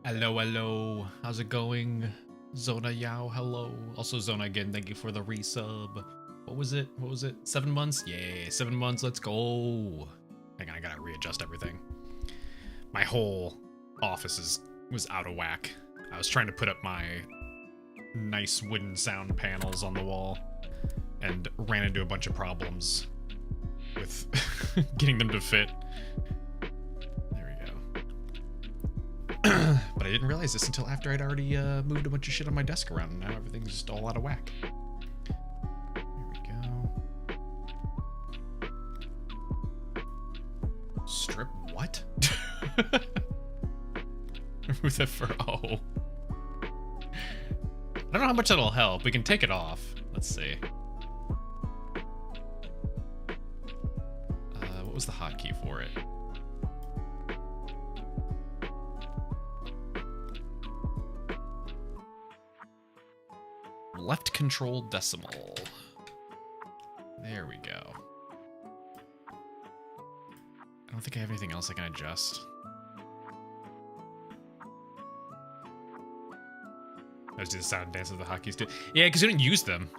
Hello, hello. How's it going? Zona Yao, hello. Also, Zona again, thank you for the resub. What was it? 7 months? Yay, 7 months, let's go. Hang on, I gotta readjust everything. My whole office was out of whack. I was trying to put up my nice wooden sound panels on the wall and ran into a bunch of problems with getting them to fit. But I didn't realize this until after I'd already moved a bunch of shit on my desk around, and now everything's just all out of whack. There we go. Strip what? Remove the fur. Oh. I don't know how much that'll help. We can take it off. Let's see. What was the hotkey for it? Left control decimal. There we go. I don't think I have anything else I can adjust. Let's do the sound dance of the hotkeys too. Yeah, because I didn't use them.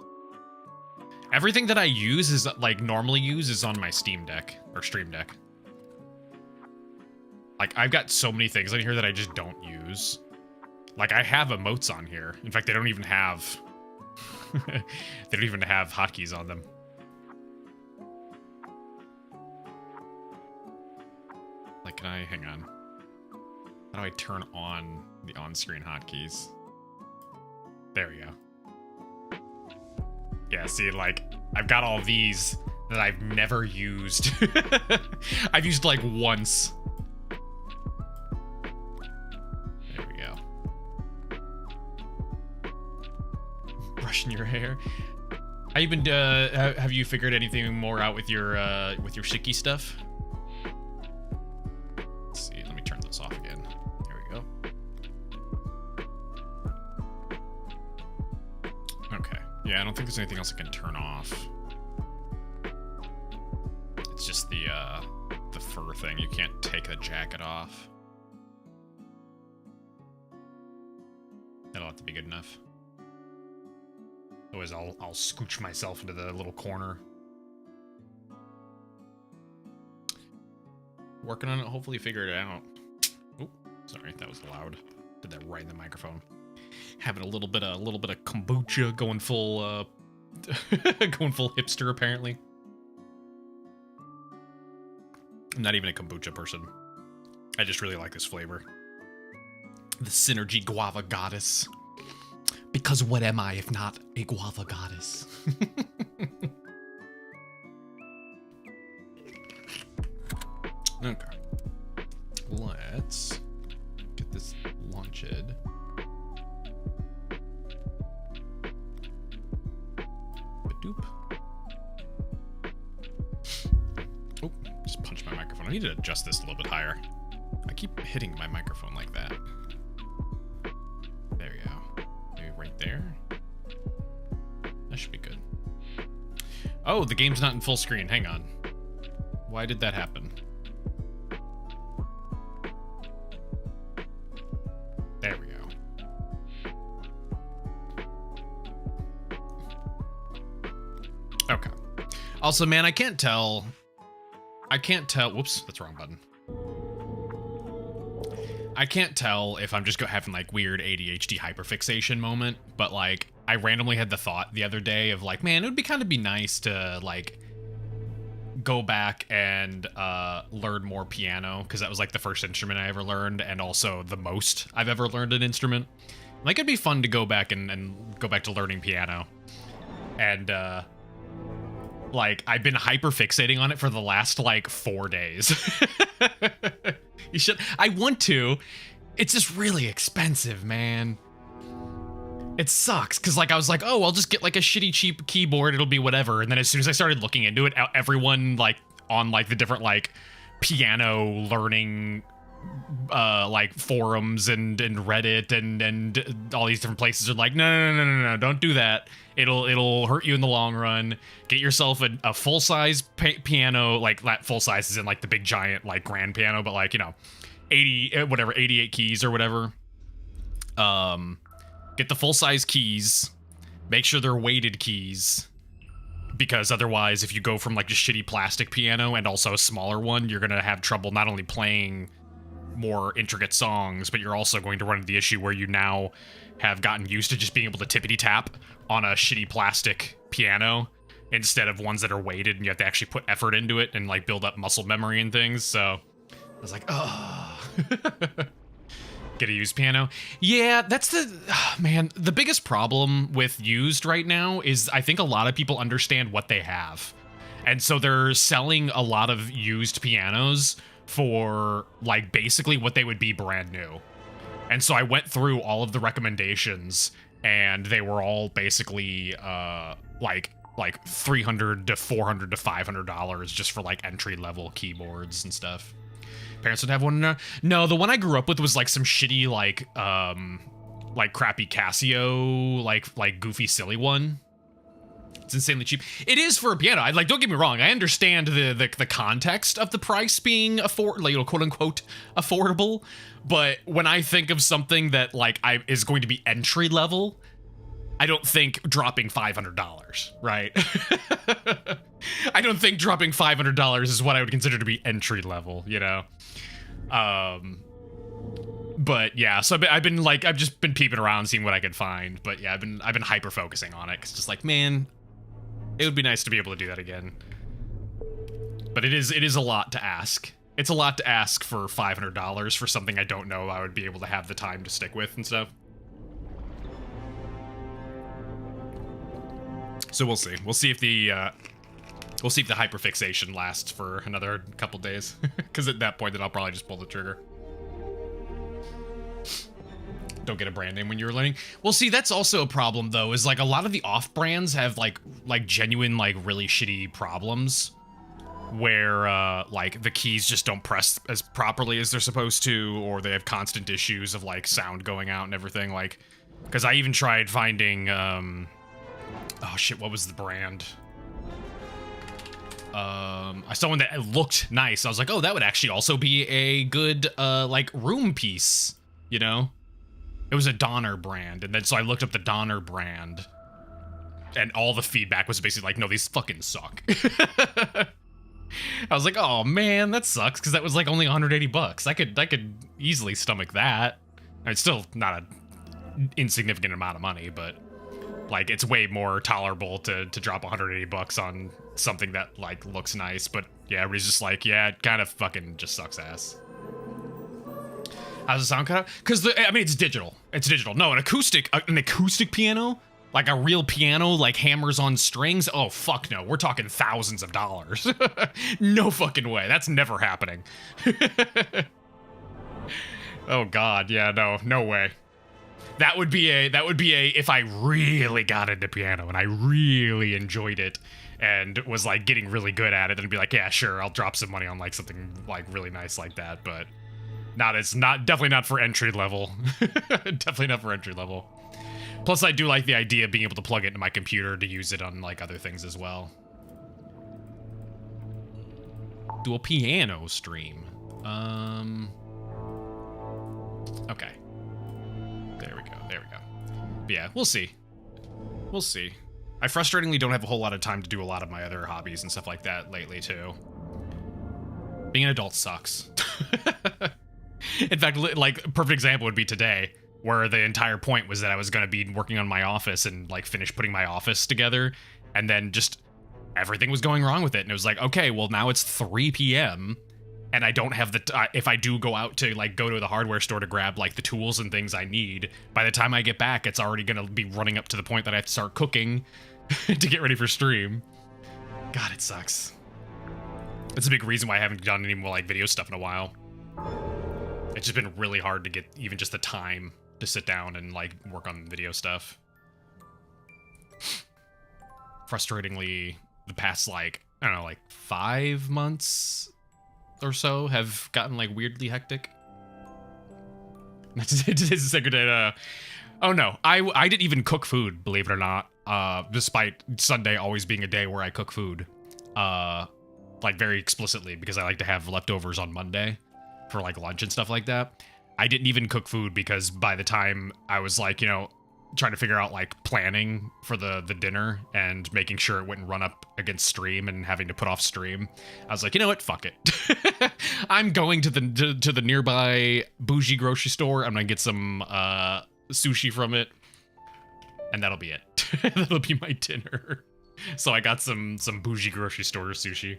Everything that I use is like normally use is on my Steam Deck or Stream Deck. Like I've got so many things on here that I just don't use. Like I have emotes on here. In fact, they don't even have they don't even have hotkeys on them. Like, can I, hang on. How do I turn on the on-screen hotkeys? There we go. Yeah, see, like, I've got all these that I've never used. I've used like once. Brushing your hair. How you been? Have you figured anything more out with your Shiki stuff? Let's see. Let me turn this off again. There we go. Okay. Yeah, I don't think there's anything else I can turn off. It's just the fur thing. You can't take the jacket off. That'll have to be good enough. Otherwise, I'll scooch myself into the little corner. Working on it, hopefully figure it out. Oh, sorry, that was loud. Did that right in the microphone. Having a little bit of kombucha, going full going full hipster apparently. I'm not even a kombucha person. I just really like this flavor. The Synergy Guava Goddess. Because what am I if not a guava goddess? Okay. Let's get this launched. Ba-doop. Oh, just punched my microphone. I need to adjust this a little bit higher. I keep hitting my microphone like that. There you go. Right there. That should be good. Oh, the game's not in full screen. Hang on. Why did that happen? There we go. Okay. Also, man, I can't tell. Whoops, that's the wrong button. I can't tell if I'm just having like weird ADHD hyperfixation moment, but like I randomly had the thought the other day of like, man, it would be nice to like go back and learn more piano, because that was like the first instrument I ever learned and also the most I've ever learned an instrument. Like it'd be fun to go back and go back to learning piano. And like I've been hyperfixating on it for the last like 4 days. You should. I want to. It's just really expensive, man. It sucks, because like I was like, oh, I'll just get like a shitty cheap keyboard. It'll be whatever. And then as soon as I started looking into it, everyone like on like the different like piano learning like forums and Reddit and all these different places are like, no, don't do that. It'll hurt you in the long run. Get yourself a full size piano, like that full size is in like the big giant like grand piano, but like, you know, 88 keys or whatever. Get the full-size keys. Make sure they're weighted keys. Because otherwise, if you go from like a shitty plastic piano and also a smaller one, you're gonna have trouble not only playing more intricate songs, but you're also going to run into the issue where you now have gotten used to just being able to tippity tap on a shitty plastic piano instead of ones that are weighted and you have to actually put effort into it and like build up muscle memory and things. So I was like, oh. Get a used piano. Yeah, that's man, the biggest problem with used right now is I think a lot of people understand what they have. And so they're selling a lot of used pianos for like basically what they would be brand new. And so I went through all of the recommendations and they were all basically like $300 to $400 to $500 just for like entry level keyboards and stuff. Parents would have one. No, the one I grew up with was like some shitty like crappy Casio like goofy silly one. It's insanely cheap. It is for a piano. Don't get me wrong. I understand the context of the price being quote unquote affordable, but when I think of something that is going to be entry level, I don't think dropping $500, right? I don't think dropping $500 is what I would consider to be entry level, you know? But yeah, so I've just been peeping around, seeing what I could find. But yeah, I've been hyper focusing on it. 'Cause just like, man, it would be nice to be able to do that again. But it is a lot to ask. It's a lot to ask for $500 for something I don't know I would be able to have the time to stick with and stuff. So we'll see. We'll see if the hyperfixation lasts for another couple days. Because at that point, then I'll probably just pull the trigger. Don't get a brand name when you're learning. Well, see, that's also a problem, though, is like a lot of the off-brands have like genuine, really shitty problems. Where, the keys just don't press as properly as they're supposed to, or they have constant issues of, sound going out and everything, because I even tried finding, oh shit, what was the brand? I saw one that looked nice. I was like, oh, that would actually also be a good, room piece, you know? It was a Donner brand, and then so I looked up the Donner brand, and all the feedback was basically like, no, these fucking suck. I was like, oh man, that sucks, because that was only $180. I could easily stomach that. I mean, it's still not an insignificant amount of money, but it's way more tolerable to drop $180 on something that looks nice. But yeah, everybody's just like, yeah, it kind of fucking just sucks ass. How's the sound cut out? Because I mean, it's digital. It's digital. No, an acoustic piano. Like a real piano, hammers on strings? Oh, fuck no. We're talking thousands of dollars. No fucking way. That's never happening. Oh, God. Yeah, no way. That would be a, if I really got into piano and I really enjoyed it and was, getting really good at it, then be like, yeah, sure, I'll drop some money on, something, really nice like that, but definitely not for entry level. Definitely not for entry level. Plus, I do like the idea of being able to plug it into my computer to use it on, other things as well. Do a piano stream. Okay. There we go. But yeah, we'll see. We'll see. I frustratingly don't have a whole lot of time to do a lot of my other hobbies and stuff like that lately, too. Being an adult sucks. In fact, perfect example would be today, where the entire point was that I was going to be working on my office and finish putting my office together, and then just everything was going wrong with it, and it was like, okay, well now it's 3 p.m. and I don't have the if I do go out to go to the hardware store to grab the tools and things I need, by the time I get back, it's already going to be running up to the point that I have to start cooking to get ready for stream. God, it sucks. That's a big reason why I haven't done any more video stuff in a while. It's just been really hard to get even just the time to sit down and work on video stuff. Frustratingly, the past I don't know, 5 months or so have gotten weirdly hectic. Today's the secretary. Oh no, I didn't even cook food, believe it or not. Despite Sunday always being a day where I cook food, very explicitly, because I like to have leftovers on Monday for lunch and stuff like that. I didn't even cook food because by the time I was like, you know, trying to figure out like planning for the dinner and making sure it wouldn't run up against stream and having to put off stream, I was like, you know what, fuck it. I'm going to the nearby bougie grocery store. I'm gonna get some sushi from it, and that'll be it. That'll be my dinner. So I got some bougie grocery store sushi.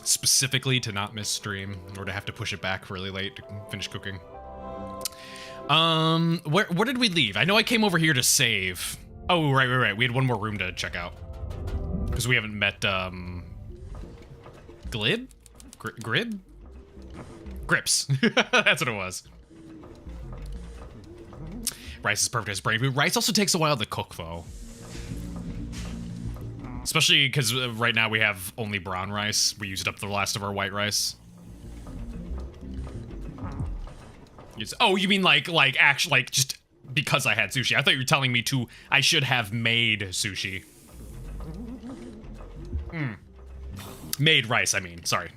Specifically to not miss stream or to have to push it back really late to finish cooking. Where did we leave? I know I came over here to save. Oh, right. We had one more room to check out. Because we haven't met, Glib? Grib? Grips. That's what it was. Rice is perfect as brain food. Rice also takes a while to cook, though. Especially because right now we have only brown rice. We used up the last of our white rice. Oh, you mean like actually, like just because I had sushi? I thought you were telling me I should have made sushi. Made rice, I mean. Sorry.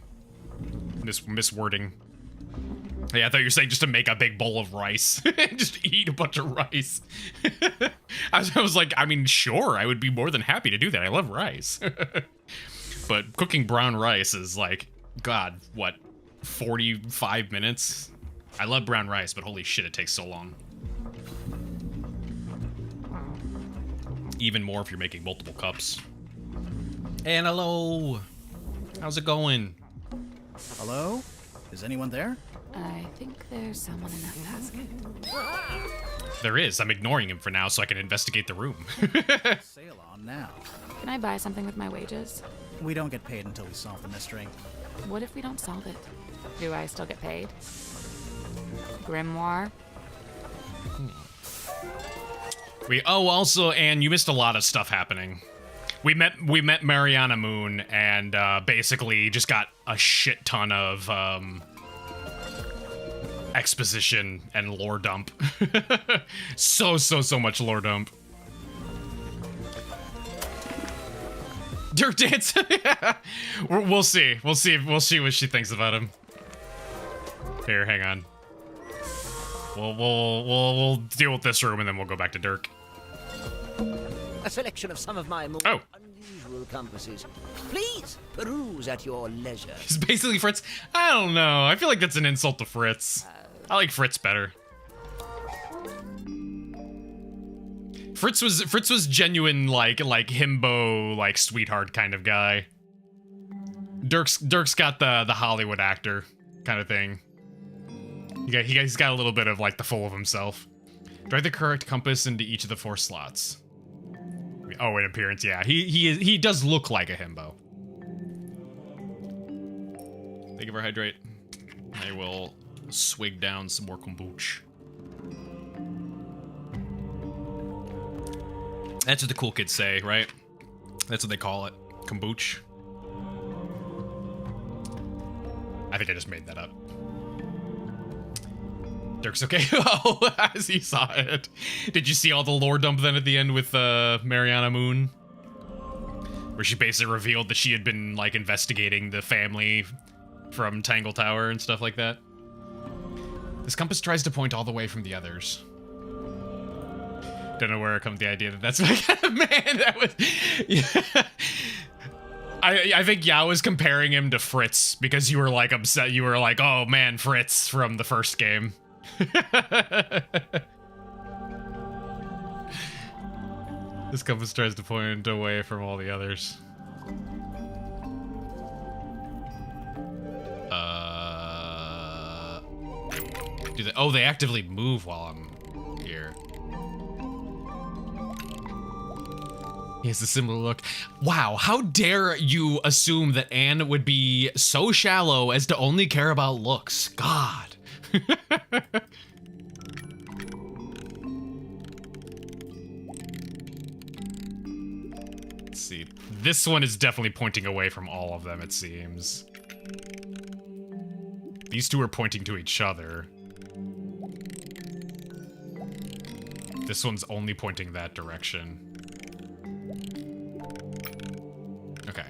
Miswording. Yeah, I thought you were saying just to make a big bowl of rice. Just eat a bunch of rice. I was like, I mean, sure, I would be more than happy to do that. I love rice. But cooking brown rice is like, God, what, 45 minutes? I love brown rice, but holy shit, it takes so long. Even more if you're making multiple cups. And hello. How's it going? Hello? Is anyone there? I think there's someone in that basket. There is. I'm ignoring him for now so I can investigate the room. Sail on now. Can I buy something with my wages? We don't get paid until we solve the mystery. What if we don't solve it? Do I still get paid? Grimoire? Also, Anne, you missed a lot of stuff happening. We met Mariana Moon and basically just got a shit ton of exposition and lore dump. so much lore dump. Dirk Dance. We'll see what she thinks about him. Here, hang on. We'll deal with this room and then we'll go back to Dirk. A selection of some of my more unusual compasses. Please peruse at your leisure. He's basically Fritz. I don't know. I feel like that's an insult to Fritz. I like Fritz better. Fritz was genuine like himbo like sweetheart kind of guy. Dirk's got the Hollywood actor kind of thing. He's got a little bit of like the full of himself. Drag the correct compass into each of the 4 slots. Oh, in appearance, yeah. He does look like a himbo. Thank you for hydrate. I will swig down some more kombucha. That's what the cool kids say, right? That's what they call it. Kombucha. I think I just made that up. Dirk's okay. Oh, as he saw it. Did you see all the lore dump then at the end with Mariana Moon? Where she basically revealed that she had been like investigating the family from Tangle Tower and stuff like that. This compass tries to point all the way from the others. Don't know where it comes the idea that that's my kind of man. That was... Yeah. I think Yao was comparing him to Fritz because you were like upset. You were like, oh man, Fritz from the first game. This compass tries to point away from all the others. Oh, they actively move while I'm here. He has a similar look. Wow, how dare you assume that Anne would be so shallow as to only care about looks? God. Let's see. This one is definitely pointing away from all of them, it seems. These two are pointing to each other. This one's only pointing that direction. Okay.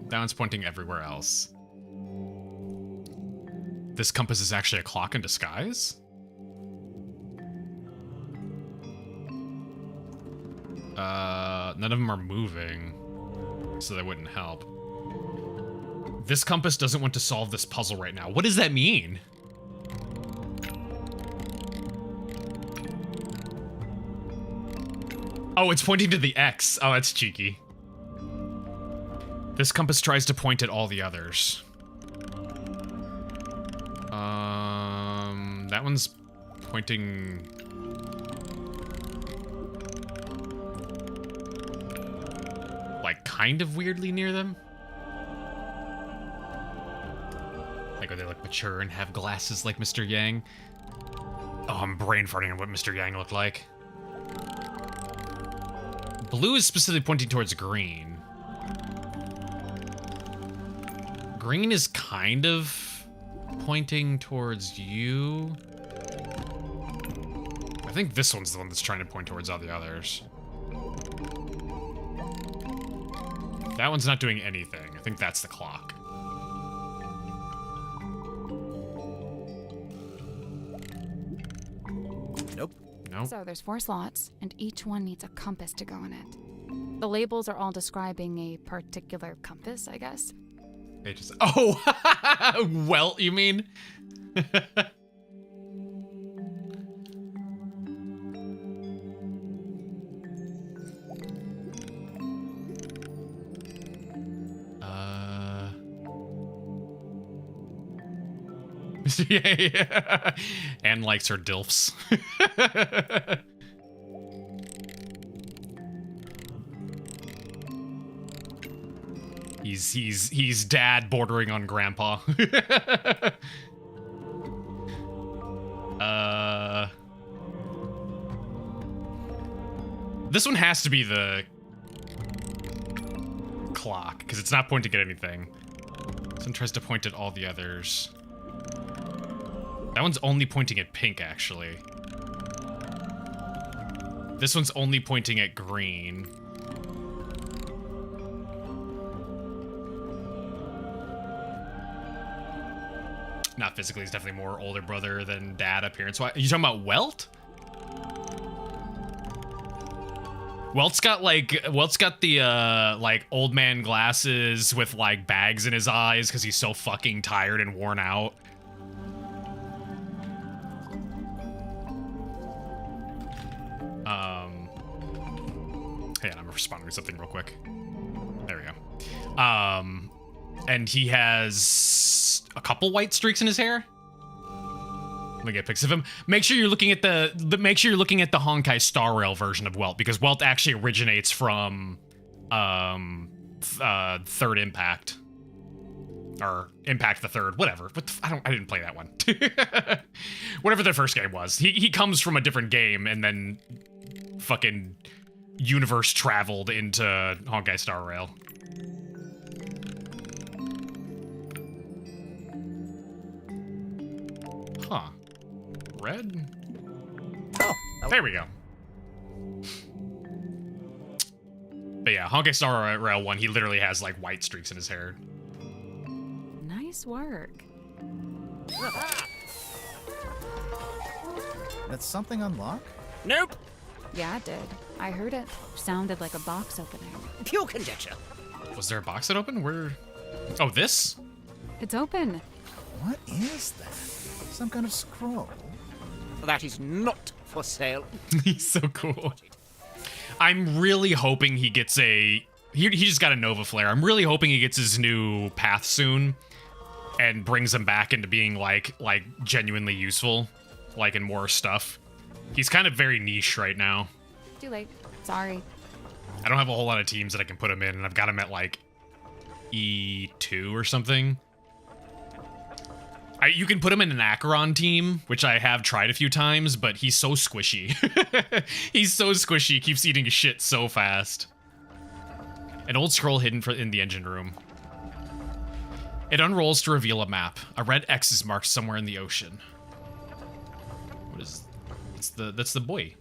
That one's pointing everywhere else. This compass is actually a clock in disguise? None of them are moving, so they wouldn't help. This compass doesn't want to solve this puzzle right now. What does that mean? Oh, it's pointing to the X. Oh, that's cheeky. This compass tries to point at all the others. That one's pointing... like, kind of weirdly near them. Like, are they, like, mature and have glasses like Mr. Yang? Oh, I'm brain farting on what Mr. Yang looked like. Blue is specifically pointing towards green. Green is kind of pointing towards you. I think this one's the one that's trying to point towards all the others. That one's not doing anything. I think that's the clock. Nope. Nope. So there's 4 slots, and each one needs a compass to go in it. The labels are all describing a particular compass, I guess. They just... Oh! Well, you mean? Yeah. Anne likes her DILFs. He's dad bordering on grandpa. This one has to be the clock, because it's not pointing at anything. This one tries to point at all the others. That one's only pointing at pink, actually. This one's only pointing at green. Not physically, he's definitely more older brother than dad appearance. Why? Are you talking about Welt? Welt's got the like old man glasses with like bags in his eyes because he's so fucking tired and worn out. Hang on, I'm responding to something real quick. There we go. And he has a couple white streaks in his hair. Let me get pics of him. Make sure you're looking at the Honkai Star Rail version of Welt, because Welt actually originates from Third Impact. Or Impact the Third, whatever. But I didn't play that one. Whatever the first game was. He comes from a different game and then fucking universe traveled into Honkai Star Rail. Huh. Red? Oh. There we go. But yeah, Honkai Star Rail 1, he literally has like white streaks in his hair. Nice work. Did something unlock? Nope. Yeah, it did. I heard it. Sounded like a box opening. Pure conjecture. Was there a box that opened? Where? Oh, this? It's open. What is that? Some kind of scroll? That is not for sale. He's so cool. I'm really hoping he gets a... He just got a Nova Flare. I'm really hoping he gets his new path soon and brings him back into being, like genuinely useful, like, in more stuff. He's kind of very niche right now. Too late. Sorry. I don't have a whole lot of teams that I can put him in, and I've got him at, like, E2 or something. You can put him in an Acheron team, which I have tried a few times, but he's so squishy. He's so squishy, he keeps eating shit so fast. An old scroll hidden in the engine room. It unrolls to reveal a map. A red X is marked somewhere in the ocean. What is... That's the boy.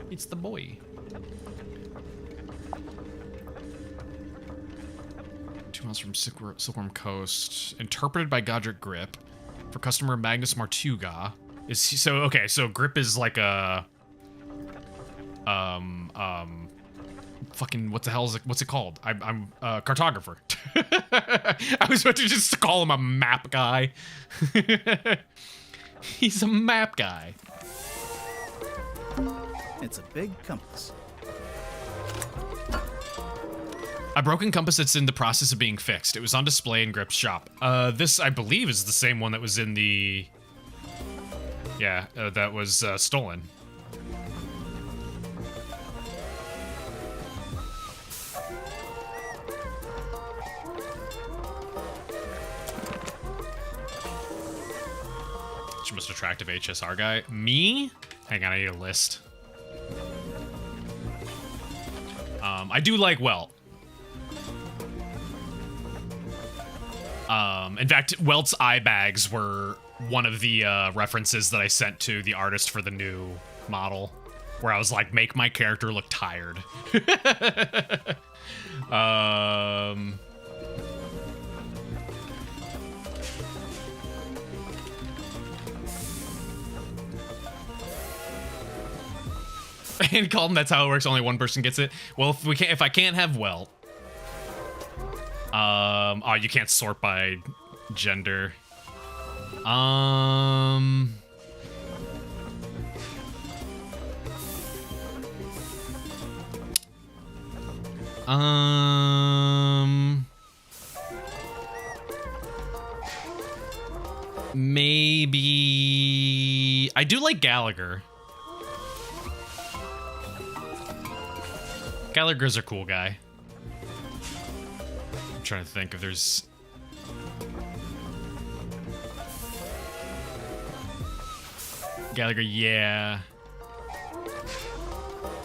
It's the boy. 2 miles from Silkworm Coast. Interpreted by Godric Grip. For customer Magnus Martuga. Is he, so okay, so Grip is like a fucking what the hell is it, what's it called? I'm a cartographer. I was about to just call him a map guy. He's a map guy. It's a big compass. A broken compass that's in the process of being fixed. It was on display in Grip's shop. This, I believe, is the same one that was in the... Yeah, that was stolen. Which most attractive HSR guy? Me? Hang on, I need a list. I do like Welt. In fact, Welt's eye bags were one of the references that I sent to the artist for the new model, where I was like, make my character look tired. And call them, that's how it works, only one person gets it. Well, if I can't have Welt, oh, you can't sort by gender. Maybe I do like Gallagher. Gallagher's a cool guy. I'm trying to think if there's... Gallagher, yeah.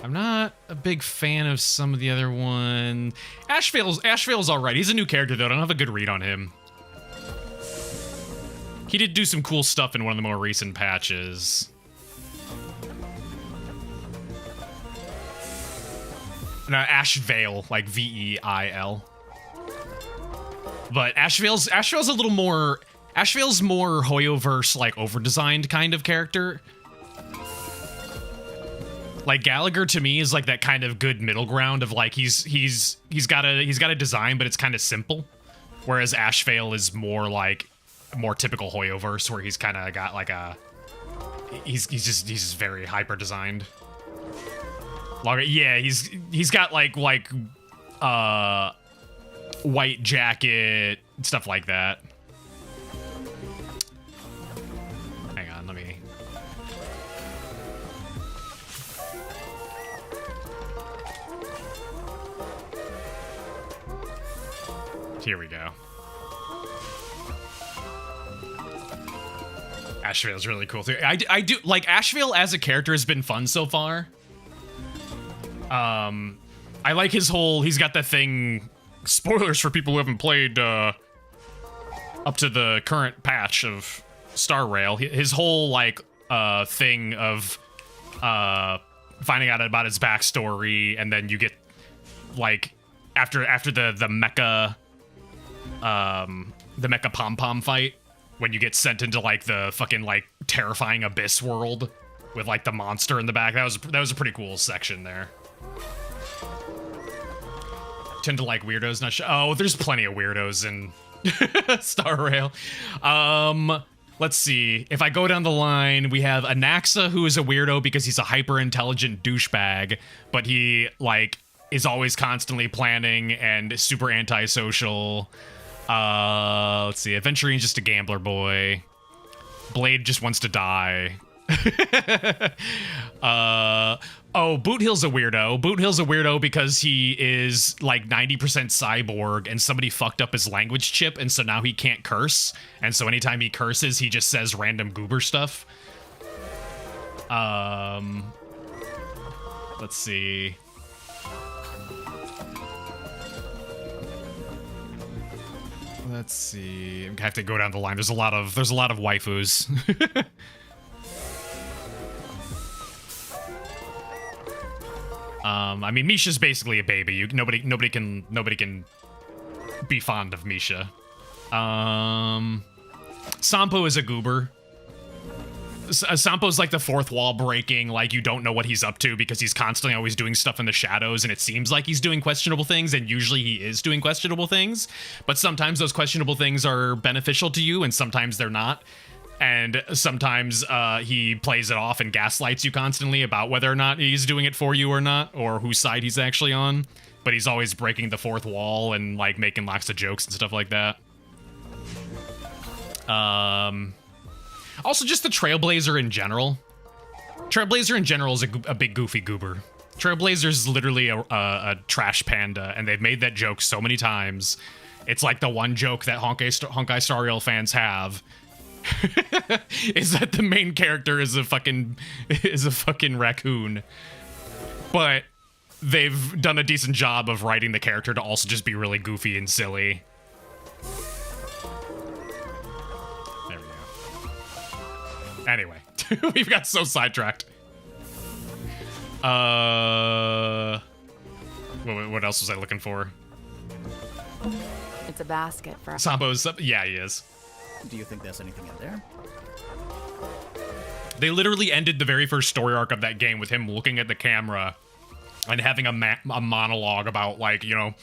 I'm not a big fan of some of the other one. Ashvale's alright. He's a new character, though. I don't have a good read on him. He did do some cool stuff in one of the more recent patches. No, Ashvale, like V-E-I-L. But Ashvale's a little more... Ashvale's more Hoyoverse, like, over-designed kind of character. Like, Gallagher, to me, is like that kind of good middle ground of, like, he's got a design, but it's kind of simple. Whereas Ashvale is more, like, more typical Hoyoverse, where he's kind of got, like, a... He's just very hyper-designed. Yeah, he's got like white jacket, stuff like that. Hang on, let me... Here we go. Ashvale's really cool too. I do like Ashvale as a character has been fun so far. I like his whole, he's got that thing, spoilers for people who haven't played, up to the current patch of Star Rail, his whole, like, thing of, finding out about his backstory, and then you get, like, after the mecha pom-pom fight, when you get sent into, like, the fucking, like, terrifying abyss world, with, like, the monster in the back, that was a pretty cool section there. Tend to like weirdos, not sure. Oh, there's plenty of weirdos in Star Rail. Let's see. If I go down the line, we have Anaxa, who is a weirdo because he's a hyper-intelligent douchebag, but he, like, is always constantly planning and super antisocial. Let's see. Adventurine's just a gambler boy. Blade just wants to die. Oh, Boothill's a weirdo. Boothill's a weirdo because he is like 90% cyborg and somebody fucked up his language chip, and so now he can't curse. And so anytime he curses, he just says random goober stuff. Let's see. Let's see. I have to go down the line. There's a lot of waifus. I mean, Misha's basically a baby. Nobody can be fond of Misha. Sampo is a goober. Sampo's like the fourth wall breaking, like you don't know what he's up to because he's constantly always doing stuff in the shadows and it seems like he's doing questionable things, and usually he is doing questionable things, but sometimes those questionable things are beneficial to you and sometimes they're not. And sometimes he plays it off and gaslights you constantly about whether or not he's doing it for you or not, or whose side he's actually on. But he's always breaking the fourth wall and like making lots of jokes and stuff like that. Also, just the Trailblazer in general. Trailblazer in general is a big goofy goober. Trailblazer's literally a trash panda, and they've made that joke so many times. It's like the one joke that Honkai Star Rail fans have. Is that the main character is a fucking raccoon. But they've done a decent job of writing the character to also just be really goofy and silly. There we go. Anyway, we've got so sidetracked. What else was I looking for? It's a basket for... Sampo's... Yeah, he is. Do you think there's anything in there? They literally ended the very first story arc of that game with him looking at the camera and having a monologue about, like, you know,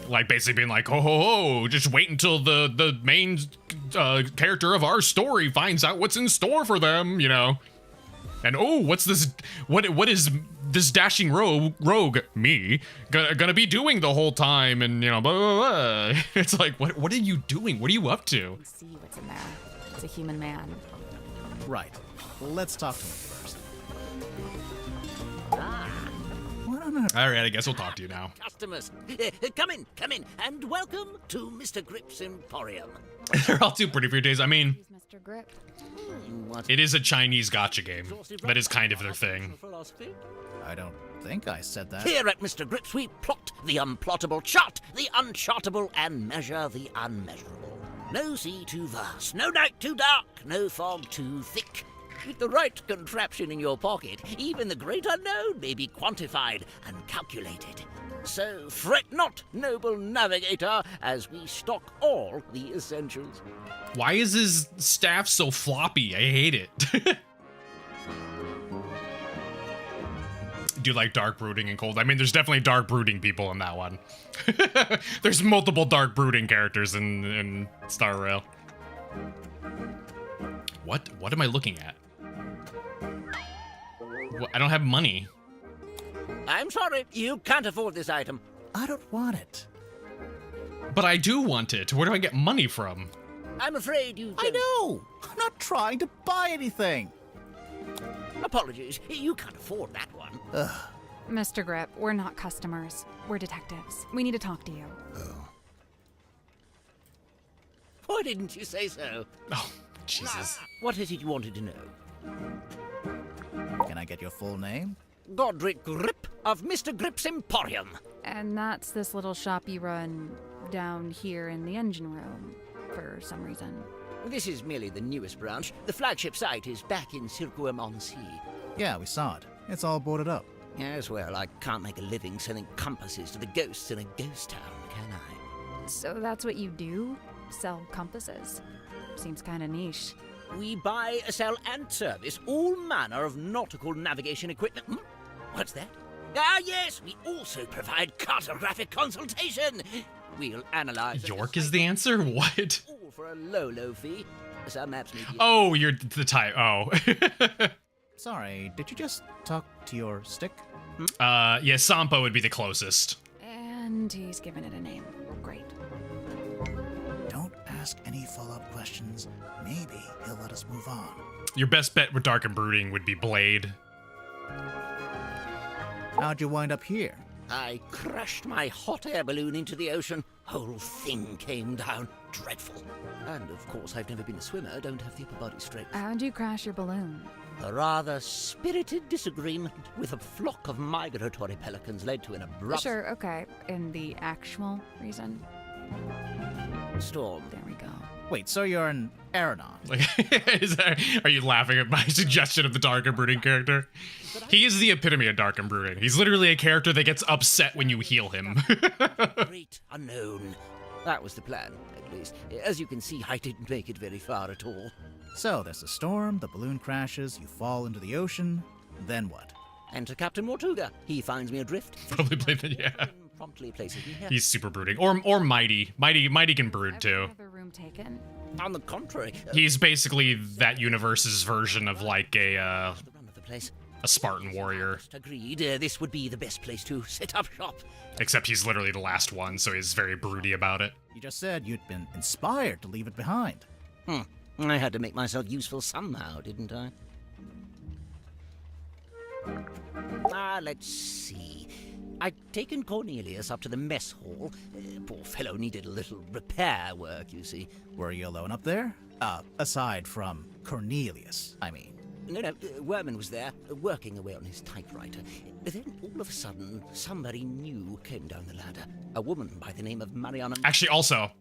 like basically being like, ho ho ho, just wait until the main character of our story finds out what's in store for them, you know. And oh, what's this? What is this dashing rogue me gonna be doing the whole time? And you know, blah, blah, blah. It's like, what are you doing? What are you up to? See what's in there. It's a human man. Right. Let's talk to him first. What on earth? All right, I guess we'll talk to you now. Customers, come in, and welcome to Mr. Grip's Emporium. They're all too pretty for your days. I mean, He's Mr. Grip. it is a Chinese gacha game. That is kind of their thing. I don't think I said that. Here at Mr. Grips, we plot the unplottable, chart the unchartable, and measure the unmeasurable. No sea too vast, no night too dark, no fog too thick. With the right contraption in your pocket, even the great unknown may be quantified and calculated. So fret not, noble navigator, as we stock all the essentials. Why is his staff so floppy? I hate it. Do you like dark brooding and cold? I mean, there's definitely dark brooding people in that one. There's multiple dark brooding characters in Star Rail. What am I looking at? I don't have money. I'm sorry, you can't afford this item. I don't want it. But I do want it. Where do I get money from? I'm afraid you I don't. know! I'm not trying to buy anything. Apologies, you can't afford that one. Mr. Grip, we're not customers. We're detectives. We need to talk to you. Why didn't you say so? Oh, Jesus. What is it you wanted to know? Can I get your full name? Godric Grip of Mr. Grip's Emporium. And that's this little shop you run down here in the engine room, for some reason. This is merely the newest branch. The flagship site is back in Circuum-on-Sea. Yeah, we saw it. It's all boarded up. Yes, well, I can't make a living selling compasses to the ghosts in a ghost town, can I? So that's what you do? Sell compasses? Seems kind of niche. We buy, sell, and service all manner of nautical navigation equipment. What's that? Ah, yes, we also provide cartographic consultation. We'll analyze... York is the answer? What? All for a low fee. Some maps may be... Oh, you're the type. Oh. Sorry, did you just talk to your stick? Yeah, Sampo would be the closest. And he's given it a name. Great. Don't ask any follow-up questions. Maybe he'll let us move on. Your best bet with Dark and Brooding would be Blade. How'd you wind up here? I crashed my hot air balloon into the ocean. Whole thing came down. Dreadful. And of course, I've never been a swimmer, don't have the upper body strength. How'd you crash your balloon? A rather spirited disagreement with a flock of migratory pelicans led to an abrupt Sure, okay. And the actual reason? storm. There we go. Wait, so you're an Aranon? Like, are you laughing at my suggestion of the dark and brooding character? He is the epitome of dark and brooding. He's literally a character that gets upset when you heal him. Great unknown. That was the plan, at least. As you can see, I didn't make it very far at all. So there's a storm, the balloon crashes, you fall into the ocean, then what? Enter Captain Mortuga. He finds me adrift. Probably played that, yeah. And promptly places me here. He's super brooding. Or Mighty. Mighty can brood too. Every other room taken. On the contrary, He's basically that universe's version of like the run of the place. a Spartan warrior. Just agreed. This would be the best place to set up shop. Except he's literally the last one, so he's very broody about it. You just said you'd been inspired to leave it behind. I had to make myself useful somehow, didn't I? Let's see. I'd taken Cornelius up to the mess hall. Poor fellow needed a little repair work, you see. Were you alone up there? Aside from Cornelius, I mean. No, Werman was there, working away on his typewriter. Then, all of a sudden, somebody new came down the ladder. A woman by the name of Mariana... Actually, also,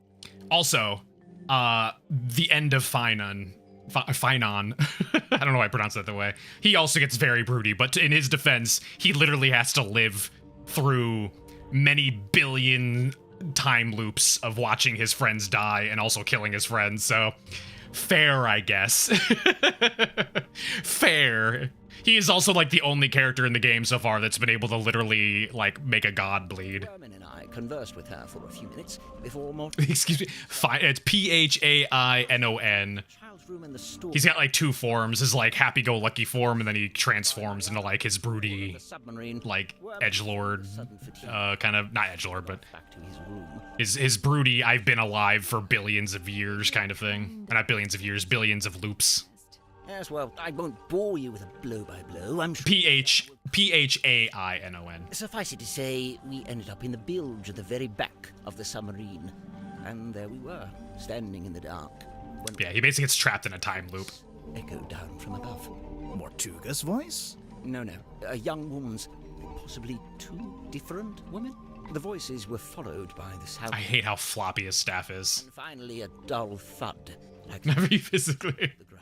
the end of Finon. I don't know why I pronounce that the way. He also gets very broody, but in his defense, he literally has to live through many billion time loops of watching his friends die and also killing his friends, so fair, I guess. Fair. He is also like the only character in the game so far that's been able to literally like make a god bleed. Werman and I conversed with her for a few minutes before Excuse me. It's Phanon. Child's room in the store. He's got like two forms, his like happy-go-lucky form, and then he transforms into like his broody, the submarine. like Werman edgelord, sudden fatigue. kind of not edgelord, but Back to his room. his broody. I've been alive for billions of years, kind of thing. Not billions of years, billions of loops. Yes, well, I won't bore you with a blow-by-blow. I'm sure... Phanon. Suffice it to say, we ended up in the bilge at the very back of the submarine. And there we were, standing in the dark. When Yeah, he basically gets trapped in a time loop. echoed down from above. Mortuga's voice? No, a young woman's, possibly two different women. The voices were followed by the sound. I hate how floppy his staff is. And finally, a dull thud, like Very physically. the ground.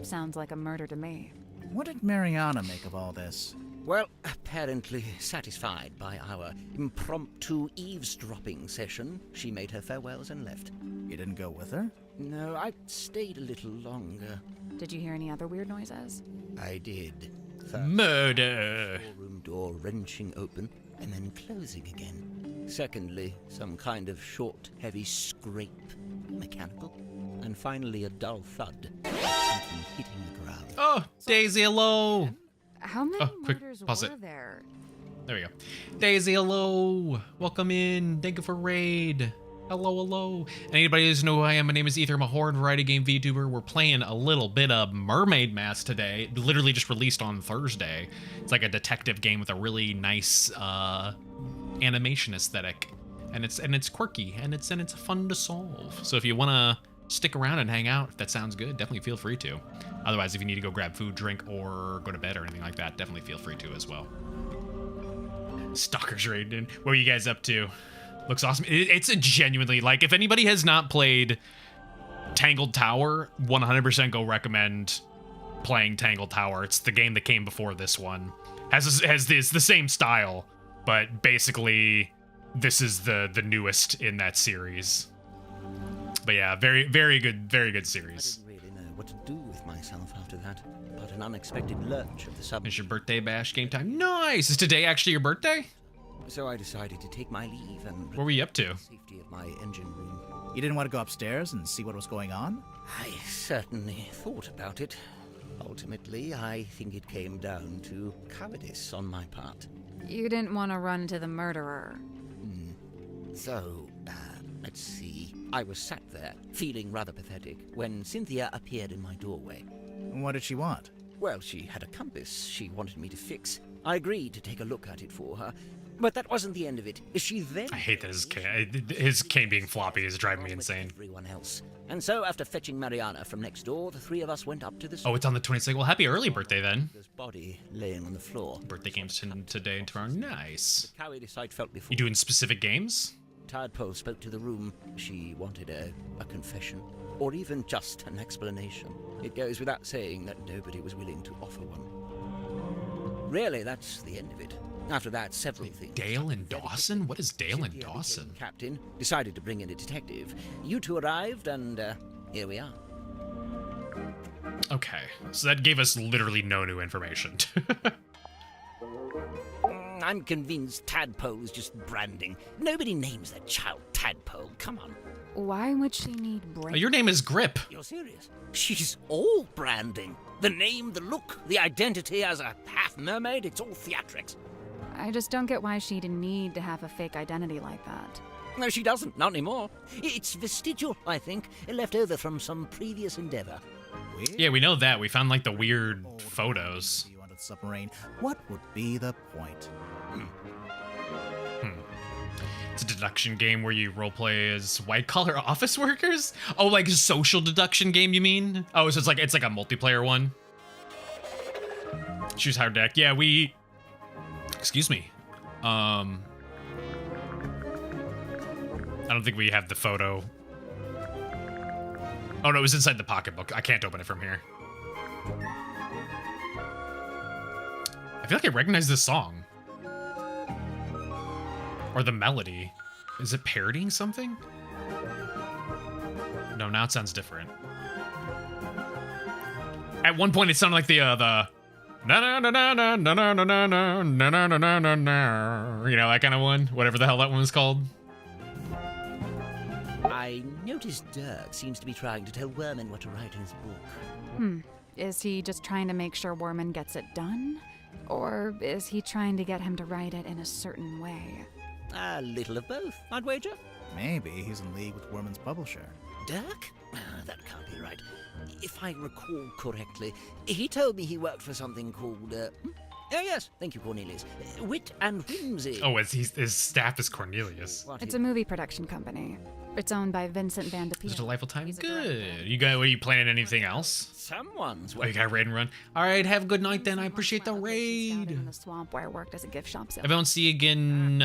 Sounds like a murder to me. What did Mariana make of all this? Well, apparently satisfied by our impromptu eavesdropping session, she made her farewells and left. You didn't go with her? No, I stayed a little longer. Did you hear any other weird noises? I did. First, Murder. room door wrenching open and then closing again. Secondly, some kind of short, heavy scrape, mechanical. And finally, a dull thud, something hitting the ground. Oh, Daisy, hello. How many quick, murders pause were it. there? There we go. Daisy, hello. Welcome in. Thank you for raid. Hello. And anybody who doesn't know who I am, my name is Aether. I'm a horror and variety game VTuber. We're playing a little bit of Mermaid Mask today. It literally just released on Thursday. It's like a detective game with a really nice animation aesthetic, and it's quirky and it's fun to solve. So if you wanna stick around and hang out, if that sounds good, definitely feel free to. Otherwise, if you need to go grab food, drink, or go to bed or anything like that, definitely feel free to as well. Stalkers raiding in. What are you guys up to? Looks awesome. It's a genuinely, like, if anybody has not played Tangled Tower, 100% go recommend playing Tangled Tower. It's the game that came before this one. Has the same style, but basically this is the newest in that series. But yeah, very good series. I didn't really know what to do with myself after that, but an unexpected lurch of the sub. It's your birthday bash game time. Nice! Is today actually your birthday? So I decided to take my leave and What were you up to? safety of my engine room. You didn't want to go upstairs and see what was going on? I certainly thought about it. Ultimately, I think it came down to cowardice on my part. You didn't want to run into the murderer. So, let's see. I was sat there, feeling rather pathetic, when Cynthia appeared in my doorway. What did she want? Well, she had a compass she wanted me to fix. I agreed to take a look at it for her. But that wasn't the end of it. She then... I hate that his cane being floppy is driving me insane. Everyone else. And so, after fetching Mariana from next door, the three of us went up to the... Oh, it's on the 26th. Well, happy early birthday then. His body laying on the floor. Birthday games today and tomorrow. Nice. The cowardice I'd felt before. You doing specific games? Tadpole spoke to the room. She wanted a confession, or even just an explanation. It goes without saying that nobody was willing to offer one. Really, that's the end of it. After that, several things. Dale and Dawson? What is Dale and Cynthia Dawson? became captain, decided to bring in a detective. You two arrived, and here we are. Okay, so that gave us literally no new information. I'm convinced Tadpole is just branding. Nobody names their child Tadpole. Come on. Why would she need brain? Your name is Grip. You're serious? She's all branding. The name, the look, the identity as a half mermaid, it's all theatrics. I just don't get why she'd need to have a fake identity like that. No, she doesn't. Not anymore. It's vestigial, I think. Left over from some previous endeavor. Weird. Yeah, we know that. We found like the weird Oh, photos. You under the submarine. What would be the point? It's a deduction game where you roleplay as white-collar office workers? Oh, like a social deduction game, you mean? Oh, so it's like a multiplayer one. Choose hard deck. Yeah, we... Excuse me. I don't think we have the photo. Oh, no, it was inside the pocketbook. I can't open it from here. I feel like I recognize this song. Or the melody. Is it parodying something? No, now it sounds different. At one point, it sounded like the na na na na na na na na na na na na na na na. You know, that kind of one. Whatever the hell that one was called. I noticed Dirk seems to be trying to tell Werman what to write in his book. Is he just trying to make sure Worman gets it done? Or is he trying to get him to write it in a certain way? A little of both, I'd wager. Maybe he's in league with Worman's publisher. Dirk? That can't be right. If I recall correctly, he told me he worked for something called, Oh yes, thank you, Cornelius. Wit and Whimsy. Oh, his staff is Cornelius. What It's a movie production company. It's owned by Vincent Van de It was a Peel. delightful time. He's a Good. Are you planning anything else? Someone's Oh, you got a raid and run. All right, have a good night then. I appreciate the Scouting raid. in the swamp where I worked as a gift shop If I salesman. don't see you again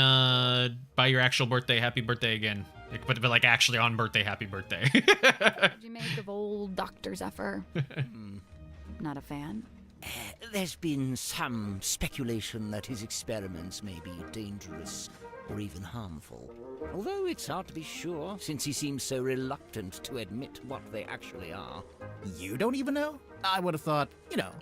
by your actual birthday, happy birthday again. But like actually on birthday, happy birthday. What did you make of old Dr. Zephyr? Not a fan? There's been some speculation that his experiments may be dangerous or even harmful. Although it's hard to be sure, since he seems so reluctant to admit what they actually are. You don't even know? I would have thought,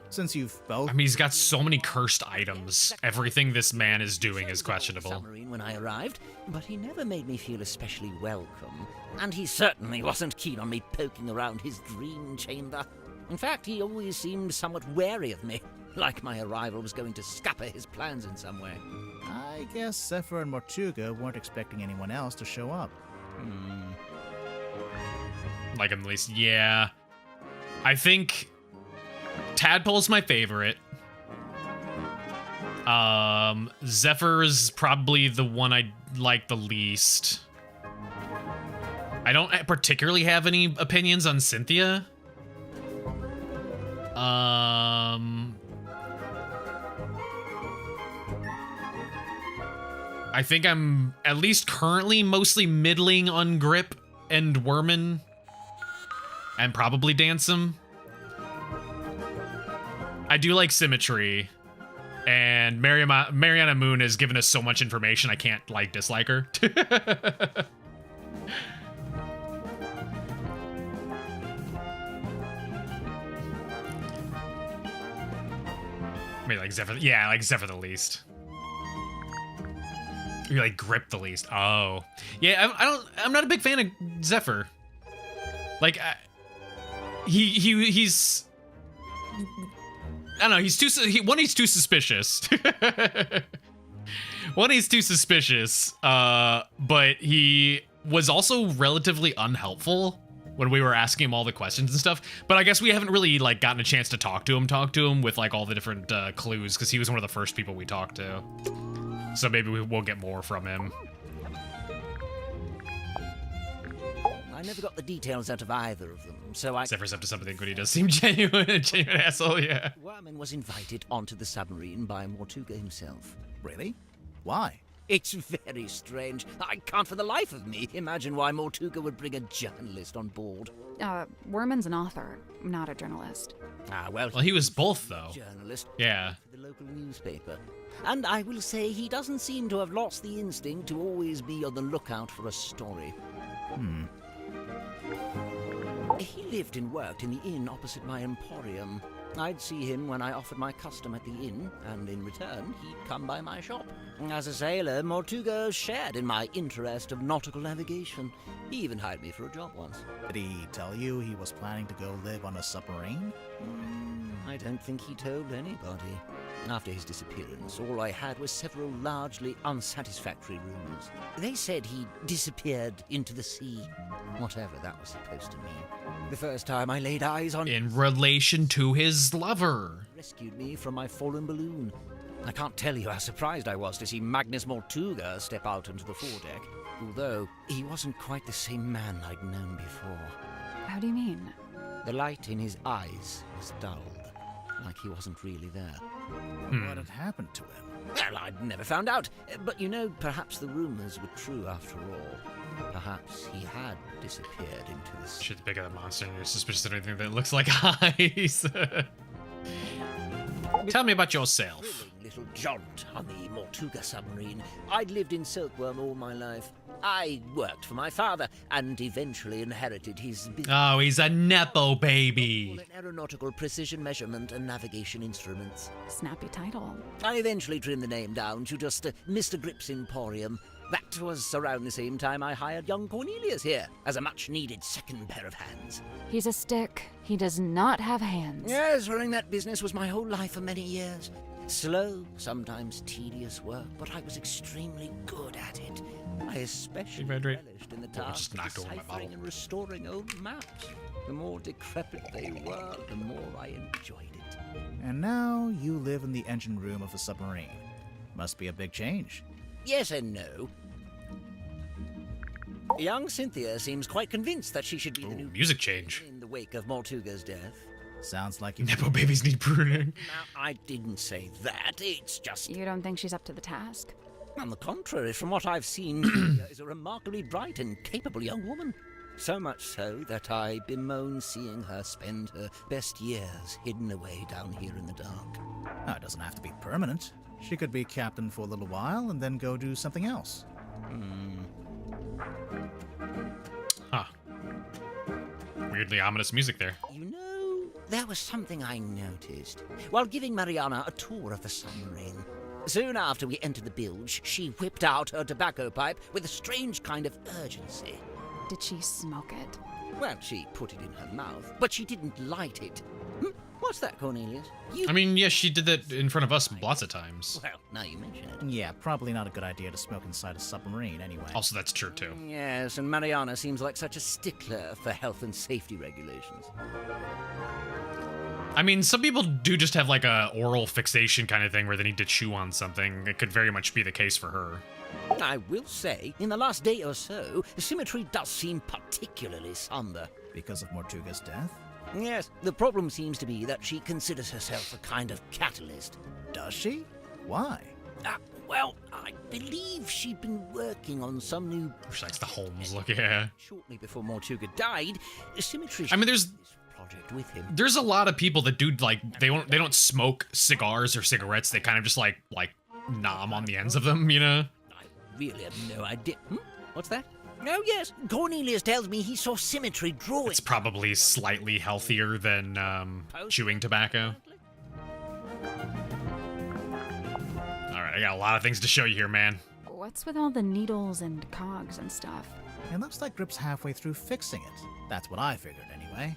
since you've both... I mean, he's got so many cursed items. Everything this man is doing is questionable. Submarine when I arrived, but he never made me feel especially welcome. And he certainly wasn't keen on me poking around his dream chamber. In fact, he always seemed somewhat wary of me, like my arrival was going to scupper his plans in some way. I guess Zephyr and Mortuga weren't expecting anyone else to show up. Like him at least, yeah. I think Tadpole's my favorite. Zephyr's probably the one I like the least. I don't particularly have any opinions on Cynthia. I think I'm at least currently mostly middling on Grip and Worman. And probably Dansum. I do like Symmetry. And Mariana Moon has given us so much information I can't dislike her. Maybe like Zephyr. Yeah, like Zephyr the least. You like Grip the least. Oh, yeah. I'm not a big fan of Zephyr. Like, he's. I don't know. He's too. He's too suspicious. He's too suspicious. But he was also relatively unhelpful when we were asking him all the questions and stuff. But I guess we haven't really gotten a chance to talk to him with all the different clues, because he was one of the first people we talked to. So maybe we'll get more from him. I never got the details out of either of them, so I... Zephyr's up to something when he does seem genuine asshole, yeah. Werman was invited onto the submarine by Mortuga himself. Really? Why? It's very strange. I can't for the life of me imagine why Mortuga would bring a journalist on board. Werman's an author, not a journalist. Well, Well, he was both, though. Journalist Yeah. for the local newspaper. And I will say he doesn't seem to have lost the instinct to always be on the lookout for a story. He lived and worked in the inn opposite my emporium. I'd see him when I offered my custom at the inn, and in return, he'd come by my shop. As a sailor, Mortuga shared in my interest of nautical navigation. He even hired me for a job once. Did he tell you he was planning to go live on a submarine? I don't think he told anybody. After his disappearance, all I had was several largely unsatisfactory rumors. They said he disappeared into the sea, whatever that was supposed to mean. The first time I laid eyes on In relation to his lover. rescued me from my fallen balloon. I can't tell you how surprised I was to see Magnus Mortuga step out onto the foredeck, although he wasn't quite the same man I'd known before. How do you mean? The light in his eyes was dulled, like he wasn't really there. What had happened to him? Well, I'd never found out, but you know, perhaps the rumors were true after all. Perhaps he had disappeared into the sea. Shit's bigger than monster, and you're suspicious of anything that looks like eyes. Tell me about yourself. Thrilling little jaunt on the Mortuga submarine. I'd lived in Silkworm all my life. I worked for my father and eventually inherited his business. Oh, he's a Nepo All baby. in aeronautical precision measurement and navigation instruments. Snappy title. I eventually trimmed the name down to just Mr. Grip's Emporium. That was around the same time I hired young Cornelius here as a much-needed second pair of hands. He's a stick. He does not have hands. Yes, running that business was my whole life for many years. Slow, sometimes tedious work, but I was extremely good at it. I especially Hydrate. relished in the Oh, I task just of knocked over my deciphering bottle. and restoring old maps. The more decrepit they were, the more I enjoyed it. And now you live in the engine room of a submarine. Must be a big change. Yes and no. Young Cynthia seems quite convinced that she should be the Ooh, new music change. in the wake of Mortuga's death. Sounds like you. Nepo babies need pruning. Now, I didn't say that. It's just... You don't think she's up to the task? On the contrary, from what I've seen, Cynthia is a remarkably bright and capable young woman. So much so that I bemoan seeing her spend her best years hidden away down here in the dark. Oh, it doesn't have to be permanent. She could be captain for a little while and then go do something else. Huh. Weirdly ominous music there. You know, there was something I noticed while giving Mariana a tour of the submarine. Soon after we entered the bilge, she whipped out her tobacco pipe with a strange kind of urgency. Did she smoke it? Well, she put it in her mouth, but she didn't light it. What's that, Cornelius? You... I mean, yes, she did that in front of us lots of times. Well, now you mention it. Yeah, probably not a good idea to smoke inside a submarine anyway. Also, that's true, too. Yes, and Mariana seems like such a stickler for health and safety regulations. I mean, some people do just have like a oral fixation kind of thing where they need to chew on something. It could very much be the case for her. I will say, in the last day or so, symmetry does seem particularly somber. Because of Mortuga's death? Yes, the problem seems to be that she considers herself a kind of catalyst. Does she? Why? Well, I believe she'd been working on some new... She likes the Holmes look, yeah. Shortly before Mortuga died, Symmetry... I mean, there's- this project with him. There's a lot of people that do like they don't smoke cigars or cigarettes. They kind of just like nom on the ends of them, you know. I really have no idea. What's that? Oh, yes. Cornelius tells me he saw Symmetry drawing. It's probably slightly healthier than chewing tobacco. All right, I got a lot of things to show you here, man. What's with all the needles and cogs and stuff? It looks like Grip's halfway through fixing it. That's what I figured anyway.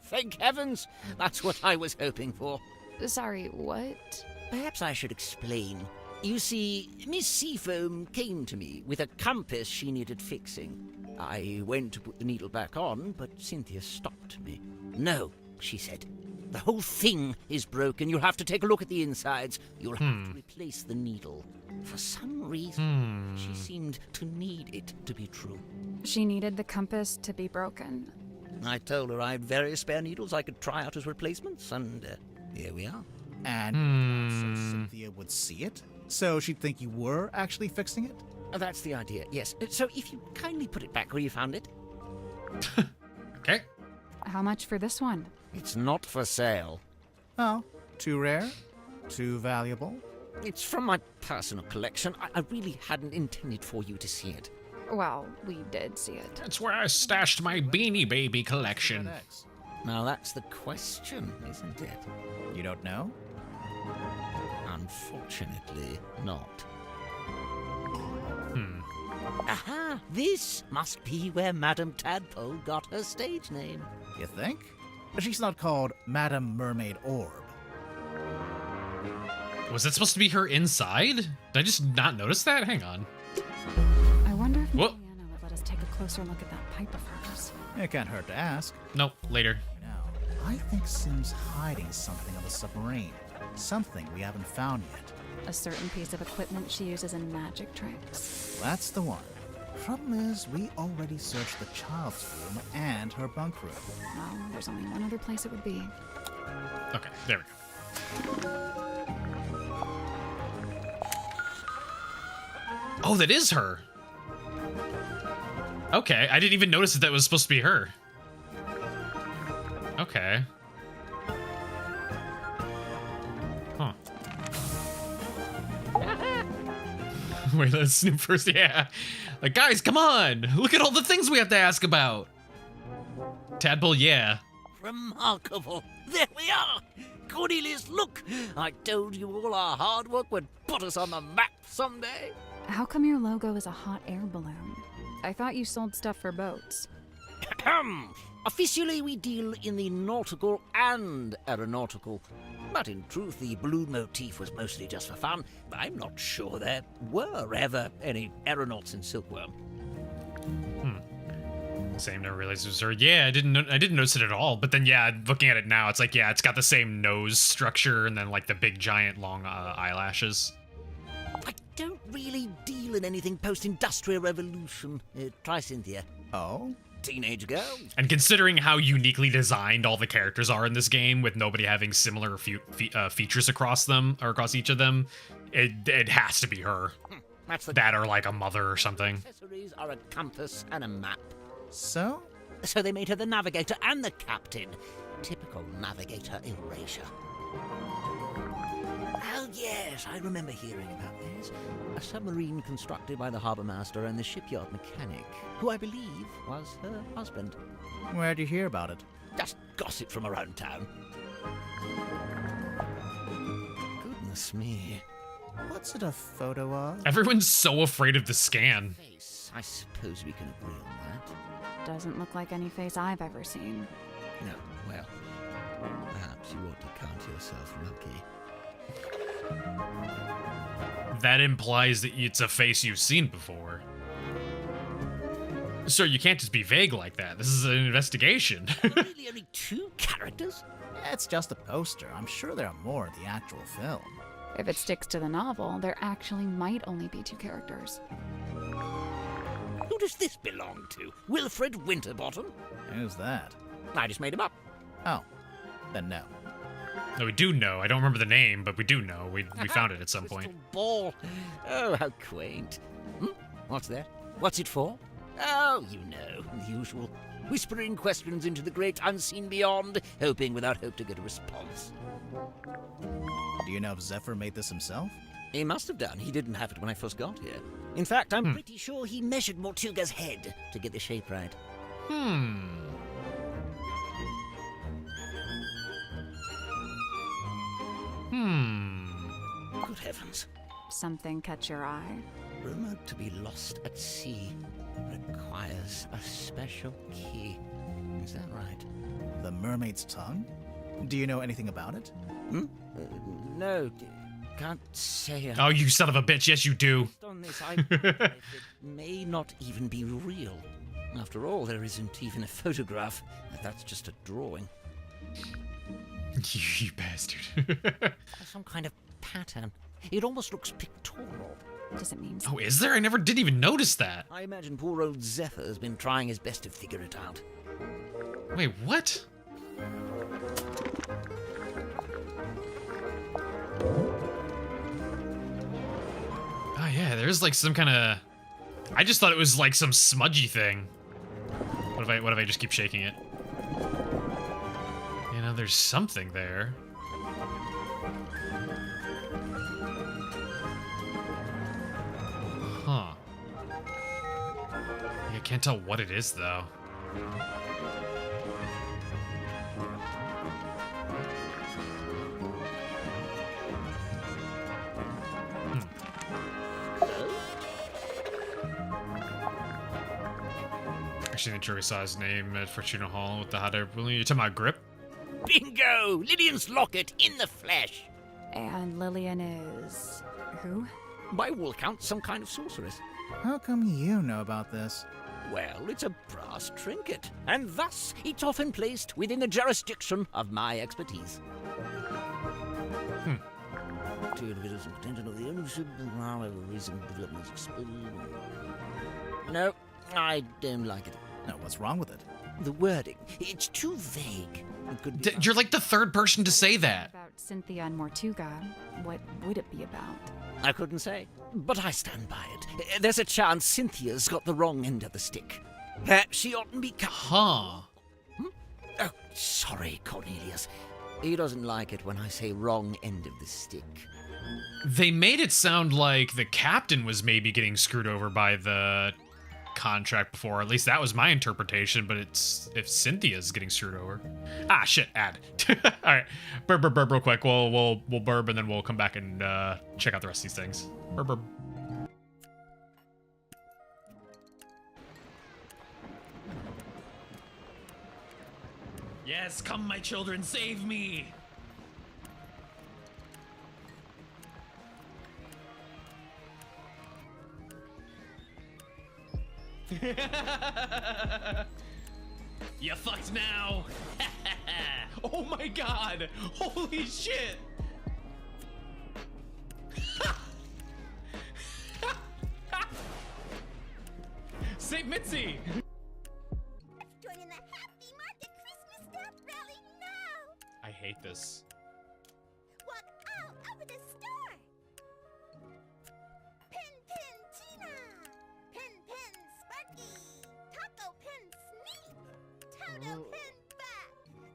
Thank heavens. That's what I was hoping for. Sorry, what? Perhaps I should explain. You see, Miss Seafoam came to me with a compass she needed fixing. I went to put the needle back on, but Cynthia stopped me. No, she said. The whole thing is broken. You'll have to take a look at the insides. You'll have to replace the needle. For some reason, she seemed to need it to be true. She needed the compass to be broken. I told her I had various spare needles I could try out as replacements, and here we are. And so Cynthia would see it? So she'd think you were actually fixing it? That's the idea, yes. So if you kindly put it back where you found it. Okay. How much for this one? It's not for sale. Oh, too rare? Too valuable? It's from my personal collection. I really hadn't intended for you to see it. Well, we did see it. That's where I stashed my Beanie Baby collection. X. Now that's the question, isn't it? You don't know? Unfortunately, not. Aha! This must be where Madame Tadpole got her stage name. You think? She's not called Madame Mermaid Orb. Was that supposed to be her inside? Did I just not notice that? Hang on. I wonder if Whoa. Mariana would let us take a closer look at that pipe of hers. It can't hurt to ask. Nope, later. Now, I think Sim's hiding something on the submarine. Something we haven't found yet. A certain piece of equipment she uses in magic tricks. That's the one. Problem is, we already searched the child's room and her bunk room. Well, there's only one other place it would be. Okay, there we go. Oh, that is her. Okay, I didn't even notice that was supposed to be her. Okay. Huh. Wait, let's snoop first. Yeah. Like, guys, come on. Look at all the things we have to ask about. Tadpole, yeah. Remarkable. There we are. Cornelius, look. I told you all our hard work would put us on the map someday. How come your logo is a hot air balloon? I thought you sold stuff for boats. Officially, we deal in the nautical and aeronautical. But in truth, the balloon motif was mostly just for fun. I'm not sure there were ever any aeronauts in Silkworm. Same, never realized it was her. Yeah, I didn't notice it at all. But then, yeah, looking at it now, it's like, yeah, it's got the same nose structure and then like the big giant long eyelashes. I don't really deal in anything post-industrial revolution. Try Cynthia. Oh? Teenage girl. And considering how uniquely designed all the characters are in this game, with nobody having similar features across them or across each of them, it has to be her. That's the That or like a mother or something. accessories are a compass and a map. So? So they made her the navigator and the captain. Typical navigator erasure. Oh yes, I remember hearing about this. A submarine constructed by the harbour master and the shipyard mechanic, who I believe was her husband. Where'd you hear about it? Just gossip from around town. Goodness me. What's it a photo of? Everyone's so afraid of the scan. Face. I suppose we can agree on that. Doesn't look like any face I've ever seen. No, well, perhaps you ought to count yourself lucky. That implies that it's a face you've seen before. Sir, you can't just be vague like that. This is an investigation. Really only 2 characters? It's just a poster. I'm sure there are more in the actual film. If it sticks to the novel, there actually might only be 2 characters. Who does this belong to? Wilfred Winterbottom? Who's that? I just made him up. Oh, then no. No, we do know. I don't remember the name, but we do know. We found it at some Crystal point. Ball. Oh, how quaint. What's that? What's it for? Oh, you know, the usual. Whispering questions into the great unseen beyond, hoping without hope to get a response. Do you know if Zephyr made this himself? He must have done. He didn't have it when I first got here. In fact, I'm pretty sure he measured Mortuga's head to get the shape right. Good heavens. Something catch your eye? Rumored to be lost at sea requires a special key. Is that right? The mermaid's tongue? Do you know anything about it? No, can't say. Oh, you son of a bitch. Yes, you do. On this, I it may not even be real. After all, there isn't even a photograph. That's just a drawing. You bastard. Some kind of pattern. It almost looks pictorial. Does it mean Oh, is there? I never did even notice that. I imagine poor old Zephyr has been trying his best to figure it out. Wait, what? Yeah, there's like some kind of... I just thought it was like some smudgy thing. What if I just keep shaking it? You know, there's something there. Huh. Yeah, I can't tell what it is though. Actually, the jury saw his name at Fortuna Hall with the hot air balloon. You're talking about Grip? Bingo! Lillian's locket in the flesh. And Lillian is... who? By all accounts, some kind of sorceress. How come you know about this? Well, it's a brass trinket, and thus it's often placed within the jurisdiction of my expertise. No, I don't like it. No, what's wrong with it? The wording, it's too vague. It could be You're like the third person to say that. About Cynthia and Mortuga. What would it be about? I couldn't say, but I stand by it. There's a chance Cynthia's got the wrong end of the stick. She oughtn't be Huh. Oh, sorry, Cornelius. He doesn't like it when I say wrong end of the stick. They made it sound like the captain was maybe getting screwed over by the contract before. At least that was my interpretation, but it's if Cynthia's getting screwed over. Ah, shit, add. All right, burb real quick. We'll burb and then we'll come back and check out the rest of these things. Burb. Yes, come, my children, save me. You fucked now. Oh my god. Holy shit. Save Mitzi. Joining the Happy Market Christmas Staff Rally now! I hate this. Walk all over the store! Pin Pin Tina! Pin Pin Sparky! Taco Pin Sneak! Toto Pin Back!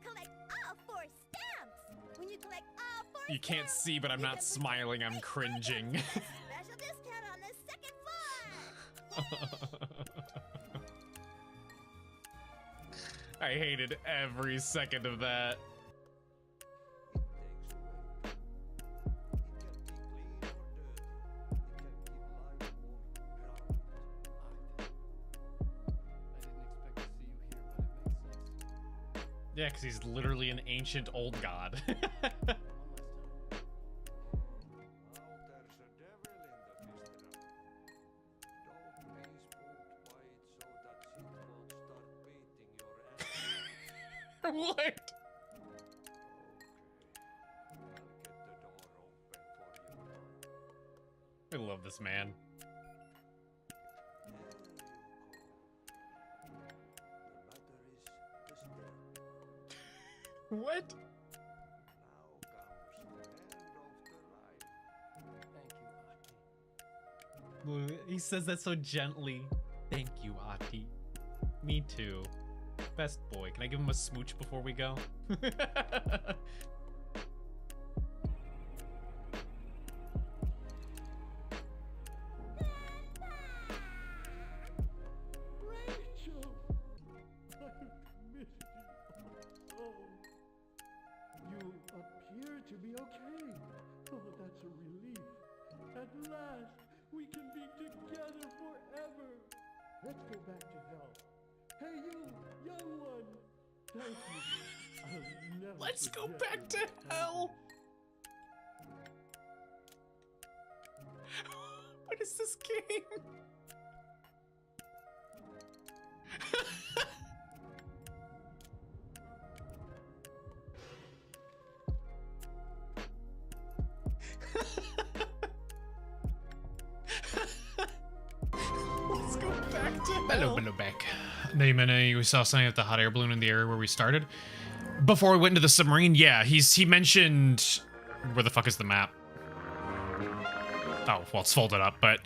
Collect all 4 stamps! When you collect all 4 You can't stamps, see, but I'm you not get smiling. I'm cringing. special discount on the 2nd floor! I hated every second of that. Yeah, because he's literally an ancient old god. What? I love this man. What? He says that so gently. Thank you, Ati. Me too. Best boy. Can I give him a smooch before we go? Rachel! I've missed you so. You appear to be okay. Oh, that's a relief. At last, we can be together forever. Let's go back to hell. Hey, you, young one. Thank you. I'll never Let's go forget back to you. hell. What is this game? Let's go back to hell. Hello, back. We saw something with the hot air balloon in the area where we started. Before we went into the submarine, yeah, he mentioned... Where the fuck is the map? Oh, well, it's folded up, but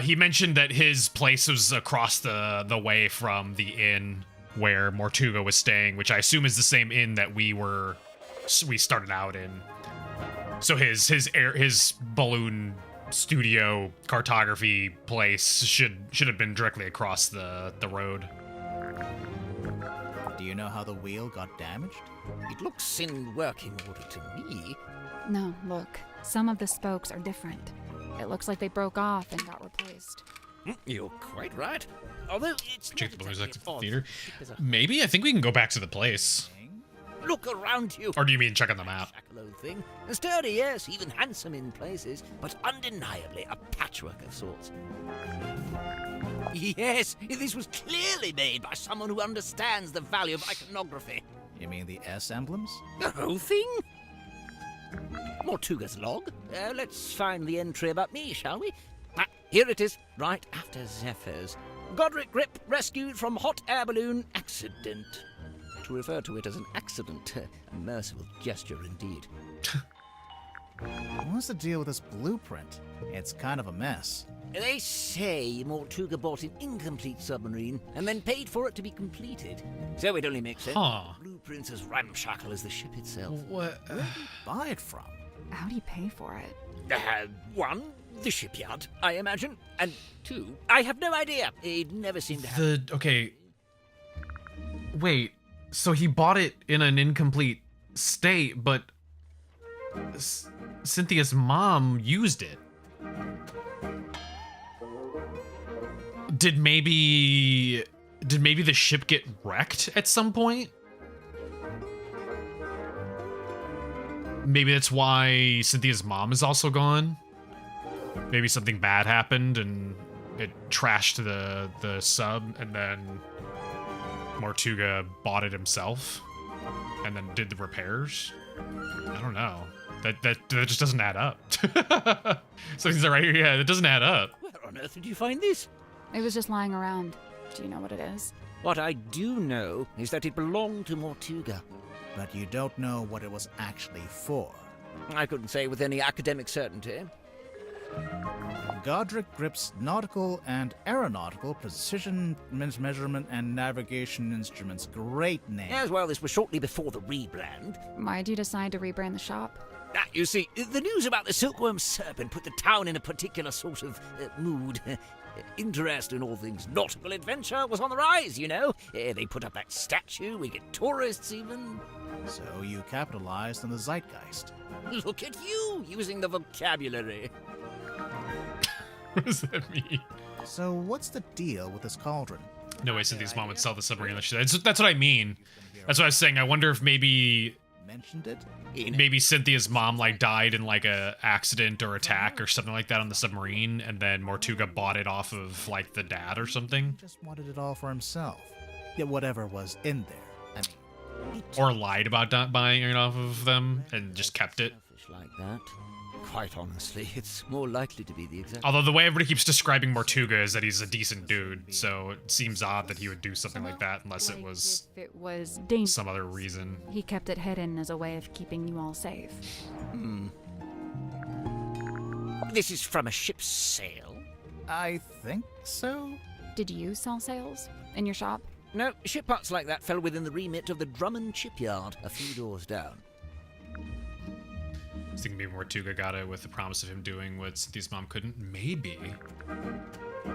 he mentioned that his place was across the way from the inn where Mortuga was staying, which I assume is the same inn that we started out in. So his balloon studio cartography place should have been directly across the road. Do you know how the wheel got damaged? It looks in working order to me. No, look. Some of the spokes are different. It looks like they broke off and got replaced. You're quite right. Although it's Check not the balloons exactly like the odd. theater. There's a- Maybe I think we can go back to the place. Look around you. Or do you mean check on the map? Shackle old thing. Sturdy, yes, even handsome in places, but undeniably a patchwork of sorts. Yes, this was clearly made by someone who understands the value of iconography. You mean the S emblems? The whole thing? Mortuga's log. Let's find the entry about me, shall we? Here it is, right after Zephyr's. Godric Grip rescued from hot air balloon accident. To refer to it as an accident, a merciful gesture indeed. What's the deal with this blueprint? It's kind of a mess. They say Mortuga bought an incomplete submarine and then paid for it to be completed. So it only makes sense. Huh. Blueprint's as ramshackle as the ship itself. What? Buy it from. How do you pay for it? One, the shipyard, I imagine. And two, I have no idea. It never seemed to have... Okay. Wait, so he bought it in an incomplete state, but Cynthia's mom used it. Did maybe the ship get wrecked at some point? Maybe that's why Cynthia's mom is also gone. Maybe something bad happened and it trashed the sub, and then Mortuga bought it himself and then did the repairs. I don't know. That just doesn't add up. So he's right here. Yeah, that doesn't add up. Where on earth did you find this? It was just lying around. Do you know what it is? What I do know is that it belonged to Mortuga. But you don't know what it was actually for. I couldn't say with any academic certainty. Godric Grip's nautical and aeronautical precision measurement and navigation instruments. Great name. As well, this was shortly before the rebrand. Why'd you decide to rebrand the shop? You see, the news about the silkworm serpent put the town in a particular sort of mood. Interest in all things nautical adventure was on the rise, you know. They put up that statue, we get tourists even. So you capitalized on the zeitgeist. Look at you, using the vocabulary. What does that mean? So what's the deal with this cauldron? No way Cynthia's mom would sell the submarine. That's what I mean. That's what I was saying. I wonder if maybe Mentioned it? Cynthia's mom like died in like a accident or attack or something like that on the submarine, and then Mortuga bought it off of like the dad or something, Just wanted it all for himself. Yet whatever was in there. I mean, or lied about not buying it off of them and just kept it. Selfish like that. Quite honestly, it's more likely to be the exact... Although the way everybody keeps describing Mortuga is that he's a decent dude, so it seems odd that he would do something like that unless it was If it was dangerous. some other reason. He kept it hidden as a way of keeping you all safe. This is from a ship's sail. I think so? Did you sell sails in your shop? No, ship parts like that fell within the remit of the Drummond shipyard, a few doors down. I was thinking maybe Mortuga got it with the promise of him doing what Cynthia's mom couldn't. Maybe.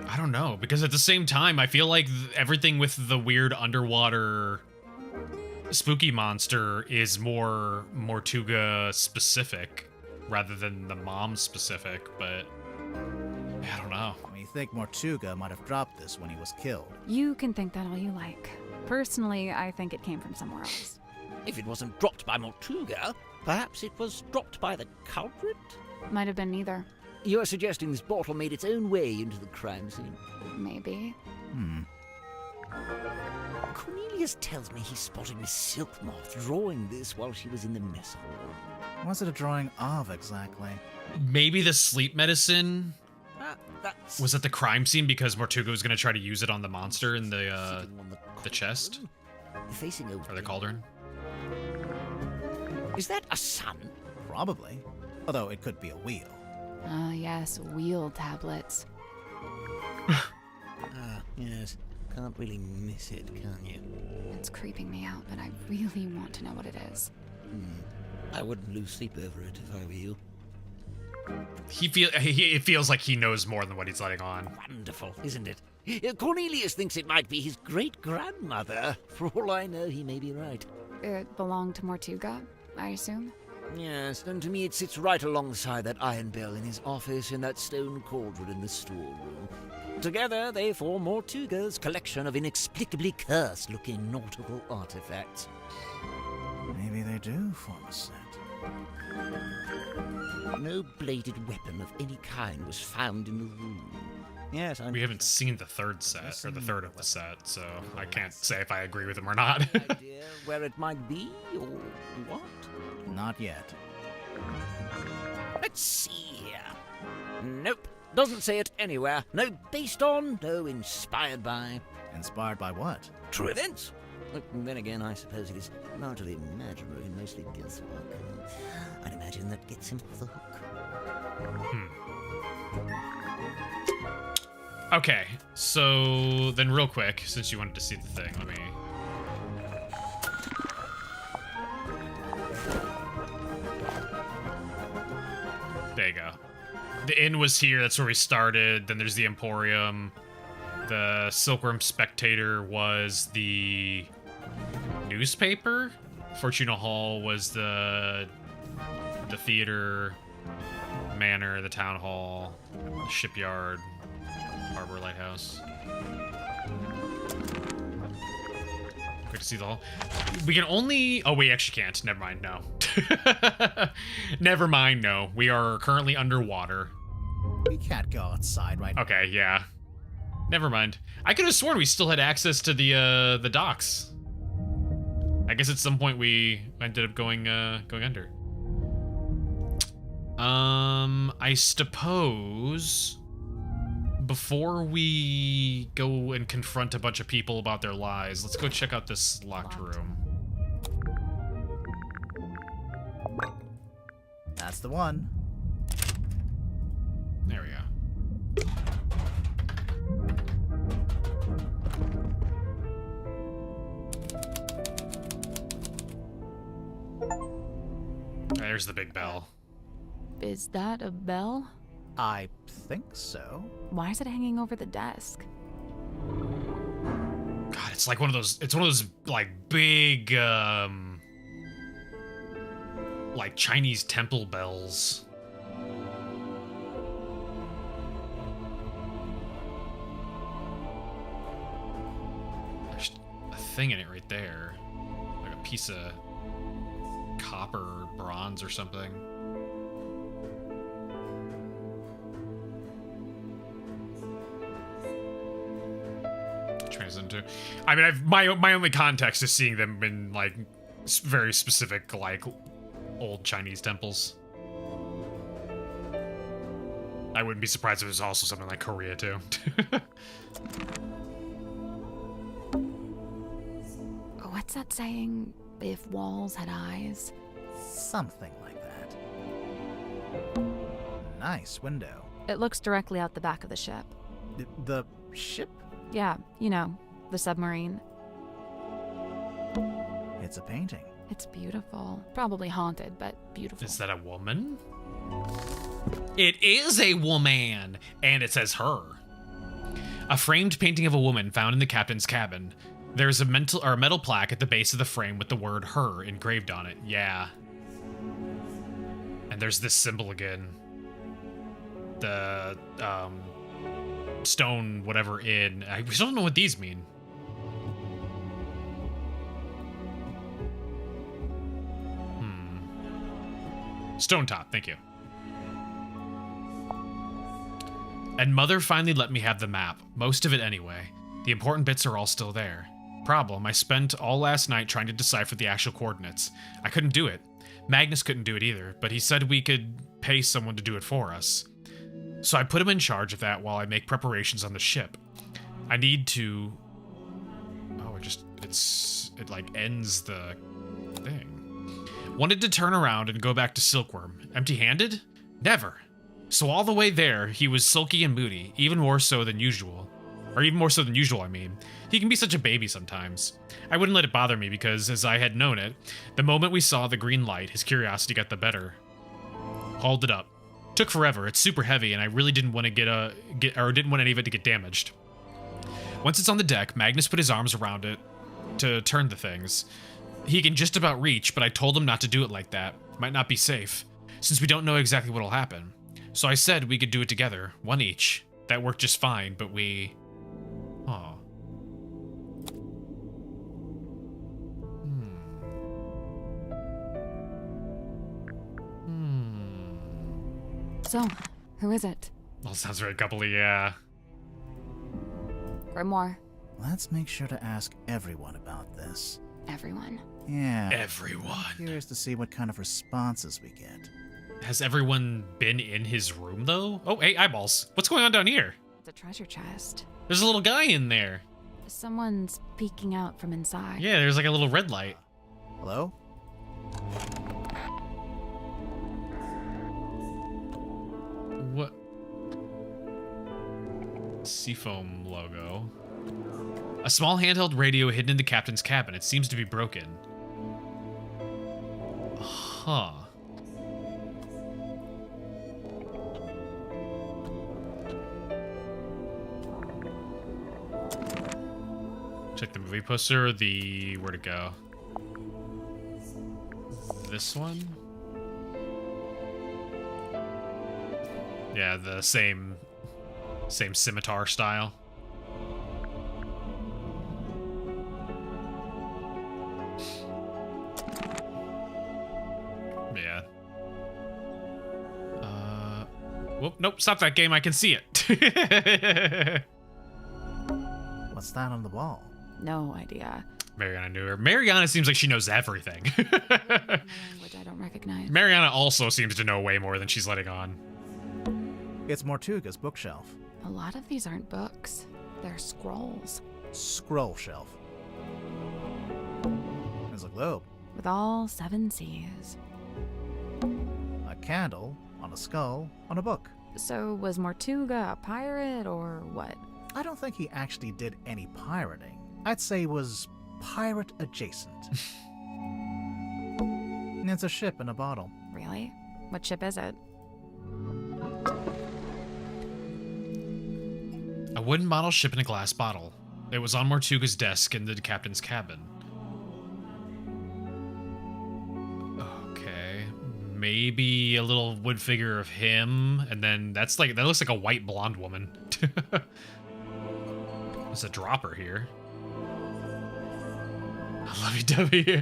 I don't know, because at the same time, I feel like everything with the weird underwater spooky monster is more Mortuga specific rather than the mom specific, but I don't know. I think Mortuga might have dropped this when he was killed. You can think that all you like. Personally, I think it came from somewhere else. If it wasn't dropped by Mortuga, perhaps it was dropped by the culprit? Might have been neither. You're suggesting this bottle made its own way into the crime scene? Maybe. Cornelius tells me he spotted Miss Silkmoth drawing this while she was in the mess hall. What's it a drawing of exactly? Maybe the sleep medicine That's was at the crime scene because Mortuga was going to try to use it on the monster in the sitting on the chest facing over or the cauldron. Is that a sun? Probably. Although it could be a wheel. Ah, yes, wheel tablets. Ah, yes. Can't really miss it, can you? It's creeping me out, but I really want to know what it is. I wouldn't lose sleep over it if I were you. It feels like he knows more than what he's letting on. Wonderful, isn't it? Cornelius thinks it might be his great-grandmother. For all I know, he may be right. It belonged to Mortuga, I assume? Yes, and to me it sits right alongside that iron bell in his office and that stone cauldron in the storeroom. Together, they form Mortuga's collection of inexplicably cursed-looking nautical artifacts. Maybe they do form a set. No bladed weapon of any kind was found in the room. Yes, We haven't seen the third set, or the third of the set, so I can't say if I agree with him or not. idea where it might be, or what? Not yet. Let's see here. Nope, doesn't say it anywhere. No based on, no inspired by. Inspired by what? True events. But then again, I suppose it is largely imaginary and mostly guesswork. I'd imagine that gets him off the hook. Okay, so then real quick, since you wanted to see the thing, let me... There you go. The inn was here, that's where we started. Then there's the Emporium. The Silkworm Spectator was the newspaper. Fortuna Hall was the theater, manor, the town hall, the shipyard, harbor lighthouse. Quick to see the hall. We can only... Oh, we actually can't. Never mind, no. Never mind, no. We are currently underwater. We can't go outside right now. Okay, yeah. Never mind. I could have sworn we still had access to the docks. I guess at some point we ended up going under. I suppose before we go and confront a bunch of people about their lies, let's go check out this locked room. That's the one. There we go. There's the big bell. Is that a bell? I think so. Why is it hanging over the desk? God, it's like one of those. It's one of those like big, like Chinese temple bells. There's a thing in it right there, like a piece of copper or bronze or something. Translate into. I mean, my only context is seeing them in like very specific like old Chinese temples. I wouldn't be surprised if it was also something like Korea too. What's that saying? If walls had eyes? Something like that. Nice window. It looks directly out the back of the ship. The ship? Yeah, you know, the submarine. It's a painting. It's beautiful. Probably haunted, but beautiful. Is that a woman? It is a woman, and it says her. A framed painting of a woman found in the captain's cabin. There's a metal plaque at the base of the frame with the word "her" engraved on it. Yeah. And there's this symbol again. The stone whatever in. I still don't know what these mean. Stone top, thank you. And Mother finally let me have the map. Most of it anyway. The important bits are all still there. Problem, I spent all last night trying to decipher the actual coordinates. I couldn't do it. Magnus couldn't do it either, but he said we could pay someone to do it for us. So I put him in charge of that while I make preparations on the ship. I need to... Oh, it like ends the thing. Wanted to turn around and go back to Silkworm. Empty-handed? Never. So all the way there, he was sulky and moody, even more so than usual. Or even more so than usual, I mean. He can be such a baby sometimes. I wouldn't let it bother me because, as I had known it, the moment we saw the green light, his curiosity got the better. Hauled it up. Took forever, it's super heavy, and I really didn't want to didn't want any of it to get damaged. Once it's on the deck, Magnus put his arms around it to turn the things. He can just about reach, but I told him not to do it like that. Might not be safe, since we don't know exactly what'll happen. So I said we could do it together, one each. That worked just fine, but we... Aw. So, who is it? Well, sounds very coupley, yeah. Grimoire. Let's make sure to ask everyone about this. Everyone. Yeah. Everyone. Curious to see what kind of responses we get. Has everyone been in his room, though? Oh, hey, eyeballs. What's going on down here? It's a treasure chest. There's a little guy in there. Someone's peeking out from inside. Yeah, there's like a little red light. Hello? What? Seafoam logo. A small handheld radio hidden in the captain's cabin. It seems to be broken. Huh. Check the movie poster or the... where'd it go? This one? Yeah, the same scimitar style. Yeah. Whoop, nope, stop that game, I can see it. What's that on the wall? No idea. Mariana knew her. Mariana seems like she knows everything. A language I don't recognize. Mariana also seems to know way more than she's letting on. It's Mortuga's bookshelf. A lot of these aren't books. They're scrolls. Scroll shelf. There's a globe. With all 7 seas. A candle on a skull on a book. So was Mortuga a pirate or what? I don't think he actually did any pirating. I'd say he was pirate adjacent. It's a ship in a bottle. Really? What ship is it? A wooden model ship in a glass bottle. It was on Mortuga's desk in the captain's cabin. Okay. Maybe a little wood figure of him, and then that looks like a white blonde woman. There's a dropper here. I love you, W.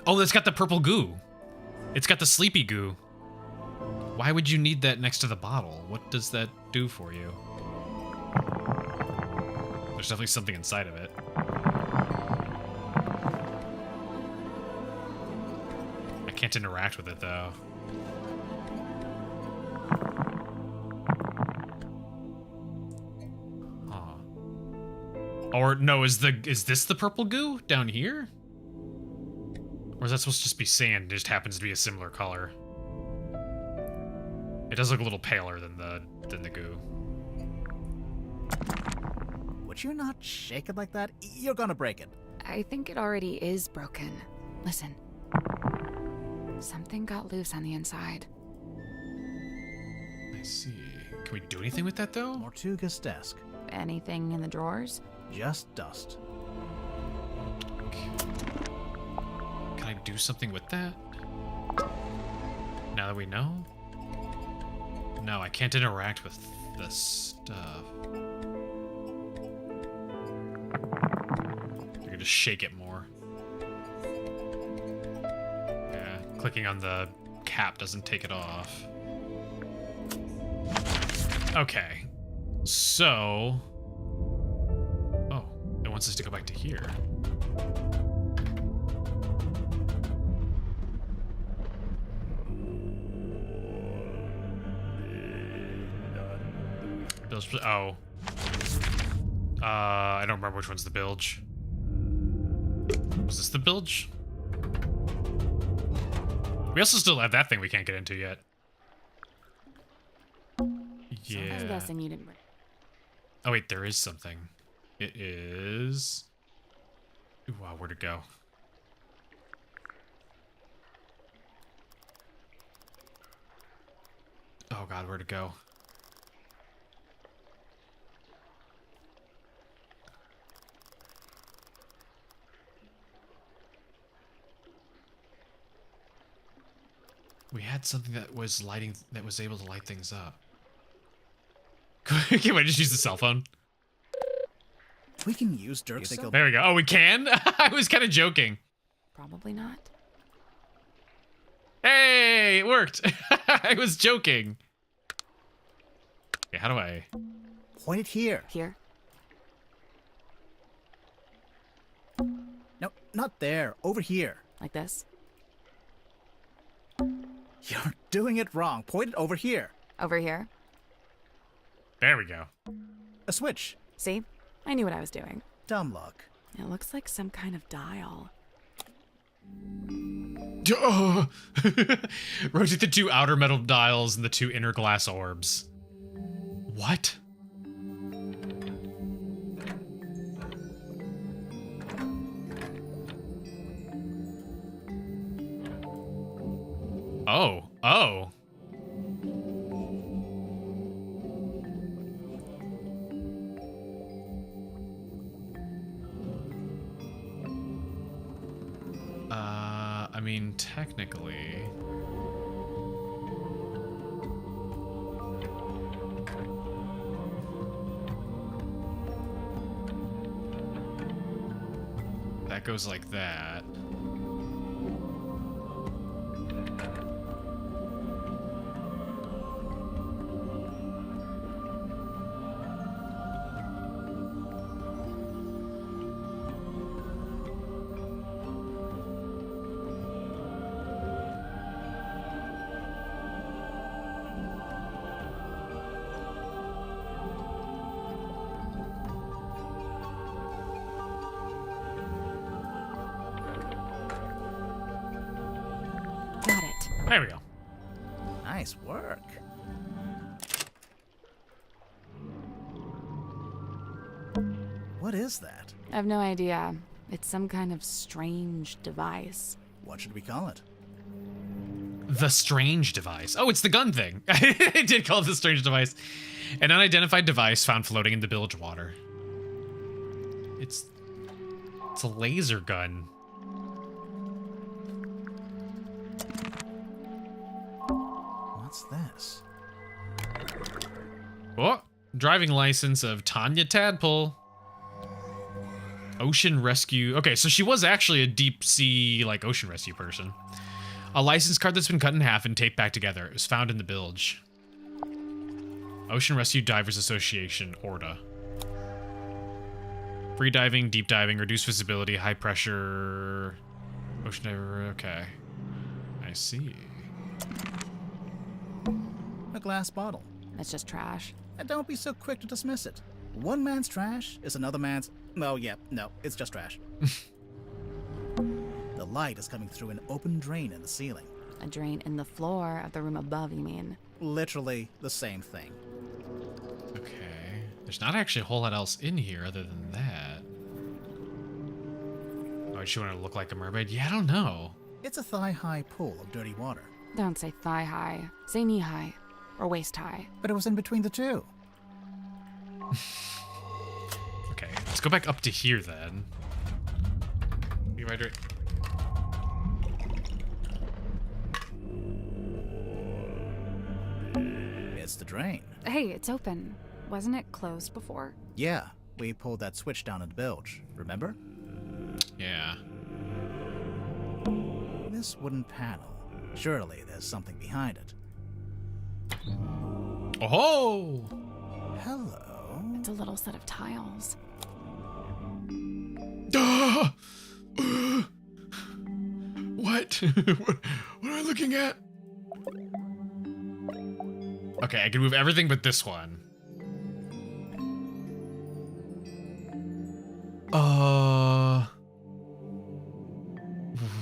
Oh, it's got the purple goo. It's got the sleepy goo. Why would you need that next to the bottle? What does that do for you? There's definitely something inside of it. I can't interact with it, though. Or no, is this the purple goo down here? Or is that supposed to just be sand? It just happens to be a similar color. It does look a little paler than the goo. Would you not shake it like that? You're gonna break it. I think it already is broken. Listen. Something got loose on the inside. I see. Can we do anything with that, though? Mortuga's desk. Anything in the drawers? Just dust. Can I do something with that? Now that we know? No, I can't interact with this stuff. I could just shake it more. Yeah, clicking on the cap doesn't take it off. Okay. So... Oh, it wants us to go back to here. Bilge, oh. I don't remember which one's the bilge. Was this the bilge? We also still have that thing we can't get into yet. Yeah. I'm guessing you didn't. Oh wait, there is something. It is. Ooh, wow, where'd it go? Oh god, where'd it go? We had something that was able to light things up. Can I just use the cell phone? We can use Dirk's. There we go. Oh, we can? I was kind of joking. Probably not. Hey, it worked. I was joking. Okay, how do I? Point it here. Here. No, not there. Over here. Like this. You're doing it wrong. Point it over here. Over here. There we go. A switch. See? I knew what I was doing. Dumb luck. It looks like some kind of dial. Oh. Rotate the 2 outer metal dials and the 2 inner glass orbs. What? Oh. Oh. I mean, technically... that goes like that. Got it. There we go. Nice work. What is that? I have no idea. It's some kind of strange device. What should we call it? The strange device. Oh, it's the gun thing. I did call it the strange device. An unidentified device found floating in the bilge water. It's a laser gun. What's this? Oh, driving license of Tanya Tadpole. Ocean rescue. Okay, so she was actually a deep sea, like, ocean rescue person. A license card that's been cut in half and taped back together. It was found in the bilge. Ocean Rescue Divers Association, ORDA. Free diving, deep diving, reduced visibility, high pressure. Ocean diver, okay. I see. A glass bottle. It's just trash. And don't be so quick to dismiss it. One man's trash is another man's... Oh, yeah, no, it's just trash. The light is coming through an open drain in the ceiling. A drain in the floor of the room above, you mean? Literally the same thing. Okay. There's not actually a whole lot else in here other than that. Oh, does she want to look like a mermaid? Yeah, I don't know. It's a thigh-high pool of dirty water. Don't say thigh high. Say knee high. Or waist high. But it was in between the two. Okay, let's go back up to here then. You might right. It's the drain. Hey, it's open. Wasn't it closed before? Yeah, we pulled that switch down in the bilge, remember? Yeah. This wooden panel. Surely there's something behind it. Oh! Hello? It's a little set of tiles. What? What am I looking at? Okay, I can move everything but this one.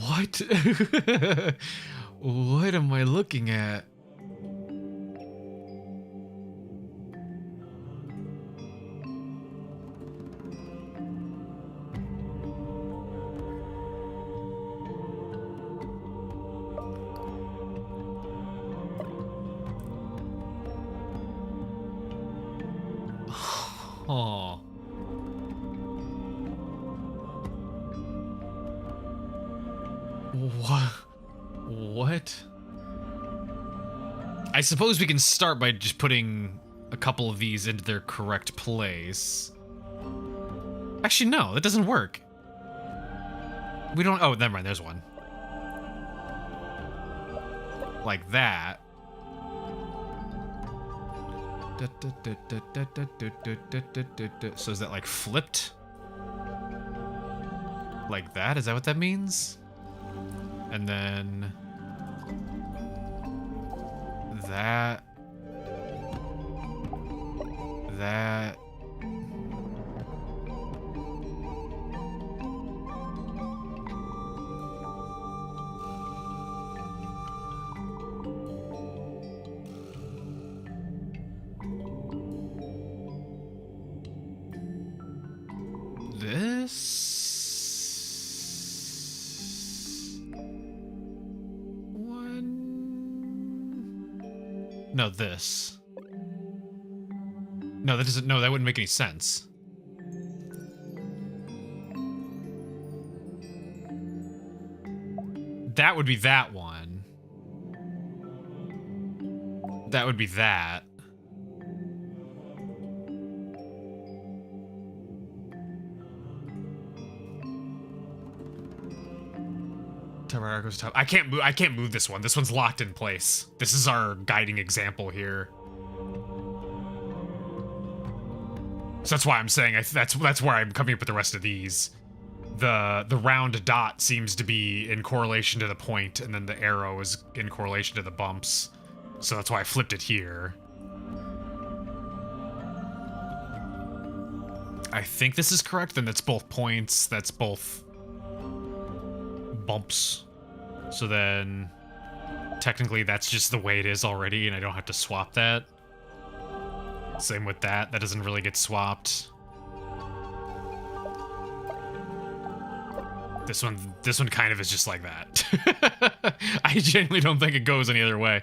What? What am I looking at? What? What? I suppose we can start by just putting a couple of these into their correct place. Actually, no, that doesn't work. We don't... Oh, never mind, there's one. Like that. So is that like flipped? Like that? Is that what that means? And then... that... that... this one. No, this. No, that doesn't. No, that wouldn't make any sense. That would be that one. That would be that. Tower goes top. I can't move. I can't move this one. This one's locked in place. This is our guiding example here. So that's why I'm saying that's where I'm coming up with the rest of these. The round dot seems to be in correlation to the point, and then the arrow is in correlation to the bumps. So that's why I flipped it here. I think this is correct. Then that's both points. That's both bumps. So then technically that's just the way it is already, and I don't have to swap that. Same with that. That doesn't really get swapped. This one kind of is just like that. I genuinely don't think it goes any other way.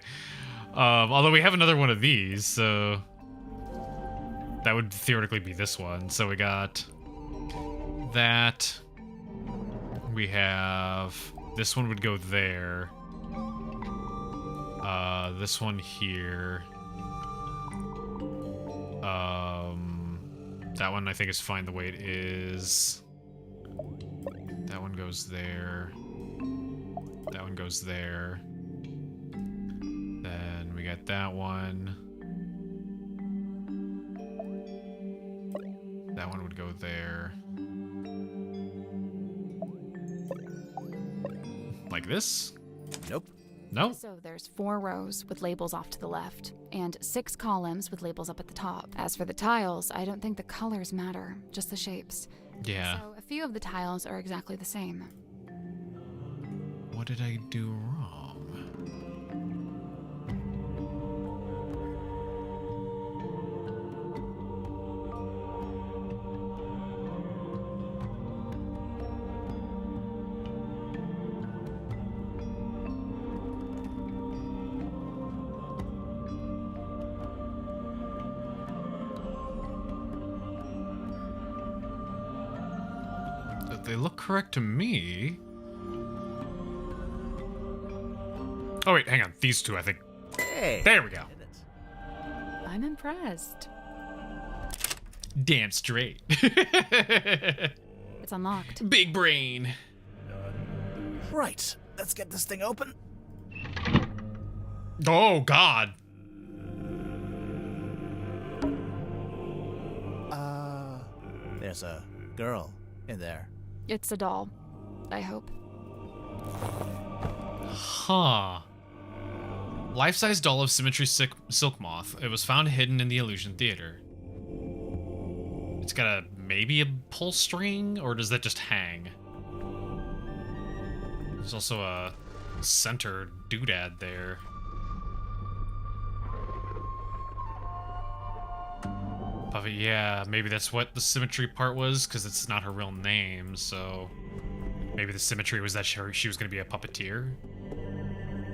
Although we have another one of these, so that would theoretically be this one. So we got that. We have this one would go there. This one here. That one I think is fine the way it is. That one goes there. That one goes there. Then we got that one. That one would go there. Like this? Nope. No? So there's 4 rows with labels off to the left, and 6 columns with labels up at the top. As for the tiles, I don't think the colors matter, just the shapes. Yeah. So a few of the tiles are exactly the same. What did I do wrong? They look correct to me. Oh wait, hang on. These two, I think. Hey. There we go. I'm impressed. Damn straight. It's unlocked. Big brain. Right. Let's get this thing open. Oh God. There's a girl in there. It's a doll, I hope. Huh. Life-size doll of Symmetry Silk Moth. It was found hidden in the Illusion Theater. It's got a maybe a pull string, or does that just hang? There's also a center doodad there. Puffy, yeah, maybe that's what the symmetry part was, because it's not her real name, so maybe the symmetry was that she was going to be a puppeteer.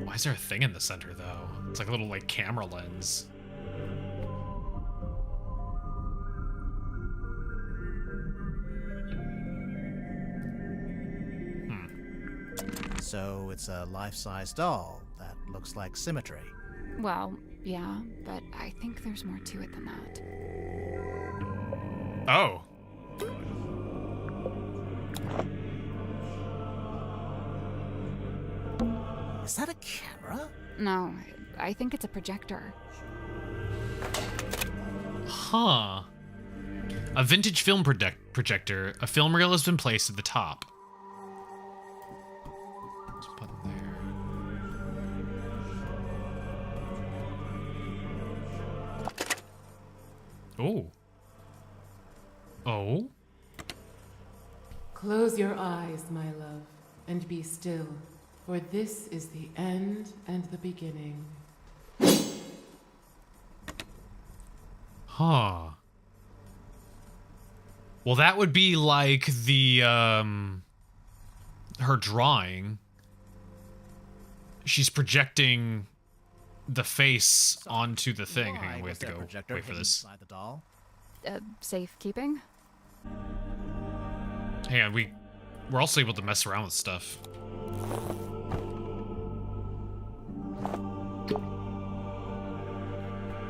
Why is there a thing in the center, though? It's like a little, like, camera lens. So it's a life-size doll that looks like symmetry. Well, yeah, but I think there's more to it than that. Oh. Is that a camera? No, I think it's a projector. Huh. A vintage film projector. A film reel has been placed at the top. Let's put it there. Oh. Oh. Close your eyes, my love, and be still, for this is the end and the beginning. Huh. Well, that would be like the, her drawing. She's projecting the face onto the thing. Hang on, we have to go wait for this. Inside the doll? Safekeeping? Hang on, we're also able to mess around with stuff.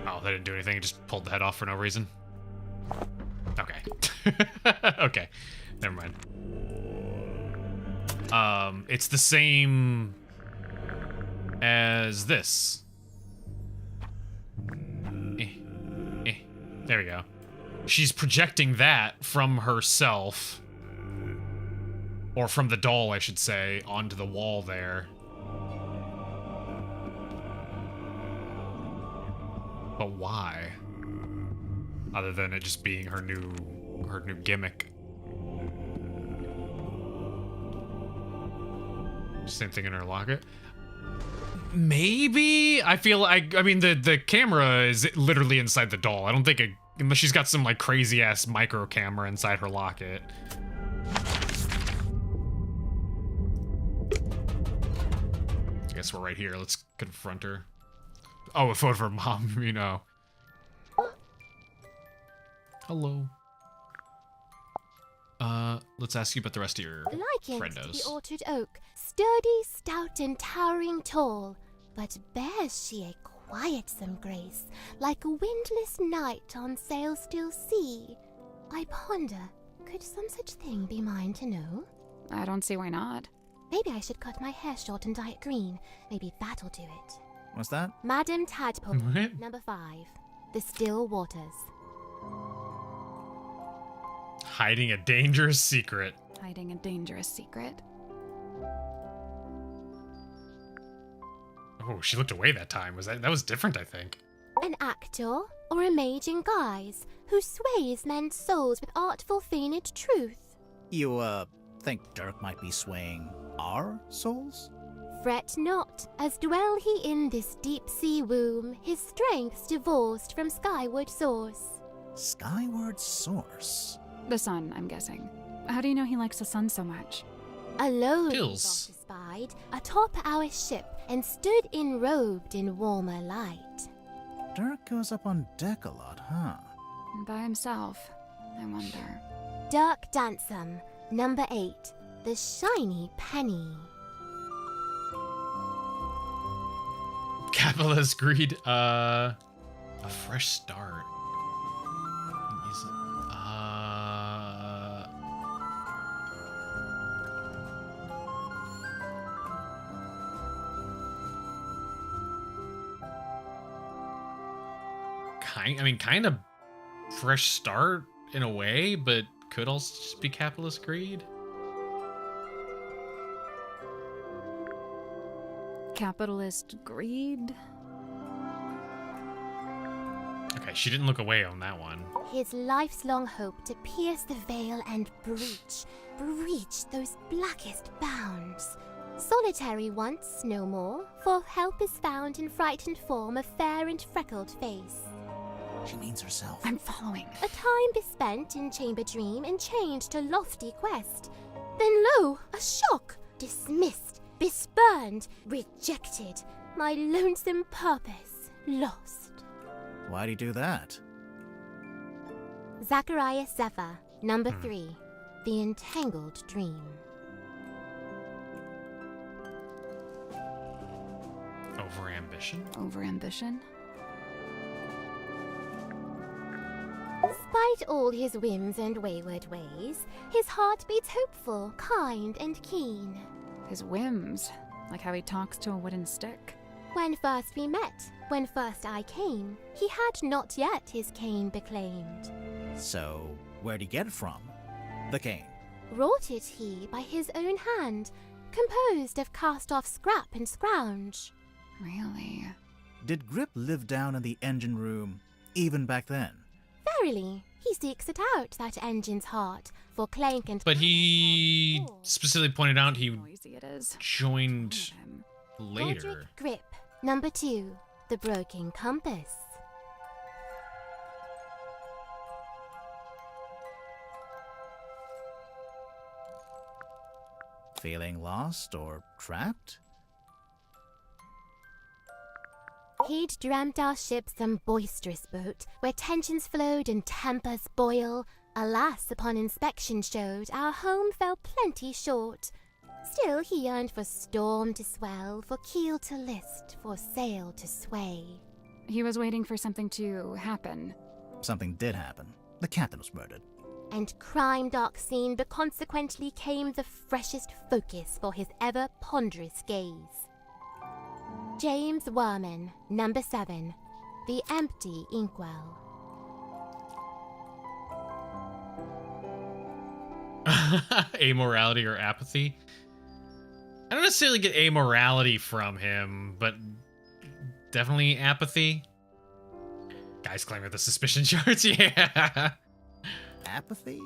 Oh, that didn't do anything. It just pulled the head off for no reason. Okay. Okay. Never mind. It's the same as this. There we go. She's projecting that from herself, or from the doll, I should say, onto the wall there. But why? Other than it just being her new gimmick. Same thing in her locket. Maybe? I feel like, I mean, the camera is literally inside the doll. I don't think unless she's got some like crazy ass micro camera inside her locket. I guess we're right here. Let's confront her. Oh, a photo of her mom, you know. Hello. Let's ask you about the rest of your Likened friendos. the orchard oak, sturdy, stout, and towering tall, but bears she a quietsome grace, like a windless night on sail still sea. I ponder, could some such thing be mine to know? I don't see why not. Maybe I should cut my hair short and dye it green. Maybe that'll do it. What's that? Madam Tadpole, What? number 5. The Still Waters. Hiding a dangerous secret. Hiding a dangerous secret. Oh, she looked away that time. That was different, I think. An actor or a mage in guise who sways men's souls with artful feigned truth. You, think Dirk might be swaying our souls? Fret not, as dwell he in this deep sea womb, his strength's divorced from skyward source. Skyward source? The sun, I'm guessing. How do you know he likes the sun so much? Alone Pills. he spied atop our ship and stood enrobed in warmer light. Dirk goes up on deck a lot, huh? By himself, I wonder. Dirk Dansum, number 8, the shiny penny. Capitalist greed. A fresh start. Is it, kind of fresh start in a way, but could also just be capitalist greed. Capitalist greed? Okay, she didn't look away on that one. His life's long hope to pierce the veil and breach those blackest bounds. Solitary once, no more, for help is found in frightened form of fair and freckled face. She means herself. I'm following. A time bespent in chamber dream and chained to lofty quest. Then lo, a shock! Dismissed, bespurned, rejected, my lonesome purpose lost. Why'd he do that? Zachariah Zephyr, number 3, The Entangled Dream. Overambition? Overambition? Despite all his whims and wayward ways, his heart beats hopeful, kind, and keen. His whims. Like how he talks to a wooden stick. When first we met, when first I came, he had not yet his cane proclaimed. So, where'd he get it from? The cane. Wrought it he by his own hand, composed of cast-off scrap and scrounge. Really? Did Grip live down in the engine room, even back then? Verily, he seeks it out, that engine's heart, for clank and... But he specifically pointed out he Noisy it is. joined Him. later. Roderick Grip, number 2, the broken compass. Feeling lost or trapped? He'd dreamt our ship some boisterous boat, where tensions flowed and tempers boil. Alas, upon inspection showed our home fell plenty short. Still he yearned for storm to swell, for keel to list, for sail to sway. He was waiting for something to happen. Something did happen. The captain was murdered. And crime dark scene, but consequently came the freshest focus for his ever ponderous gaze. James Werman, number 7, the empty inkwell. Amorality or apathy? I don't necessarily get amorality from him, but definitely apathy. Guys claiming the suspicion charts, yeah. Apathy?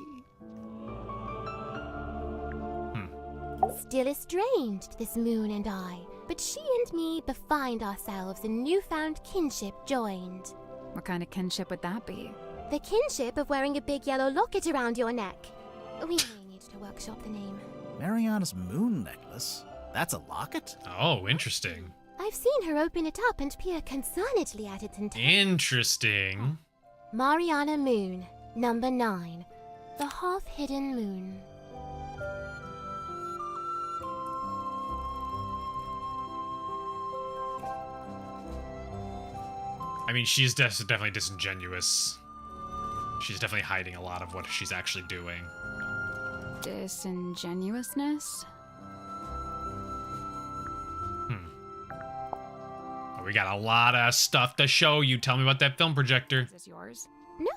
Still estranged, this moon and I, but she and me befind ourselves in newfound kinship joined. What kind of kinship would that be? The kinship of wearing a big yellow locket around your neck. We may need to workshop the name. Mariana's moon necklace? That's a locket? Oh, interesting. I've seen her open it up and peer concernedly at its intent. Interesting. Mariana Moon, number 9, the half-hidden moon. I mean, she's definitely disingenuous. She's definitely hiding a lot of what she's actually doing. Disingenuousness? Oh, we got a lot of stuff to show you. Tell me about that film projector. Is this yours?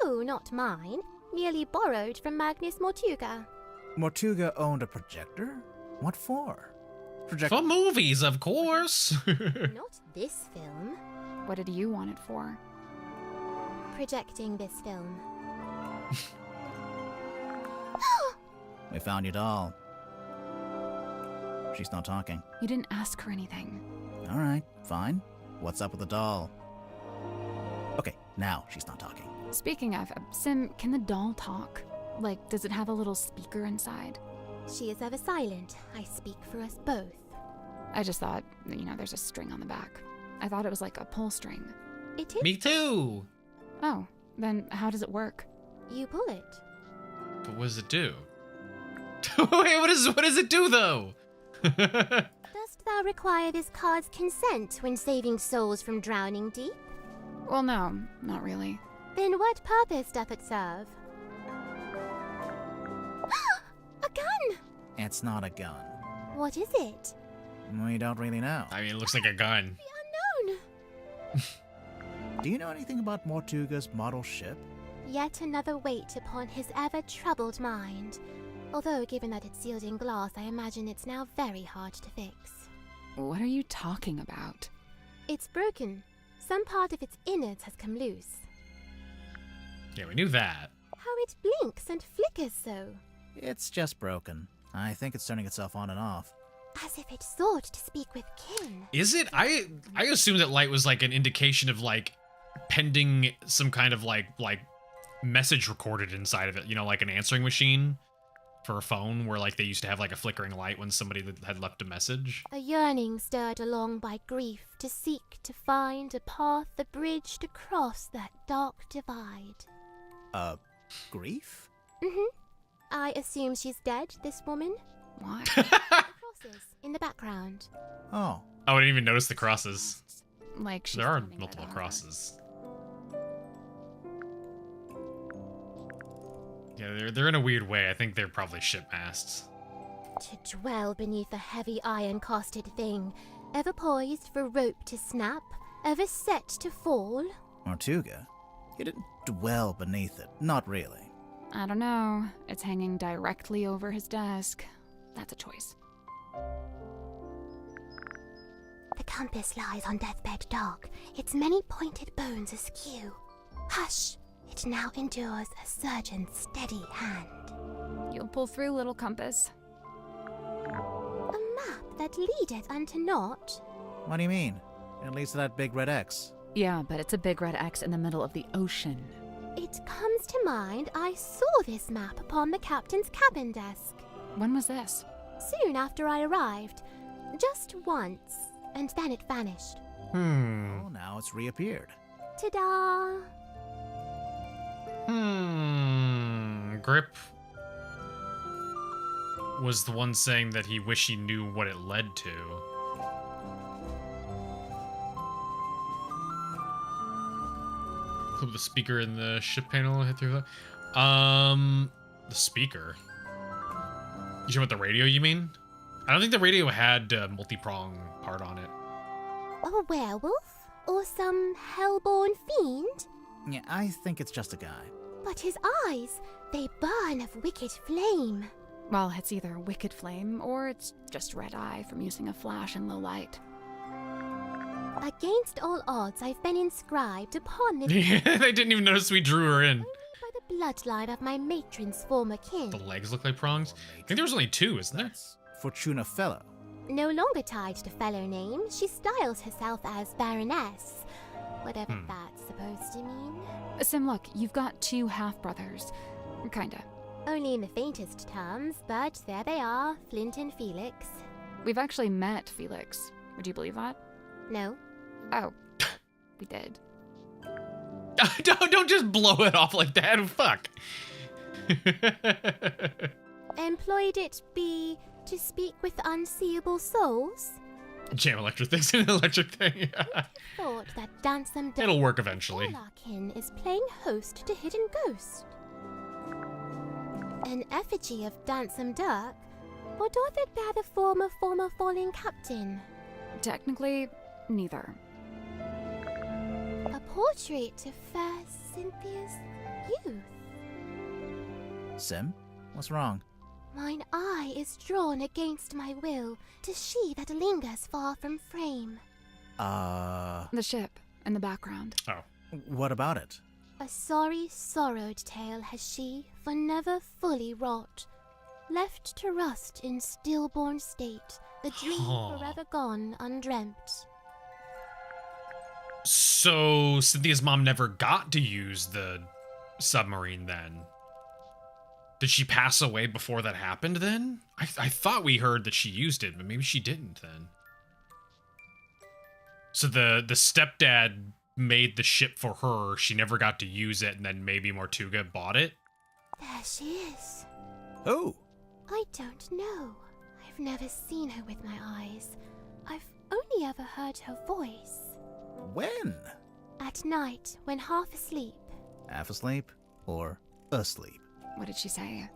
No, not mine. Merely borrowed from Magnus Mortuga. Mortuga owned a projector? What for? For movies, of course. Not this film. What did you want it for? Projecting this film. We found your doll. She's not talking. You didn't ask her anything. Alright, fine. What's up with the doll? Okay, now she's not talking. Speaking of, Sim, can the doll talk? Like, does it have a little speaker inside? She is ever silent. I speak for us both. I just thought, there's a string on the back. I thought it was like a pull string. It is. Me too. Oh, then how does it work? You pull it. But what does it do? Wait, what does it do though? Dost thou require this card's consent when saving souls from drowning deep? Well, no, not really. Then what purpose doth it serve? A gun! It's not a gun. What is it? We don't really know. I mean, it looks like a gun. The unknown! Do you know anything about Mortuga's model ship? Yet another weight upon his ever-troubled mind. Although, given that it's sealed in glass, I imagine it's now very hard to fix. What are you talking about? It's broken. Some part of its innards has come loose. Yeah, we knew that. How it blinks and flickers so. It's just broken. I think it's turning itself on and off. As if it sought to speak with kin. Is it? I assumed that light was like an indication of like pending some kind of like message recorded inside of it. Like an answering machine for a phone where like they used to have like a flickering light when somebody had left a message. A yearning stirred along by grief to seek to find a path, a bridge to cross that dark divide. Grief? I assume she's dead, this woman? Why? The crosses in the background. Oh. Oh, I didn't even notice the crosses. Like she's There are standing right multiple on it. crosses. Yeah, they're in a weird way. I think they're probably ship masts. To dwell beneath a heavy iron-casted thing, ever poised for rope to snap, ever set to fall. Tortuga? You didn't dwell beneath it. Not really. I don't know. It's hanging directly over his desk. That's a choice. The compass lies on Deathbed Dock, its many pointed bones askew. Hush! It now endures a surgeon's steady hand. You'll pull through, little compass. A map that leadeth unto naught. What do you mean? It leads to that big red X. Yeah, but it's a big red X in the middle of the ocean. It comes to mind I saw this map upon the captain's cabin desk. When was this? Soon after I arrived. Just once, and then it vanished. Well, now it's reappeared. Ta-da! Grip was the one saying that he wished he knew what it led to. Clip the speaker in the ship panel. Hit through the speaker. You sure about the radio? You mean? I don't think the radio had a multi-prong part on it. A werewolf? Or some hellborn fiend? Yeah, I think it's just a guy. But his eyes, they burn of wicked flame. Well, it's either wicked flame or it's just red eye from using a flash in low light. Against all odds, I've been inscribed upon this They didn't even notice we drew her in. by the bloodline of my matron's former kin. The legs look like prongs. I think there was only two, isn't there? That's Fortuna Fellow. No longer tied to fellow name, she styles herself as Baroness. Whatever that's supposed to mean. Sim, look, you've got two half-brothers. Kinda. Only in the faintest terms, but there they are, Flint and Felix. We've actually met Felix. Would you believe that? No? Oh, we did. Don't just blow it off like that. Fuck. Employed it be to speak with unseeable souls? Jam electric thing's an electric thing. Thought that Dansome Duck It'll work eventually. all our kin is playing host to Hidden Ghost. An effigy of Dansome Duck? Or doth it bear the form of former falling captain? Technically, neither. A portrait of fair Cynthia's youth. Sim? What's wrong? Mine eye is drawn against my will to she that lingers far from frame. The ship in the background. Oh. What about it? A sorry, sorrowed tale has she, for never fully wrought. Left to rust in stillborn state, the dream forever gone undreamt. So Cynthia's mom never got to use the submarine then? Did she pass away before that happened then? I thought we heard that she used it, but maybe she didn't then. So the stepdad made the ship for her, she never got to use it, and then maybe Tortuga bought it? There she is. Oh! I don't know. I've never seen her with my eyes. I've only ever heard her voice. When? At night, when half asleep. Half asleep or asleep? What did she say?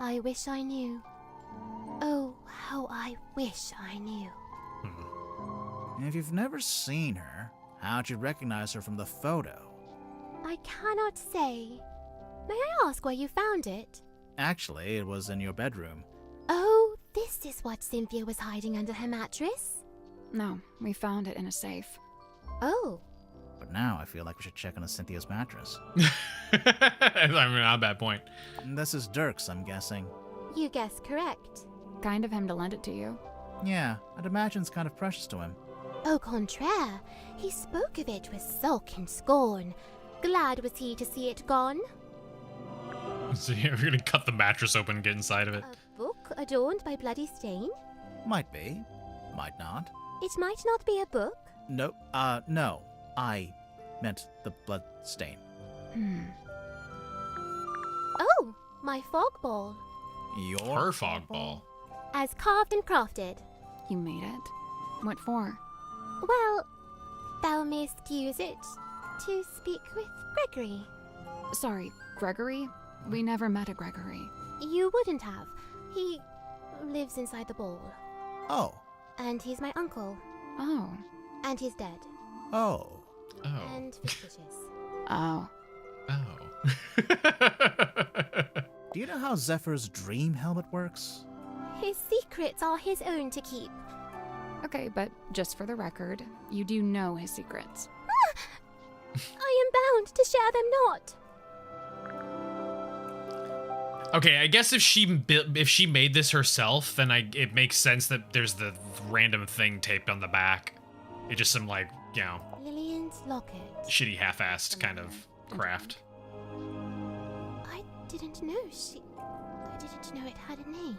I wish I knew. Oh, how I wish I knew. If you've never seen her, how'd you recognize her from the photo? I cannot say. May I ask where you found it? Actually, it was in your bedroom. Oh, this is what Cynthia was hiding under her mattress? No, we found it in a safe. Oh, But now I feel like we should check on Cynthia's mattress. I mean, not a bad point. This is Dirk's, I'm guessing. you guessed correct. Kind of him to lend it to you. Yeah, I'd imagine it's kind of precious to him. Au contraire, he spoke of it with sulk and scorn. Glad was he to see it gone. So you're gonna cut the mattress open and get inside of it. A book adorned by bloody stain? Might be. Might not. It might not be a book. No, no. I meant the blood stain. Oh, my fog ball. Your Her fog ball. As carved and crafted. You made it. What for? Well, thou mayst use it to speak with Gregory. Sorry, Gregory? We never met a Gregory. You wouldn't have. He lives inside the ball. Oh. And he's my uncle. Oh. And he's dead. Oh. Oh. And fictitious. Oh. Oh. Do you know how Zephyr's dream helmet works? His secrets are his own to keep. Okay, but just for the record, you do know his secrets. I am bound to share them not. Okay, I guess if she made this herself, then it makes sense that there's the random thing taped on the back. It's just some, like, you know, Lillian's locket. shitty half-assed kind of craft. I didn't know it had a name.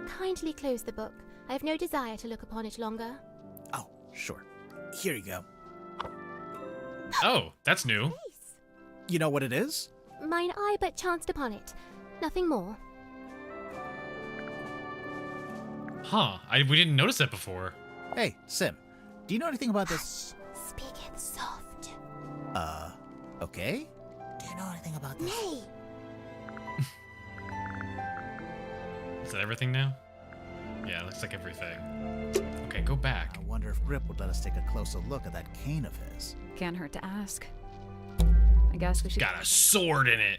Kindly close the book. I have no desire to look upon it longer. Oh, sure. Here you go. Oh, that's new. Nice. You know what it is? Mine eye but chanced upon it. Nothing more. Huh, we didn't notice that before. Hey, Sim. Do you know anything about this? Hush. Speak it soft. Okay? Do you know anything about this? Nay. Is that everything now? Yeah, it looks like everything. Okay, go back. I wonder if Grip would let us take a closer look at that cane of his. Can't hurt to ask. I guess we should. Got a sword in it.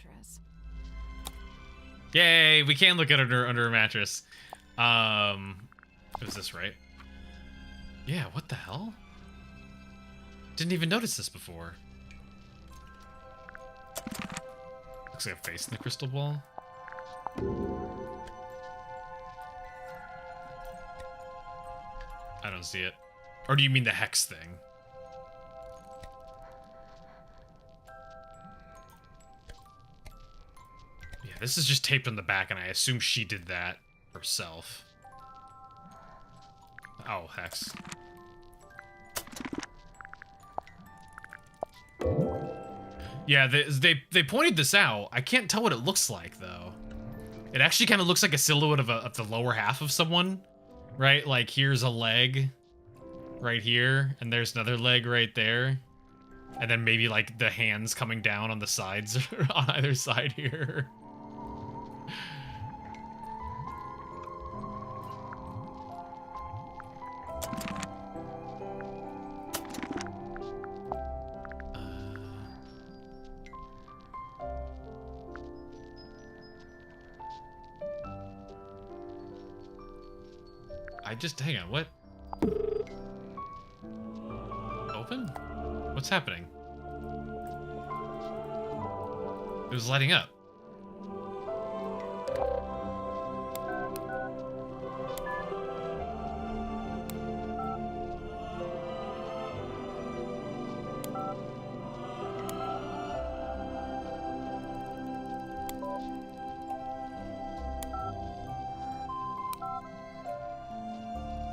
Yay, we can look at it under a mattress. Is this right? Yeah, what the hell? Didn't even notice this before. Looks like a face in the crystal ball. I don't see it. Or do you mean the hex thing? Yeah, this is just taped on the back, and I assume she did that herself. Oh, hex. Yeah, they pointed this out. I can't tell what it looks like, though. It actually kind of looks like a silhouette of the lower half of someone, right? Like, here's a leg right here, and there's another leg right there. And then maybe, like, the hands coming down on the sides, on either side here. Hang on, what? Open? What's happening? It was lighting up.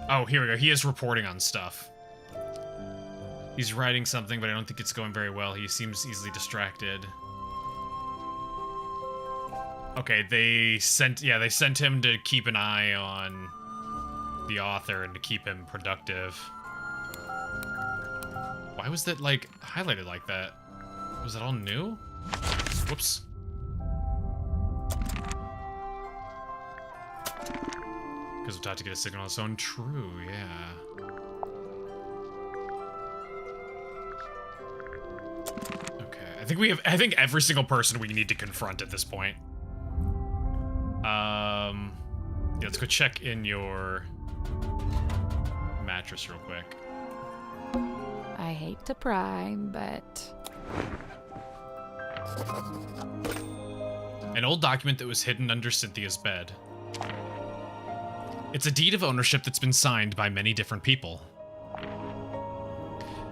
Oh, here we go. He is reporting on stuff. He's writing something, but I don't think it's going very well. He seems easily distracted. Okay, they sent him to keep an eye on the author and to keep him productive. Why was that, like, highlighted like that? Was it all new? Whoops. Because we're taught to get a signal on its own. True, yeah. Okay, I think every single person we need to confront at this point. Yeah, let's go check in your mattress real quick. I hate to pry, but An old document that was hidden under Cynthia's bed. It's a deed of ownership that's been signed by many different people.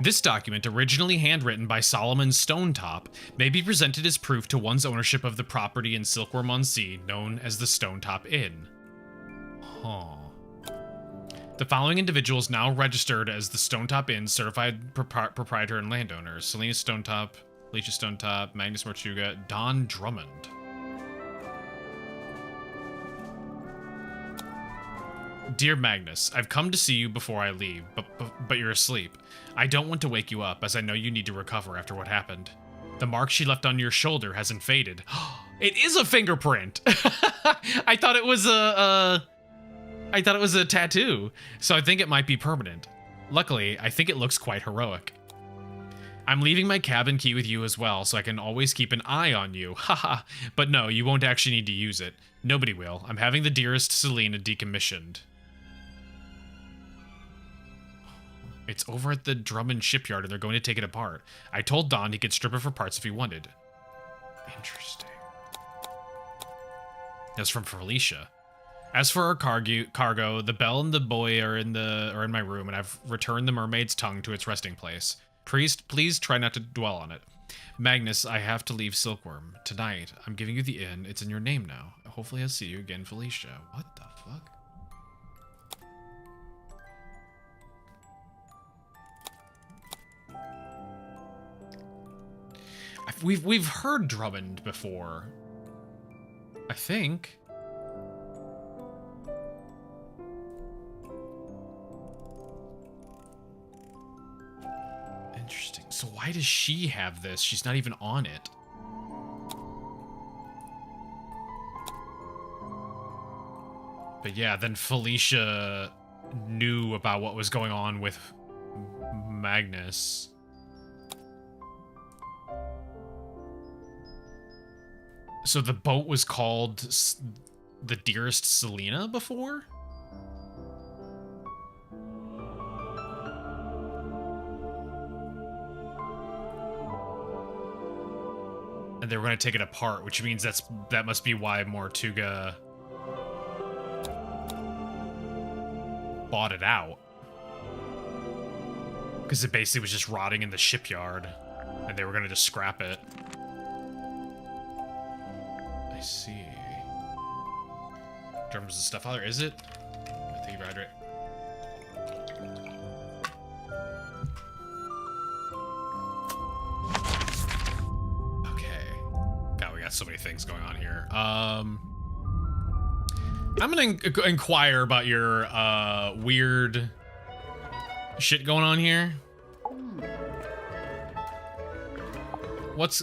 This document, originally handwritten by Solomon Stonetop, may be presented as proof to one's ownership of the property in Silkworm-on-Sea known as the Stonetop Inn. Huh. The following individuals now registered as the Stonetop Inn certified proprietor and landowner: Selena Stonetop, Alicia Stonetop, Magnus Marchuga, Don Drummond. Dear Magnus, I've come to see you before I leave, but you're asleep. I don't want to wake you up, as I know you need to recover after what happened. The mark she left on your shoulder hasn't faded. It is a fingerprint! I thought it was a tattoo, so I think it might be permanent. Luckily, I think it looks quite heroic. I'm leaving my cabin key with you as well, so I can always keep an eye on you. Haha. But no, you won't actually need to use it. Nobody will. I'm having the dearest Selena decommissioned. It's over at the Drummond shipyard and they're going to take it apart. I told Don he could strip it for parts if he wanted. Interesting. That's from Felicia. As for our cargo, the bell and the boy are in my room, and I've returned the mermaid's tongue to its resting place. Please try not to dwell on it. Magnus, I have to leave Silkworm. Tonight, I'm giving you the inn. It's in your name now. Hopefully I'll see you again, Felicia. What the fuck? We've heard Drummond before. I think. Interesting. So why does she have this? She's not even on it. But yeah, then Felicia knew about what was going on with Magnus. So the boat was called the Dearest Selena before? And they were going to take it apart, which means that must be why Mortuga bought it out. Because it basically was just rotting in the shipyard, and they were going to just scrap it. I see. Drums and stuff. Father, is it? I think you're right. So many things going on here. I'm gonna inquire about your weird shit going on here. What's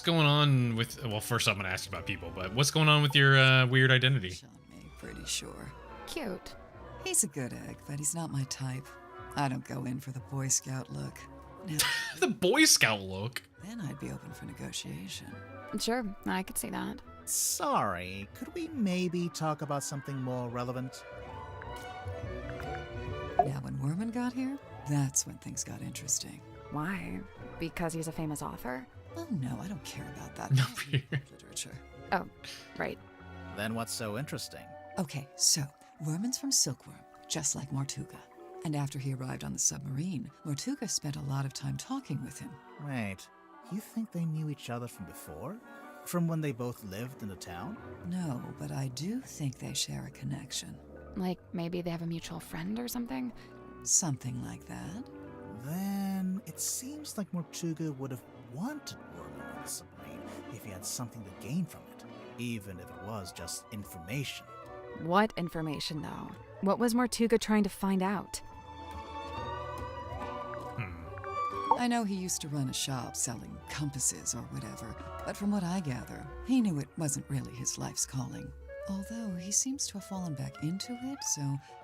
going on with? Well, first I'm gonna ask you about people, but what's going on with your weird identity? Shot me, pretty sure. Cute. He's a good egg, but he's not my type. I don't go in for the Boy Scout look. Now, The Boy Scout look. then I'd be open for negotiation. Sure, I could see that. Sorry, could we maybe talk about something more relevant? Now, when Werman got here, that's when things got interesting. Why? Because he's a famous author? Oh no, I don't care about that. No, I just read literature. Oh, right. Then what's so interesting? Okay, so Werman's from Silkworm, just like Mortuga. And after he arrived on the submarine, Mortuga spent a lot of time talking with him. Wait, you think they knew each other from before? From when they both lived in the town? No, but I do think they share a connection. Like maybe they have a mutual friend or something? Something like that. Then it seems like Mortuga would have wanted Werman on the submarine if he had something to gain from it, even if it was just information. What information, though? What was Mortuga trying to find out? I know he used to run a shop selling compasses or whatever, but from what I gather, he knew it wasn't really his life's calling. Although he seems to have fallen back into it, so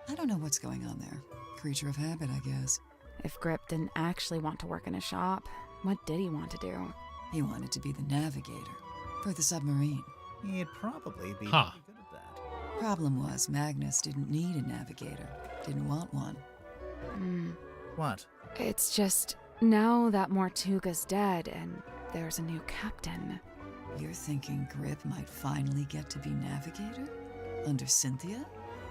I don't know what's going on there. Creature of habit, I guess. If Grip didn't actually want to work in a shop, what did he want to do? He wanted to be the navigator for the submarine. He'd probably be Huh. pretty good at that. Problem was, Magnus didn't need a navigator. Didn't want one. What? It's just, now that Mortuga's dead and there's a new captain. You're thinking Grip might finally get to be navigator? Under Cynthia?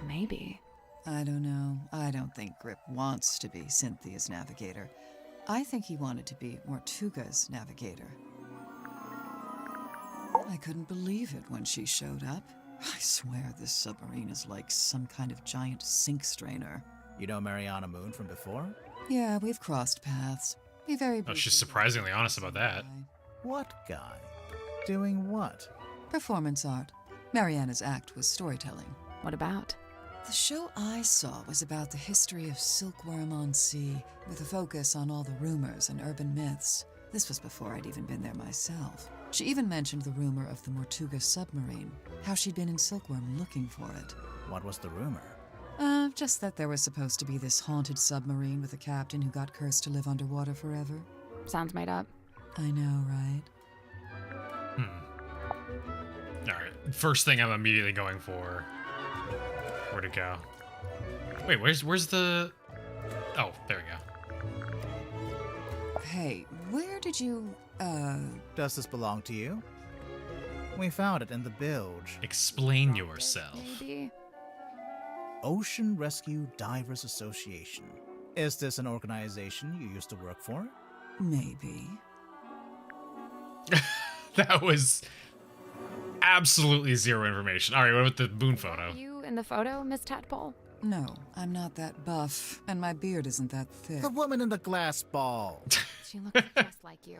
Maybe. I don't know. I don't think Grip wants to be Cynthia's navigator. I think he wanted to be Mortuga's navigator. I couldn't believe it when she showed up. I swear this submarine is like some kind of giant sink strainer. You know Mariana Moon from before? Yeah, we've crossed paths. Be very Oh, she's briefly surprisingly honest about that. What guy? Doing what? Performance art. Mariana's act was storytelling. What about? The show I saw was about the history of Silkworm on Sea, with a focus on all the rumors and urban myths. This was before I'd even been there myself. She even mentioned the rumor of the Mortuga submarine, how she'd been in Silkworm looking for it. What was the rumor? Just that there was supposed to be this haunted submarine with a captain who got cursed to live underwater forever. Sounds made up. I know, right? Alright, first thing I'm immediately going for. Where'd it go? Wait, where's the... Oh, there we go. Hey, where did you, Does this belong to you? We found it in the bilge. Explain yourself. Maybe. Ocean Rescue Divers Association. Is this an organization you used to work for? Maybe. That was absolutely zero information. Alright, what about the moon photo? Are you in the photo, Miss Tadpole? No, I'm not that buff, and my beard isn't that thick. The woman in the glass ball. She looks just like you.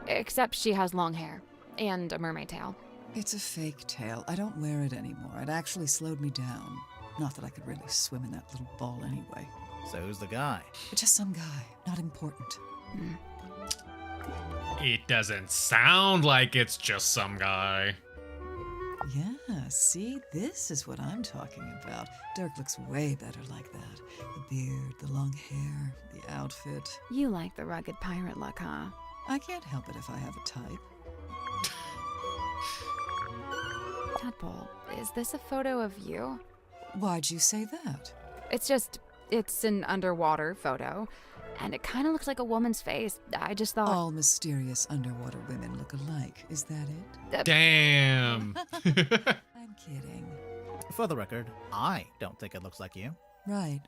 Except she has long hair. And a mermaid tail. It's a fake tail. I don't wear it anymore. It actually slowed me down. Not that I could really swim in that little ball anyway. So who's the guy? Just some guy. Not important. It doesn't sound like it's just some guy. Yeah, see? This is what I'm talking about. Dirk looks way better like that. The beard, the long hair, the outfit. You like the rugged pirate look, huh? I can't help it if I have a type. Tadpole, is this a photo of you? Why'd you say that? It's an underwater photo. And it kind of looks like a woman's face. I just thought... All mysterious underwater women look alike. Is that it? Damn. I'm kidding. For the record, I don't think it looks like you. Right.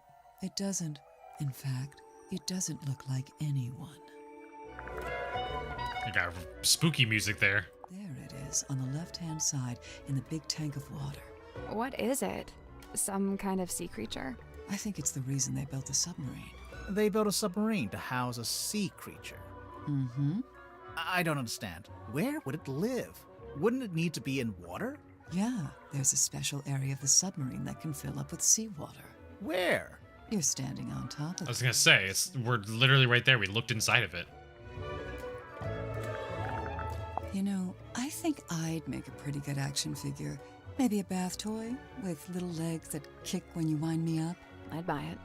It doesn't. In fact, it doesn't look like anyone. You got spooky music there. There it is, on the left-hand side, in the big tank of water. What is it? Some kind of sea creature? I think it's the reason they built the submarine. They built a submarine to house a sea creature. Mm-hmm. I don't understand. Where would it live? Wouldn't it need to be in water? Yeah, there's a special area of the submarine that can fill up with seawater. Where? You're standing on top of I was gonna say, we're literally right there. We looked inside of it. You know, I think I'd make a pretty good action figure. Maybe a bath toy with little legs that kick when you wind me up. I'd buy it.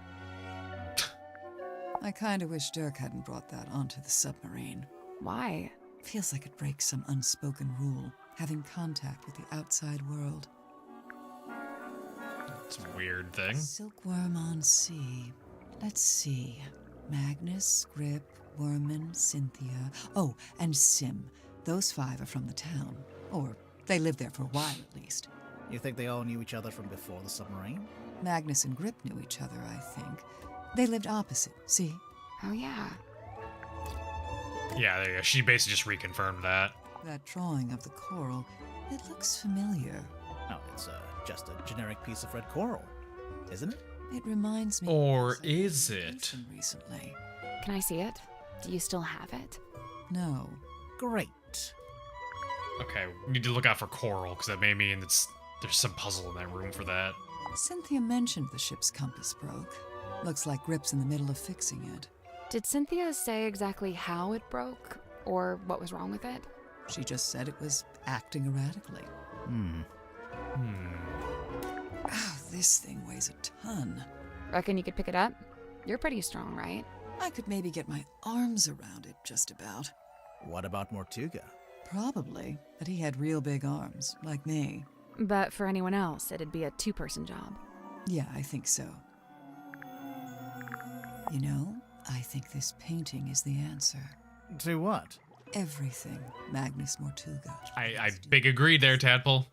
I kinda wish Dirk hadn't brought that onto the submarine. Why? Feels like it breaks some unspoken rule, having contact with the outside world. It's a weird thing. Silkworm on Sea. Let's see. Magnus, Grip, Worman, Cynthia. Oh, and Sim. Those 5 are from the town. Or they lived there for a while, at least. You think they all knew each other from before the submarine? Magnus and Grip knew each other, I think. They lived opposite, see? Oh, yeah. Yeah, there you go. She basically just reconfirmed that. That drawing of the coral, it looks familiar. No, it's just a generic piece of red coral, isn't it? It reminds me Or of something is I've it? seen recently. Can I see it? Do you still have it? No. Great. Okay, we need to look out for coral, because that may mean there's some puzzle in that room for that. Cynthia mentioned the ship's compass broke. Looks like Grip's in the middle of fixing it. Did Cynthia say exactly how it broke? Or what was wrong with it? She just said it was acting erratically. Oh, this thing weighs a ton. Reckon you could pick it up? You're pretty strong, right? I could maybe get my arms around it, just about. What about Mortuga? Probably, but he had real big arms, like me. But for anyone else, it'd be a 2-person job. Yeah, I think so. You know, I think this painting is the answer. To what? Everything Magnus Mortuga. I big agree there, Tadpole.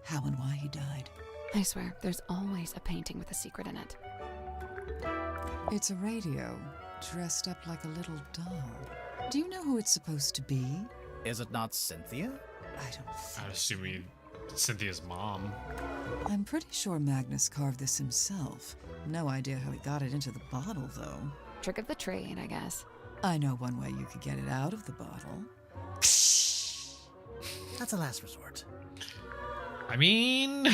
How and why he died. I swear, there's always a painting with a secret in it. It's a radio, dressed up like a little doll. Do you know who it's supposed to be? Is it not Cynthia? I don't think I'd assume Cynthia's mom. I'm pretty sure Magnus carved this himself. No idea how he got it into the bottle, though. Trick of the trade, I guess. I know one way you could get it out of the bottle. That's a last resort. I mean...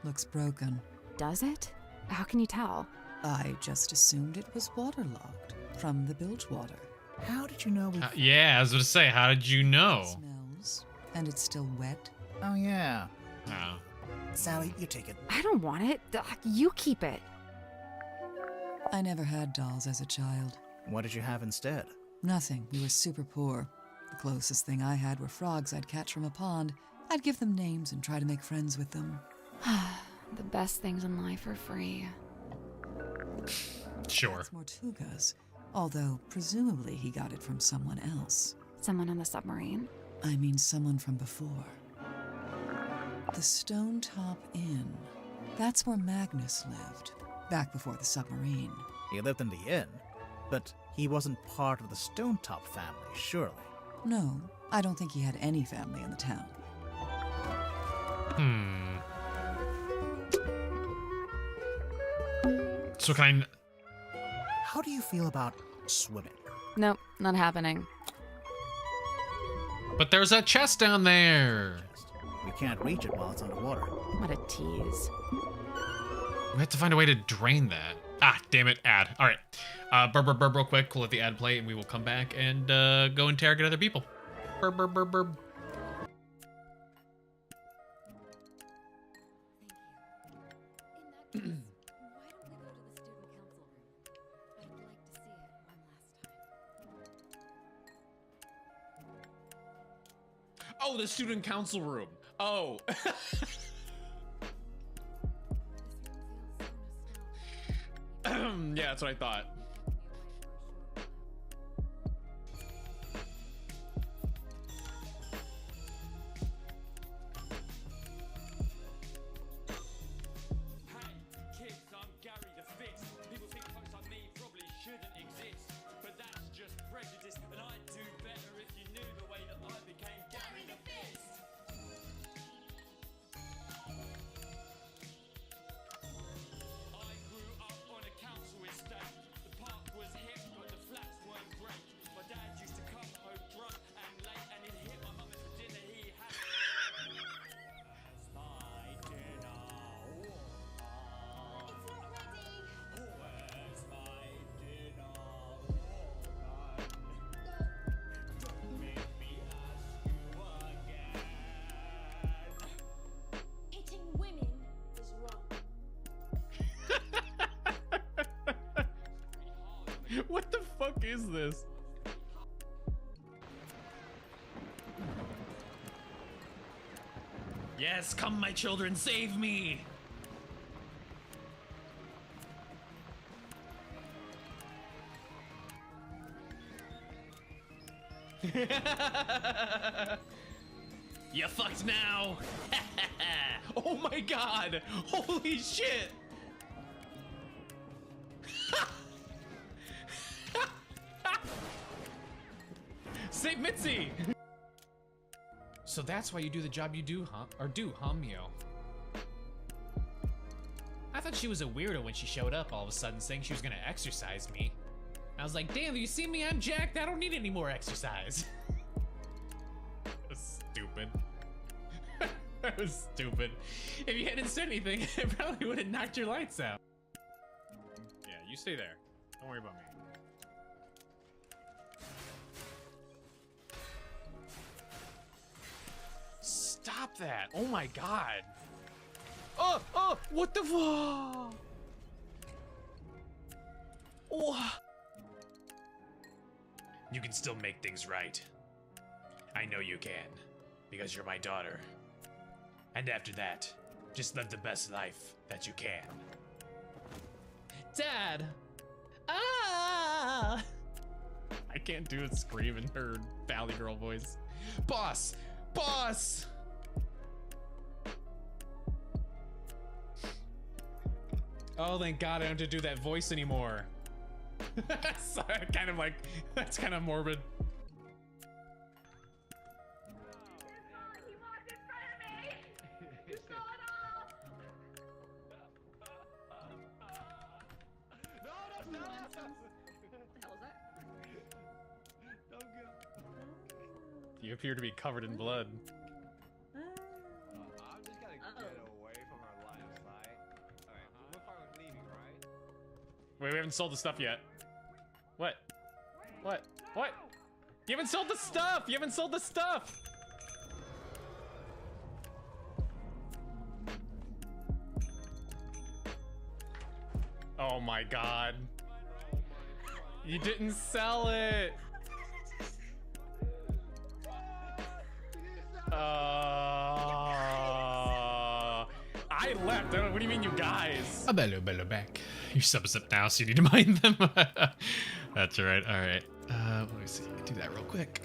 Looks broken. Does it? How can you tell? I just assumed it was waterlogged from the bilge water. How did you know we... Yeah, I was going to say, how did you know? Smells, and it's still wet. Oh, yeah. Oh. Sally, you take it. I don't want it. Ugh, you keep it. I never had dolls as a child. What did you have instead? Nothing. We were super poor. The closest thing I had were frogs I'd catch from a pond. I'd give them names and try to make friends with them. The best things in life are free. Sure. That's Mortuga's, although presumably he got it from someone else. Someone on the submarine? I mean someone from before. The Stone Top Inn. That's where Magnus lived, back before the submarine. He lived in the inn, but he wasn't part of the Stone Top family, surely. No, I don't think he had any family in the town. So can How do you feel about swimming? Nope, not happening. But there's a chest down there. We can't reach it while it's underwater. What a tease. We have to find a way to drain that. Ah, damn it, ad. All right. Burb, burb, burb, real quick. We'll let the ad play, and we will come back and go interrogate other people. Burb, burb, burb, burb. Oh, the student council room. Oh. Yeah, that's what I thought. What the fuck is this? Yes, come my children, save me! You fucked now! Oh my god! Holy shit! Save Mitzi! So that's why you do the job you do, huh? Or do, huh, Mio? I thought she was a weirdo when she showed up all of a sudden saying she was gonna exercise me. I was like, damn, you see me? I'm jacked. I don't need any more exercise. That's stupid. That was stupid. If you hadn't said anything, it probably would have knocked your lights out. Yeah, you stay there. Don't worry about me. Stop that. Oh my god. Oh, what the fuck? Oh. You can still make things right. I know you can, because you're my daughter. And after that, just live the best life that you can. Dad! Ah! I can't do a scream in her Valley Girl voice. Boss! Boss! Oh, thank God I don't have to do that voice anymore. Sorry, kind of like, that's kind of morbid. You appear to be covered in blood. I'm just gonna get away from her life. Wait, we haven't sold the stuff yet. What? What? What? You haven't sold the stuff! You haven't sold the stuff! Oh my god. You didn't sell it! I left. What do you mean, you guys? A bello back. Your subs up now, so you need to mind them. That's right. All right. Let me see. Do that real quick.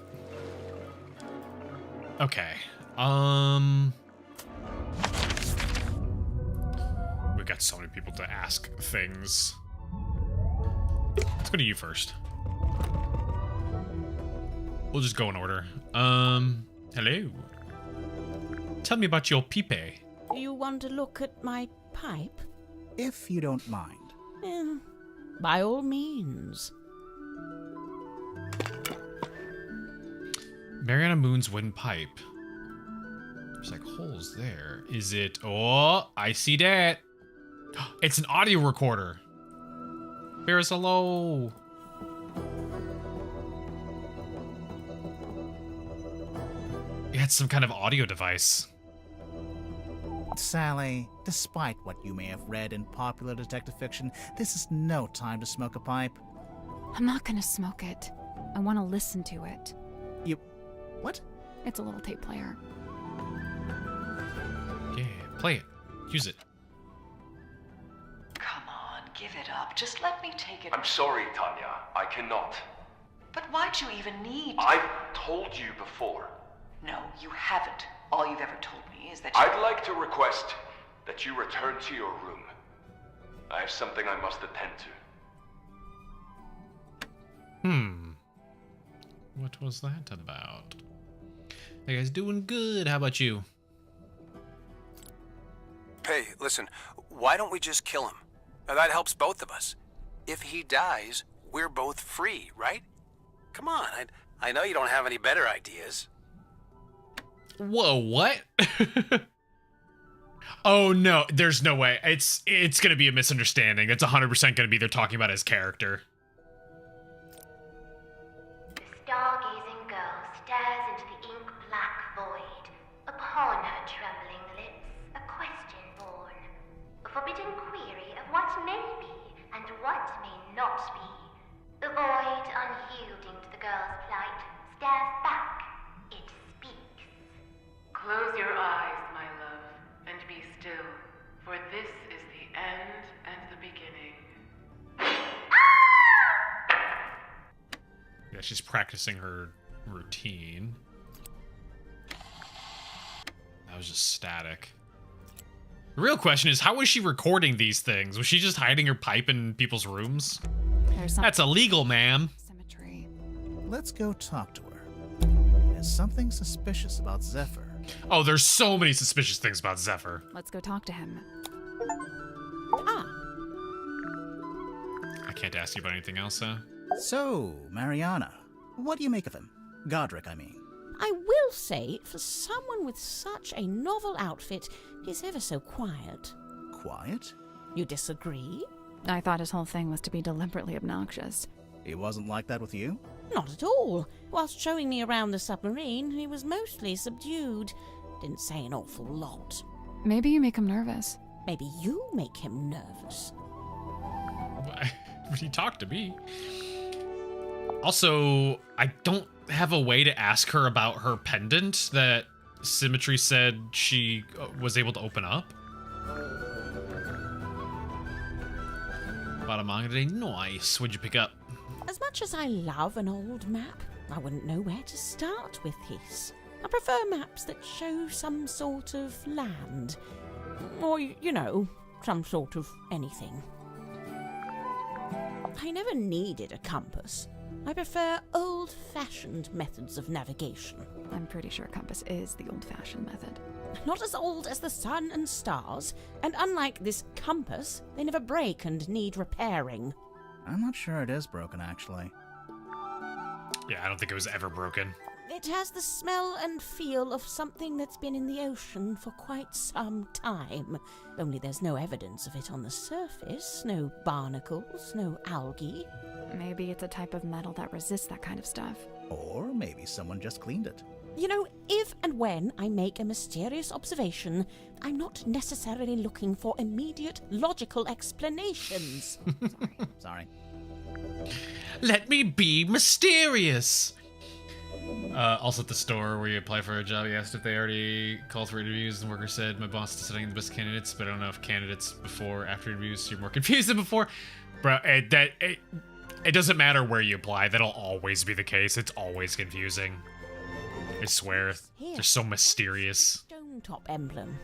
Okay. We've got so many people to ask things. Let's go to you first. We'll just go in order. Hello. Tell me about your pipe. Do you want to look at my pipe? If you don't mind. By all means. Mariana Moon's wooden pipe. There's like holes there. Is it? Oh, I see that. It's an audio recorder. Bears hello. It's some kind of audio device. Sally, despite what you may have read in popular detective fiction, this is no time to smoke a pipe. I'm not gonna smoke it. I want to listen to it. You... what? It's a little tape player. Yeah, play it. Use it. Come on, give it up. Just let me take it. I'm sorry, Tanya. I cannot. But why'd you even need... I've told you before. No, you haven't. All you've ever told me is that I'd like to request that you return to your room. I have something I must attend to. What was that about? Hey guys, doing good. How about you? Hey, listen, why don't we just kill him? Now, that helps both of us. If he dies, we're both free, right? Come on, I know you don't have any better ideas. Whoa, what? Oh no, there's no way. It's gonna be a misunderstanding. That's 100% gonna be they're talking about his character. The stargazing girl stares into the ink-black void. Upon her trembling lips, a question born. A forbidden query of what may be and what may not be. The void, unyielding to the girl's plight, stares back. It speaks. Close your eyes, my love, and be still, for this is the end and the beginning. Yeah, she's practicing her routine. That was just static. The real question is, how was she recording these things? Was she just hiding her pipe in people's rooms? That's illegal, ma'am. Symmetry. Let's go talk to her. There's something suspicious about Zephyr. Oh, there's so many suspicious things about Zephyr. Let's go talk to him. I can't ask you about anything else, huh? So, Mariana, what do you make of him? Godric, I mean. I will say, for someone with such a novel outfit, he's ever so quiet. Quiet? You disagree? I thought his whole thing was to be deliberately obnoxious. He wasn't like that with you? Not at all. Whilst showing me around the submarine, he was mostly subdued. Didn't say an awful lot. Maybe you make him nervous. Maybe you make him nervous. He talked to me. Also, I don't have a way to ask her about her pendant that Symmetry said she was able to open up. Bought a manga today. Nice. What'd you pick up? As much as I love an old map, I wouldn't know where to start with his. I prefer maps that show some sort of land. Or, you know, some sort of anything. I never needed a compass. I prefer old-fashioned methods of navigation. I'm pretty sure a compass is the old-fashioned method. Not as old as the sun and stars, and unlike this compass, they never break and need repairing. I'm not sure it is broken, actually. Yeah, I don't think it was ever broken. It has the smell and feel of something that's been in the ocean for quite some time. Only there's no evidence of it on the surface. No barnacles, no algae. Maybe it's a type of metal that resists that kind of stuff. Or maybe someone just cleaned it. You know, if and when I make a mysterious observation, I'm not necessarily looking for immediate logical explanations. Sorry. Let me be mysterious. Also at the store where you apply for a job, you asked if they already called for interviews, and the worker said, my boss is deciding the best candidates, but I don't know if candidates before or after interviews, so you're more confused than before. Bro, it doesn't matter where you apply. That'll always be the case. It's always confusing. I swear. They're so mysterious. Stone top emblem.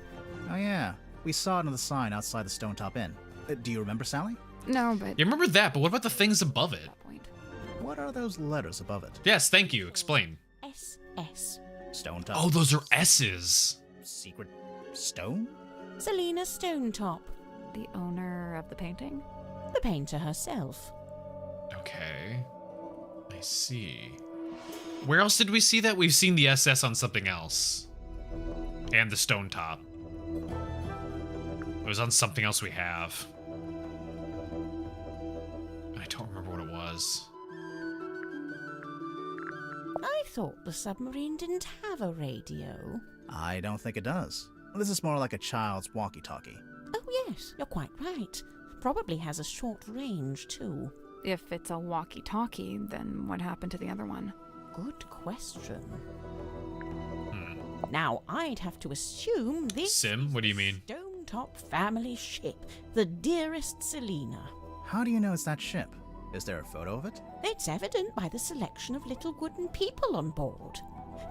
Oh yeah, we saw it on the sign outside the Stone Top Inn. Do you remember, Sally? No, but... You remember that, but what about the things above it? What are those letters above it? Yes, thank you. Explain. SS. Stone Top. Oh, those are S's. Secret stone? Selena Stonetop. The owner of the painting? The painter herself. Okay. I see. Where else did we see that? We've seen the SS on something else. And the Stone Top. It was on something else we have. I don't remember what it was. I thought the submarine didn't have a radio. I don't think it does. This is more like a child's walkie-talkie. Oh yes, you're quite right. Probably has a short range too. If it's a walkie-talkie, then what happened to the other one? Good question. Now, I'd have to assume this Sim? What do you mean? Stonetop family ship, the dearest Selena. How do you know it's that ship? Is there a photo of it? It's evident by the selection of little wooden people on board.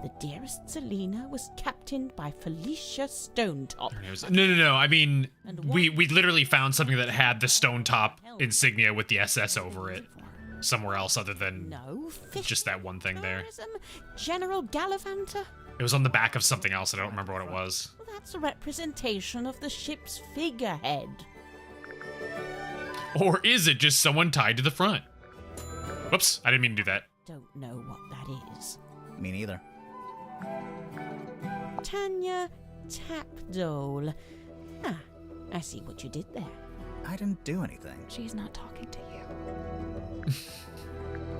The dearest Selena was captained by Felicia Stonetop. No. I mean, we literally found something that had the Stone Top insignia with the SS over it. Somewhere else other than just that one thing there. General Gallivanter? It was on the back of something else. I don't remember what it was. Well, that's a representation of the ship's figurehead. Or is it just someone tied to the front? Whoops, I didn't mean to do that. Don't know what that is. Me neither. Tanya Tapdole. Ah, I see what you did there. I didn't do anything. She's not talking to you.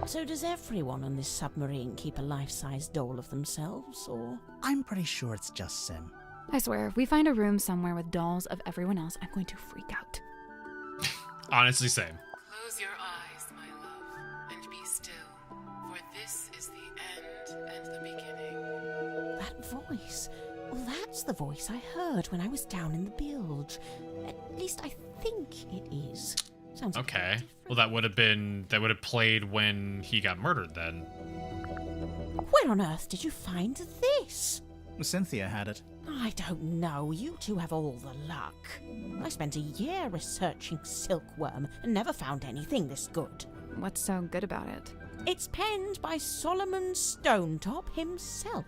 So does everyone on this submarine keep a life-size doll of themselves, or...? I'm pretty sure it's just Sim. I swear, if we find a room somewhere with dolls of everyone else, I'm going to freak out. Honestly, same. Close your eyes, my love, and be still, for this is the end and the beginning. That voice. Well, that's the voice I heard when I was down in the bilge. At least I think it is. Sounds okay. Well, that would have played when he got murdered then. Where on earth did you find this? Cynthia had it. I don't know. You two have all the luck. I spent a year researching silkworm and never found anything this good. What's so good about it? It's penned by Solomon Stonetop himself.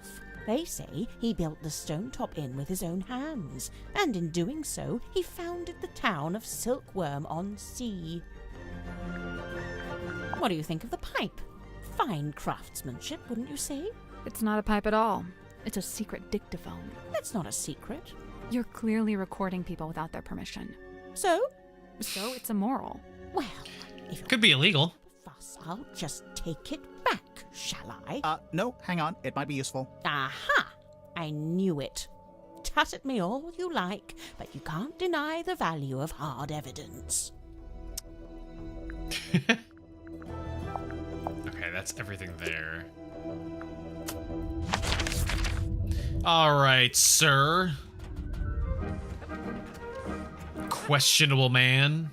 They say he built the Stonetop Inn with his own hands, and in doing so, he founded the town of Silkworm-on-Sea. What do you think of the pipe? Fine craftsmanship, wouldn't you say? It's not a pipe at all. It's a secret dictaphone. That's not a secret. You're clearly recording people without their permission. So? So it's immoral. Well, if it could be illegal. Fuss, I'll just take it back, shall I? No, hang on. It might be useful. Aha! I knew it. Tut at me all you like, but you can't deny the value of hard evidence. Okay, that's everything there. All right, sir. Questionable man.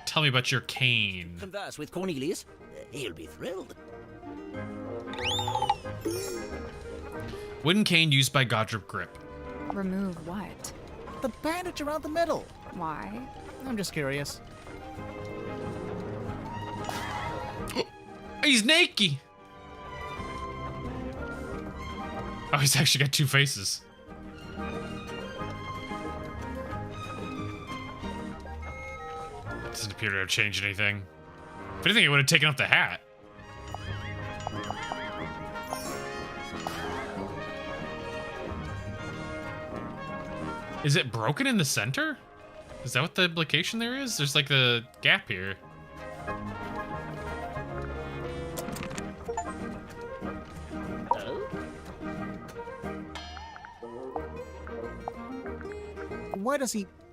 Tell me about your cane. Converse with Cornelius. He'll be thrilled. Wooden cane used by Godrip Grip. Remove what? The bandage around the middle. Why? I'm just curious. He's naked. Oh, he's actually got two faces. Doesn't appear to have changed anything. If anything, it would have taken off the hat. Is it broken in the center? Is that what the implication there is? There's like the gap here.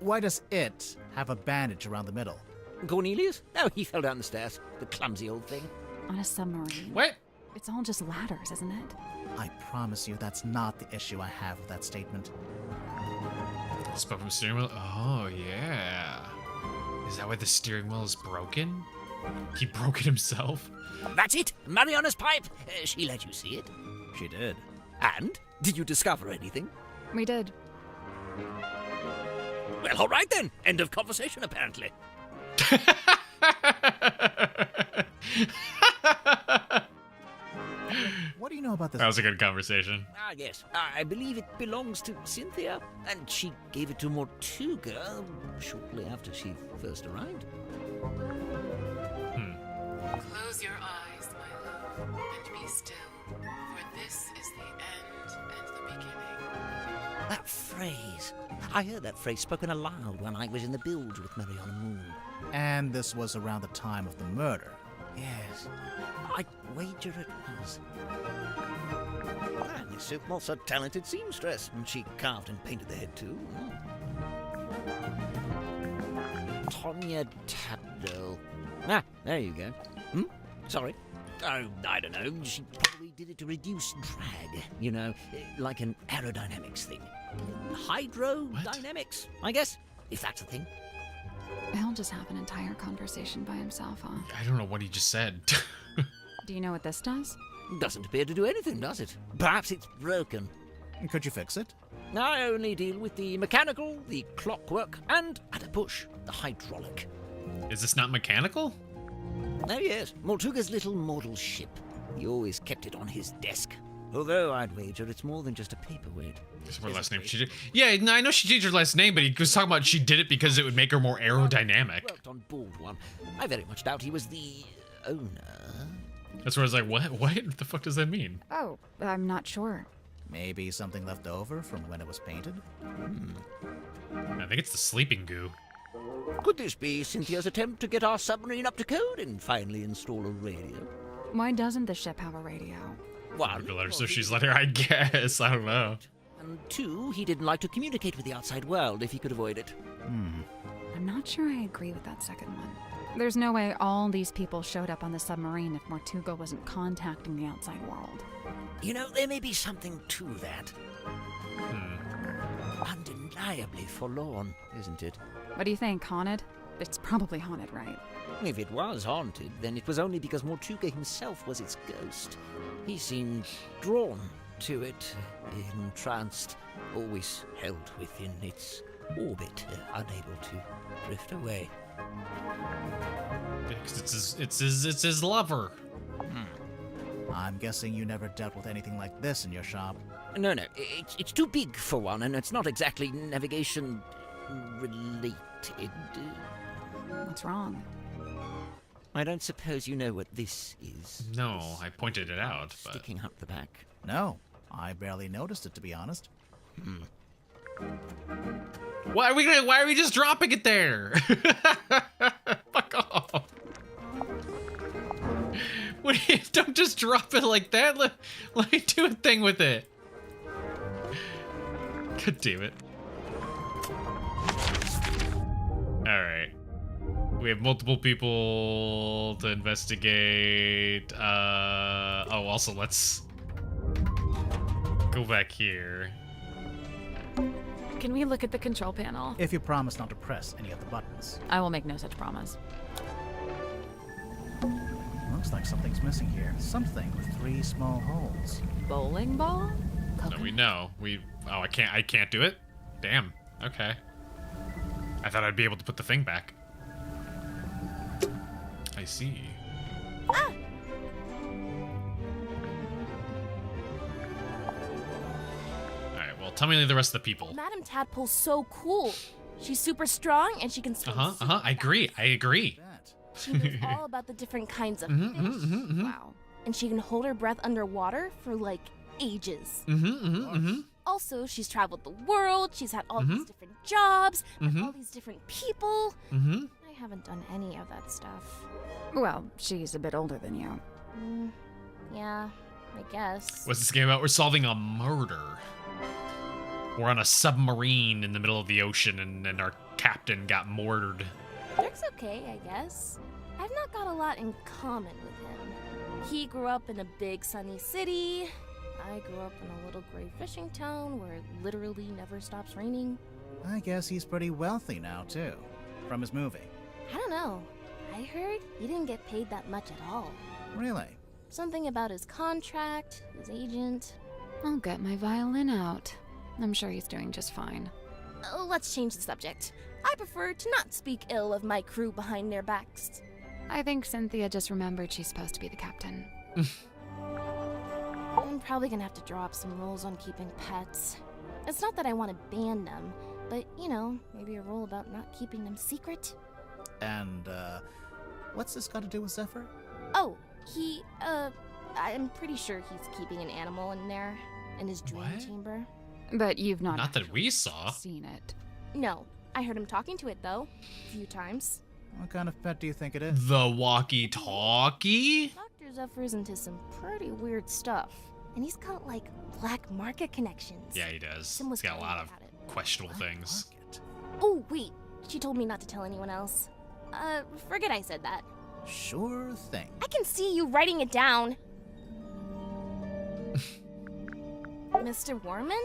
Why does it have a bandage around the middle? Cornelius? Oh, he fell down the stairs. The clumsy old thing. On a submarine. What? It's all just ladders, isn't it? I promise you that's not the issue I have with that statement. Spoke from steering wheel. Oh, yeah. Is that why the steering wheel is broken? He broke it himself? That's it. Mariana's pipe. She let you see it. She did. And? Did you discover anything? We did. Well, all right then. End of conversation, apparently. What do you know about this? That was a good conversation. Ah, yes. I believe it belongs to Cynthia, and she gave it to Mortuga shortly after she first arrived. Close your eyes, my love, and be still, for this is the end and the beginning. That phrase. I heard that phrase spoken aloud when I was in the bilge with Mariana Moon. And this was around the time of the murder. Yes. I wager it was. And Miss Silkmoth's a talented seamstress, and she carved and painted the head too. Tonya Tabdo. Ah, there you go. Sorry. Oh, I don't know. She probably did it to reduce drag, you know, like an aerodynamics thing. Hydrodynamics, I guess, if that's a thing. He'll just have an entire conversation by himself, huh? I don't know what he just said. Do you know what this does? Doesn't appear to do anything, does it? Perhaps it's broken. Could you fix it? I only deal with the mechanical, the clockwork, and, at a push, the hydraulic. Is this not mechanical? Oh yes, Mortuga's little model ship. He always kept it on his desk. Although I'd wager it's more than just a paperweight. That's her last name. She did. Yeah, no, I know she changed her last name, but he was talking about she did it because it would make her more aerodynamic. Worked on board one. I very much doubt he was the owner. That's where I was like, what? What the fuck does that mean? Oh, I'm not sure. Maybe something left over from when it was painted? I think it's the sleeping goo. Could this be Cynthia's attempt to get our submarine up to code and finally install a radio? Why doesn't the ship have a radio? One, Let her, so she's letting her, I guess. I don't know. and two, he didn't like to communicate with the outside world if he could avoid it. I'm not sure I agree with that second one. There's no way all these people showed up on the submarine if Mortuga wasn't contacting the outside world. You know, there may be something to that. Undeniably forlorn, isn't it? What do you think, haunted? It's probably haunted, right? If it was haunted, then it was only because Mortuga himself was its ghost. He seemed drawn to it, entranced, always held within its orbit, unable to drift away. Because it's his lover. I'm guessing you never dealt with anything like this in your shop. No, it's too big for one, and it's not exactly navigation related. What's wrong? I don't suppose you know what this is. No, I pointed it out, but Sticking up the back. No, I barely noticed it, to be honest. why are we just dropping it there? Fuck off. Don't just drop it like that. Let me do a thing with it. God damn it. Alright. We have multiple people to investigate. Oh, also, let's go back here. Can we look at the control panel? If you promise not to press any of the buttons. I will make no such promise. Looks like something's missing here. Something with 3 small holes. Bowling ball? So we know. Oh, I can't do it? Damn. Okay. I thought I'd be able to put the thing back. I see. Alright, well, tell me the rest of the people. Madam Tadpole's so cool. She's super strong and she can swim. I agree. She knows all about the different kinds of fish. Wow. And she can hold her breath underwater for like ages. Also, she's traveled the world, she's had all these different jobs, met all these different people. I haven't done any of that stuff. Well, she's a bit older than you. Yeah, I guess. What's this game about? We're solving a murder. We're on a submarine in the middle of the ocean, and our captain got murdered. Dirk's okay, I guess. I've not got a lot in common with him. He grew up in a big sunny city. I grew up in a little gray fishing town where it literally never stops raining. I guess he's pretty wealthy now, too. From his movie. I don't know. I heard he didn't get paid that much at all. Really? Something about his contract, his agent. I'll get my violin out. I'm sure he's doing just fine. Let's change the subject. I prefer to not speak ill of my crew behind their backs. I think Cynthia just remembered she's supposed to be the captain. I'm probably gonna have to draw up some rules on keeping pets. It's not that I want to ban them, but, you know, maybe a rule about not keeping them secret. And, what's this got to do with Zephyr? Oh, I'm pretty sure he's keeping an animal in there, in his dream chamber. But you've not that we saw. Seen it. No, I heard him talking to it, though, a few times. What kind of pet do you think it is? The walkie-talkie? Dr. Zephyr's into some pretty weird stuff. And he's got, like, black market connections. Yeah, he does. Sim was He's got a lot of telling me about it. questionable things. Oh, wait. She told me not to tell anyone else. Forget I said that. Sure thing. I can see you writing it down. Mr. Warman?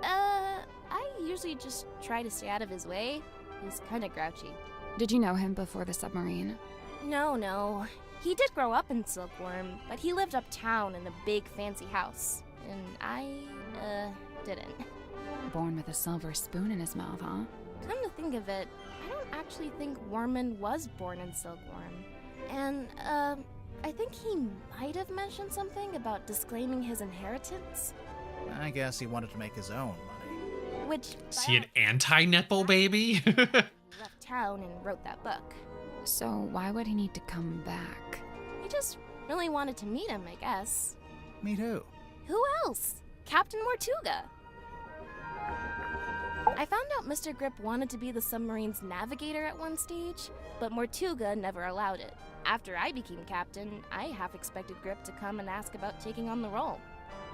I usually just try to stay out of his way. He's kinda grouchy. Did you know him before the submarine? No. He did grow up in Silkworm, but he lived uptown in a big fancy house. And I, didn't. Born with a silver spoon in his mouth, huh? Come to think of it, I don't actually think Warman was born in Silkworm. And, I think he might have mentioned something about disclaiming his inheritance. I guess he wanted to make his own money. Which... Is he an anti-Nepo baby? left town and wrote that book. So why would he need to come back? He just really wanted to meet him, I guess. Meet who? Who else? Captain Mortuga. I found out Mr. Grip wanted to be the submarine's navigator at one stage, but Mortuga never allowed it. After I became captain, I half expected Grip to come and ask about taking on the role.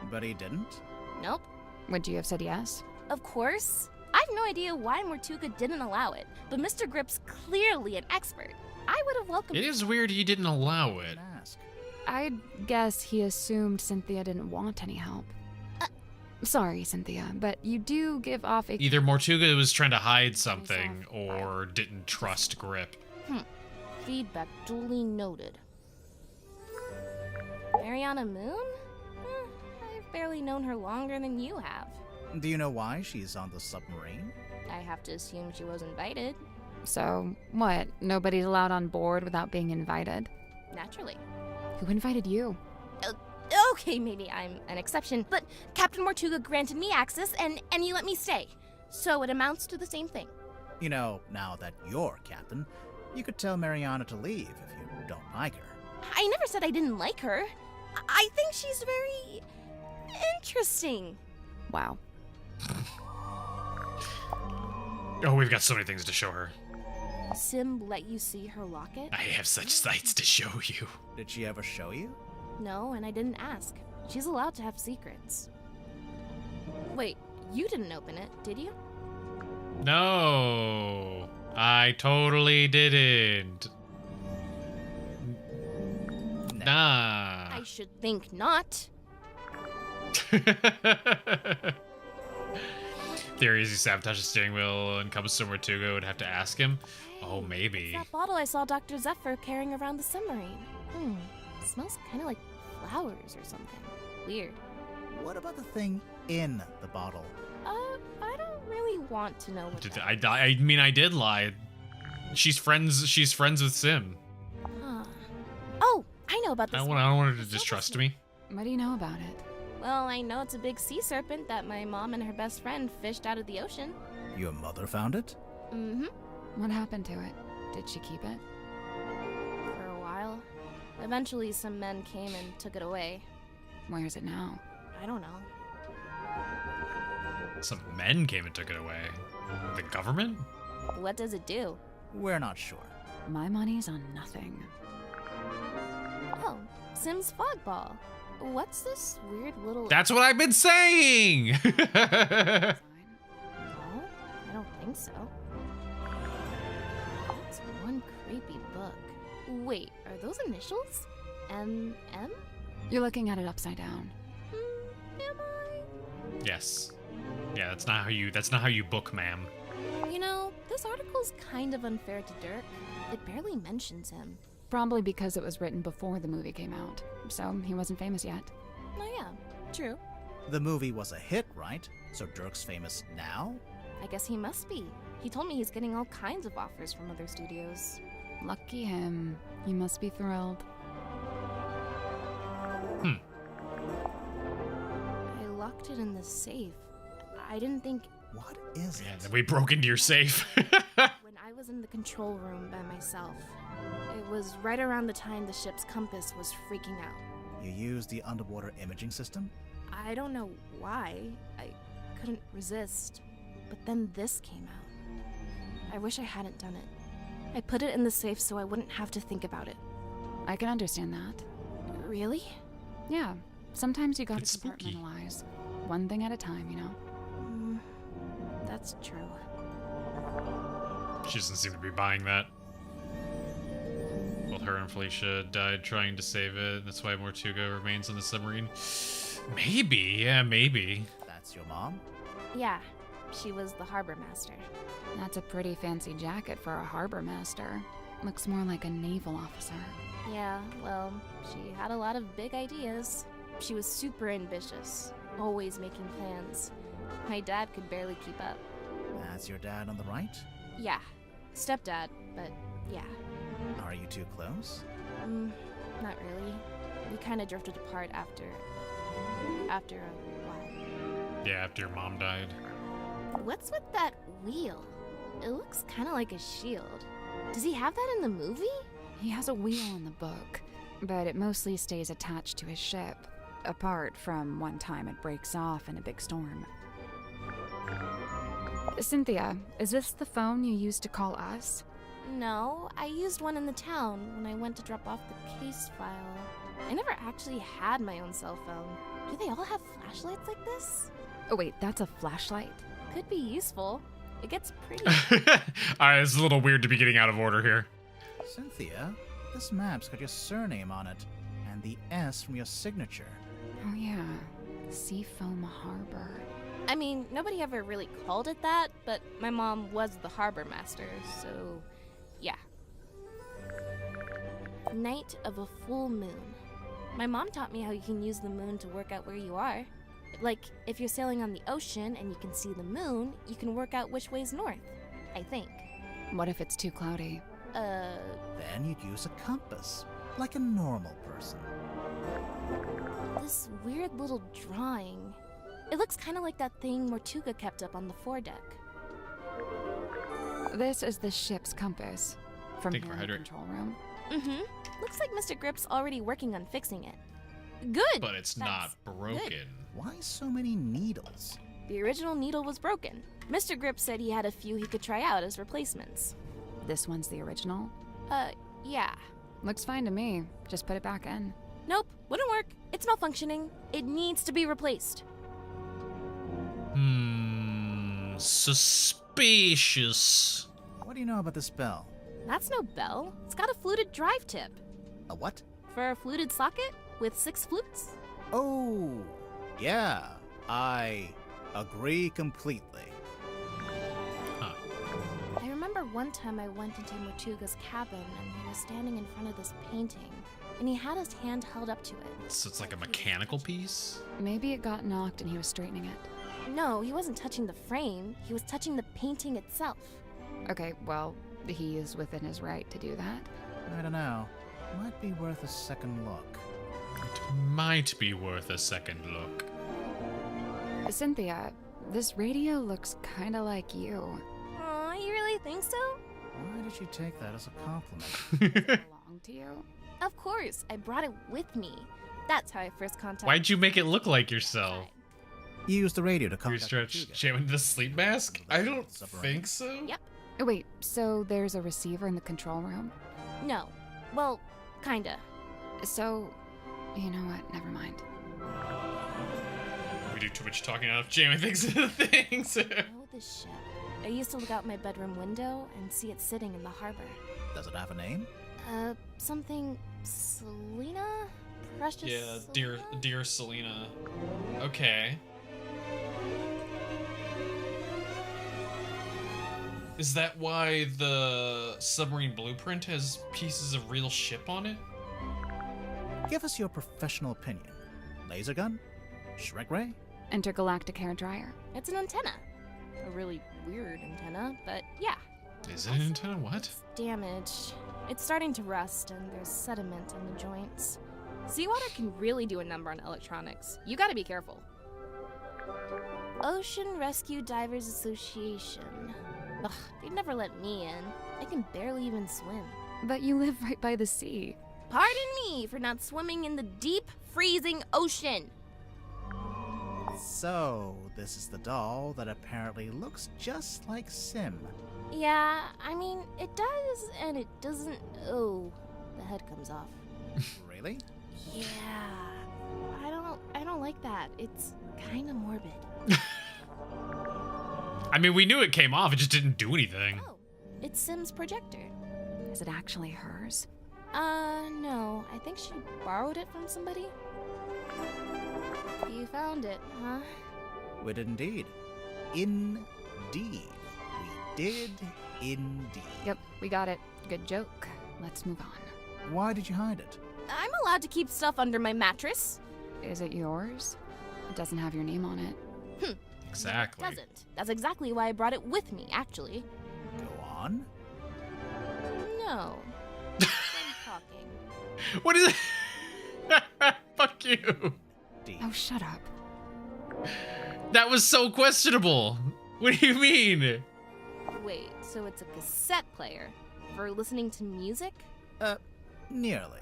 But he didn't? Nope. Would you have said yes? Of course. I have no idea why Mortuga didn't allow it, but Mr. Grip's clearly an expert. I would have welcomed It is weird he didn't allow it. I'd guess he assumed Cynthia didn't want any help. Sorry, Cynthia, but you do give off a... Either Mortuga was trying to hide something or didn't trust Grip. Feedback duly noted. Mariana Moon? I've barely known her longer than you have. Do you know why she's on the submarine? I have to assume she was invited. So, what? Nobody's allowed on board without being invited? Naturally. Who invited you? Okay, maybe I'm an exception, but Captain Mortuga granted me access and he let me stay. So it amounts to the same thing. You know, now that you're captain, you could tell Mariana to leave if you don't like her. I never said I didn't like her. I think she's very interesting. Wow. Oh, we've got so many things to show her. Sim let you see her locket? I have such sights to show you. Did she ever show you? No, and I didn't ask. She's allowed to have secrets. Wait, you didn't open it, did you? No, I totally didn't. Nah. I should think not. Theory is he sabotaged the steering wheel and comes somewhere to go would have to ask him. Oh, maybe. That bottle I saw Dr. Zephyr carrying around the submarine. Smells kind of like flowers or something. Weird. What about the thing in the bottle? I don't really want to know what I mean, I did lie. She's friends with Sim. Oh, I know about this. I don't want her to distrust me. What do you know about it? Well, I know it's a big sea serpent that my mom and her best friend fished out of the ocean. Your mother found it? Mm-hmm. What happened to it? Did she keep it? For a while. Eventually, some men came and took it away. Where is it now? I don't know. Some men came and took it away. The government? What does it do? We're not sure. My money's on nothing. Oh, Sim's fog ball. What's this weird little... That's what I've been saying! No, I don't think so. That's one creepy book. Wait, are those initials? M? You're looking at it upside down. Am I? Yes. Yeah, that's not how you book, ma'am. You know, this article's kind of unfair to Dirk. It barely mentions him. Probably because it was written before the movie came out, so he wasn't famous yet. Oh yeah, true. The movie was a hit, right? So Dirk's famous now? I guess he must be. He told me he's getting all kinds of offers from other studios. Lucky him. He must be thrilled. I locked it in the safe. I didn't think... What is Yeah, it? then we broke into your safe. When I was in the control room by myself, it was right around the time the ship's compass was freaking out. You used the underwater imaging system? I don't know why. I couldn't resist. But then this came out. I wish I hadn't done it. I put it in the safe so I wouldn't have to think about it. I can understand that. Really? Yeah, sometimes you gotta It's spooky. compartmentalize. One thing at a time, you know? That's true. She doesn't seem to be buying that. Well, her and Felicia died trying to save it. That's why Mortuga remains on the submarine. Maybe, yeah, maybe. That's your mom? Yeah, she was the harbor master. That's a pretty fancy jacket for a harbor master. Looks more like a naval officer. Yeah, well, she had a lot of big ideas. She was super ambitious, always making plans. My dad could barely keep up. That's your dad on the right? Yeah, stepdad, but yeah. Are you too close? Not really. We kind of drifted apart after a while. Yeah, after your mom died. What's with that wheel? It looks kind of like a shield. Does he have that in the movie? He has a wheel in the book, but it mostly stays attached to his ship, apart from one time it breaks off in a big storm. Cynthia, is this the phone you used to call us? No, I used one in the town when I went to drop off the case file. I never actually had my own cell phone. Do they all have flashlights like this? Oh wait, that's a flashlight? Could be useful. It gets pretty. Alright, it's a little weird to be getting out of order here. Cynthia, this map's got your surname on it, and the S from your signature. Oh yeah, Seafoam Harbor. I mean, nobody ever really called it that, but my mom was the harbor master, so yeah. Night of a full moon. My mom taught me how you can use the moon to work out where you are. Like, if you're sailing on the ocean and you can see the moon, you can work out which way's north, I think. What if it's too cloudy? Then you'd use a compass, like a normal person. This weird little drawing. It looks kind of like that thing Mortuga kept up on the foredeck. This is the ship's compass from Think here for in the hydrate. control room. Looks like Mr. Grip's already working on fixing it. Good! But it's not broken. Why so many needles? The original needle was broken. Mr. Grip said he had a few he could try out as replacements. This one's the original? Yeah. Looks fine to me. Just put it back in. Nope, wouldn't work. It's malfunctioning. It needs to be replaced. Suspicious. What do you know about this bell? That's no bell. It's got a fluted drive tip. A what? For a fluted socket with 6 flutes? Oh, yeah. I agree completely. I remember one time I went into Mortuga's cabin and he was standing in front of this painting, and he had his hand held up to it. So it's like a mechanical piece? Maybe it got knocked and he was straightening it. No, he wasn't touching the frame. He was touching the painting itself. Okay, well, he is within his right to do that. I don't know. Might be worth a second look. It might be worth a second look. Cynthia, this radio looks kinda like you. Aw, you really think so? Why did you take that as a compliment? Belong to you? Of course, I brought it with me. That's how I first contacted. Why'd you make it look like yourself? Use the radio to You contact stretch Tortuga. jam into the sleep mask? I don't Submarine. think so. Yep. Oh, wait, so there's a receiver in the control room? No. Well, kinda. So, you know what? Never mind. We do too much talking out of jamming things into things. Oh, this ship. I used to look out my bedroom window and see it sitting in the harbor. Does it have a name? Something Selena? Precious Yeah, Selena? dear Selena. Okay. Is that why the submarine blueprint has pieces of real ship on it? Give us your professional opinion. Laser gun? Shrek ray? Intergalactic hair dryer. It's an antenna. A really weird antenna, but yeah. Is it an antenna? What? It's damaged. It's starting to rust, and there's sediment on the joints. Seawater can really do a number on electronics. You gotta be careful. Ocean Rescue Divers Association. Ugh, they'd never let me in. I can barely even swim. But you live right by the sea. Pardon me for not swimming in the deep, freezing ocean. So, this is the doll that apparently looks just like Sim. Yeah, I mean, it does and it doesn't. Oh, the head comes off. Really? Yeah. I don't like that. It's kind of morbid. I mean, we knew it came off, it just didn't do anything. Oh, it's Sim's projector. Is it actually hers? No. I think she borrowed it from somebody. You found it, huh? We did indeed. Indeed. We did indeed. Yep, we got it. Good joke. Let's move on. Why did you hide it? I'm allowed to keep stuff under my mattress. Is it yours? It doesn't have your name on it. Exactly. It doesn't. That's exactly why I brought it with me, actually. Go on. No. I'm talking. What is it? Fuck you. Oh, shut up. That was so questionable. What do you mean? Wait, so it's a cassette player for listening to music? Nearly.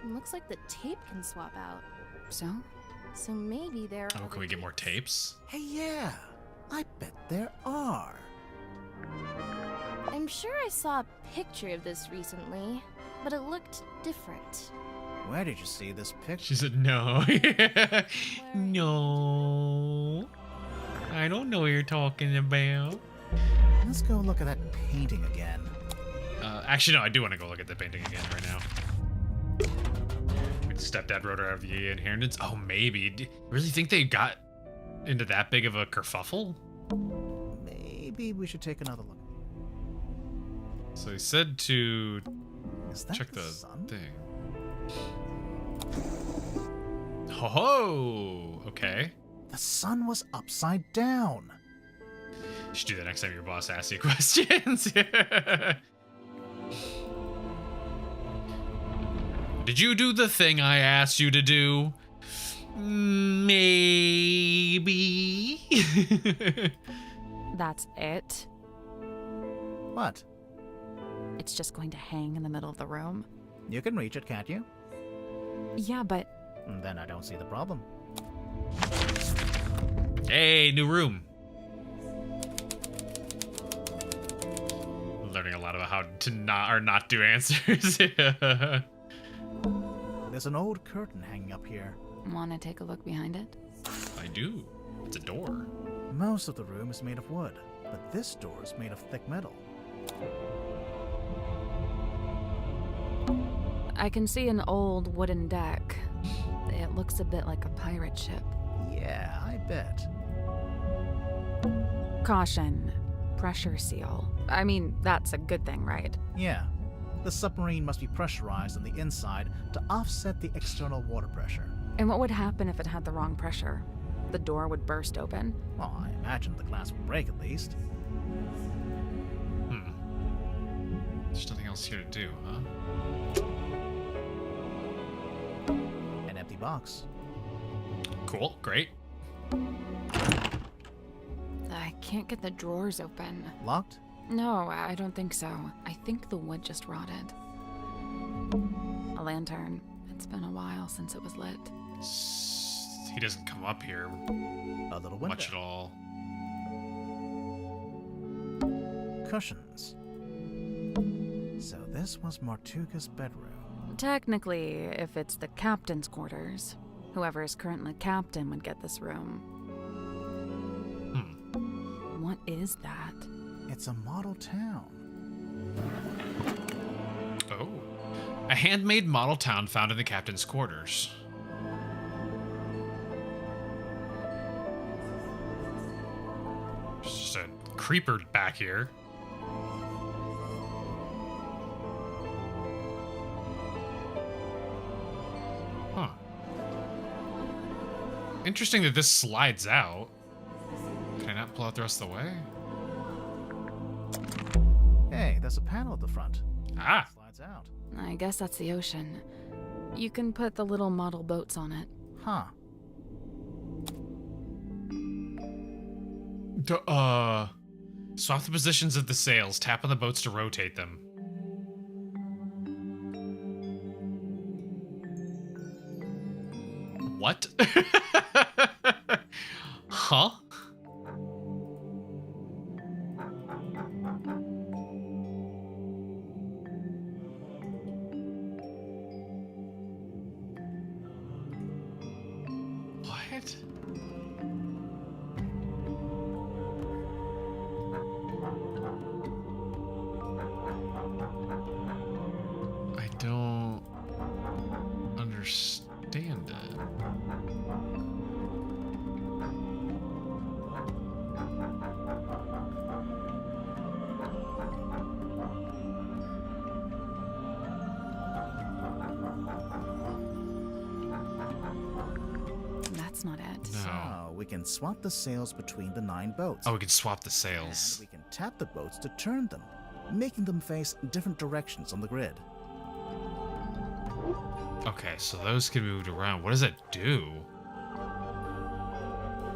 Looks like the tape can swap out. So? So maybe there are. Oh, can we get more tapes? Hey, yeah. I bet there are. I'm sure I saw a picture of this recently, but it looked different. Where did you see this picture? She said no. No. I don't know what you're talking about. Let's go look at that painting again. Actually, no, I do want to go look at the painting again right now. Stepdad wrote her out of the inheritance. Oh, maybe. Do you really think they got into that big of a kerfuffle? Maybe we should take another look. So he said to Is that check the sun? thing. Ho ho! Okay. The sun was upside down. You should do that next time your boss asks you questions. Did you do the thing I asked you to do? Maybe. That's it? What? It's just going to hang in the middle of the room? You can reach it, can't you? Yeah, but... Then I don't see the problem. Hey, new room. Learning a lot about how to not do answers. There's an old curtain hanging up here. Want to take a look behind it? I do. It's a door. Most of the room is made of wood, but this door is made of thick metal. I can see an old wooden deck. It looks a bit like a pirate ship. Yeah, I bet. Caution. Pressure seal. I mean, that's a good thing, right? Yeah. The submarine must be pressurized on the inside to offset the external water pressure. And what would happen if it had the wrong pressure? The door would burst open? Well, I imagine the glass would break at least. There's nothing else here to do, huh? An empty box. Cool, great. I can't get the drawers open. Locked? No, I don't think so. I think the wood just rotted. A lantern. It's been a while since it was lit. he doesn't come up here A little window. much at all. Cushions. So this was Martuga's bedroom. Technically, if it's the captain's quarters, whoever is currently captain would get this room. What is that? It's a model town. Oh. A handmade model town found in the captain's quarters. There's just a creeper back here. Huh. Interesting that this slides out. Can I not pull out the rest of the way? Hey, there's a panel at the front. Ah. Slides out. I guess that's the ocean. You can put the little model boats on it. Huh. Swap the positions of the sails. Tap on the boats to rotate them. What? Huh? What? I don't understand it. That's not it. No. So we can swap the sails between the 9 boats. Oh, we can swap the sails. And we can tap the boats to turn them, making them face different directions on the grid. Okay, so those can be moved around. What does that do?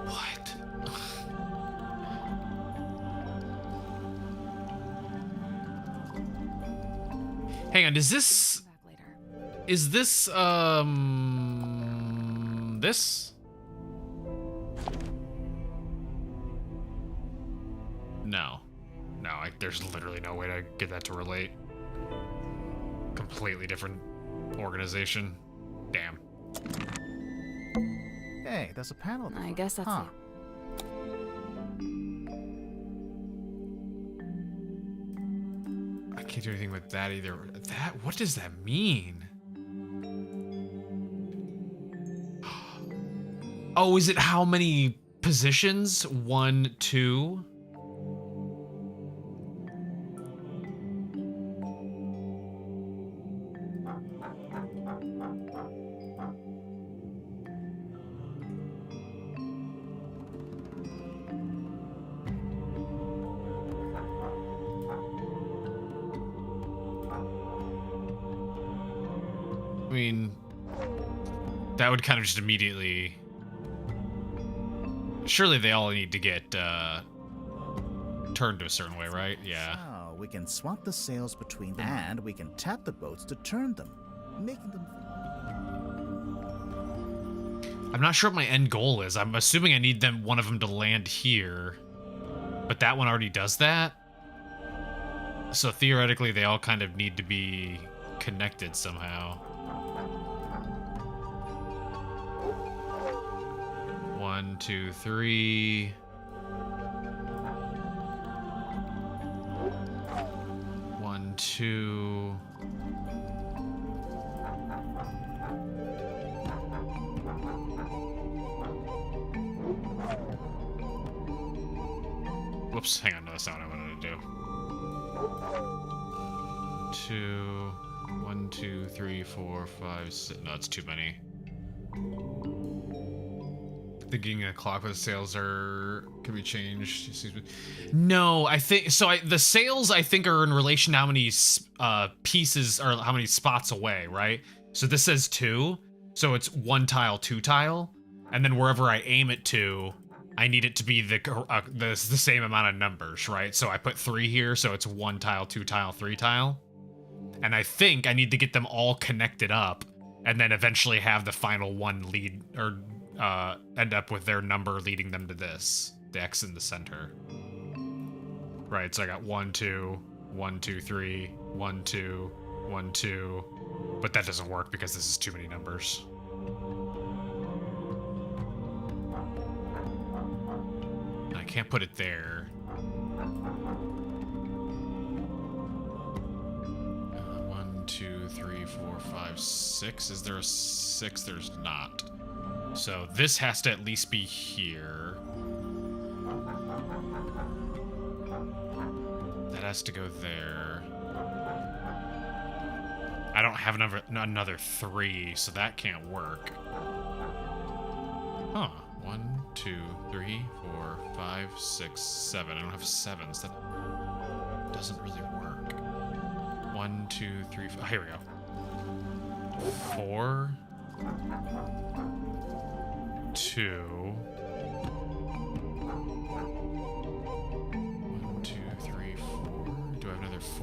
What? Hang on, is this... Back later. Is this, this? No. No, there's literally no way to get that to relate. Completely different organization. Damn. Hey, there's a panel at the I front. guess that's huh. I can't do anything with that either. That, what does that mean? Oh, is it how many positions? 1, 2? I mean, that would kind of just immediately... Surely they all need to get turned to a certain way, right? Yeah. So we can swap the sails between them, and we can tap the boats to turn them, making them... I'm not sure what my end goal is. I'm assuming I need one of them to land here. But that one already does that. So theoretically, they all kind of need to be connected somehow. 1, 2, 3. 1, 2. Whoops, hang on, no, that's not what I wanted to do. 2, 1, 2, 3, 4, 5, 6. No, it's too many. Thinking a clock with the sails can be changed. Excuse me. No, I think so. The sails I think are in relation to how many pieces or how many spots away, right? So this says 2, so it's 1 tile, 2 tile, and then wherever I aim it to, I need it to be the same amount of numbers, right? So I put 3 here, so it's 1 tile, 2 tile, 3 tile, and I think I need to get them all connected up, and then eventually have the final one lead or end up with their number leading them to this. The X in the center. Right, so I got 1, 2, 1, 2, 3, 1, 2, 1, 2. But that doesn't work because this is too many numbers. I can't put it there. 1, 2, 3, 4, 5, 6. Is there a 6? There's not. So this has to at least be here. That has to go there. I don't have another 3, so that can't work. Huh. 1, 2, 3, 4, 5, 6, 7. I don't have 7s. That doesn't really work. 1, 2, 3, 4. Here we go. 4, 2. 1, 2, 3, 4. Do I have another 4?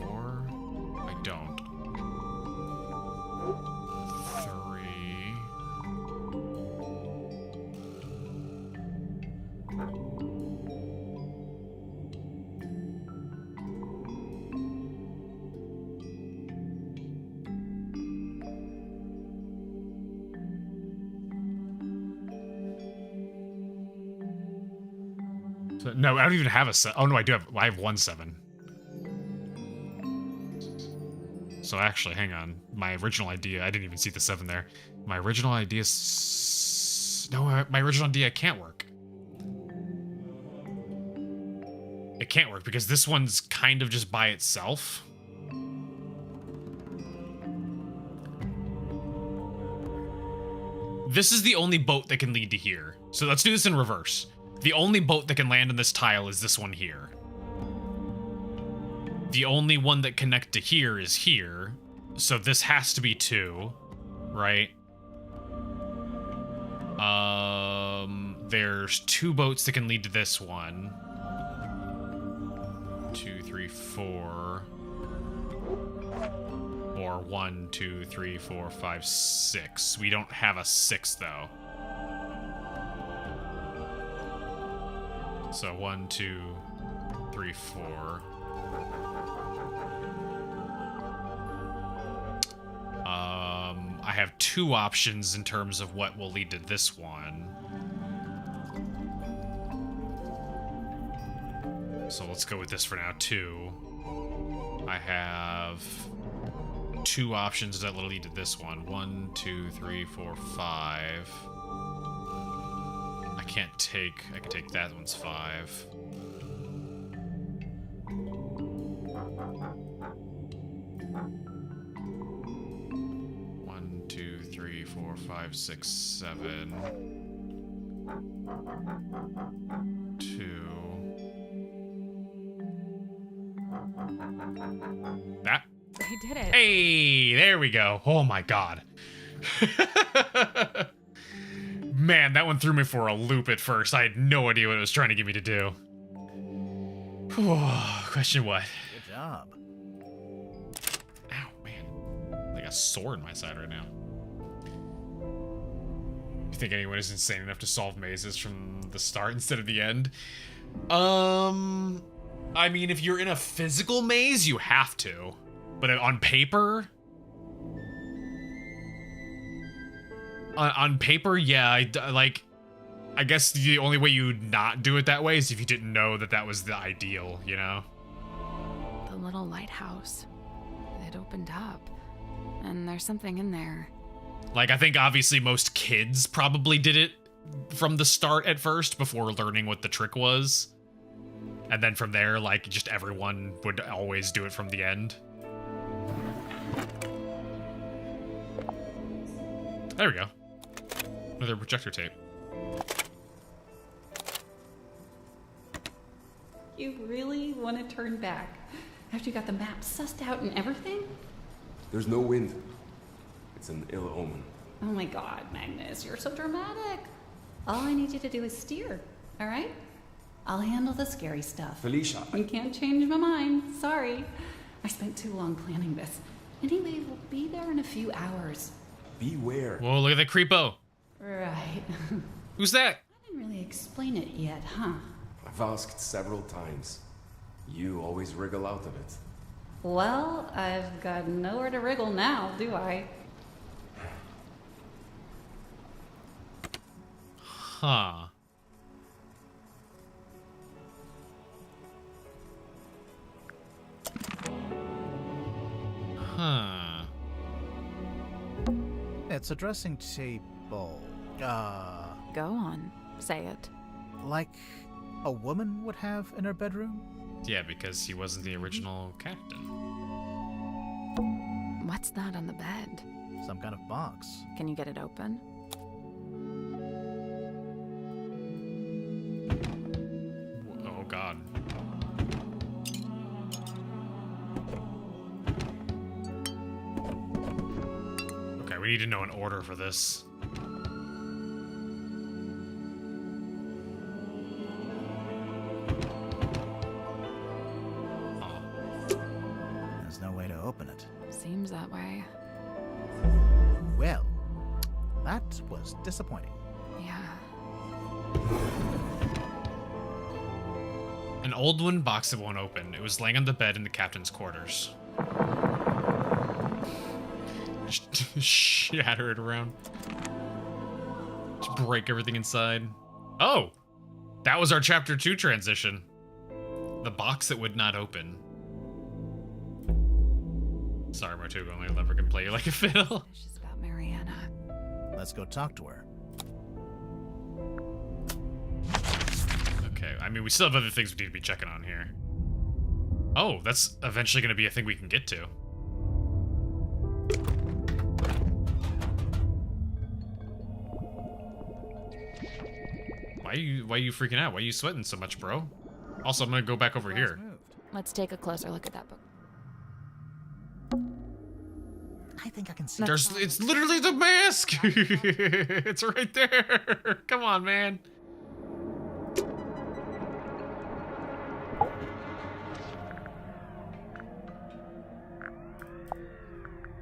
I don't. 3. So, no, I don't even have a 7. Oh no, I do have. I have 1 7. So actually, hang on. My original idea, I didn't even see the 7 there. My original idea, no, my original idea can't work. It can't work because this one's kind of just by itself. This is the only boat that can lead to here. So let's do this in reverse. The only boat that can land on this tile is this one here. The only one that connect to here is here. So this has to be 2, right? There's 2 boats that can lead to this one. 2, 3, 4. Or 1, 2, 3, 4, 5, 6. We don't have a 6 though. So 1, 2, 3, 4. I have 2 options in terms of what will lead to this one. So let's go with this for now, 2. I have 2 options that will lead to this one. 1, 2, 3, 4, 5. I can take that one's 5. One, 2, 3, 4, 5, 6, 7. 2. That. I did it. Hey, there we go. Oh my god. Man, that one threw me for a loop at first. I had no idea what it was trying to get me to do. Question what? Good job. Ow, man. Like a sword in my side right now. You think anyone is insane enough to solve mazes from the start instead of the end? I mean, if you're in a physical maze, you have to. But on paper... On paper, yeah, I guess the only way you'd not do it that way is if you didn't know that that was the ideal, you know? The little lighthouse. It opened up. And there's something in there. Like, I think obviously most kids probably did it from the start at first before learning what the trick was. And then from there, like, just everyone would always do it from the end. There we go. Another projector tape. You really want to turn back after you got the map sussed out and everything? There's no wind. It's an ill omen. Oh my god, Magnus, you're so dramatic. All I need you to do is steer, all right? I'll handle the scary stuff. Felicia. You can't change my mind. Sorry. I spent too long planning this. Anyway, we'll be there in a few hours. Beware. Whoa, look at that creepo. Right. Who's that? I didn't really explain it yet, huh? I've asked several times. You always wriggle out of it. Well, I've got nowhere to wriggle now, do I? Huh. Huh. It's a dressing table. Go on. Say it. Like a woman would have in her bedroom? Yeah, because he wasn't the original captain. What's that on the bed? Some kind of box. Can you get it open? Oh, God. Okay, we need to know an order for this. There's no way to open it. Seems that way. Well, that was disappointing. Yeah. An old wooden box that won't open. It was laying on the bed in the captain's quarters. Just shatter it around. Just break everything inside. Oh! That was our chapter 2 transition. The box that would not open. Sorry, Martugo, my lover can play you like a fiddle. She's about Mariana. Let's go talk to her. Okay, I mean, we still have other things we need to be checking on here. Oh, that's eventually going to be a thing we can get to. Why are you freaking out? Why are you sweating so much, bro? Also, I'm going to go back over here. Let's take a closer look at that book. I think I can see. It's literally the mask! It's right there! Come on, man.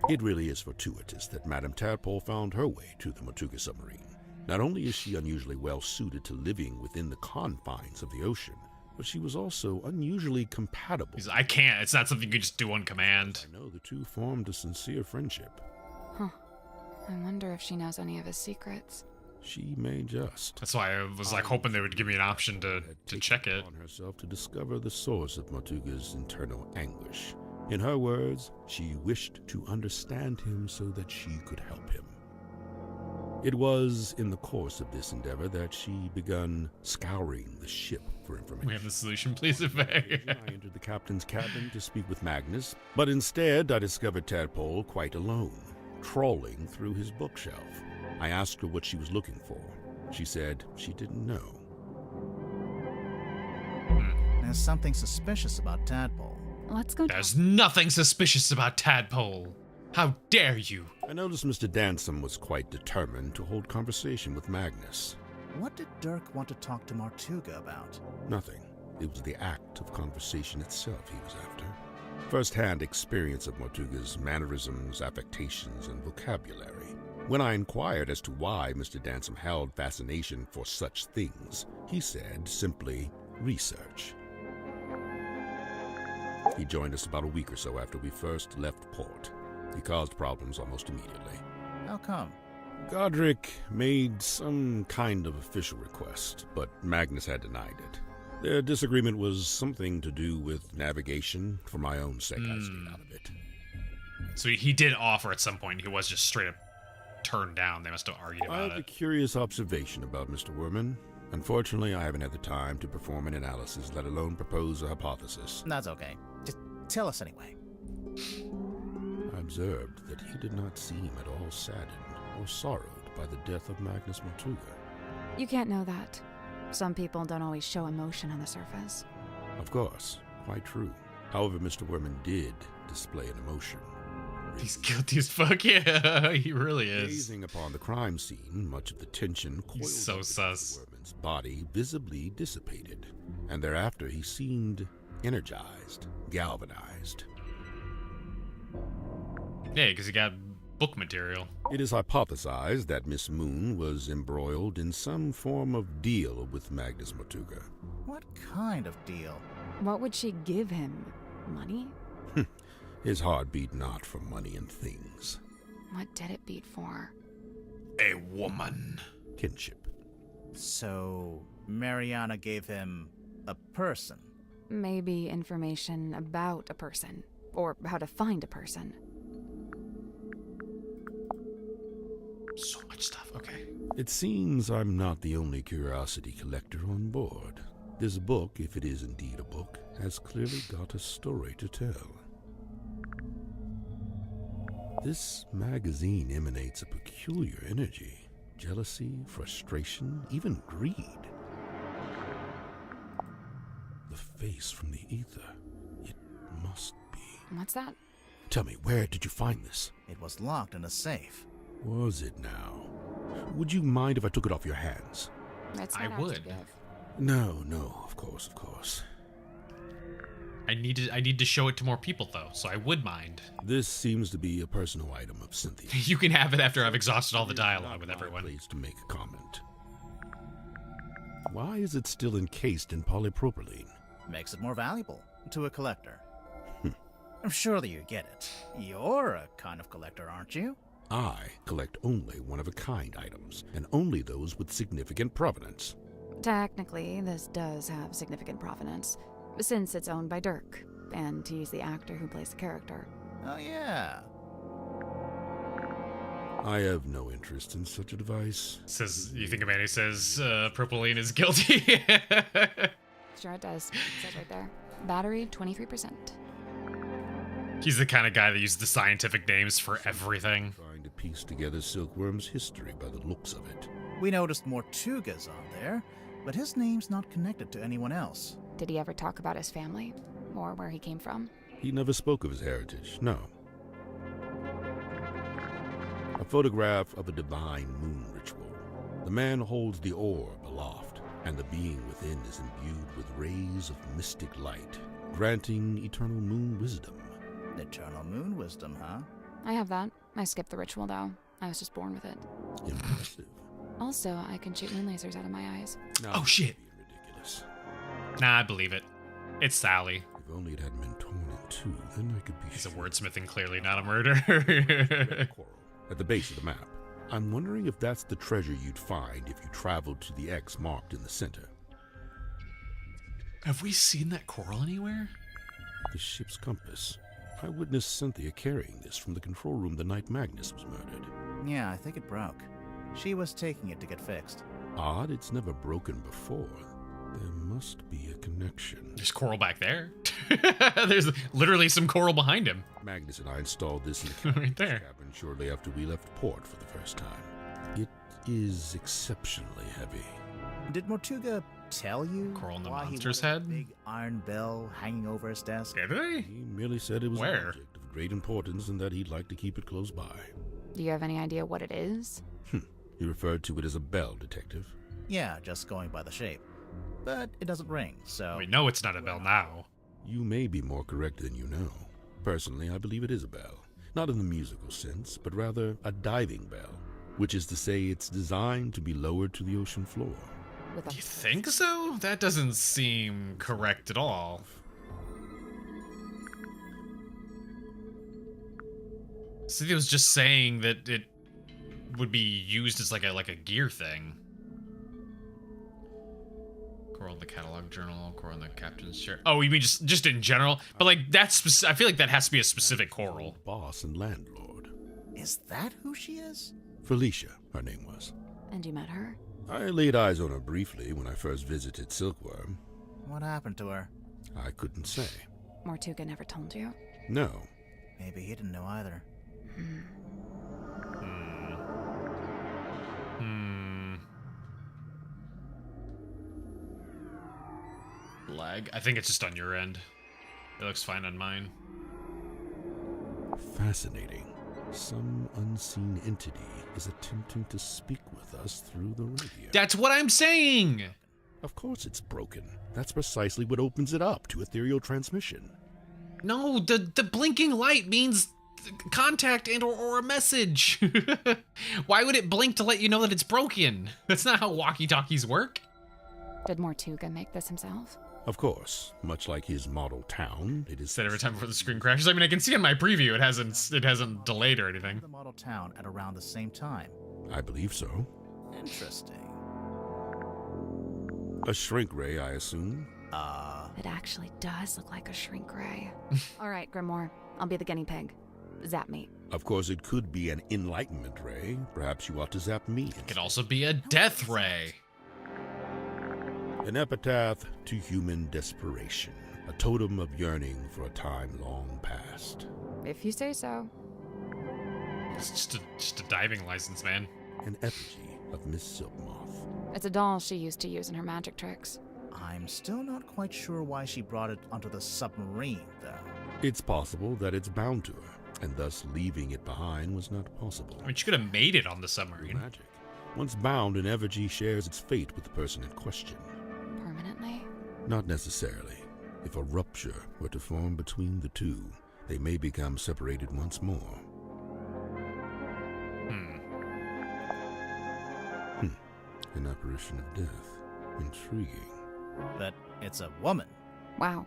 It really is fortuitous that Madame Tadpole found her way to the Motuga submarine. Not only is she unusually well suited to living within the confines of the ocean, but she was also unusually compatible. I can't. It's not something you can just do on command. I know the two formed a sincere friendship. Huh. I wonder if she knows any of his secrets. She may just. That's why I was like hoping they would give me an option to check it. On herself to discover the source of Motuga's internal anguish. In her words, she wished to understand him so that she could help him. It was in the course of this endeavor that she begun scouring the ship for information. We have the solution, please, Obey. I entered the captain's cabin to speak with Magnus, but instead I discovered Tadpole quite alone, trawling through his bookshelf. I asked her what she was looking for. She said she didn't know. There's something suspicious about Tadpole. Let's go. There's nothing suspicious about Tadpole. How dare you? I noticed Mr. Dansom was quite determined to hold conversation with Magnus. What did Dirk want to talk to Martuga about? Nothing. It was the act of conversation itself he was after. First-hand experience of Martuga's mannerisms, affectations, and vocabulary. When I inquired as to why Mr. Dansom held fascination for such things, he said simply, research. He joined us about a week or so after we first left port. He caused problems almost immediately. How come? Godric made some kind of official request, but Magnus had denied it. Their disagreement was something to do with navigation. For my own sake, I stayed out of it. So he did offer at some point. He was just straight up turned down. They must have argued I about have a it. curious observation about Mr. Werman. Unfortunately, I haven't had the time to perform an analysis, let alone propose a hypothesis. That's okay. Just tell us anyway. I observed that he did not seem at all saddened or sorrowed by the death of Magnus Motuga. You can't know that. Some people don't always show emotion on the surface. Of course, quite true. However, Mr. Werman did display an emotion. He's guilty as fuck, yeah. He really is. Gazing upon the crime scene, much of the tension coiled He's so over sus. Mr. Werman's body visibly dissipated, and thereafter he seemed energized, galvanized. Yeah, because he got book material. It is hypothesized that Miss Moon was embroiled in some form of deal with Magnus Mortuga. What kind of deal? What would she give him? Money? His heart beat not for money and things. What did it beat for? A woman. Kinship. So, Mariana gave him a person? Maybe information about a person, or how to find a person. So much stuff, okay. It seems I'm not the only curiosity collector on board. This book, if it is indeed a book, has clearly got a story to tell. This magazine emanates a peculiar energy. Jealousy, frustration, even greed. The face from the ether. It must be. What's that? Tell me, where did you find this? It was locked in a safe. Was it now? Would you mind if I took it off your hands? I would. No, of course. I need to show it to more people though, so I would mind. This seems to be a personal item of Cynthia. You can have it after I've exhausted all the dialogue with everyone. Place to make a comment. Why is it still encased in polypropylene? Makes it more valuable to a collector. I'm sure that you get it. You're a kind of collector, aren't you? I collect only one-of-a-kind items, and only those with significant provenance. Technically, this does have significant provenance, since it's owned by Dirk, and he's the actor who plays the character. Oh, yeah. I have no interest in such a device. Says, you think Amanda says propylene is guilty? Sure it does. It says right there. Battery, 23%. He's the kind of guy that uses the scientific names for everything. Trying to piece together Silkworm's history by the looks of it. We noticed Mortuga's on there, but his name's not connected to anyone else. Did he ever talk about his family? Or where he came from? He never spoke of his heritage, no. A photograph of a divine moon ritual. The man holds the orb aloft, and the being within is imbued with rays of mystic light, granting eternal moon wisdom. Eternal moon wisdom, huh? I have that. I skipped the ritual, though. I was just born with it. Impressive. Also, I can shoot moon lasers out of my eyes. No, oh, shit. Ridiculous. Nah, I believe it. It's Sally. If only it hadn't been torn in two, then I could be He's sure. a wordsmithing, clearly not a murder. At the base of the map. I'm wondering if that's the treasure you'd find if you traveled to the X marked in the center. Have we seen that coral anywhere? The ship's compass. I witnessed Cynthia carrying this from the control room the night Magnus was murdered. Yeah, I think it broke. She was taking it to get fixed. Odd, it's never broken before. There must be a connection. There's coral back there. There's literally some coral behind him. Magnus and I installed this in the right there. cabin shortly after we left port for the first time. It is exceptionally heavy. Did Mortuga tell you Coral in the why monster's he wanted head? a big iron bell hanging over his desk? Did they? He merely said it was Where? an object of great importance and that he'd like to keep it close by. Do you have any idea what it is? He referred to it as a bell, Detective. Yeah, just going by the shape. But it doesn't ring, so... We know it's not a bell now. You may be more correct than you know. Personally, I believe it is a bell. Not in the musical sense, but rather a diving bell. Which is to say it's designed to be lowered to the ocean floor. Do you think so? That doesn't seem correct at all. Cynthia was just saying that it would be used as like a gear thing. Coral in the catalog journal, coral in the captain's chair. Oh, you mean just in general? But like that's I feel like that has to be a specific coral. Boss and landlord. Is that who she is? Felicia, her name was. And you met her? I laid eyes on her briefly when I first visited Silkworm. What happened to her? I couldn't say. Mortuga never told you? No. Maybe he didn't know either. Lag? I think it's just on your end. It looks fine on mine. Fascinating. Some unseen entity is attempting to speak with us through the radio. That's what I'm saying! Of course it's broken. That's precisely what opens it up to ethereal transmission. No, the blinking light means contact and or a message. Why would it blink to let you know that it's broken? That's not how walkie-talkies work. Did Mortuga make this himself? Of course, much like his model town, it is said every time before the screen crashes. I mean, I can see on my preview it hasn't delayed or anything. The model town at around the same time. I believe so. Interesting. A shrink ray, I assume. It actually does look like a shrink ray. All right, Grimoire, I'll be the guinea pig. Zap me. Of course, it could be an enlightenment ray. Perhaps you ought to zap me. It could also be a death ray. An epitaph to human desperation. A totem of yearning for a time long past. If you say so. It's just a diving license, man. An effigy of Miss Silkmoth. It's a doll she used to use in her magic tricks. I'm still not quite sure why she brought it onto the submarine, though. It's possible that it's bound to her, and thus leaving it behind was not possible. I mean, she could have made it on the submarine. Magic. Once bound, an effigy shares its fate with the person in question. Permanently? Not necessarily. If a rupture were to form between the two, they may become separated once more. An apparition of death. Intriguing. But it's a woman. Wow.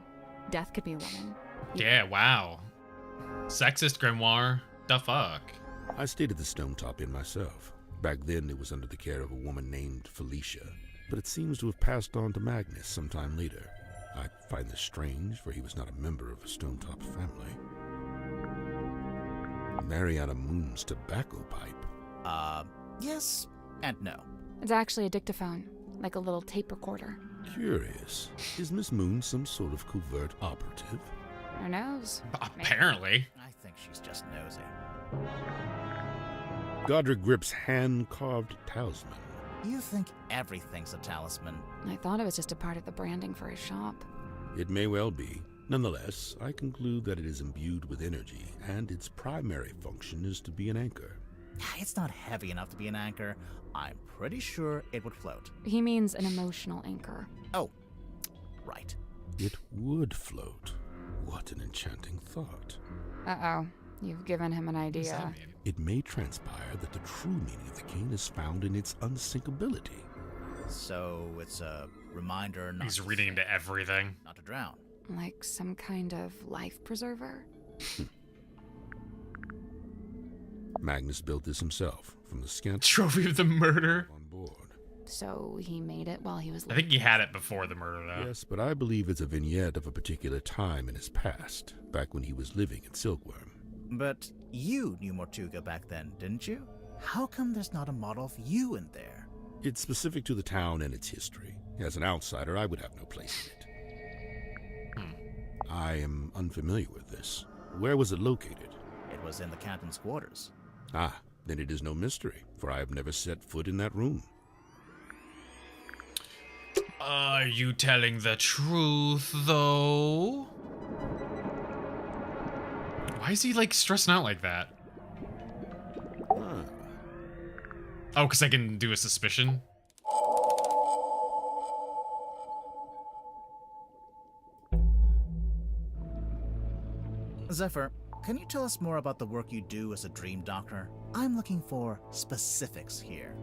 Death could be a woman. Yeah, wow. Sexist, Grimoire. The fuck? I stayed at the Stone Top Inn myself. Back then, it was under the care of a woman named Felicia, but it seems to have passed on to Magnus sometime later. I find this strange, for he was not a member of a Stone Top family. Mariana Moon's tobacco pipe. Yes and no. It's actually a dictaphone, like a little tape recorder. Curious. Is Miss Moon some sort of covert operative? Who knows? Apparently. I think she's just nosy. Godric Grip's hand-carved talisman. You think everything's a talisman? I thought it was just a part of the branding for his shop. It may well be. Nonetheless, I conclude that it is imbued with energy, and its primary function is to be an anchor. It's not heavy enough to be an anchor. I'm pretty sure it would float. He means an emotional anchor. Oh, right. It would float. What an enchanting thought. Uh-oh. You've given him an idea. It may transpire that the true meaning of the cane is found in its unsinkability. So it's a reminder not He's to reading sink, into everything. not to drown. Like some kind of life preserver? Magnus built this himself from the scant Trophy of the murder. on board. So he made it while he was I think he had it before the murder, though. Yes, but I believe it's a vignette of a particular time in his past, back when he was living in Silkworm. But you knew Mortuga back then, didn't you? How come there's not a model of you in there? It's specific to the town and its history. As an outsider, I would have no place in it. I am unfamiliar with this. Where was it located? It was in the captain's quarters. Ah, then it is no mystery, for I have never set foot in that room. Are you telling the truth, though? Why is he, like, stressing out like that? Oh, because I can do a suspicion? Zephyr, can you tell us more about the work you do as a dream doctor? I'm looking for specifics here.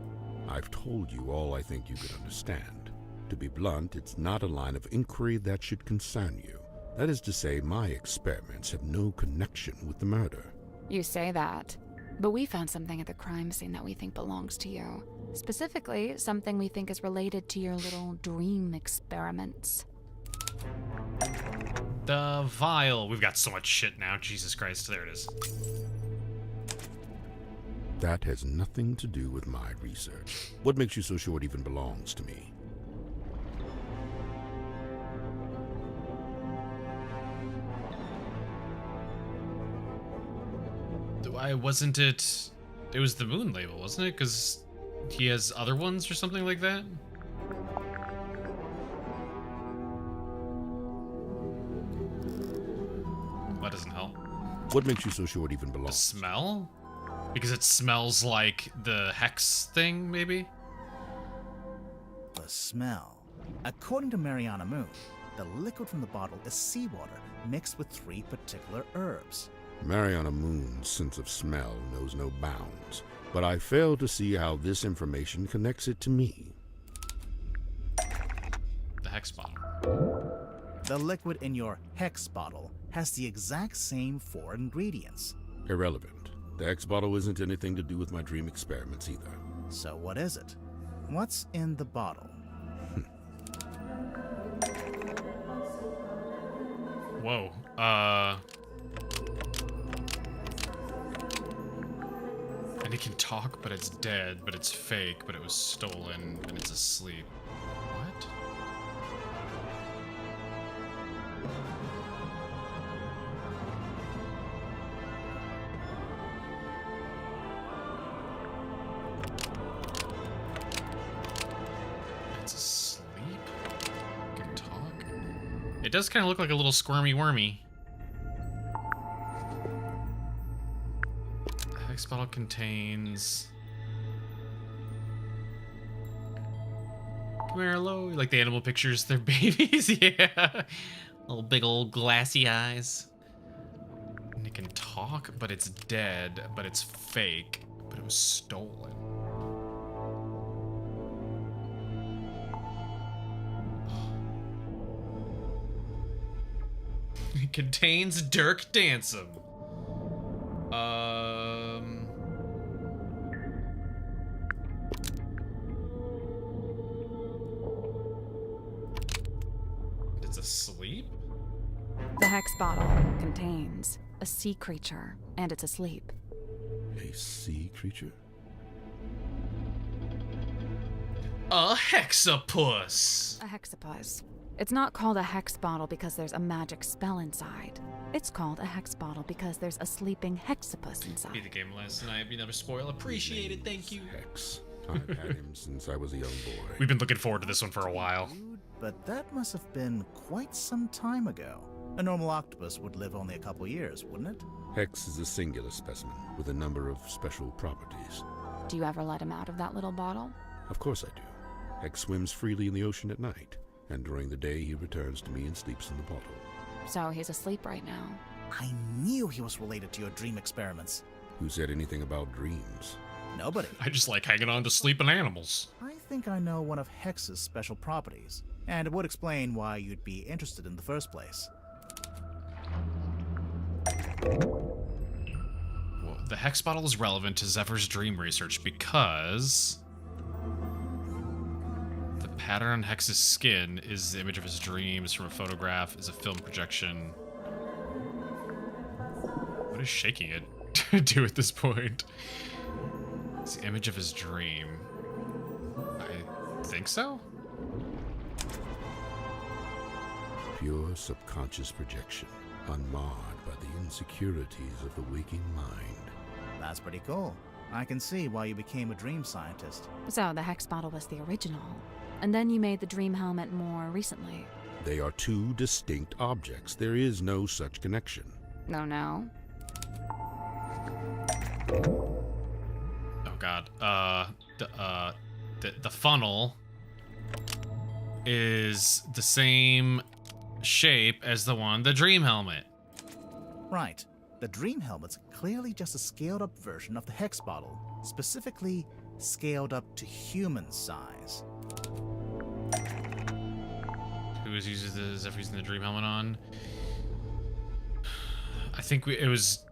I've told you all I think you could understand. To be blunt, it's not a line of inquiry that should concern you. That is to say, my experiments have no connection with the murder. You say that, but we found something at the crime scene that we think belongs to you. Specifically, something we think is related to your little dream experiments. The vial. We've got so much shit now. Jesus Christ. There it is. That has nothing to do with my research. What makes you so sure it even belongs to me? Why wasn't it... It was the moon label, wasn't it? Because he has other ones or something like that? That doesn't help. What makes you so sure it even The belongs? smell? Because it smells like the hex thing, maybe? The smell. According to Mariana Moon, the liquid from the bottle is seawater mixed with 3 particular herbs. Mariana Moon's sense of smell knows no bounds, but I fail to see how this information connects it to me. The hex bottle. The liquid in your hex bottle has the exact same 4 ingredients. Irrelevant. The hex bottle isn't anything to do with my dream experiments either. So what is it? What's in the bottle? Whoa. And it can talk, but it's dead, but it's fake, but it was stolen, and it's asleep. What? It's asleep? It can talk? It does kind of look like a little squirmy wormy. The hex bottle contains... Come here, hello. Like the animal pictures, they're babies. Yeah. Little big old glassy eyes. And it can talk, but it's dead, but it's fake, but it was stolen. It contains Dirk Dansom. It's asleep? The hex bottle contains a sea creature, and it's asleep. A sea creature? A hexapus! A hexapus. It's not called a hex bottle because there's a magic spell inside. It's called a hex bottle because there's a sleeping hexapus inside. Beat the game last night. You never spoil. Appreciate it. Thank you. Hex. I've had him since I was a young boy. We've been looking forward to this one for a while. But that must have been quite some time ago. A normal octopus would live only a couple years, wouldn't it? Hex is a singular specimen with a number of special properties. Do you ever let him out of that little bottle? Of course I do. Hex swims freely in the ocean at night, and during the day he returns to me and sleeps in the bottle. So he's asleep right now. I knew he was related to your dream experiments. Who said anything about dreams? Nobody. I just like hanging on to sleeping animals. I think I know one of Hex's special properties, and it would explain why you'd be interested in the first place. Well, the hex bottle is relevant to Zephyr's dream research because the pattern on Hex's skin is the image of his dreams from a photograph, is a film projection. What is shaking it do at this point? It's the image of his dream. I think so? Pure subconscious projection, unmarred by the insecurities of the waking mind. That's pretty cool. I can see why you became a dream scientist. So the hex bottle was the original. And then you made the dream helmet more recently. They are two distinct objects. There is no such connection. No. Oh god. The funnel is the same shape as the dream helmet. Right. The dream helmet's clearly just a scaled up version of the hex bottle, specifically scaled up to human size. Who was using the dream helmet on? I think it was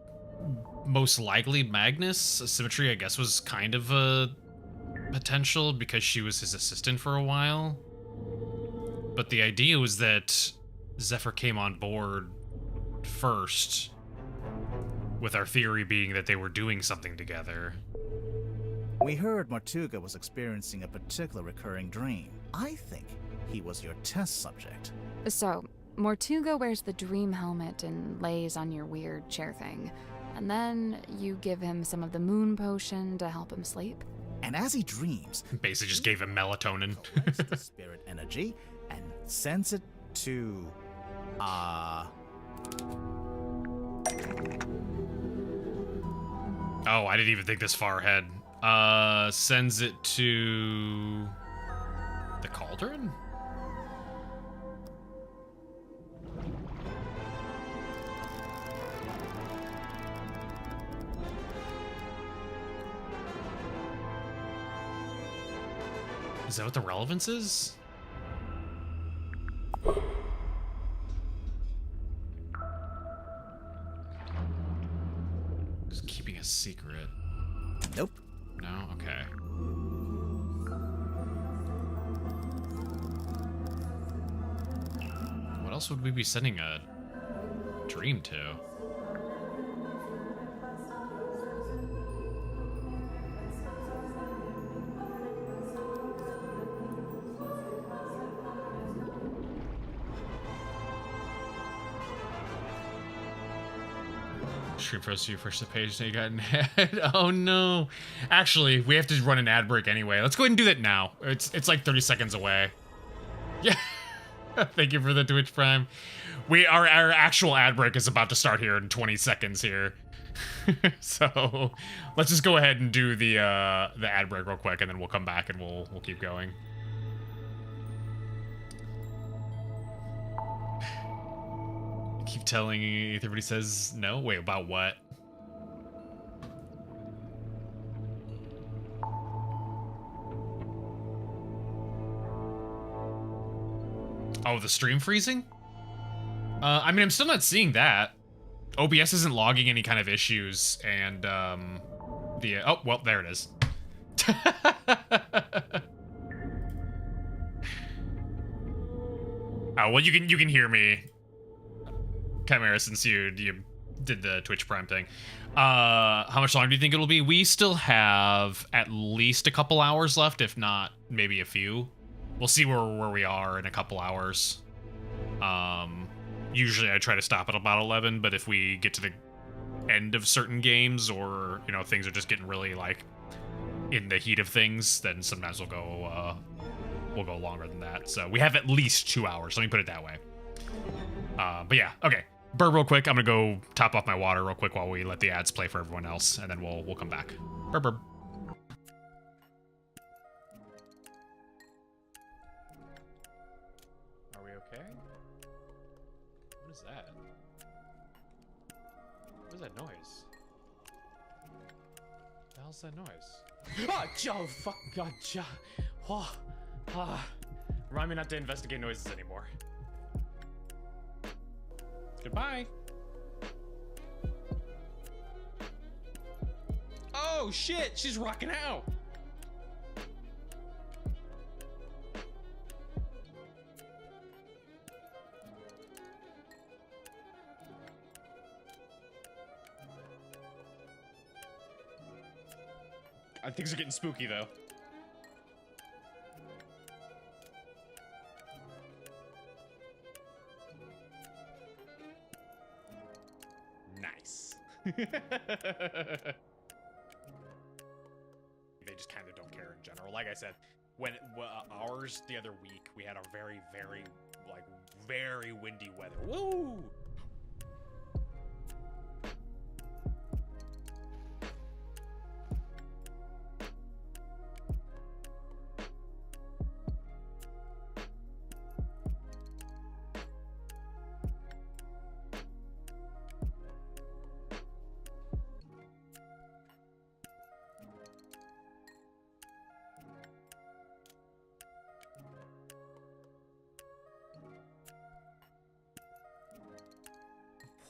most likely Magnus. Symmetry, I guess, was kind of a potential because she was his assistant for a while. But the idea was that Zephyr came on board first, with our theory being that they were doing something together. We heard Martuga was experiencing a particular recurring dream. I think he was your test subject. So, Mortuga wears the dream helmet and lays on your weird chair thing. And then you give him some of the moon potion to help him sleep. And as he dreams, basically just gave him melatonin. The spirit energy and sends it to Oh, I didn't even think this far ahead. Sends it to the cauldron? Is that what the relevance is? Just keeping a secret. Nope. No? Okay. What else would we be sending a dream to? Stream froze you first the page, then you got an ad. Oh no. Actually, we have to run an ad break anyway. Let's go ahead and do that now. It's like 30 seconds away. Yeah. Thank you for the Twitch Prime. Our actual ad break is about to start here in 20 seconds here. So let's just go ahead and do the ad break real quick, and then we'll come back and we'll keep going. Keep telling everybody says no. Wait, about what? Oh, the stream freezing? I mean, I'm still not seeing that. OBS isn't logging any kind of issues, and oh, well, there it is. Oh, well, you can hear me, Chimera, since you did the Twitch Prime thing. How much longer do you think it'll be? We still have at least a couple hours left, if not maybe a few. We'll see where we are in a couple hours. Usually I try to stop at about 11, but if we get to the end of certain games, or you know, things are just getting really like in the heat of things, then sometimes we'll go longer than that. So we have at least 2 hours. Let me put it that way. But yeah, okay. Burp real quick. I'm gonna go top off my water real quick while we let the ads play for everyone else, and then we'll come back. Burp burp. Are we okay? What is that? What is that noise? What the hell's that noise? Ah, Joe, fuck God, Joe. Oh, remind me not to investigate noises anymore. Goodbye. Oh shit, she's rocking out. Things are getting spooky though. Nice. They just kind of don't care in general. Like I said, when ours the other week, we had a very, very windy weather. Woo!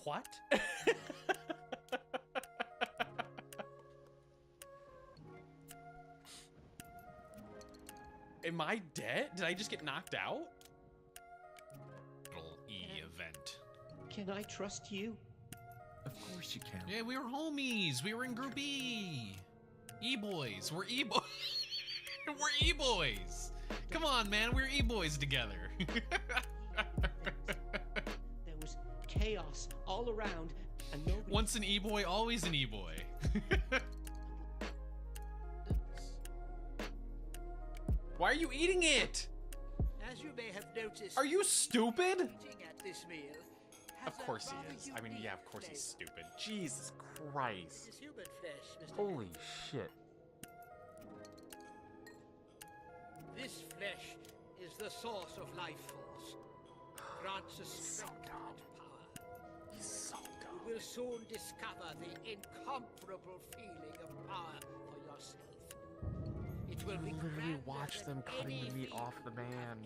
What? Am I dead? Did I just get knocked out? Little E-event. Can I trust you? Of course you can. Yeah, we were homies. We were in Group E. E-boys. We're E-boys. We're E-boys. Come on, man. We're E-boys together. There was chaos all around, and nobody... Once an E-boy, always an E-boy. Why are you eating it? As you may have noticed, Are you stupid? eating at this meal has Of course a he rather is. I mean, yeah, of course he's unique stupid. Jesus Christ. flavor. It is human flesh, Mr. Holy shit. This flesh is the source of life force. Grants us strength and power. He's so dumb. You will soon discover the incomparable feeling of power for yourself. It literally watch them cutting the meat off the man.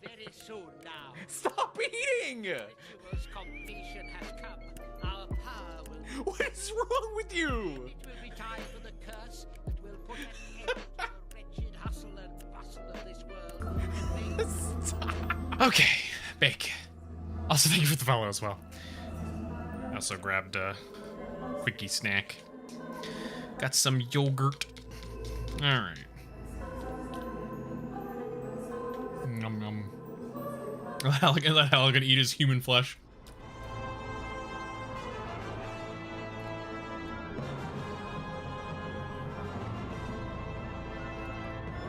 Very soon now. Stop eating! Ritual's completion has come. Our power will... What is wrong with you? It will be time for the curse that will put an end to the wretched hustle and bustle of this world. Okay, bake. Also, thank you for the follow as well. I also grabbed a quickie snack. Got some yogurt. Alright. Nom nom. Let Halligan eat his human flesh.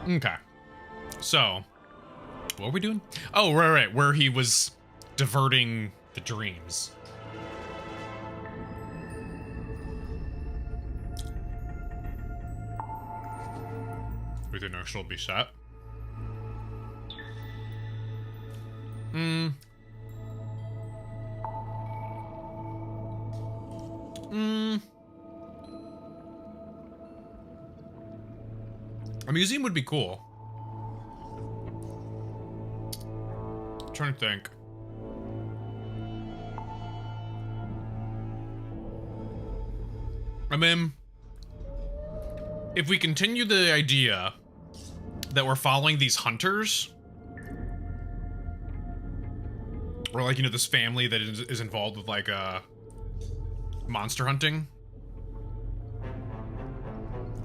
Okay. So, what were we doing? Oh, right. Where he was diverting the dreams. We didn't actually be set. A museum would be cool. I'm trying to think. I mean, if we continue the idea that we're following these hunters, or like, you know, this family that is involved with like monster hunting,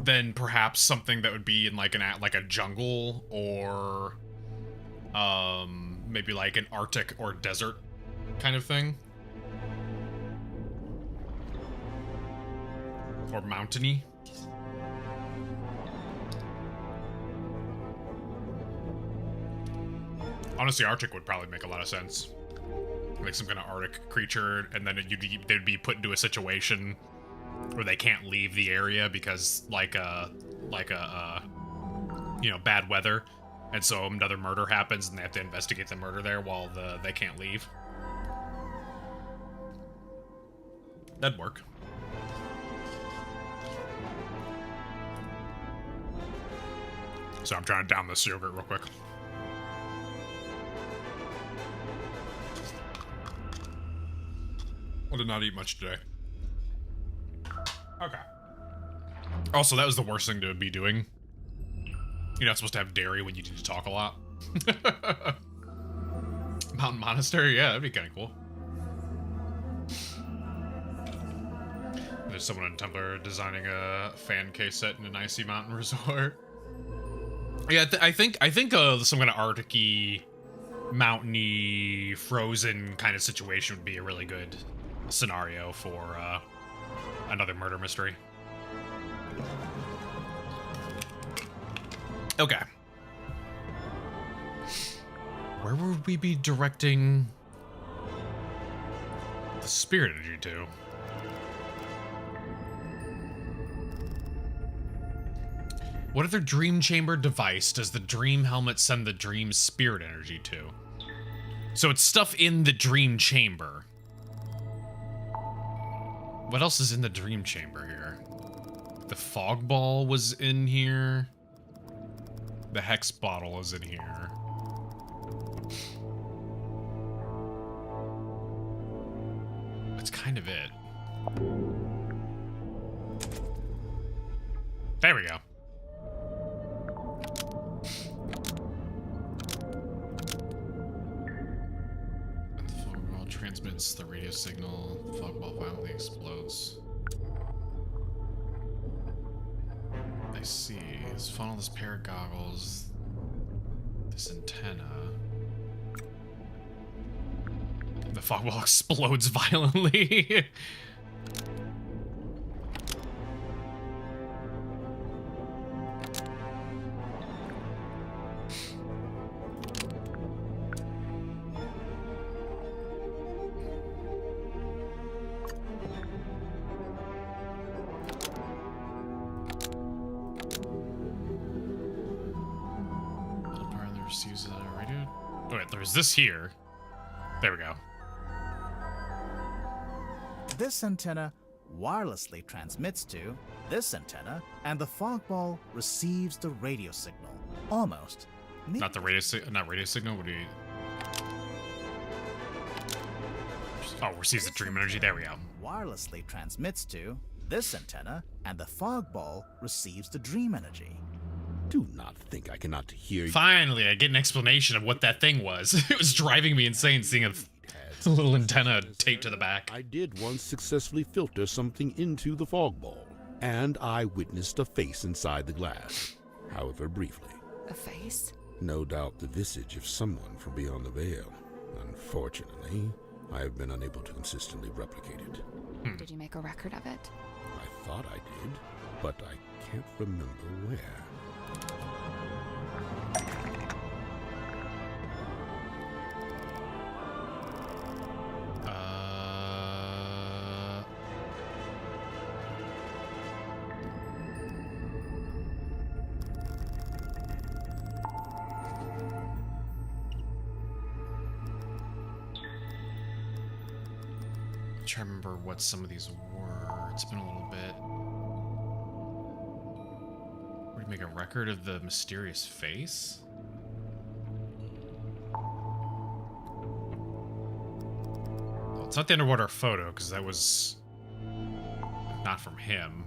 then perhaps something that would be in like a jungle, or maybe like an Arctic or desert kind of thing, or mountainy. Honestly, Arctic would probably make a lot of sense. Like some kind of Arctic creature, and then they'd be put into a situation where they can't leave the area because like a you know, bad weather, and so another murder happens and they have to investigate the murder there while they can't leave. That'd work. So I'm trying to down this yogurt real quick. I did not eat much today. Okay. Also, that was the worst thing to be doing. You're not supposed to have dairy when you need to talk a lot. Mountain Monastery? Yeah, that'd be kind of cool. There's someone on Tumblr designing a fan case set in an icy mountain resort. Yeah, I think some kind of Arctic-y, mountainy, frozen kind of situation would be a really good scenario for another murder mystery. Okay. Where would we be directing the spirit energy to? What other dream chamber device does the dream helmet send the dream spirit energy to? So it's stuff in the dream chamber. What else is in the dream chamber here? The fog ball was in here. The hex bottle is in here. That's kind of it. There we go. Transmits the radio signal. The fog ball violently explodes. I see. This funnel, this pair of goggles, this antenna. The fog ball explodes violently. There's this here. There we go. This antenna wirelessly transmits to this antenna, and the fog ball receives the radio signal. Almost. Not the radio not radio signal. What do you? Oh, receives the dream energy. There we go. Wirelessly transmits to this antenna, and the fog ball receives the dream energy. Do not think I cannot hear you. Finally, I get an explanation of what that thing was. It was driving me insane seeing a little antenna taped to the back. I did once successfully filter something into the fog ball, and I witnessed a face inside the glass, however briefly. A face? No doubt the visage of someone from beyond the veil. Unfortunately, I have been unable to consistently replicate it. Did you make a record of it? I thought I did, but I can't remember where. Try to remember what some of these were. It's been a little bit. Where to make a record of the mysterious face? Well, it's not the underwater photo because that was not from him.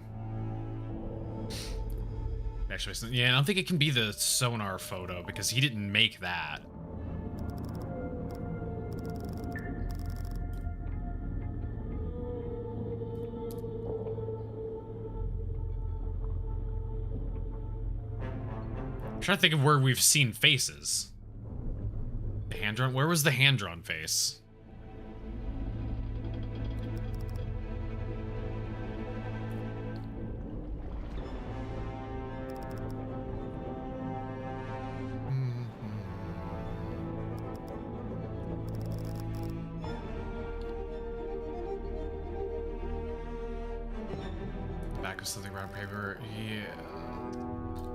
Actually, yeah, I don't think it can be the sonar photo because he didn't make that. I'm trying to think of where we've seen faces. The hand-drawn? Where was the hand-drawn face? Back of something brown paper. Yeah.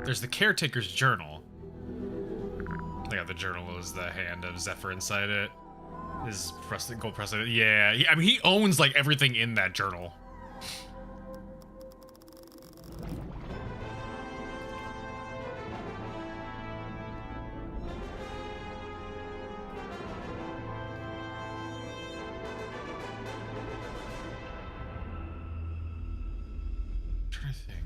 There's the caretaker's journal. Yeah, the journal is the hand of Zephyr inside it. His gold precedent. Yeah, I mean, he owns like everything in that journal. I'm trying to think.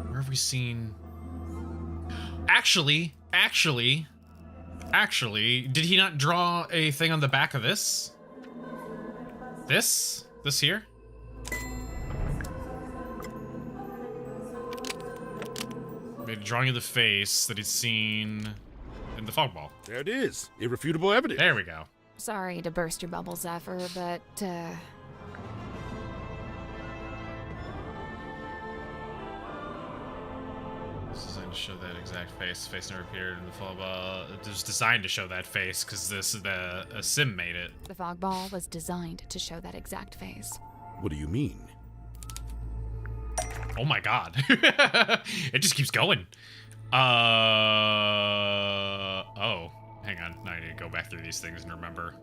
Where have we seen? Actually, did he not draw a thing on the back of this? This here? Made a drawing of the face that he's seen in the fog ball. There it is. Irrefutable evidence. There we go. Sorry to burst your bubble, Zephyr, but, It's designed to show that exact face. Face never appeared in the fog ball. It was designed to show that face because a sim made it. the fog ball was designed to show that exact face. What do you mean? Oh my god. It just keeps going. Oh. Hang on. Now I need to go back through these things and remember.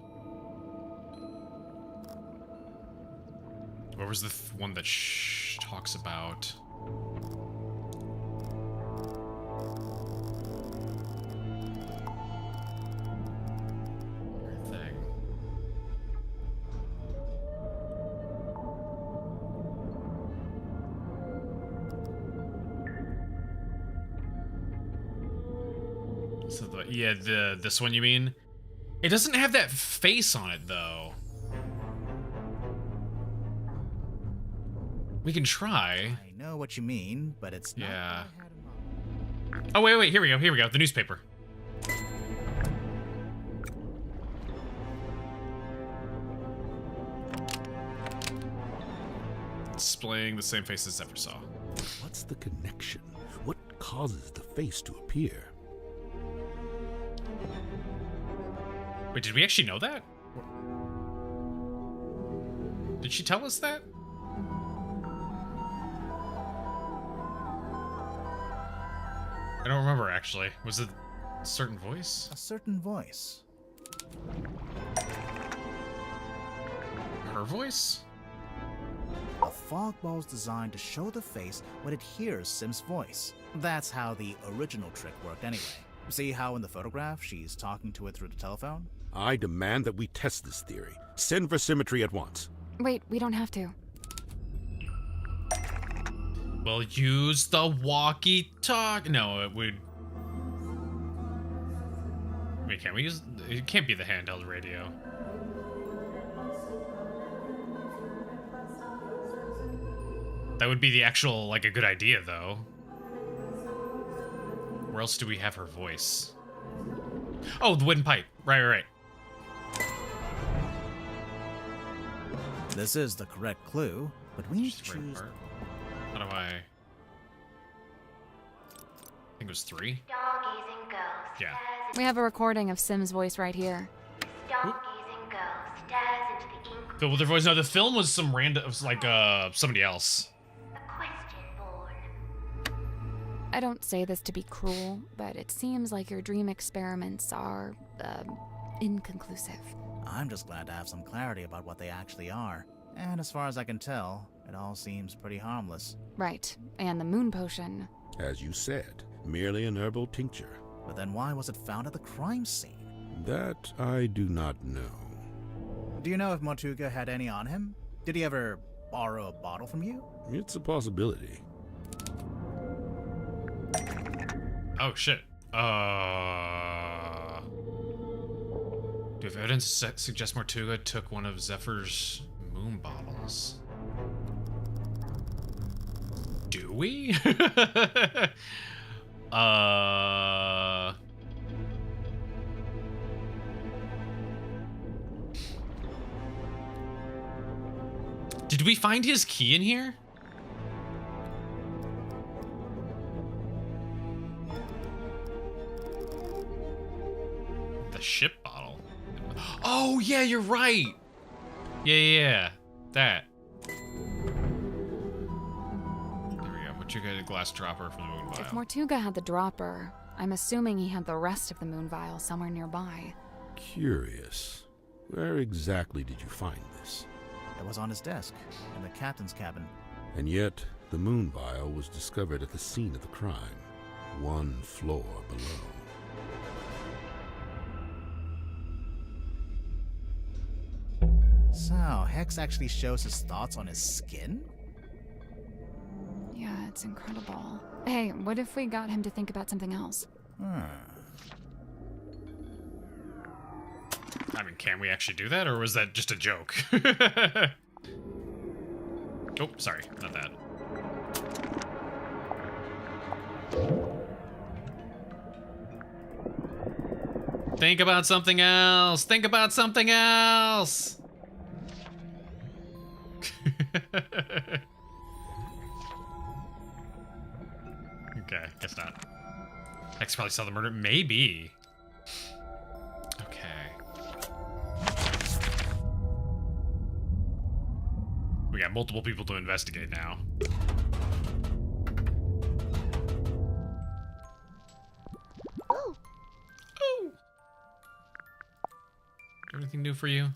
What was the one that talks about? Thing. So this one you mean? It doesn't have that face on it though. We can try. I know what you mean, but it's not. Yeah. Oh wait, here we go. The newspaper. Displaying the same face as Zephyr saw. What's the connection? What causes the face to appear? Wait, did we actually know that? Did she tell us that? I don't remember, actually. Was it a certain voice? A certain voice. Her voice? A fog ball is designed to show the face when it hears Sim's voice. That's how the original trick worked anyway. See how in the photograph she's talking to it through the telephone? I demand that we test this theory. Send for symmetry at once. Wait, we don't have to. We'll use the walkie-talkie. No, it would... Wait, can't we use... It can't be the handheld radio. That would be the actual, like, a good idea, though. Where else do we have her voice? Oh, the wooden pipe. Right. This is the correct clue, but we need to choose... How do I think it was 3? Stargazing girl Yeah. We have a recording of Sim's voice right here. Stargazing girl stares into the ink. Filled with their voice. No, the film was some random, like, somebody else. I don't say this to be cruel, but it seems like your dream experiments are, inconclusive. I'm just glad to have some clarity about what they actually are. And as far as I can tell, it all seems pretty harmless. Right, and the moon potion. As you said, merely an herbal tincture. But then why was it found at the crime scene? That I do not know. Do you know if Mortuga had any on him? Did he ever borrow a bottle from you? It's a possibility. Oh, shit. Do you have evidence suggests Mortuga took one of Zephyr's moon bottles? Do we? Did we find his key in here? The ship bottle. Oh, yeah, you're right. Yeah. That. There we go. Mortuga, a glass dropper from the moon vial. If Mortuga had the dropper, I'm assuming he had the rest of the moon vial somewhere nearby. Curious. Where exactly did you find this? It was on his desk, in the captain's cabin. And yet, the moon vial was discovered at the scene of the crime, 1 floor below. So, Hex actually shows his thoughts on his skin? Yeah, it's incredible. Hey, what if we got him to think about something else? I mean, can we actually do that, or was that just a joke? Oh, sorry, not that. Think about something else! Think about something else! Okay, guess not. Hex probably saw the murder. Maybe. Okay. We got multiple people to investigate now. Oh. Do anything new for you?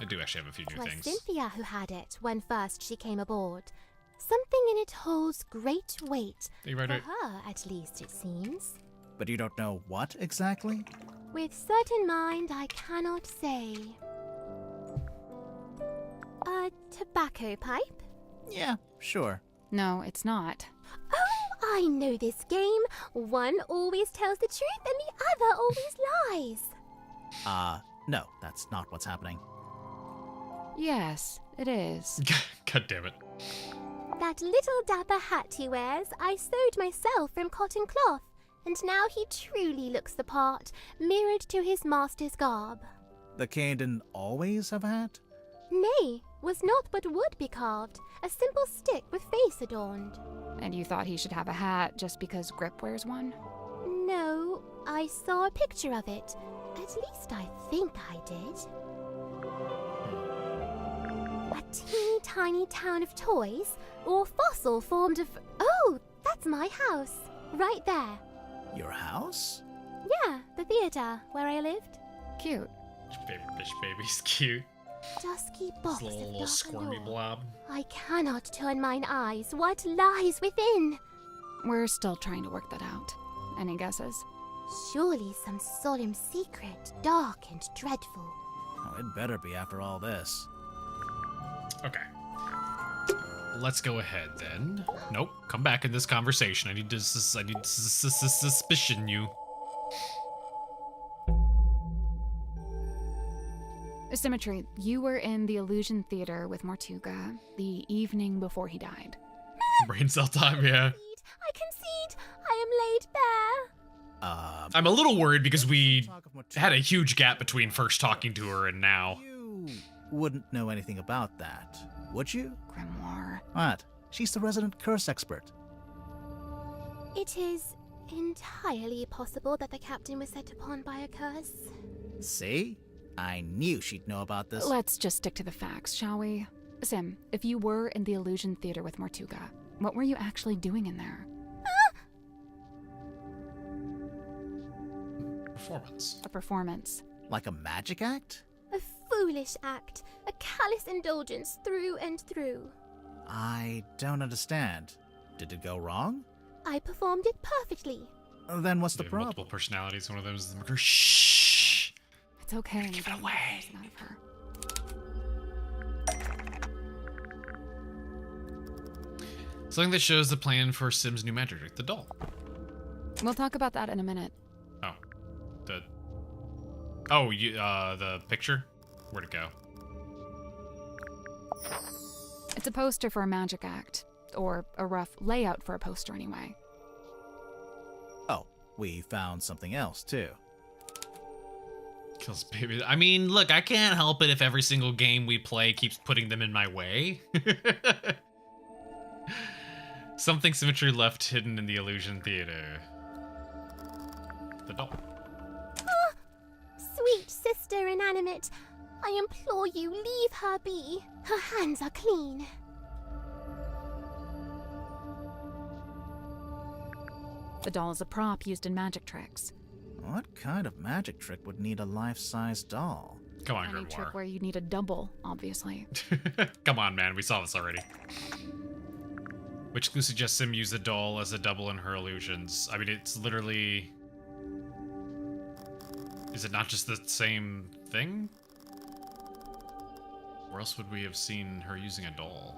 I do actually have a few new It was things. Cynthia who had it when first she came aboard. Something in it holds great weight. Hey, right, For right. her, at least, it seems. But you don't know what exactly? With certain mind, I cannot say. A tobacco pipe? Yeah, sure. No, it's not. Oh, I know this game. One always tells the truth and the other always lies. No, that's not what's happening. Yes, it is. God damn it. That little dapper hat he wears, I sewed myself from cotton cloth, and now he truly looks the part, mirrored to his master's garb. The king didn't always have a hat? Nay, was not but wood be carved, a simple stick with face adorned. And you thought he should have a hat just because Grip wears one? No, I saw a picture of it. At least I think I did. A teeny tiny town of toys, or fossil formed of... Oh, that's my house. Right there. Your house? Yeah, the theater where I lived. Cute. Your favorite fish baby's cute. Dusky box This of little dark squirmy allure. blob. I cannot turn mine eyes. What lies within? We're still trying to work that out. Any guesses? Surely some solemn secret, dark and dreadful. Oh, it better be after all this. Okay. Let's go ahead then. Nope. Come back in this conversation. I need to suspicion you. Symmetry, you were in the Illusion Theater with Mortuga the evening before he died. Brain cell time, yeah. I concede. I am laid bare. I'm a little worried because we had a huge gap between first talking to her and now. You wouldn't know anything about that, would you? Grimoire. What? She's the resident curse expert. It is entirely possible that the captain was set upon by a curse. See? I knew she'd know about this. Let's just stick to the facts, shall we? Sim, if you were in the Illusion Theater with Mortuga, what were you actually doing in there? Performance. A performance. Like a magic act? A foolish act. A callous indulgence through and through. I don't understand. Did it go wrong? I performed it perfectly. Then what's the They have problem? multiple personalities. One of them is the murderer. Shh. It's okay. Give it away. Out of her. Something that shows the plan for Sim's new magic trick, the doll. We'll talk about that in a minute. Oh. The picture? Where'd it go? It's a poster for a magic act. Or a rough layout for a poster, anyway. Oh, we found something else, too. Kills babies. I mean, look, I can't help it if every single game we play keeps putting them in my way. Something Symmetry left hidden in the Illusion Theater. The doll. Ah, sweet sister inanimate, I implore you, leave her be. Her hands are clean. The doll is a prop used in magic tricks. What kind of magic trick would need a life-size doll? Come on, Any Grimoire. trick where you need a double, obviously. Come on, man. We saw this already. Which clue suggests Sim use the doll as a double in her illusions? I mean, it's literally... Is it not just the same thing? Where else would we have seen her using a doll?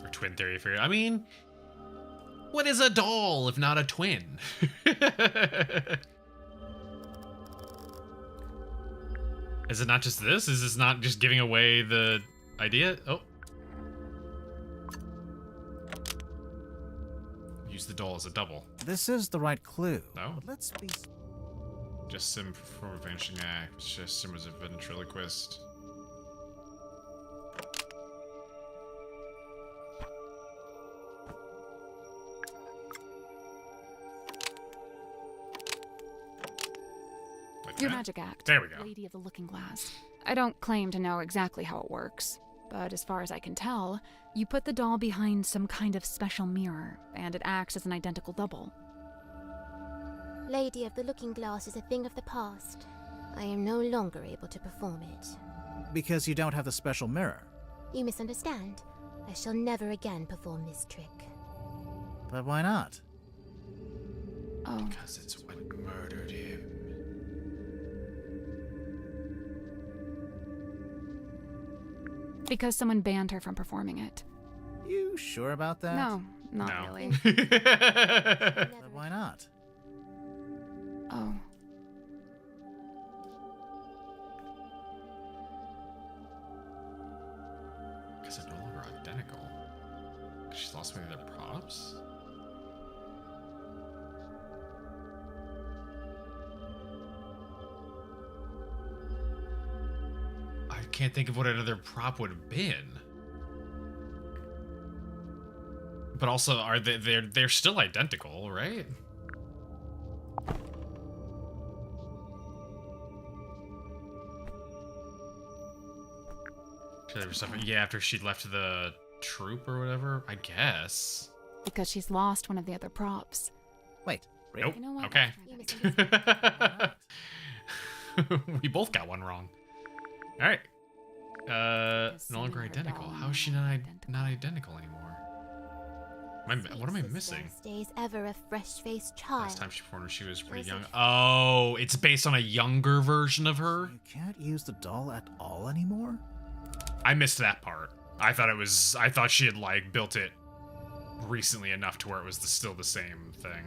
Or twin theory for... I mean... What is a doll if not a twin? Is it not just this? Is this not just giving away the idea? Oh. Use the doll as a double. This is the right clue. No? But let's be... Just Sim from a vanishing act. Just Sim was a ventriloquist. Like Your that? magic act. There we go. Lady of the Looking Glass. I don't claim to know exactly how it works, but as far as I can tell, you put the doll behind some kind of special mirror, and it acts as an identical double. Lady of the Looking Glass is a thing of the past. I am no longer able to perform it. Because you don't have the special mirror. You misunderstand. I shall never again perform this trick. But why not? Oh. Because it's what murdered him. Because someone banned her from performing it. You sure about that? No, not No. really. But why not? Oh. Because they're no longer identical. She's lost maybe their props? I can't think of what another prop would have been. But also, are they're still identical, right? Should there be something? Yeah, after she left the troop or whatever, I guess. because she's lost one of the other props. Wait, Nope. You know what? Okay. We both got one wrong. All right. No longer identical. How is she not identical anymore? What am I missing? Stays ever a fresh-faced child. Last time she performed, she was pretty young. Oh, it's based on a younger version of her. You can't use the doll at all anymore? I missed that part. I thought she had like built it recently enough to where it was still the same thing.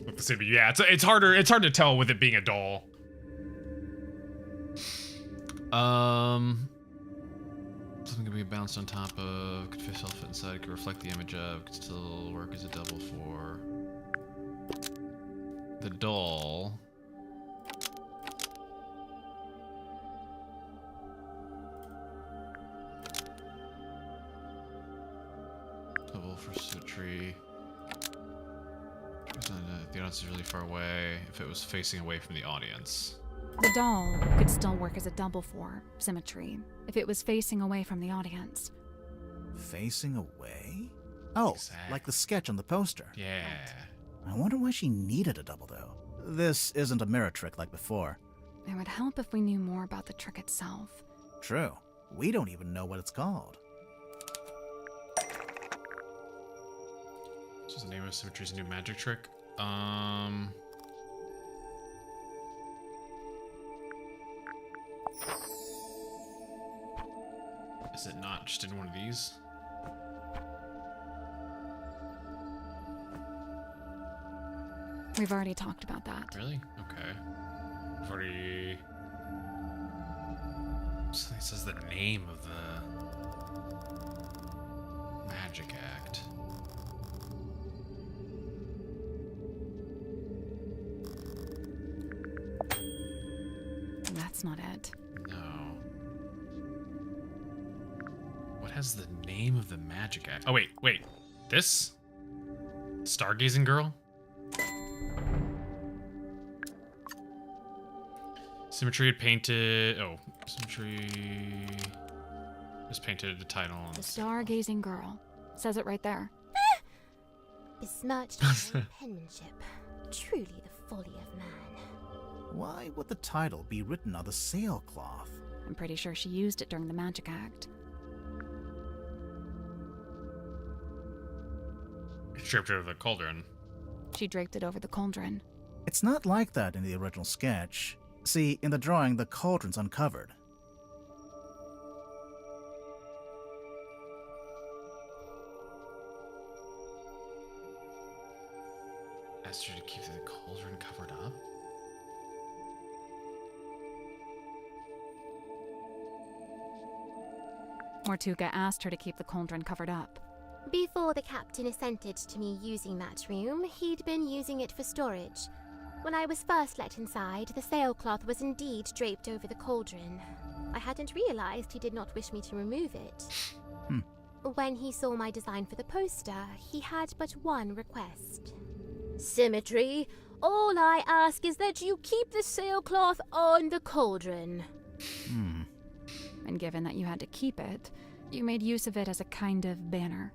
But yeah, it's harder to tell with it being a doll. Something could be bounced on top of, could fit inside, could reflect the image of, could still work as a double for the doll. Double for symmetry. The audience is really far away. If it was facing away from the audience. The doll could still work as a double for symmetry if it was facing away from the audience. Facing away? Oh, Exactly. like the sketch on the poster. Yeah. I wonder why she needed a double, though. This isn't a mirror trick like before. It would help if we knew more about the trick itself. True. We don't even know what it's called. What's the name of Symmetry's new magic trick? Is it not just in one of these? We've already talked about that. Really? Okay. I've already... Something says the name of the magic act. That's not it. No. What has the name of the magic act? Oh, wait. This? Stargazing girl? Symmetry had painted... Oh, Symmetry... just painted the title. The stargazing girl. Says it right there. Besmirched by penmanship. Truly the folly of man. Why would the title be written on the sailcloth? I'm pretty sure she used it during the magic act. Stripped her of the cauldron. She draped it over the cauldron. It's not like that in the original sketch. See, in the drawing, the cauldron's uncovered. Asked her to keep the cauldron covered up? Mortuga asked her to keep the cauldron covered up. Before the captain assented to me using that room, he'd been using it for storage. When I was first let inside, the sailcloth was indeed draped over the cauldron. I hadn't realized he did not wish me to remove it. When he saw my design for the poster, he had but one request. Symmetry, all I ask is that you keep the sailcloth on the cauldron. And given that you had to keep it, you made use of it as a kind of banner.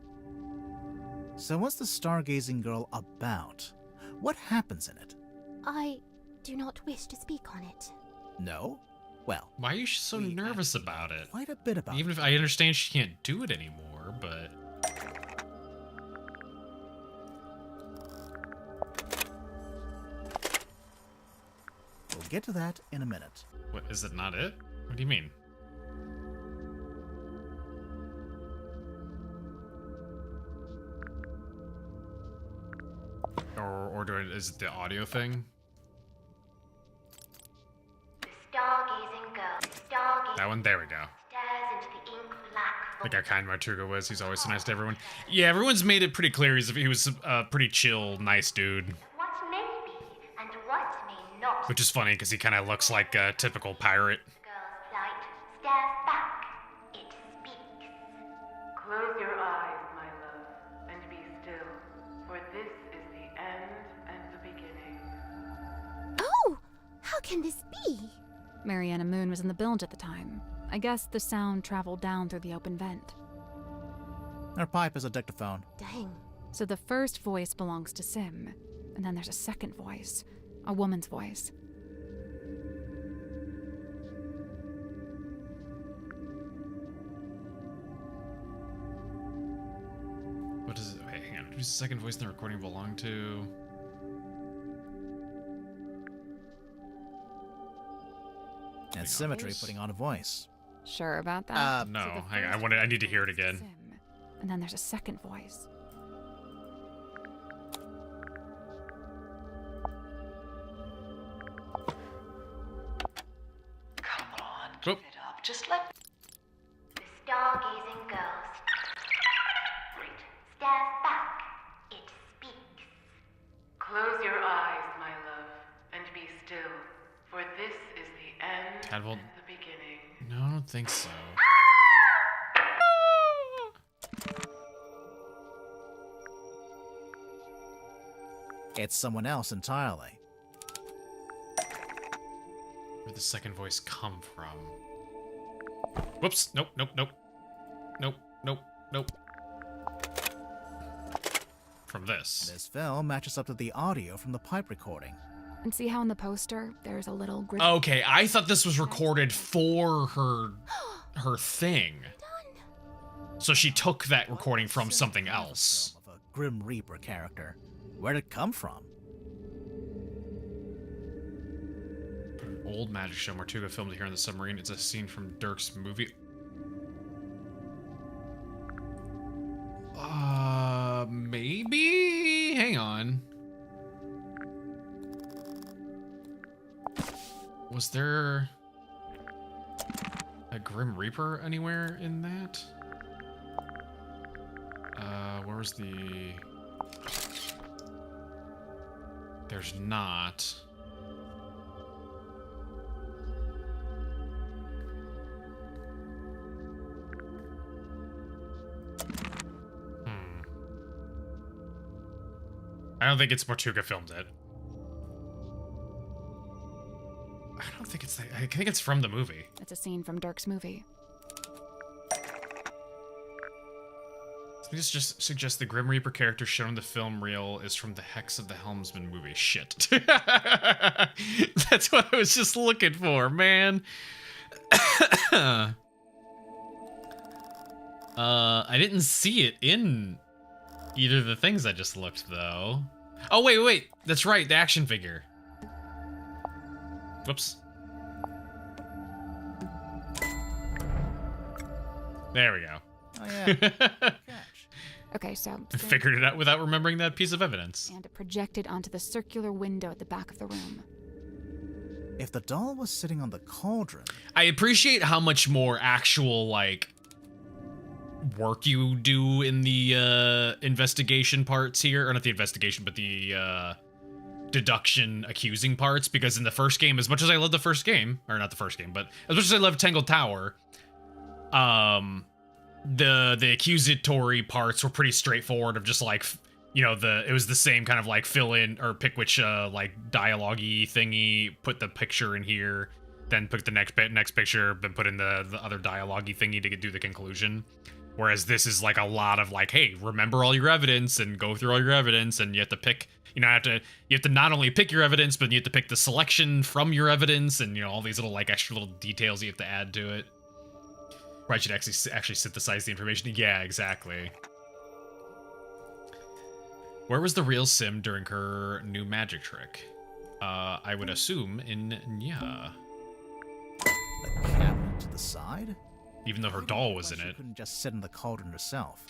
So what's the stargazing girl about? What happens in it? I do not wish to speak on it. No? Well, Why are you so nervous about it? quite a bit about Even if I understand she can't do it anymore, but... We'll get to that in a minute. What, is it not it? What do you mean? Is it the audio thing? Stargazing girl. Stargazing That one? There we go. stares into the ink black. Like how kind Martuga was. He's always so nice to everyone. Yeah, everyone's made it pretty clear he was a pretty chill, nice dude. What may be and what may not. Which is funny because he kind of looks like a typical pirate. Girl's plight stares back. It speaks. Close your eyes, my love, and be still, for this is the end and the beginning. Oh! How can this be? Mariana Moon was in the bilge at the time. I guess the sound traveled down through the open vent. Her pipe is a dictaphone. Dang. So the first voice belongs to Sim, and then there's a second voice, a woman's voice. What is it? Wait, hang on. Who's the second voice in the recording belong to? And Symmetry putting on a voice. Sure about that? No, hang on. I need to hear it again. Sim, and then there's a second voice. Come on, Oop. give it up. Just let. The stargazing ghost. It stares back. It speaks. Close your eyes, my love, and be still, for this is the end Cadwell. and the beginning. No, I don't think so. It's someone else entirely. Where'd the second voice come from? Whoops. Nope, nope, nope. Nope, nope, nope. From this. This film matches up to the audio from the pipe recording. And see how in the poster there's a little grip. Okay, I thought this was recorded for her thing. So she took that recording from something else. Of a Grim Reaper character. Where'd it come from? An old magic show Martuga filmed here on the submarine. It's a scene from Dirk's movie. Maybe? Hang on. Was there a Grim Reaper anywhere in that? Where was the... There's not. I don't think it's Martuga filmed it. I don't think it's that. I think it's from the movie. It's a scene from Dirk's movie. This just suggests the Grim Reaper character shown in the film reel is from the Hex of the Helmsman movie. Shit. That's what I was just looking for, man. I didn't see it in either of the things I just looked, though. Oh, wait. That's right, the action figure. Whoops. There we go. Oh, yeah. Okay, so... Figured it out without remembering that piece of evidence. And it projected onto the circular window at the back of the room. If the doll was sitting on the cauldron... I appreciate how much more actual, like, work you do in the investigation parts here. Or not the investigation, but the deduction accusing parts. Because in the first game, as much as I love the first game, or not the first game, but as much as I love Tangled Tower, the accusatory parts were pretty straightforward of just like, you know, it was the same kind of like fill in or pick which like dialogue-y thingy, put the picture in here, then put the next picture, then put in the other dialogue-y thingy to do the conclusion. Whereas this is like a lot of like, hey, remember all your evidence and go through all your evidence, and you have to pick, you know, you have to not only pick your evidence, but you have to pick the selection from your evidence, and you know, all these little like extra little details you have to add to it. Right, should actually synthesize the information. Yeah, exactly. Where was the real Sim during her new magic trick? I would assume in Nya. The cabinet to the side? Even though her doll was in it. She couldn't just sit in the cauldron herself.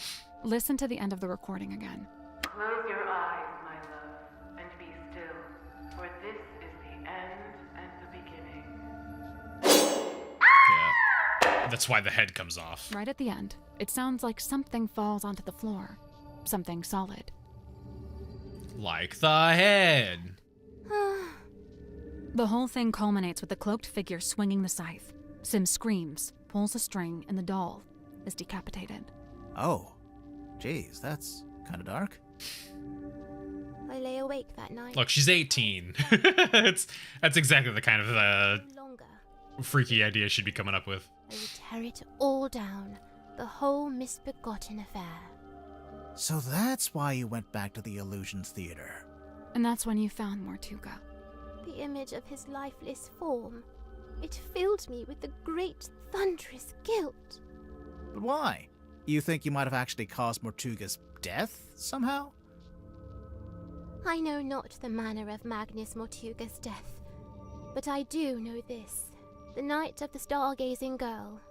Listen to the end of the recording again. Close your eyes, my love, and be still, for this is the end and the beginning. Yeah. That's why the head comes off. Right at the end, it sounds like something falls onto the floor. Something solid. Like the head. The whole thing culminates with the cloaked figure swinging the scythe. Sim screams, pulls a string, and the doll is decapitated. Oh. Jeez, that's kind of dark. I lay awake that night. Look, she's 18. That's exactly the kind of Longer. freaky idea she'd be coming up with. I would tear it all down. the whole misbegotten affair. So that's why you went back to the Illusions Theater. And that's when you found Mortuga. The image of his lifeless form. It filled me with a great thunderous guilt. But why? You think you might have actually caused Mortuga's death, somehow? I know not the manner of Magnus Mortuga's death, but I do know this. The night of the stargazing girl.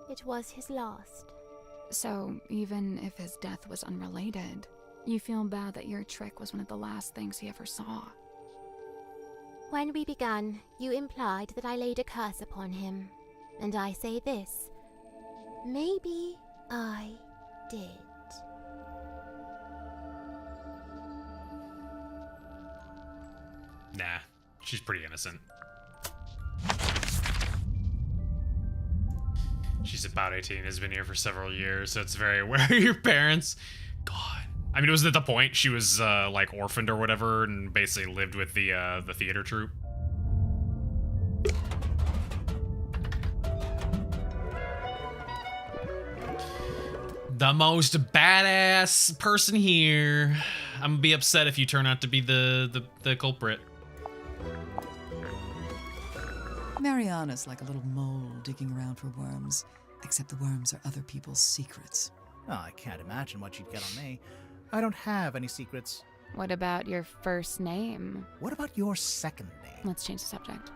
It was his last. So, even if his death was unrelated, you feel bad that your trick was one of the last things he ever saw. When we began, you implied that I laid a curse upon him. And I say this. Maybe I did. Nah, she's pretty innocent. She's about 18, has been here for several years, so it's very aware of your parents. God. I mean, it was at the point she was, like, orphaned or whatever, and basically lived with the theater troupe. The most badass person here. I'm gonna be upset if you turn out to be the culprit. Mariana's like a little mole digging around for worms, except the worms are other people's secrets. Oh, I can't imagine what you'd get on me. I don't have any secrets. What about your first name? What about your second name? Let's change the subject.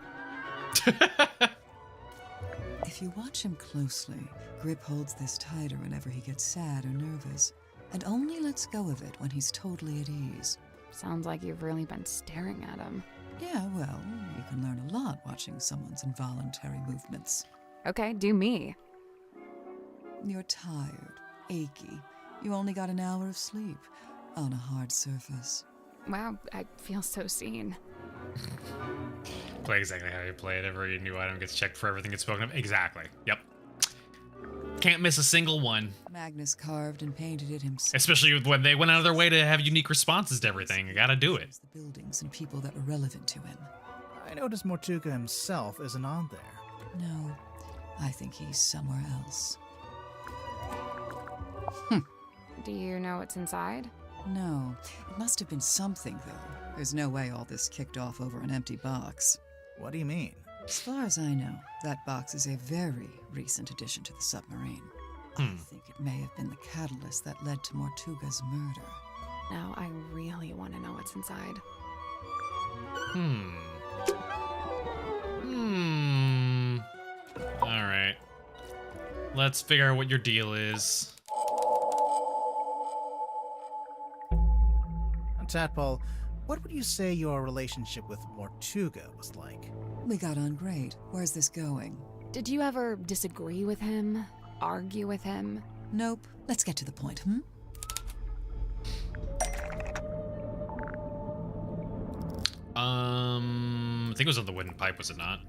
If you watch him closely, Grip holds this tighter whenever he gets sad or nervous, and only lets go of it when he's totally at ease. Sounds like you've really been staring at him. Yeah, well, you can learn a lot watching someone's involuntary movements. Okay, do me. You're tired, achy. You only got an hour of sleep on a hard surface. Wow, I feel so seen. Play exactly how you play it. Every new item gets checked for everything gets spoken of. Exactly. Yep. Can't miss a single one. Magnus carved and painted it himself. Especially when they went out of their way to have unique responses to everything. You gotta do it. The buildings and people that were relevant to him. I noticed Mortuga himself isn't on there. No, I think he's somewhere else. Do you know what's inside? No, it must have been something, though. There's no way all this kicked off over an empty box. What do you mean? As far as I know, that box is a very recent addition to the submarine. I think it may have been the catalyst that led to Mortuga's murder. Now I really want to know what's inside. Alright. Let's figure out what your deal is. Tadpole, what would you say your relationship with Mortuga was like? We got on great. Where's this going? Did you ever disagree with him? Argue with him? Nope. Let's get to the point, I think it was on the wooden pipe, was it not?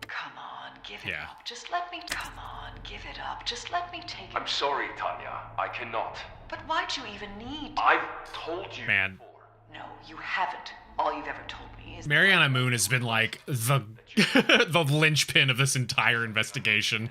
Come on, give it up. Just let me. Come on, give it up. Just let me take it. I'm sorry, Tanya. I cannot. But why'd you even need? I've told you. Man. No, you haven't. All you've ever told me is. Mariana Moon has been like the linchpin of this entire investigation.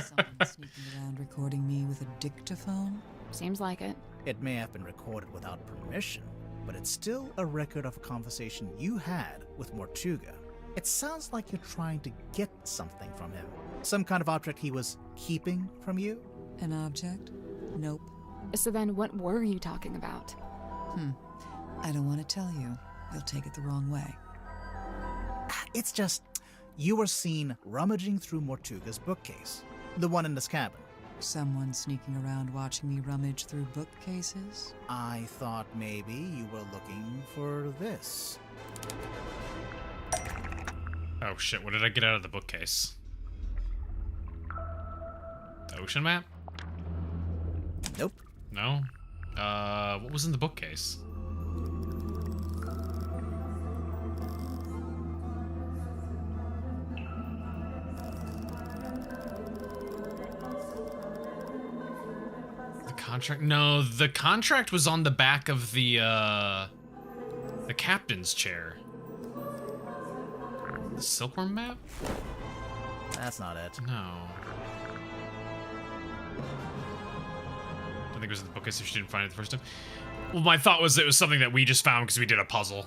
Someone sneaking around recording me with a dictaphone? Seems like it. It may have been recorded without permission, but it's still a record of a conversation you had with Mortuga. It sounds like you're trying to get something from him. Some kind of object he was keeping from you? An object? Nope. So then what were you talking about? I don't want to tell you. You'll take it the wrong way. It's just, you were seen rummaging through Mortuga's bookcase. The one in this cabin. Someone sneaking around watching me rummage through bookcases? I thought maybe you were looking for this. Oh shit, what did I get out of the bookcase? The ocean map? Nope. No? What was in the bookcase? Contract? No, the contract was on the back of the captain's chair. The Silkworm map? That's not it. No. I think it was in the bookcase if she didn't find it the first time. Well, my thought was it was something that we just found because we did a puzzle.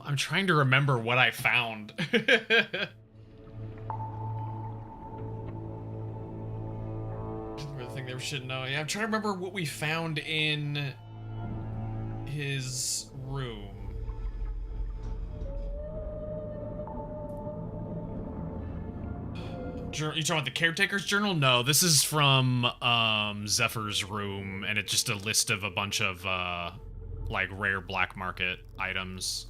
I'm trying to remember what I found. The thing they should know. Yeah, I'm trying to remember what we found in his room. You talking about the caretaker's journal? No, this is from Zephyr's room, and it's just a list of a bunch of like rare black market items.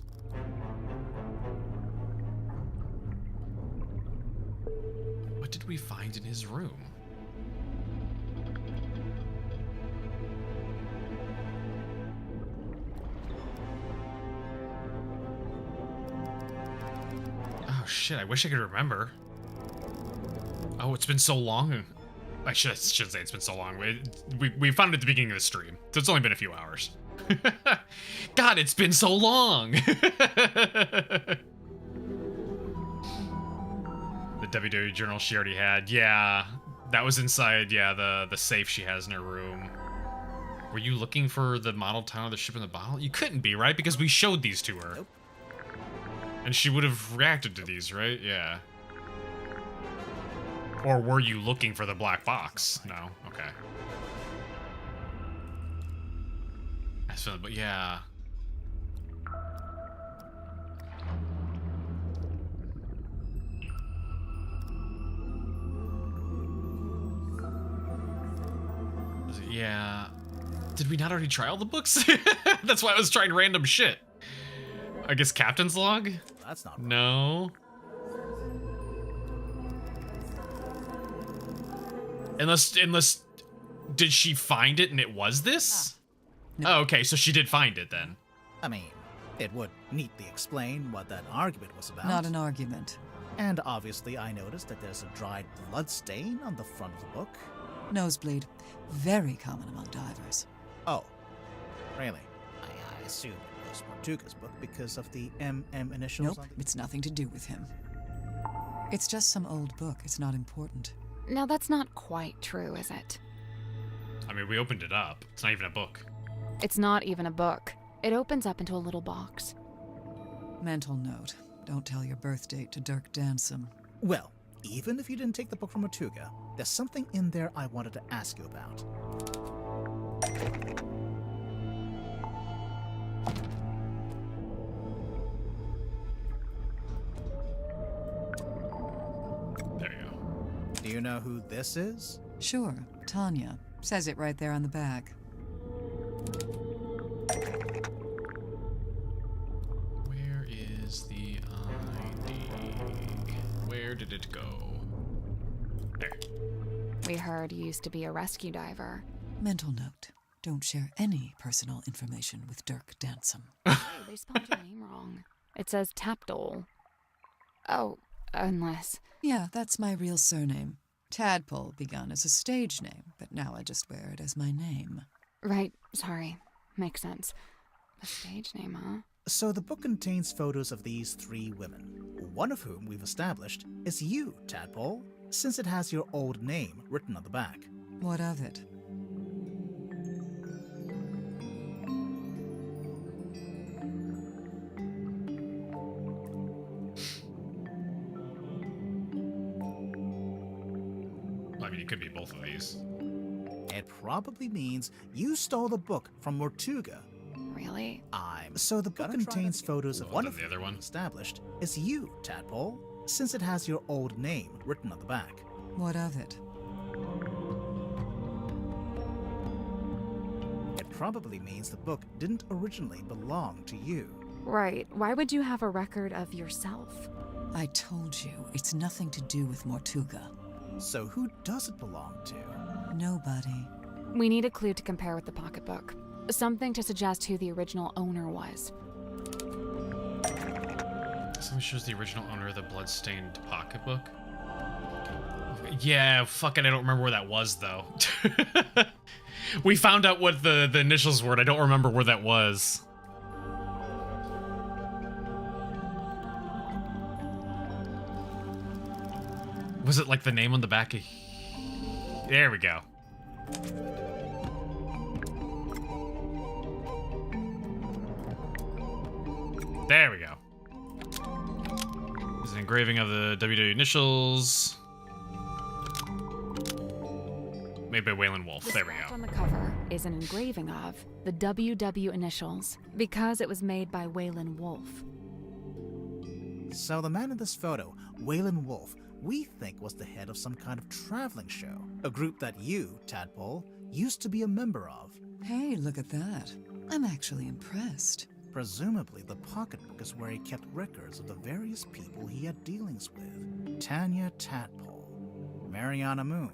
What did we find in his room? Oh shit, I wish I could remember. Oh, it's been so long. I should say it's been so long. We found it at the beginning of the stream, so it's only been a few hours. God, it's been so long. The WWE journal she already had. Yeah, that was inside, yeah, the safe she has in her room. Were you looking for the model town of the ship in the bottle? You couldn't be, right? Because we showed these to her. Nope. And she would have reacted to these, right? Yeah. Or were you looking for the black box? No? Okay. But yeah. Yeah. Did we not already try all the books? That's why I was trying random shit. I guess Captain's Log? That's not right. No. Unless, did she find it and it was this? No. Oh, okay, so she did find it then. I mean, it would neatly explain what that argument was about. Not an argument. And obviously I noticed that there's a dried blood stain on the front of the book. Nosebleed. Very common among divers. Oh, really? I assumed it was Mortuga's book because of the MM initials. Nope, it's nothing to do with him. It's just some old book. It's not important. Now that's not quite true, is it? I mean, we opened it up. It's not even a book. It's not even a book. It opens up into a little box. Mental note. Don't tell your birth date to Dirk Dansom. Well, even if you didn't take the book from Mortuga, there's something in there I wanted to ask you about. There you go. Do you know who this is? Sure, Tanya. Says it right there on the back. Where is the ID? Where did it go? There. We heard you used to be a rescue diver. Mental note. Don't share any personal information with Dirk Dansom. Hey, they spelled your name wrong. It says Tapdole. Oh, unless... Yeah, that's my real surname. Tadpole begun as a stage name, but now I just wear it as my name. Right, sorry. Makes sense. A stage name, huh? So the book contains photos of these three women, one of whom we've established is you, Tadpole, since it has your old name written on the back. What of it? I mean, it could be both of these. It probably means you stole the book from Mortuga. Really? So the book contains photos of one of the other one established is you, Tadpole, since it has your old name written on the back. What of it? It probably means the book didn't originally belong to you. Right. Why would you have a record of yourself? I told you, it's nothing to do with Mortuga. So who does it belong to? Nobody. We need a clue to compare with the pocketbook. Something to suggest who the original owner was. Something shows the original owner of the bloodstained pocketbook. Yeah, fucking, I don't remember where that was, though. We found out what the initials were, and I don't remember where that was. Was it like the name on the back of... There we go. There we go. There's an engraving of the WW initials. Made by Waylon Wolf. There we go. On the cover is an engraving of the WW initials because it was made by Waylon Wolf. So the man in this photo, Waylon Wolf, we think was the head of some kind of traveling show. A group that you, Tadpole, used to be a member of. Hey, look at that. I'm actually impressed. Presumably, the pocketbook is where he kept records of the various people he had dealings with. Tanya Tadpole, Mariana Moon,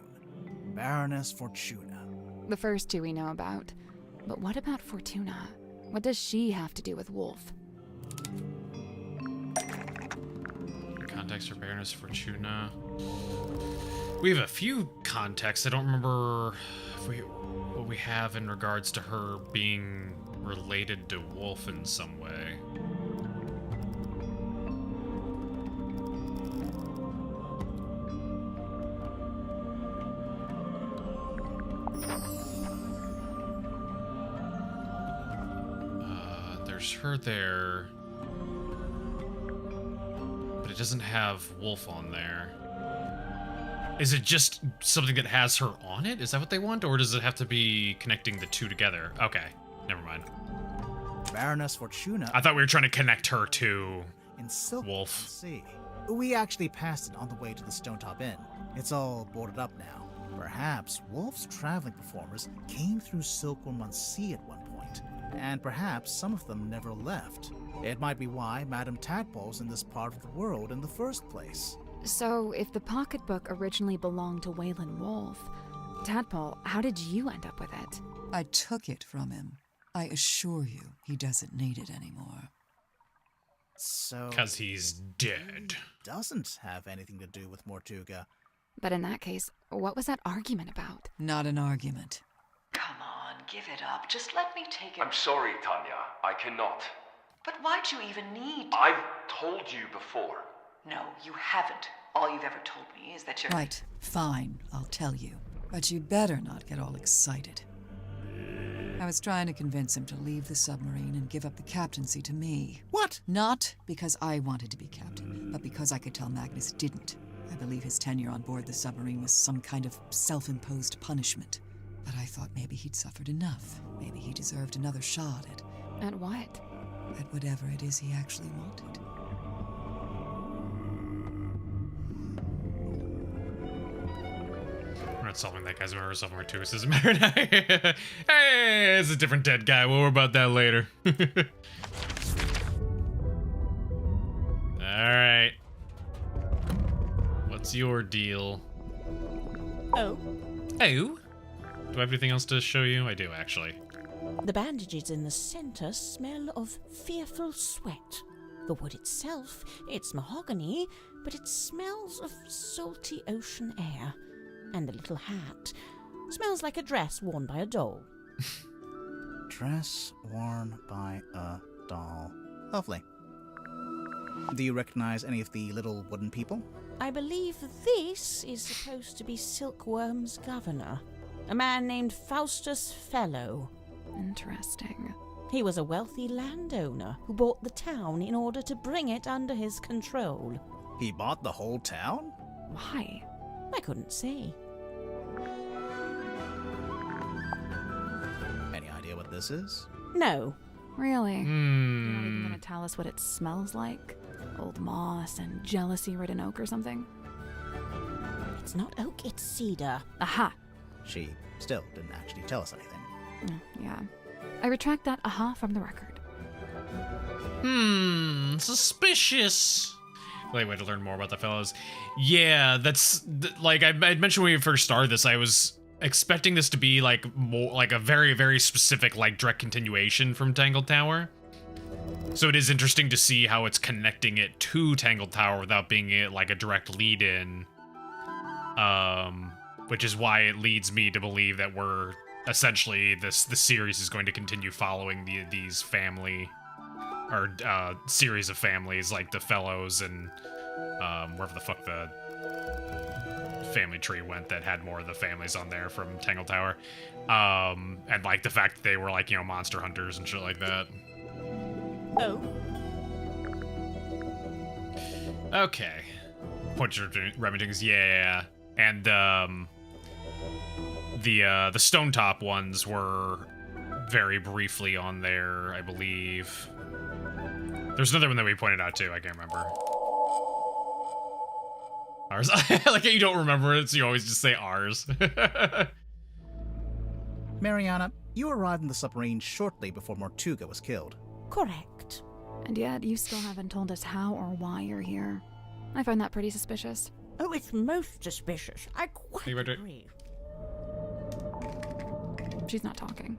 Baroness Fortuna. The first two we know about. But what about Fortuna? What does she have to do with Wolf? Context for Baroness Fortuna. We have a few contexts. I don't remember what we have in regards to her being related to Wolf in some way. There's her there, but it doesn't have Wolf on there. Is it just something that has her on it? Is that what they want, or does it have to be connecting the two together? Okay, never mind. Baroness Fortuna. I thought we were trying to connect her to in Silk Wolf. See, we actually passed it on the way to the Stonetop Inn. It's all boarded up now. Perhaps Wolf's traveling performers came through Silkworm on Sea at one point, and perhaps some of them never left. It might be why Madame Tadpole's in this part of the world in the first place. So, if the pocketbook originally belonged to Waylon Wolf, Tadpole, how did you end up with it? I took it from him. I assure you, he doesn't need it anymore. So... Because he's dead. Doesn't have anything to do with Mortuga. But in that case, what was that argument about? Not an argument. Come on, give it up. Just let me take it. I'm sorry, Tanya. I cannot. But why'd you even need... I've told you before. No, you haven't. All you've ever told me is that you're... Right, fine, I'll tell you. But you'd better not get all excited. I was trying to convince him to leave the submarine and give up the captaincy to me. What? Not because I wanted to be captain, but because I could tell Magnus didn't. I believe his tenure on board the submarine was some kind of self-imposed punishment. But I thought maybe he'd suffered enough. Maybe he deserved another shot at... At what? At whatever it is he actually wanted. We're not solving that guy's murder, solving Mortuga, says Mermaid. Hey, it's a different dead guy. We'll worry about that later. Alright. What's your deal? Oh. Oh? Do I have anything else to show you? I do, actually. The bandages in the center smell of fearful sweat. The wood itself, it's mahogany, but it smells of salty ocean air. And the little hat smells like a dress worn by a doll. Dress worn by a doll. Lovely. Do you recognize any of the little wooden people? I believe this is supposed to be Silkworm's governor, a man named Faustus Fellow. Interesting. He was a wealthy landowner who bought the town in order to bring it under his control. He bought the whole town? Why? I couldn't say. Any idea what this is? No. Really? You're not even gonna tell us what it smells like? Old moss and jealousy-ridden oak or something? It's not oak, it's cedar. Aha! She still didn't actually tell us anything. Yeah. I retract that aha from the record. Suspicious. Great way to learn more about the fellows. Yeah, that's like I mentioned when we first started this. I was expecting this to be like more like a very, very specific like direct continuation from Tangled Tower. So it is interesting to see how it's connecting it to Tangled Tower without being like a direct lead-in. Which is why it leads me to believe that we're essentially the series is going to continue following these family or series of families like the Fellows and wherever the fuck the family tree went that had more of the families on there from Tangled Tower. And like the fact that they were like, you know, monster hunters and shit like that. Oh. Okay. Portrait remedies, yeah. And the stone top ones were very briefly on there, I believe. There's another one that we pointed out too, I can't remember. Ours. Like you don't remember it, so you always just say ours. Mariana, you arrived in the submarine shortly before Mortuga was killed. Correct. And yet, you still haven't told us how or why you're here. I find that pretty suspicious. Oh, it's most suspicious. I quite agree. She's not talking.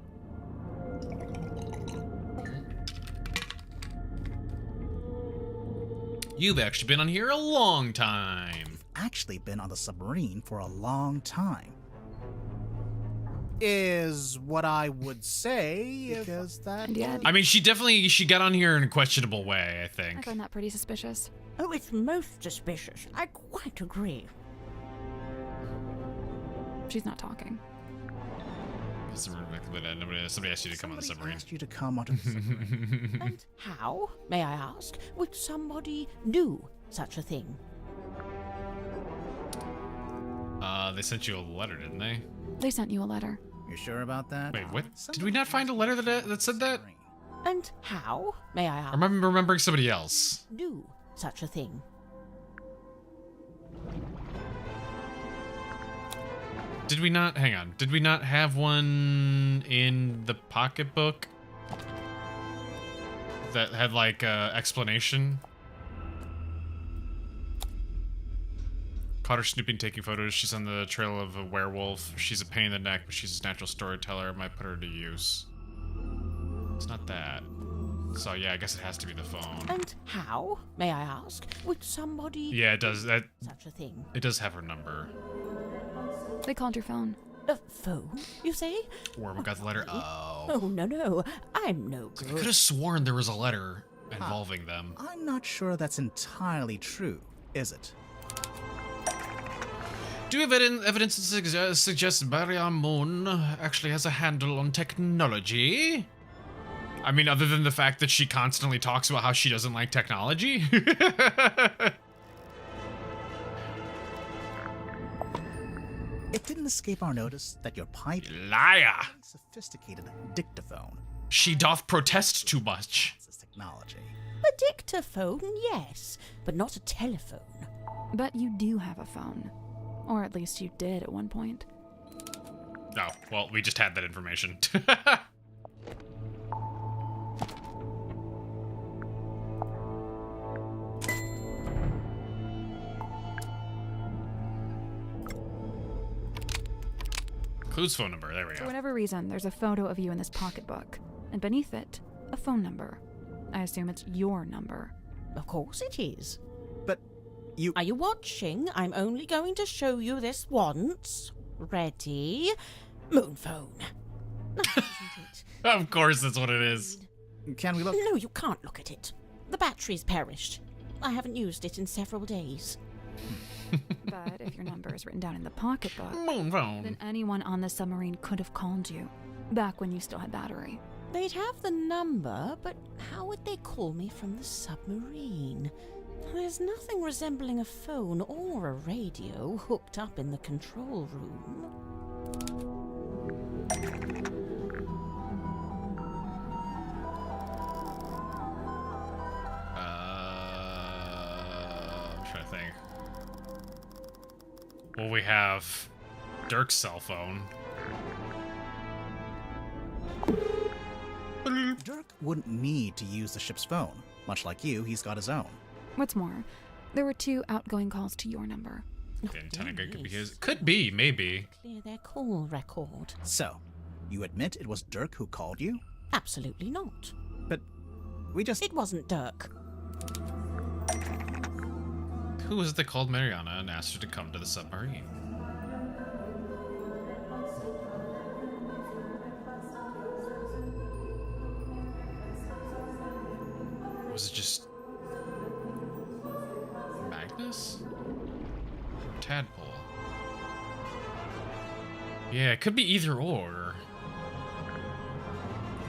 You've actually been on here a long time. Actually been on the submarine for a long time. Is what I would say, because that... I mean, she got on here in a questionable way, I think. I find that pretty suspicious. Oh, it's most suspicious. I quite agree. She's not talking. Somebody asked you to come on the submarine. Asked you to come onto the submarine. And how, may I ask, would somebody do such a thing? They sent you a letter, didn't they? They sent you a letter. You sure about that? Wait, what? Did we not find a letter that said that? And how, may I ask? I remember remembering somebody else. Do such a thing. Did we not, hang on, did we not have one in the pocketbook that had like explanation? Caught her snooping, taking photos. She's on the trail of a werewolf. She's a pain in the neck, but she's a natural storyteller. Might put her to use. It's not that. So yeah, I guess it has to be the phone. And how, may I ask, would somebody... Yeah, it does. That, such a thing. It does have her number. They called your phone. A phone, you say? Worm got the letter. Oh. Oh, no. I'm no good. I could have sworn there was a letter involving them. I'm not sure that's entirely true, is it? Do you have evidence that suggests Barry Moon actually has a handle on technology? I mean, other than the fact that she constantly talks about how she doesn't like technology? It didn't escape our notice that your pipe... Liar! ...sophisticated dictaphone. She doth protest too much. This technology. A dictaphone, yes, but not a telephone. But you do have a phone. Or at least you did at one point. Oh, well, we just had that information. Clue's phone number, there we go. For whatever reason, there's a photo of you in this pocketbook. And beneath it, a phone number. I assume it's your number. Of course it is. But you... Are you watching? I'm only going to show you this once. Ready? Moon phone. Nice, isn't it? Of course that's what it is. Can we look? No, you can't look at it. The battery's perished. I haven't used it in several days. But if your number is written down in the pocketbook, Moon phone. then anyone on the submarine could have called you. Back when you still had battery. They'd have the number, but how would they call me from the submarine? There's nothing resembling a phone or a radio hooked up in the control room. I'm trying to think. Well, we have Dirk's cell phone. Dirk wouldn't need to use the ship's phone. Much like you, he's got his own. What's more, there were 2 outgoing calls to your number. The antenna could be his. Could be, maybe. Clear their call record. So, you admit it was Dirk who called you? Absolutely not. But we just... It wasn't Dirk. Who was it that called Mariana and asked her to come to the submarine? Was it just Magnus? Or Tadpole? Yeah, it could be either or.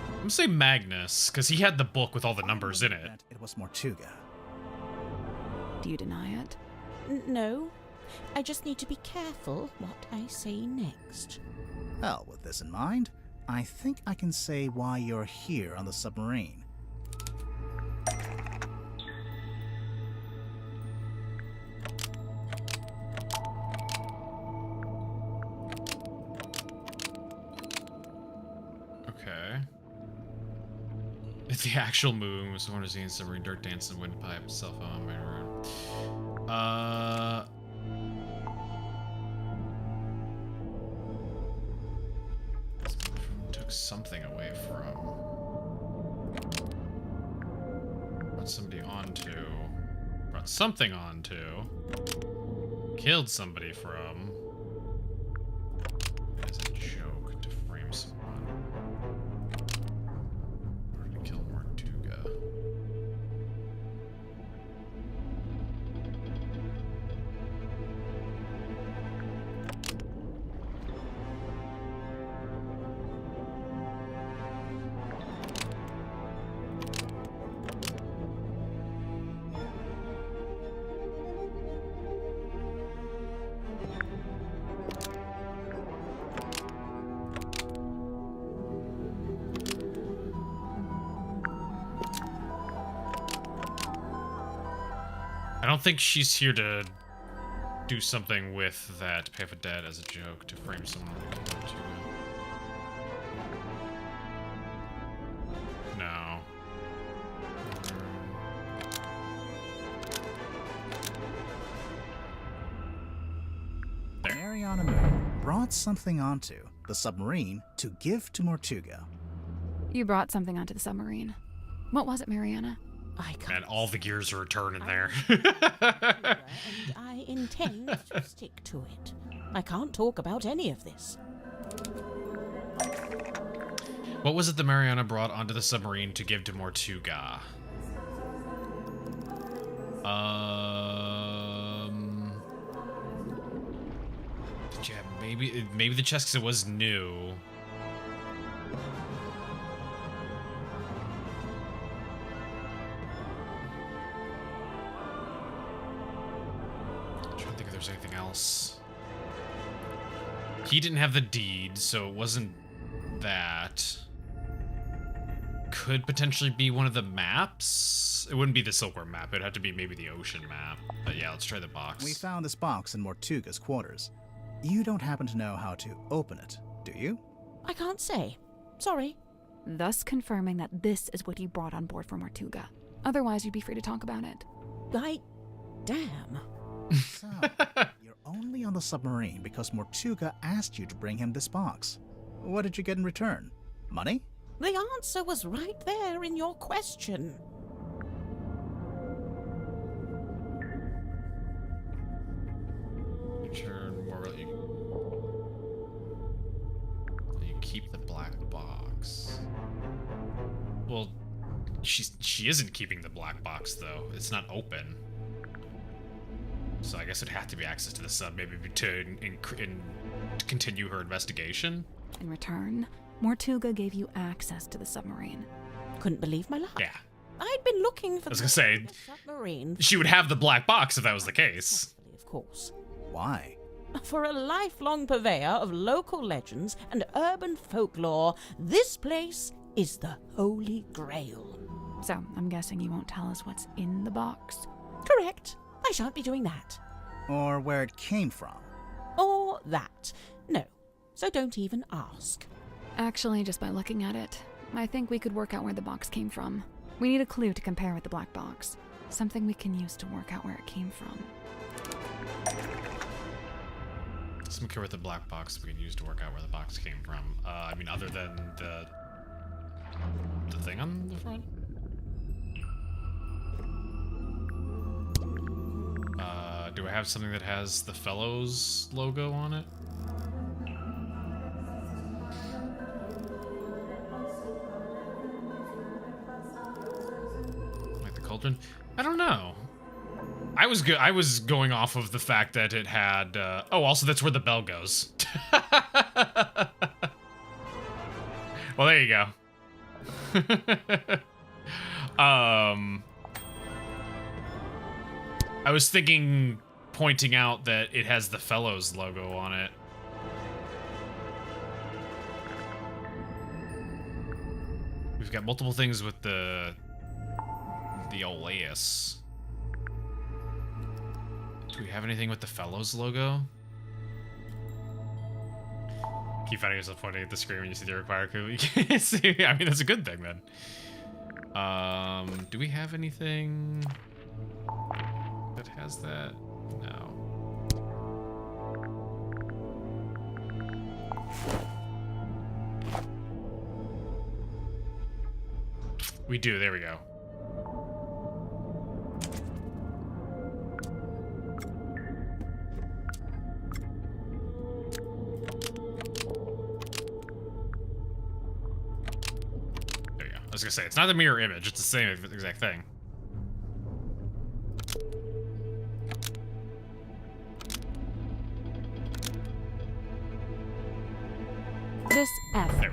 I'm gonna say Magnus, because he had the book with all the numbers in it. It was Mortuga. Do you deny it? No. I just need to be careful what I say next. Well, with this in mind, I think I can say why you're here on the submarine. Okay. It's the actual moon. Was one of the submarine, dirt dancing, windpipe, cell phone, main room. Took something away from. Brought somebody onto. Brought something onto. Killed somebody from. As a joke to frame someone. Or to kill Mortuga. I don't think she's here to do something with that pay for debt as a joke to frame someone to no. Mariana Moon brought something onto the submarine to give to Mortuga. You brought something onto the submarine. What was it, Mariana? And all the gears are turning there. And I intend to stick to it. I can't talk about any of this. What was it that Mariana brought onto the submarine to give to Mortuga? Yeah, maybe the chest, 'cause it was new. I'm trying to think if there's anything else. He didn't have the deed, so it wasn't that. Could potentially be one of the maps. It wouldn't be the Silkworm map. It'd have to be maybe the ocean map. But yeah, let's try the box. We found this box in Mortuga's quarters. You don't happen to know how to open it, do you? I can't say. Sorry. Thus confirming that this is what you brought on board for Mortuga. Otherwise, you'd be free to talk about it. Damn. So, you're only on the submarine because Mortuga asked you to bring him this box. What did you get in return? Money? The answer was right there in your question. Return more. You keep the black box. Well, she isn't keeping the black box though. It's not open. So I guess it'd have to be access to the sub, maybe to continue her investigation. In return, Mortuga gave you access to the submarine. Couldn't believe my luck. Yeah. I'd been looking for I was gonna say, the submarine. She would have the black box if that was the case. Of course. Why? For a lifelong purveyor of local legends and urban folklore, this place is the Holy Grail. So, I'm guessing you won't tell us what's in the box. Correct. I shan't be doing that. Or where it came from? Or that. No. So don't even ask. Actually, just by looking at it, I think we could work out where the box came from. We need a clue to compare with the black box. Something we can use to work out where it came from. Let's look here with the black box we can use to work out where the box came from. I mean, other than the thing on the front. Do I have something that has the Fellows logo on it? Like the cauldron? I don't know. I was going off of the fact that it had. Oh, also that's where the bell goes. Well, there you go. I was thinking, pointing out that it has the Fellows logo on it. We've got multiple things with the Oleus. Do we have anything with the Fellows logo? Keep finding yourself pointing at the screen when you see the required code. You can't see. I mean, that's a good thing then. Do we have anything that has that? No. We do. There we go. I was gonna say, it's not a mirror image, it's the same exact thing. This F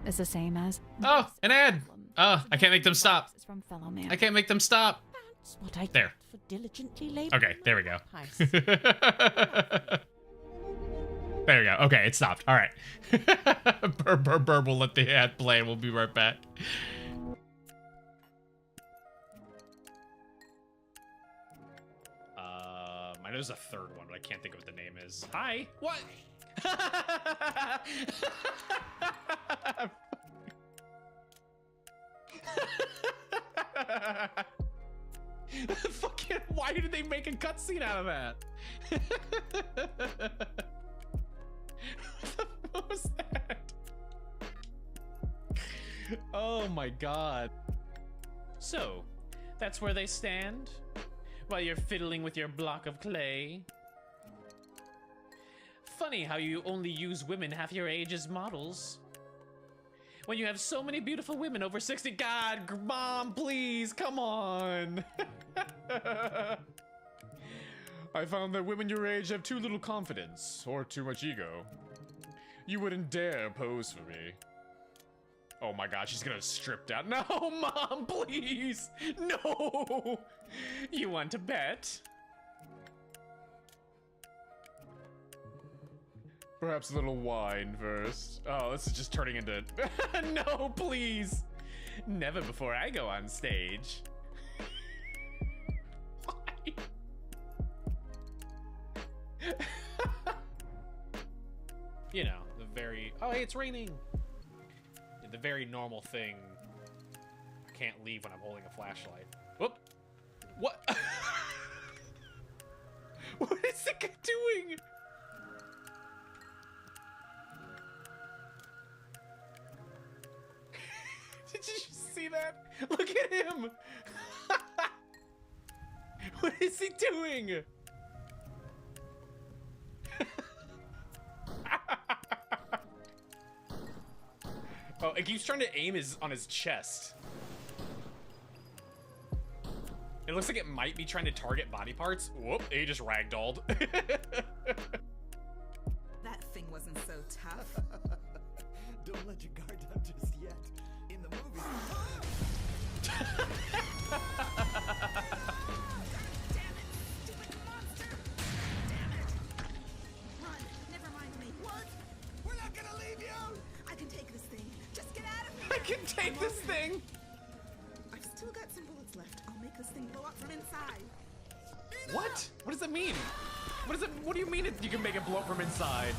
is the same as. Oh, an ad! Oh, I can't make them stop. It's from Fellow Man. I can't make them stop. That's what I there. For diligently laboring. Okay, there we go. There we go. Okay, it stopped. All right. Burr, we'll let the ad play. We'll be right back. I know there's a third one, but I can't think of what the name is. Hi. What? Fucking, why did they make a cutscene out of that? What was that? Oh my god. So, that's where they stand? While you're fiddling with your block of clay? Funny how you only use women half your age as models. When you have so many beautiful women over 60. God, Mom, please, come on. I found that women your age have too little confidence, or too much ego. You wouldn't dare pose for me. Oh my god, she's gonna strip down. No, Mom, please! No! You want to bet? Perhaps a little wine first. Oh, this is just turning into... No, please! Never before I go on stage. Why? You know, the very... Oh, hey, it's raining! The very normal thing. I can't leave when I'm holding a flashlight. Whoop! What? What is it doing? Did you see that? Look at him! What is he doing? Oh, it keeps trying to aim on his chest. It looks like it might be trying to target body parts. Whoop, he just ragdolled. That thing wasn't so tough. Don't let your guard down just yet. In the movie. Run, never mind me. What? We're not gonna leave you! I can take this thing. Just get out of here! I can take this thing! I've still got some bullets left. I'll make this thing blow up from inside. What? What does that mean? What do you mean you can make it blow up from inside?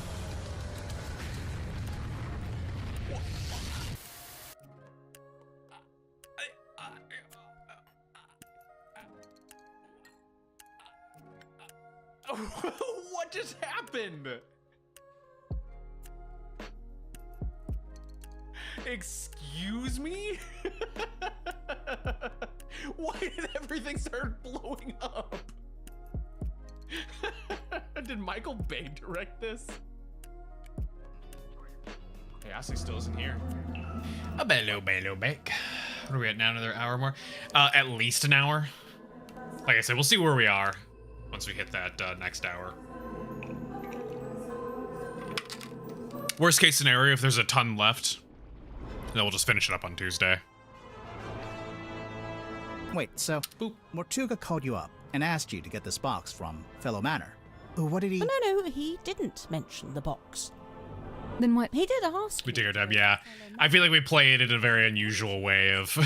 What just happened? Excuse me? Why did everything start blowing up? Did Michael Bay direct this? Hey, Ashley still isn't here. A bello back. What are we at now? Another hour more? At least an hour. Like I said, we'll see where we are once we hit that next hour. Worst case scenario, if there's a ton left, then we'll just finish it up on Tuesday. Wait, so Mortuga called you up and asked you to get this box from Fellow Manor. What did he... Oh, no, he didn't mention the box. Then what? He did ask. We take our time, yeah. I feel like we play it in a very unusual way of...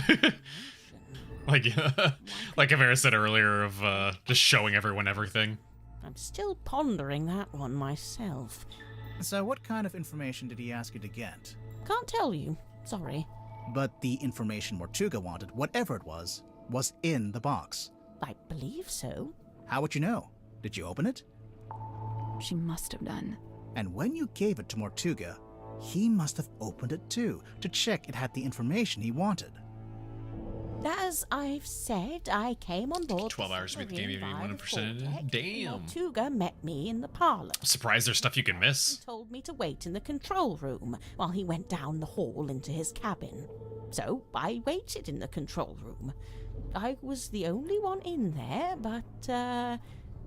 like Avera said earlier, of just showing everyone everything. I'm still pondering that one myself. So what kind of information did he ask you to get? Can't tell you. Sorry. But the information Mortuga wanted, whatever it was in the box. I believe so. How would you know? Did you open it? She must have done. And when you gave it to Mortuga, he must have opened it too, to check it had the information he wanted. As I've said, I came on board 12 hours to beat the game, even 100%. Damn. Mortuga met me in the parlor. I'm surprised there's stuff you can miss. He told me to wait in the control room while he went down the hall into his cabin. So I waited in the control room. I was the only one in there, but,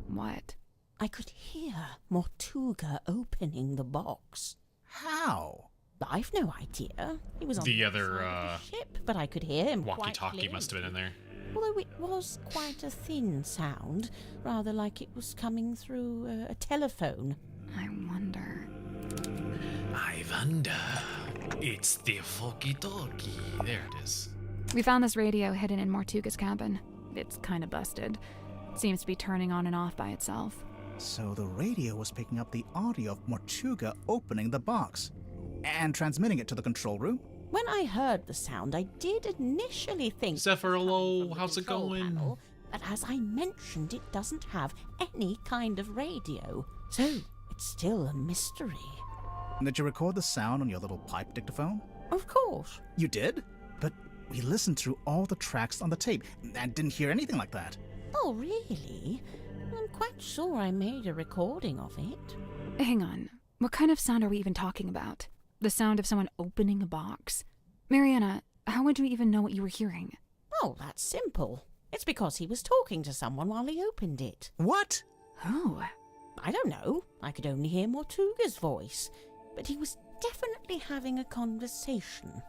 What? I could hear Mortuga opening the box. How? I've no idea. He was on the other ship, but I could hear him walkie-talkie must have been in there. Although it was quite a thin sound, rather like it was coming through a telephone. I wonder. It's the walkie-talkie. There it is. We found this radio hidden in Mortuga's cabin. It's kind of busted. It seems to be turning on and off by itself. So the radio was picking up the audio of Mortuga opening the box and transmitting it to the control room? When I heard the sound, I did initially think... Sephiroth, how's it going? Panel, but as I mentioned, it doesn't have any kind of radio, so it's still a mystery. Did you record the sound on your little pipe dictaphone? Of course. You did? But we listened through all the tracks on the tape and didn't hear anything like that. Oh, really? I'm quite sure I made a recording of it. Hang on. What kind of sound are we even talking about? The sound of someone opening a box? Mariana, how would you even know what you were hearing? Oh, that's simple. It's because he was talking to someone while he opened it. What? Who? I don't know. I could only hear Mortuga's voice. But he was definitely having a conversation.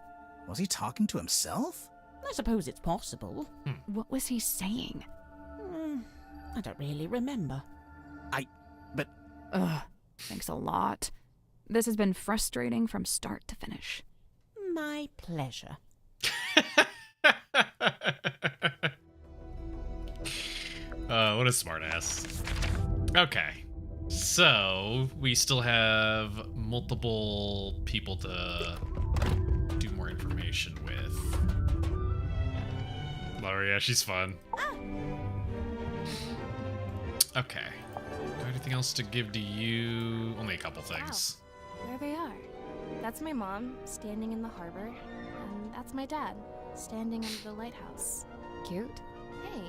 Was he talking to himself? I suppose it's possible. What was he saying? I don't really remember. Ugh, thanks a lot. This has been frustrating from start to finish. My pleasure. What a smartass. Okay. So, we still have multiple people to do more information with. Oh yeah, she's fun. Okay. Do I have anything else to give to you? Only a couple things. There they are. That's my mom, standing in the harbor, and that's my dad, standing under the lighthouse. Cute. Hey,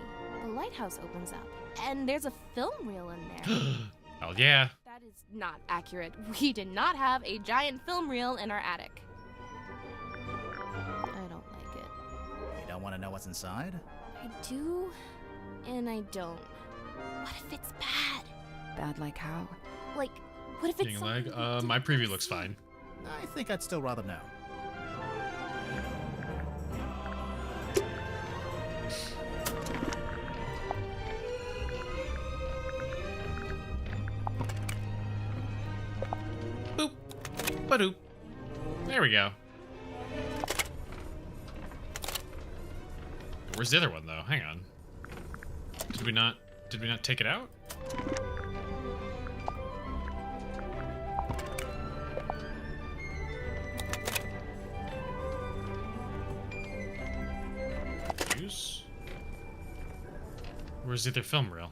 the lighthouse opens up, and there's a film reel in there. Oh yeah. That is not accurate. We did not have a giant film reel in our attic. I don't like it. You don't want to know what's inside? I do, and I don't. What if it's bad? Bad like how? Like, what if it's Getting lag? My preview looks fine. I think I'd still rather know. Boop. Ba-doop. There we go. Where's the other one though? Hang on. Did we not take it out? Use. Where's the other film reel?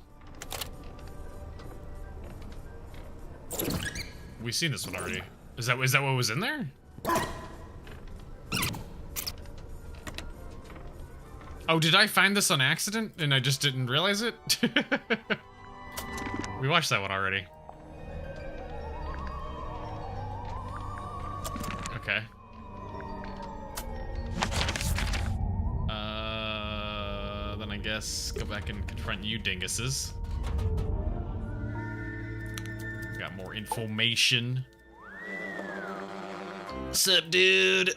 We've seen this one already. Is that what was in there? Oh, did I find this on accident and I just didn't realize it? We watched that one already. Okay. Then I guess go back and confront you dinguses. Got more information. Sup, dude?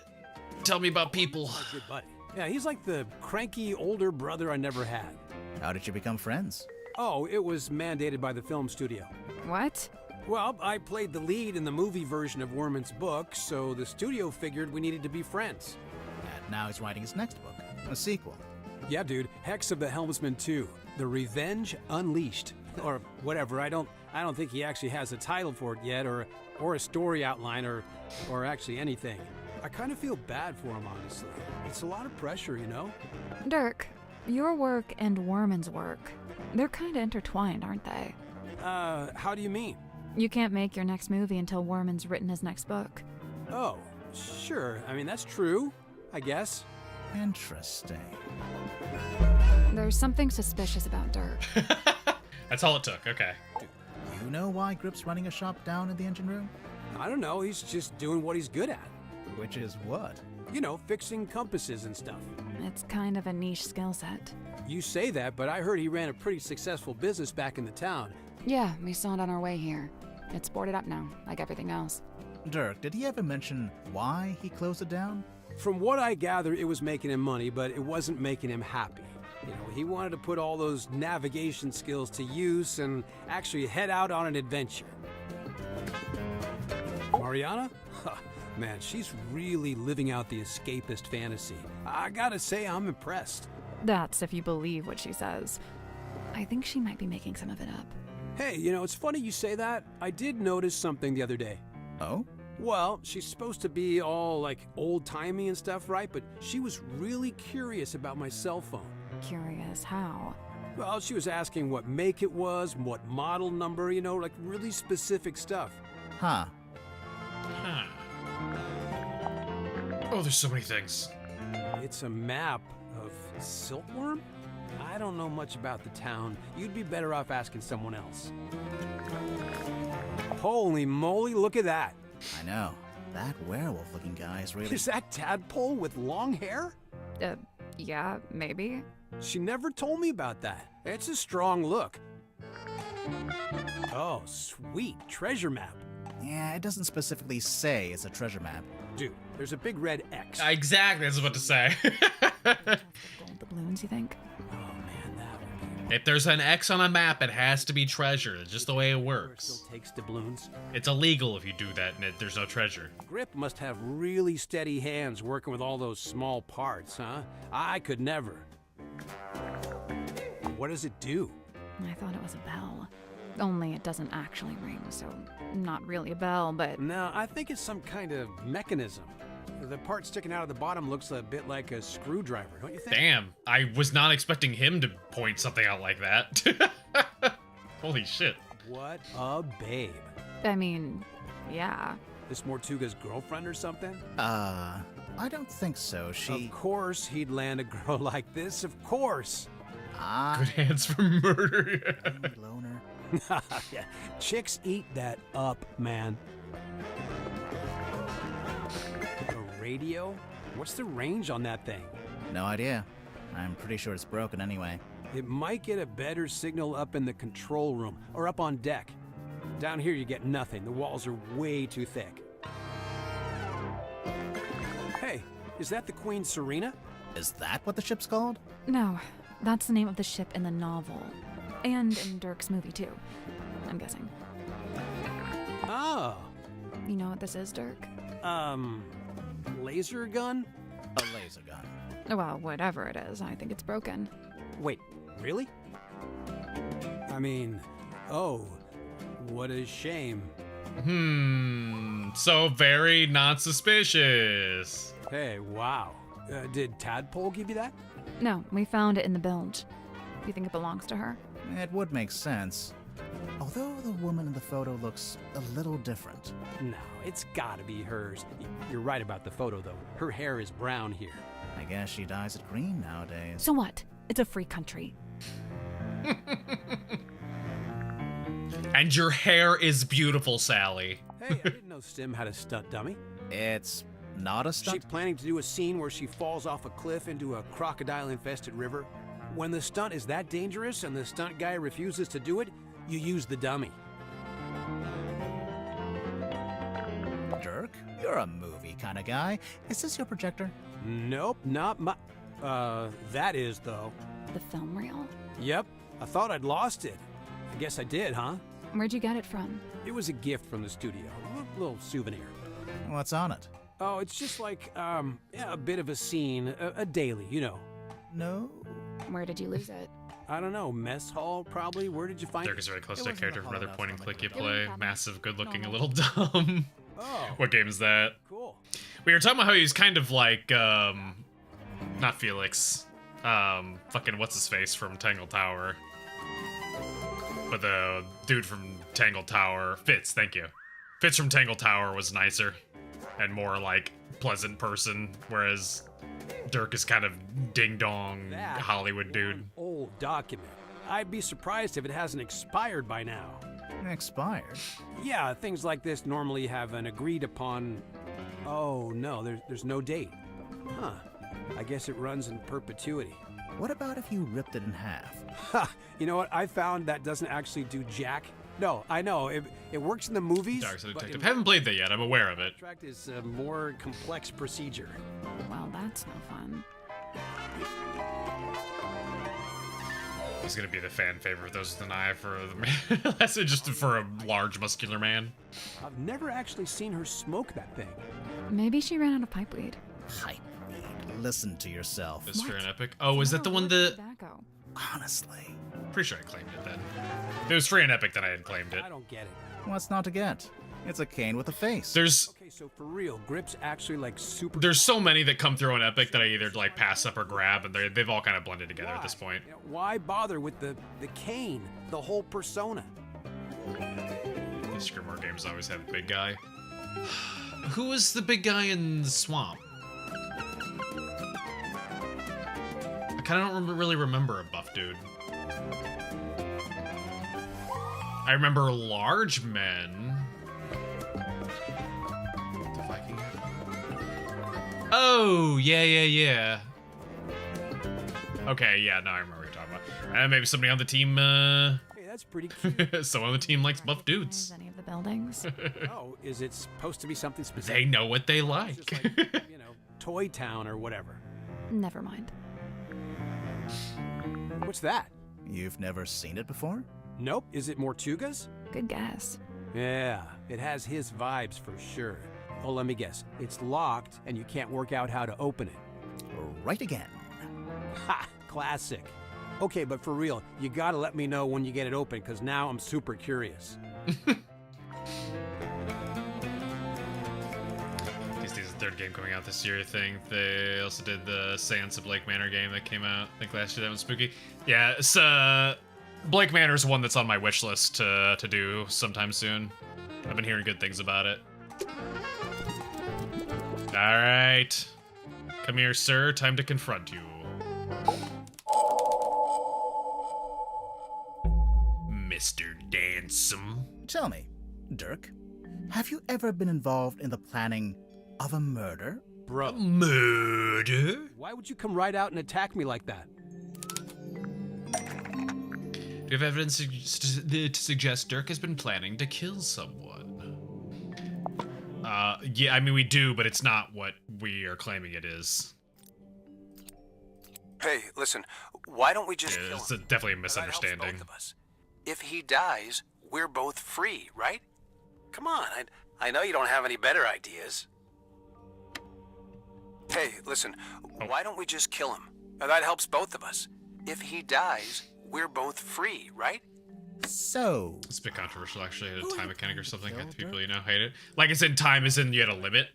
Tell me about people. Good buddy. Yeah, he's like the cranky older brother I never had. How did you become friends? Oh, it was mandated by the film studio. What? Well, I played the lead in the movie version of Worman's book, so the studio figured we needed to be friends. And now he's writing his next book, a sequel. Yeah, dude. Hex of the Helmsman 2, The Revenge Unleashed, or whatever. I don't think he actually has a title for it yet, or a story outline, or actually anything. I kind of feel bad for him, honestly. It's a lot of pressure, you know? Dirk, your work and Worman's work, they're kind of intertwined, aren't they? How do you mean? You can't make your next movie until Worman's written his next book. Oh, sure. I mean, that's true, I guess. Interesting. There's something suspicious about Dirk. That's all it took, okay. Do you know why Grip's running a shop down in the engine room? I don't know, he's just doing what he's good at. Which is what? You know, fixing compasses and stuff. It's kind of a niche skill set. You say that, but I heard he ran a pretty successful business back in the town. Yeah, we saw it on our way here. It's boarded up now, like everything else. Dirk, did he ever mention why he closed it down? From what I gather, it was making him money, but it wasn't making him happy. You know, he wanted to put all those navigation skills to use and actually head out on an adventure. Mariana? Man, she's really living out the escapist fantasy. I gotta say, I'm impressed. That's if you believe what she says. I think she might be making some of it up. Hey, you know, it's funny you say that. I did notice something the other day. Oh? Well, she's supposed to be all, like, old-timey and stuff, right? But she was really curious about my cell phone. Curious how? Well, she was asking what make it was, what model number, you know, like really specific stuff. Huh. Huh. Oh, there's so many things. It's a map of Silkworm? I don't know much about the town. You'd be better off asking someone else. Holy moly, look at that. I know. That werewolf-looking guy is really... Is that Tadpole with long hair? Yeah, maybe. She never told me about that. It's a strong look. Oh, sweet. Treasure map. Yeah, it doesn't specifically say it's a treasure map. Dude, there's a big red X. Exactly, that's what to say. Gold doubloons, you think? Oh, man, that would be... If there's an X on a map, it has to be treasure. It's just the way it works. Still takes doubloons. It's illegal if you do that and there's no treasure. Grip must have really steady hands working with all those small parts, huh? I could never. What does it do? I thought it was a bell. Only it doesn't actually ring, so not really a bell, but... No, I think it's some kind of mechanism. The part sticking out of the bottom looks a bit like a screwdriver, don't you think? Damn, I was not expecting him to point something out like that. Holy shit. What a babe. I mean, yeah. This Mortuga's girlfriend or something? I don't think so. Of course he'd land a girl like this, of course. Good hands for murder. Loner. Yeah. Chicks eat that up, man. A radio? What's the range on that thing? No idea. I'm pretty sure it's broken anyway. It might get a better signal up in the control room or up on deck. Down here you get nothing. The walls are way too thick. Hey, is that the Queen Serena? Is that what the ship's called? No, that's the name of the ship in the novel. And in Dirk's movie, too. I'm guessing. Oh. You know what this is, Dirk? Laser gun? A laser gun. Well, whatever it is, I think it's broken. Wait, really? I mean, oh, what a shame. So very not suspicious. Hey, wow. Did Tadpole give you that? No, we found it in the bilge. You think it belongs to her? It would make sense. Although the woman in the photo looks a little different. No, it's gotta be hers. You're right about the photo, though. Her hair is brown here. I guess she dyes it green nowadays. So what? It's a free country. And your hair is beautiful, Sally. Hey, I didn't know Stim had a stunt dummy. It's not a stunt. She's planning to do a scene where she falls off a cliff into a crocodile-infested river. When the stunt is that dangerous and the stunt guy refuses to do it, you use the dummy. Dirk, you're a movie kind of guy. Is this your projector? Nope, not my... that is, though. The film reel? Yep, I thought I'd lost it. I guess I did, huh? Where'd you get it from? It was a gift from the studio. A little souvenir. What's on it? Oh, it's just like, yeah, a bit of a scene, a daily, you know. No? Where did you lose it? I don't know, mess hall, probably? Where did you find Dirk it? is very close to a character from another point and click you play. cabinet. Massive, good looking, a little dumb. Oh. What game is that? Cool. We were talking about how he's kind of like, not Felix. Fucking what's his face from Tangle Tower. But the dude from Tangle Tower, Fitz, thank you. Fitz from Tangle Tower was nicer and more like pleasant person, whereas Dirk is kind of ding-dong Hollywood dude. An old document. I'd be surprised if it hasn't expired by now. Expired? Yeah, things like this normally have an agreed upon... Oh, no, there's no date. Huh. I guess it runs in perpetuity. What about if you ripped it in half? Ha! You know what? I found that doesn't actually do jack. No, I know. It works in the movies. Dark Side Detective. Haven't played that yet. I'm aware of it. Contract is a more complex procedure. Well, that's no fun. He's gonna be the fan favorite. Those with an eye for the man. That's it, just for a large, muscular man. I've never actually seen her smoke that thing. Maybe she ran out of pipeweed. Pipeweed. Listen to yourself. Is Fair and Epic? Oh, is that the one that... Tobacco. Honestly. Pretty sure I claimed it then. If it was Free and Epic, then I had claimed it. I don't get it. What's not to get? It's a cane with a face. There's... Okay, so for real, Grip's actually like super... There's so many that come through on Epic that I either like pass up or grab, and they've all kind of blended together at this point. Why bother with the cane, the whole persona? The Scrimmer games always have a big guy. Who was the big guy in the swamp? I kind of don't really remember a buff dude. I remember large men. The Viking. Oh, yeah. Okay, yeah, now I remember what you're talking about. Maybe somebody on the team, Hey, that's pretty cute. someone on the team likes buff dudes. Any of the buildings? Oh, is it supposed to be something specific? They know what they It's like. just like, you know, Toy Town or whatever. Never mind. What's that? You've never seen it before? Nope. Is it Mortuga's? Good guess. Yeah, it has his vibes for sure. Oh, let me guess. It's locked and you can't work out how to open it. Right again. Ha! Classic. Okay, but for real, you gotta let me know when you get it open, because now I'm super curious. These days, the third game coming out this year, I think. They also did the Seance of Blake Manor game that came out, I think, last year. That was spooky. Yeah, it's, Blake Manor's one that's on my wish list to do sometime soon. I've been hearing good things about it. Alright. Come here, sir. Time to confront you. Mr. Dansome. Tell me, Dirk, have you ever been involved in the planning of a murder? Bro. Murder? Why would you come right out and attack me like that? Do you have evidence to suggest Dirk has been planning to kill someone? Yeah, I mean, we do, but it's not what we are claiming it is. Hey, listen, why don't we just Yeah, kill it's him? definitely a That helps misunderstanding. both of us. If he dies, we're both free, right? Come on, I know you don't have any better ideas. Hey, listen, why don't we just kill him? That helps both of us. If he dies, we're both free, right? So... It's a bit controversial, actually. A time mechanic or something. Half the people you know hate it. Like, it's in time, as in you had a limit.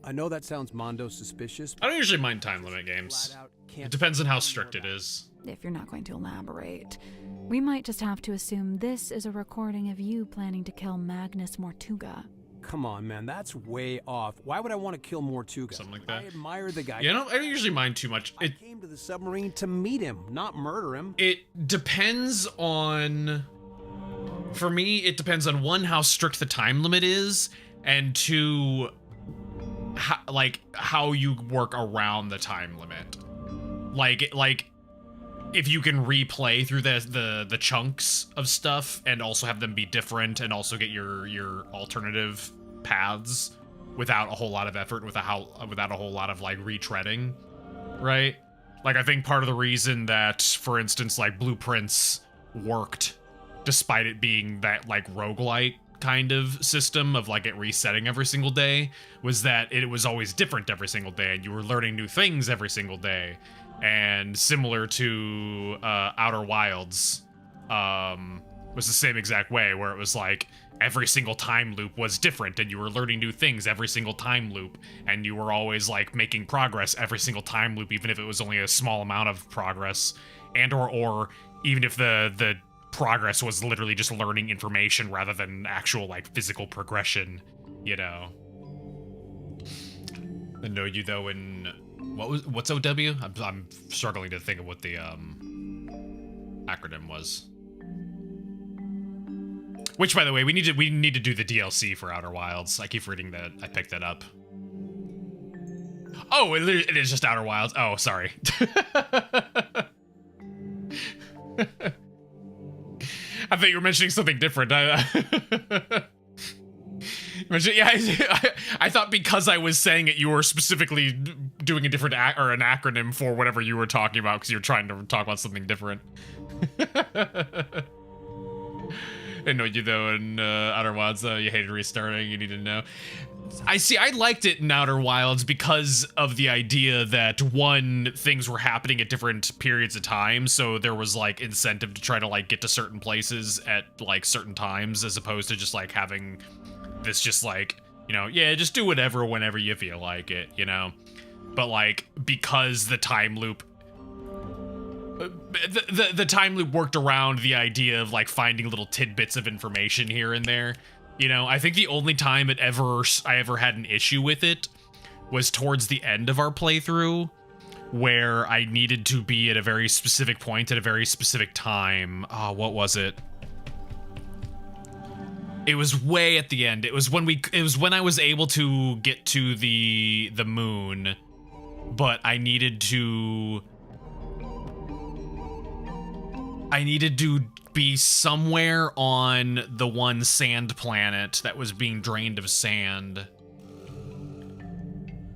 I know that sounds Mondo suspicious. I don't usually mind time limit games. It depends on how strict it is. If you're not going to elaborate, we might just have to assume this is a recording of you planning to kill Magnus Mortuga. come on, man, that's way off. Why would I want to kill Mortuga? Something like that. I admire the guy. Yeah, I don't usually mind too much. I came to the submarine to meet him, not murder him. It depends on... For me, it depends on, one, how strict the time limit is, and two, how you work around the time limit. Like if you can replay through the chunks of stuff and also have them be different and also get your alternative paths without a whole lot of effort, without a whole lot of like retreading, right? Like, I think part of the reason that, for instance, like Blueprints worked despite it being that like roguelike kind of system of like it resetting every single day was that it was always different every single day and you were learning new things every single day. And similar to Outer Wilds was the same exact way, where it was like every single time loop was different and you were learning new things every single time loop, and you were always like making progress every single time loop, even if it was only a small amount of progress, and or even if the progress was literally just learning information rather than actual like physical progression, you know. I know you though in what's OW? I'm struggling to think of what the acronym was. Which, by the way, we need to do the DLC for Outer Wilds. I keep forgetting that I picked that up. Oh, it is just Outer Wilds. Oh, sorry. I thought you were mentioning something different. Yeah, I thought because I was saying it, you were specifically doing a different or an acronym for whatever you were talking about because you're trying to talk about something different. I know you though in Outer Wilds, you hated restarting. You need to know. I liked it in Outer Wilds because of the idea that, one, things were happening at different periods of time, so there was like incentive to try to like get to certain places at like certain times, as opposed to just like having this just like, you know, yeah, just do whatever whenever you feel like it, you know. But like, because the time loop the time loop worked around the idea of like finding little tidbits of information here and there. You know, I think the only time I ever had an issue with it was towards the end of our playthrough, where I needed to be at a very specific point at a very specific time. Oh, what was it? It was way at the end. It was when I was able to get to the moon, but I needed to be somewhere on the one sand planet that was being drained of sand.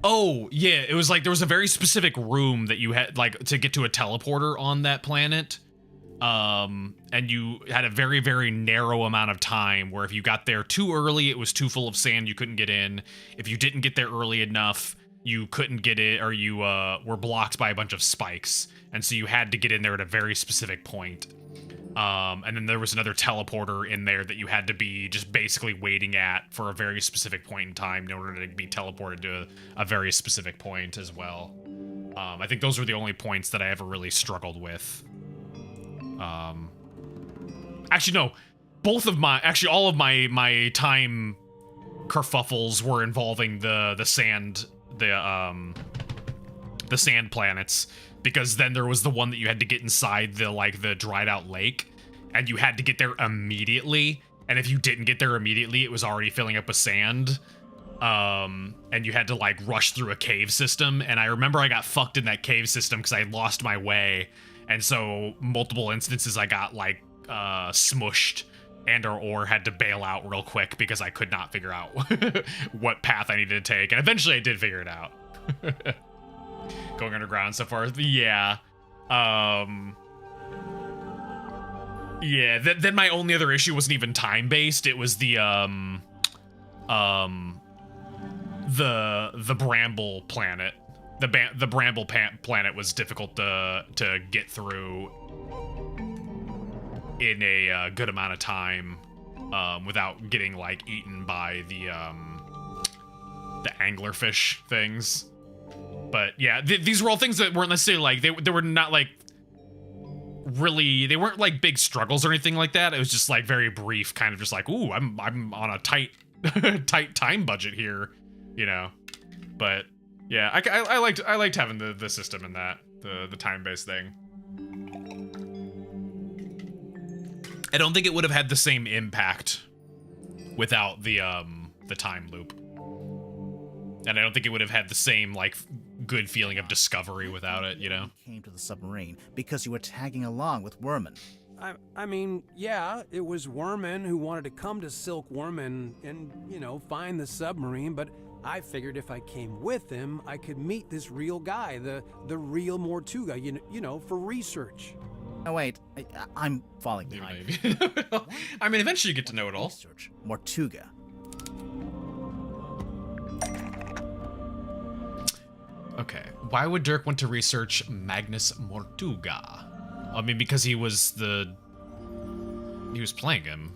Oh, yeah, it was like there was a very specific room that you had like to get to a teleporter on that planet. And you had a very, very narrow amount of time where if you got there too early, it was too full of sand, you couldn't get in. If you didn't get there early enough, you couldn't get it, or you were blocked by a bunch of spikes. And so you had to get in there at a very specific point. And then there was another teleporter in there that you had to be just basically waiting at for a very specific point in time in order to be teleported to a very specific point as well. I think those were the only points that I ever really struggled with. Actually, no. All of my time kerfuffles were involving the sand planets, because then there was the one that you had to get inside the dried out lake, and you had to get there immediately, and if you didn't get there immediately, it was already filling up with sand. And you had to like rush through a cave system, and I remember I got fucked in that cave system because I lost my way, and so multiple instances I got like smushed and or had to bail out real quick because I could not figure out what path I needed to take, and eventually I did figure it out. Going underground so far, yeah. Yeah, then my only other issue wasn't even time-based, it was the bramble planet. The bramble planet was difficult to get through in a good amount of time without getting like eaten by the anglerfish things. But yeah, these were all things that weren't necessarily like they were not like really, they weren't like big struggles or anything like that. It was just like very brief, kind of just like, ooh, I'm on a tight tight time budget here, you know. But yeah, I liked having the system in that, the time-based thing. I don't think it would have had the same impact without the time loop. And I don't think it would have had the same, like, good feeling of discovery without it, you know? You came to the submarine because you were tagging along with Worman. I mean, yeah, it was Worman who wanted to come to Silk Worm and, you know, find the submarine, but I figured if I came with him, I could meet this real guy, the real Mortuga, you know, for research. Oh, wait, I'm falling behind. I mean, eventually you get to know it all. Research Mortuga. Okay, why would Dirk want to research Magnus Mortuga? I mean, because he was playing him.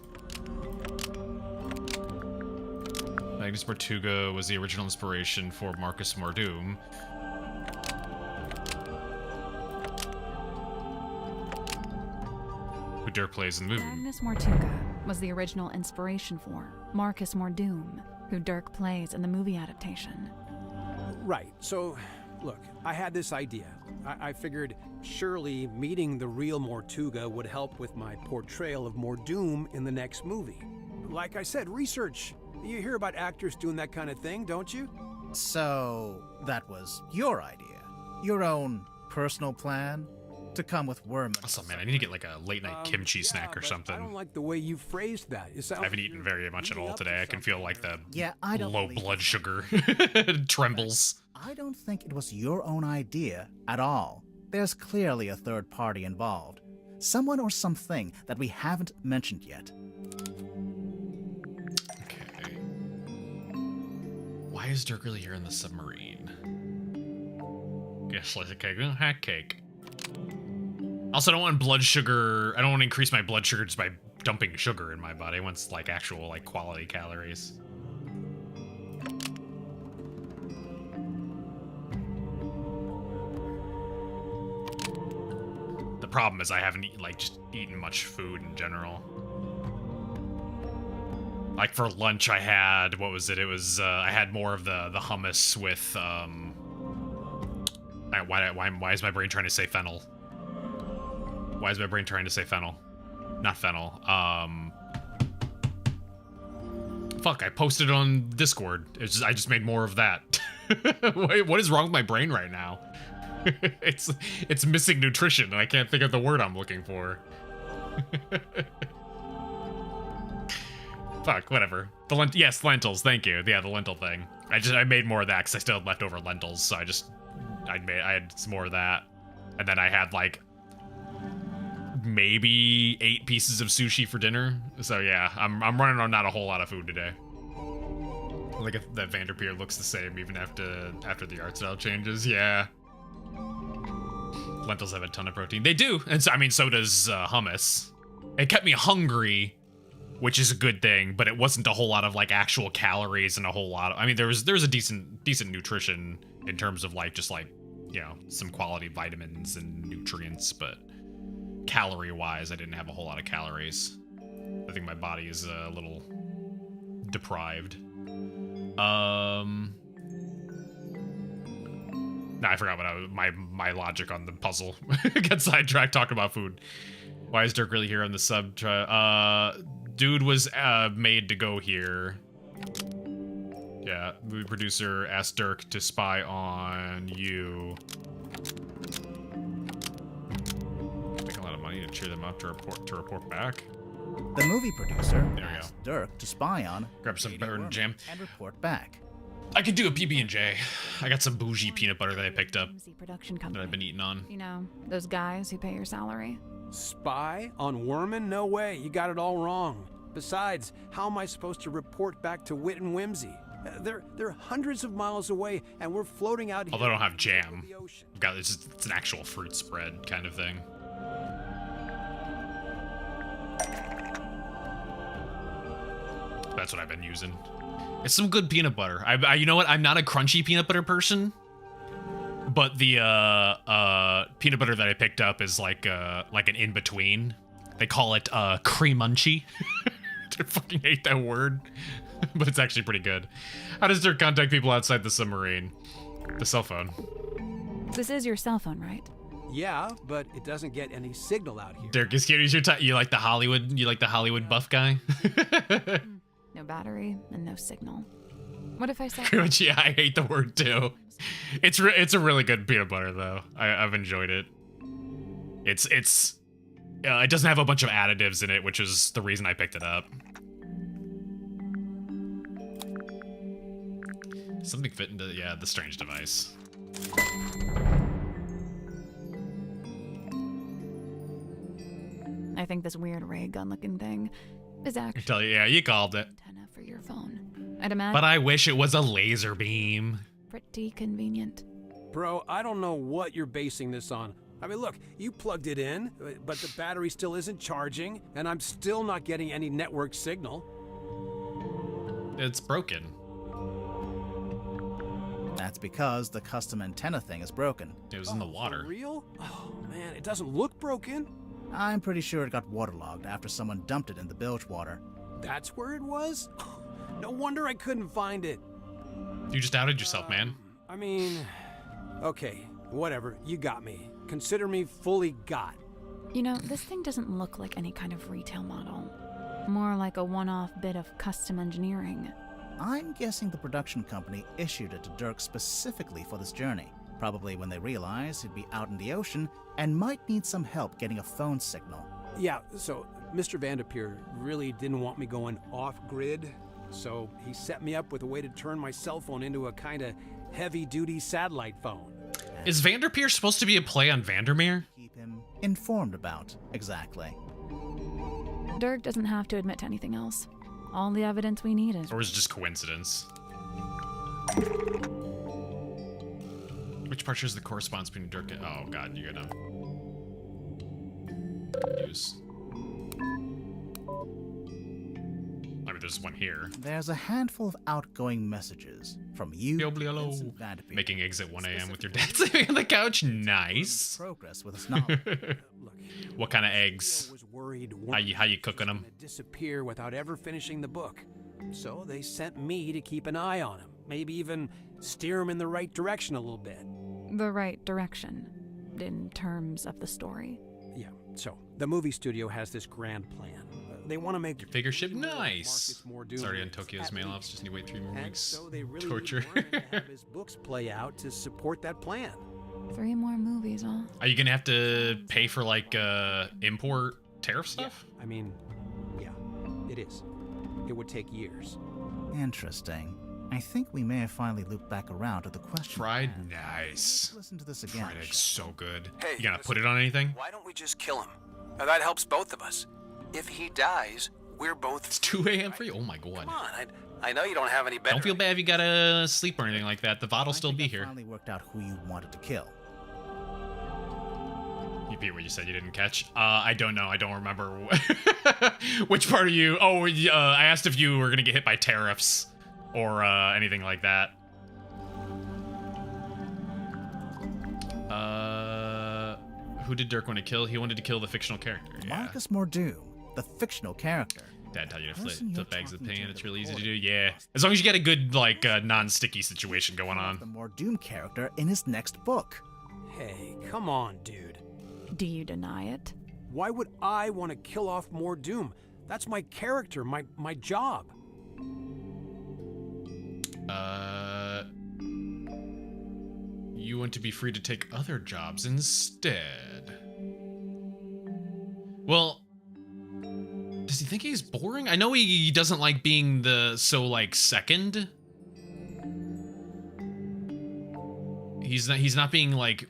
Magnus Mortuga was the original inspiration for Marcus Mordum. Who Dirk plays in the movie. Magnus Mortuga was the original inspiration for Marcus Mordum, who Dirk plays in the movie adaptation. Right, so, look, I had this idea. I figured surely meeting the real Mortuga would help with my portrayal of Mordum in the next movie. Like I said, research. You hear about actors doing that kind of thing, don't you? So, that was your idea? Your own personal plan? To come with Worman? Also, man, I need to get like a late-night kimchi snack or something. I don't like the way you phrased that. I haven't eaten very much at all today. I can feel like the low blood sugar trembles. I don't think it was your own idea at all. There's clearly a third party involved. Someone or something that we haven't mentioned yet. Okay. Why is Dirk really here in the submarine? Guess slice of cake. Hat cake. Also, I don't want blood sugar. I don't want to increase my blood sugar just by dumping sugar in my body. I want like actual like quality calories. The problem is I haven't just eaten much food in general. Like for lunch, I had what was it? It was I had more of the hummus with Why is my brain trying to say fennel? Why is my brain trying to say fennel? Not fennel. Fuck, I posted it on Discord. I just made more of that. Wait, what is wrong with my brain right now? It's missing nutrition, and I can't think of the word I'm looking for. Fuck, whatever. Yes, lentils, thank you. Yeah, the lentil thing. I made more of that because I still had leftover lentils, so I had some more of that. And then I had like maybe 8 pieces of sushi for dinner. So yeah, I'm running on not a whole lot of food today. Like if that Vanderpeer looks the same even after the art style changes. Yeah. Lentils have a ton of protein. They do. And so, I mean, so does hummus. It kept me hungry, which is a good thing, but it wasn't a whole lot of like actual calories and a whole lot of, I mean, there was a decent nutrition in terms of like just like, you know, some quality vitamins and nutrients, but calorie wise, I didn't have a whole lot of calories. I think my body is a little deprived. Nah, I forgot what my logic on the puzzle. Got sidetracked talking about food. Why is Dirk really here on the sub? Dude was made to go here. Yeah, movie producer asked Dirk to spy on you. Take a lot of money to cheer them up to report back. The movie producer there we asked Dirk to spy on. Grab some butter and jam and report back. I could do a PB&J. I got some bougie peanut butter that I picked up Production that company. I've been eating on. You know, those guys who pay your salary. Spy on Worman? No way, you got it all wrong. Besides, how am I supposed to report back to Wit and Whimsy? They're hundreds of miles away, and we're floating out here. Although I don't have jam. It's an actual fruit spread kind of thing. That's what I've been using. It's some good peanut butter. You know what? I'm not a crunchy peanut butter person, but the peanut butter that I picked up is like an in between. They call it creamunchy. I fucking hate that word, but it's actually pretty good. How does Dirk contact people outside the submarine? The cell phone. This is your cell phone, right? Yeah, but it doesn't get any signal out here. Dirk is curious. You like the Hollywood buff guy? No battery and no signal. What if I said? Yeah, I hate the word too. It's a really good peanut butter though. I've enjoyed it. It doesn't have a bunch of additives in it, which is the reason I picked it up. Something fit into the strange device. I think this weird ray gun looking thing is actually. Tell you, yeah, you called it. Antenna for your phone. I'd imagine. But I wish it was a laser beam. Pretty convenient. Bro, I don't know what you're basing this on. I mean, look, you plugged it in, but the battery still isn't charging, and I'm still not getting any network signal. It's broken. That's because the custom antenna thing is broken. It was in the water. For real? Oh, man, it doesn't look broken. I'm pretty sure it got waterlogged after someone dumped it in the bilge water. That's where it was? No wonder I couldn't find it. You just outed yourself, man. I mean, okay, whatever, you got me. Consider me fully got. You know, this thing doesn't look like any kind of retail model. More like a one-off bit of custom engineering. I'm guessing the production company issued it to Dirk specifically for this journey. Probably when they realized he'd be out in the ocean and might need some help getting a phone signal. Yeah, so Mr. Vanderpeer really didn't want me going off-grid, so he set me up with a way to turn my cell phone into a kind of heavy-duty satellite phone. Is Vanderpeer supposed to be a play on Vandermeer? Keep him informed about, exactly. Dirk doesn't have to admit to anything else. All the evidence we need is... Or is it just coincidence? Which part shows the correspondence between Dirk and... Oh god, you're gonna... Use... I mean, there's one here. There's a handful of outgoing messages from you, Vincent Vanderpeer. Making eggs at 1 a.m. with your dad sleeping on the couch. Nice. Progress with his knowledge. What kind of eggs? How you cooking them? Disappear without ever finishing the book. So they sent me to keep an eye on him. Maybe even steer him in the right direction a little bit. The right direction, in terms of the story. Yeah, so the movie studio has this grand plan. They want to make your figure ship nice. It's already on Tokyo's mail office. Just need to wait 3 more weeks. So they really Torture. wanted to have his books play out to support that plan. 3 more movies, huh? Are you gonna have to pay for like import tariff stuff? I mean, yeah, it is. It would take years. Interesting. I think we may have finally looped back around to the question. Fried, nice. Let's listen to this again. Fried egg's so good. Hey, you gonna put it on anything? Why don't we just kill him? Now, that helps both of us. If he dies, we're both... It's 2 a.m. for you? Oh my god. Come on, I know you don't have any better... Don't feel bad if you gotta sleep or anything like that. The VOD will still be here. Finally worked out who you wanted to kill. You repeat what you said you didn't catch? I don't know. I don't remember which part of you... Oh, I asked if you were gonna get hit by tariffs or anything like that. Who did Dirk want to kill? He wanted to kill the fictional character. Yeah. Marcus Mordoom, the fictional character. Dad tell you to flip eggs of pain. It's really easy to do. Yeah, as long as you get a good like non-sticky situation going on. The Mordoom character in his next book. Hey, come on, dude. Do you deny it? Why would I want to kill off Mordoom? That's my character, my job. You want to be free to take other jobs instead. Well, does he think he's boring? I know he doesn't like being the second. He's not being like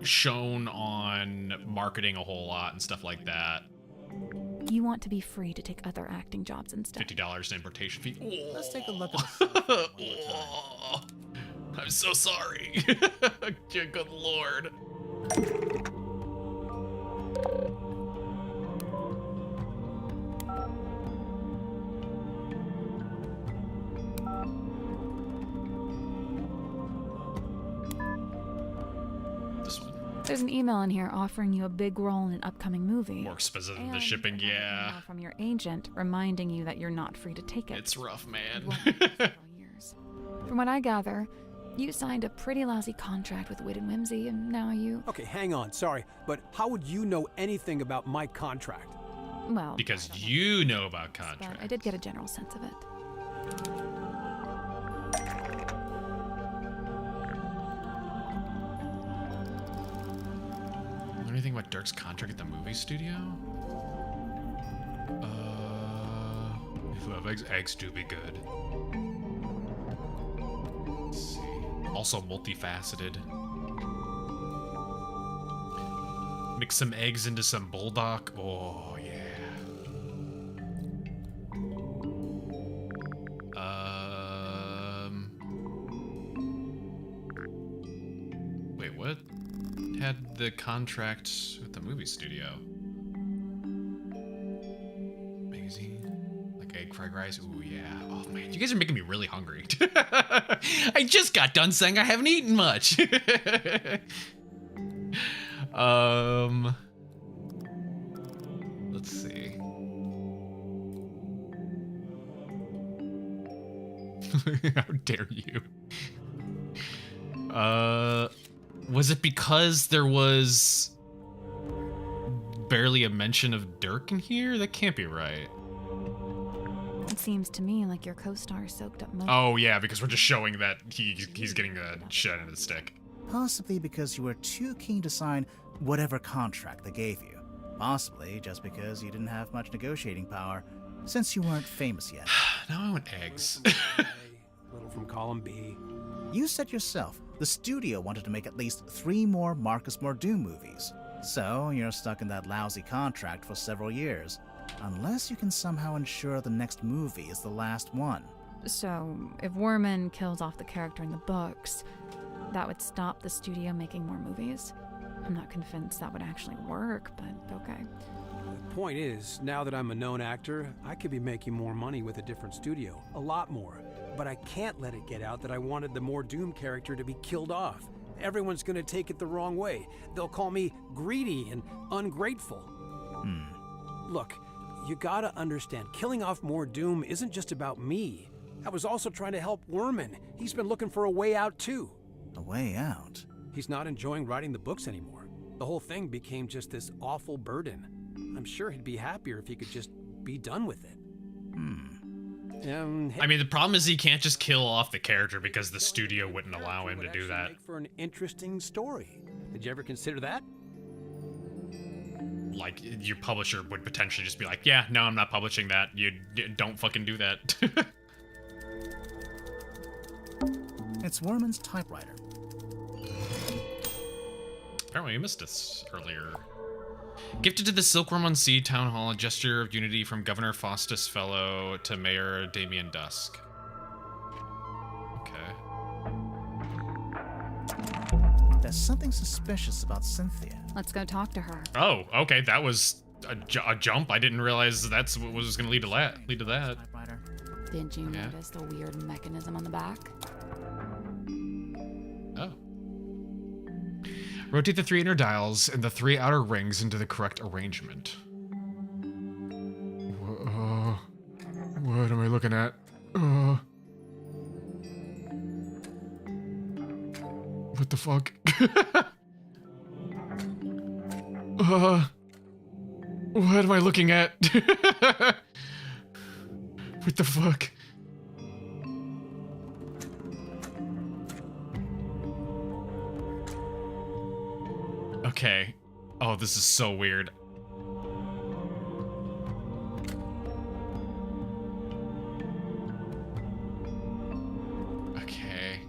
shown on marketing a whole lot and stuff like that. You want to be free to take other acting jobs instead. $50 importation fee. Let's take a look at I'm so sorry. Good lord. There's an email in here offering you a big role in an upcoming movie. More expensive than the And shipping, another yeah. email from your agent reminding you that you're not free to take it. It's rough, man. It won't be for several years. From what I gather, you signed a pretty lousy contract with Wit and Whimsy, and now you... Okay, hang on, sorry, but how would you know anything about my contract? Well, Because you know about but contracts. I did get a general sense of it. Anything about Dirk's contract at the movie studio? If we have eggs do be good. Let's see. Also multifaceted. Mix some eggs into some bulldog. Oh yeah. Wait, what? Had the contract with the movie studio. Amazing. Like egg fried rice. Ooh, yeah. Oh, man. You guys are making me really hungry. I just got done saying I haven't eaten much. Let's see. How dare you? Was it because there was barely a mention of Dirk in here? That can't be right. It seems to me like your co-star soaked up most... Oh yeah, because we're just showing that he's getting the shit out of the stick. Possibly because you were too keen to sign whatever contract they gave you. Possibly just because you didn't have much negotiating power, since you weren't famous yet. Now I want eggs. Little from column B. You said yourself, the studio wanted to make at least 3 more Marcus Mordoom movies. So you're stuck in that lousy contract for several years. Unless you can somehow ensure the next movie is the last one. So, if Worman kills off the character in the books, that would stop the studio making more movies? I'm not convinced that would actually work, but okay. The point is, now that I'm a known actor, I could be making more money with a different studio. A lot more. But I can't let it get out that I wanted the Mordoom character to be killed off. Everyone's gonna take it the wrong way. They'll call me greedy and ungrateful. Look, you gotta understand, killing off Mordoom isn't just about me. I was also trying to help Worman. He's been looking for a way out too. A way out? He's not enjoying writing the books anymore. The whole thing became just this awful burden. I'm sure he'd be happier if he could just be done with it. I mean, the problem is he can't just kill off the character because the studio wouldn't allow him to do that. Make for an interesting story. Did you ever consider that? Like, your publisher would potentially just be like, yeah, no, I'm not publishing that. You don't fucking do that. It's Worman's typewriter. Apparently you missed this earlier. Gifted to the Silkworm on Sea Town Hall, a gesture of unity from Governor Faustus Fellow to Mayor Damien Dusk. Okay. There's something suspicious about Cynthia. Let's go talk to her. Oh, okay, that was a jump. I didn't realize that's what was going to lead to that. Didn't you notice the weird mechanism on the back? Oh. Rotate the 3 inner dials and the 3 outer rings into the correct arrangement. What am I looking at? What the fuck? What am I looking at? What the fuck? Okay. Oh, this is so weird. Okay.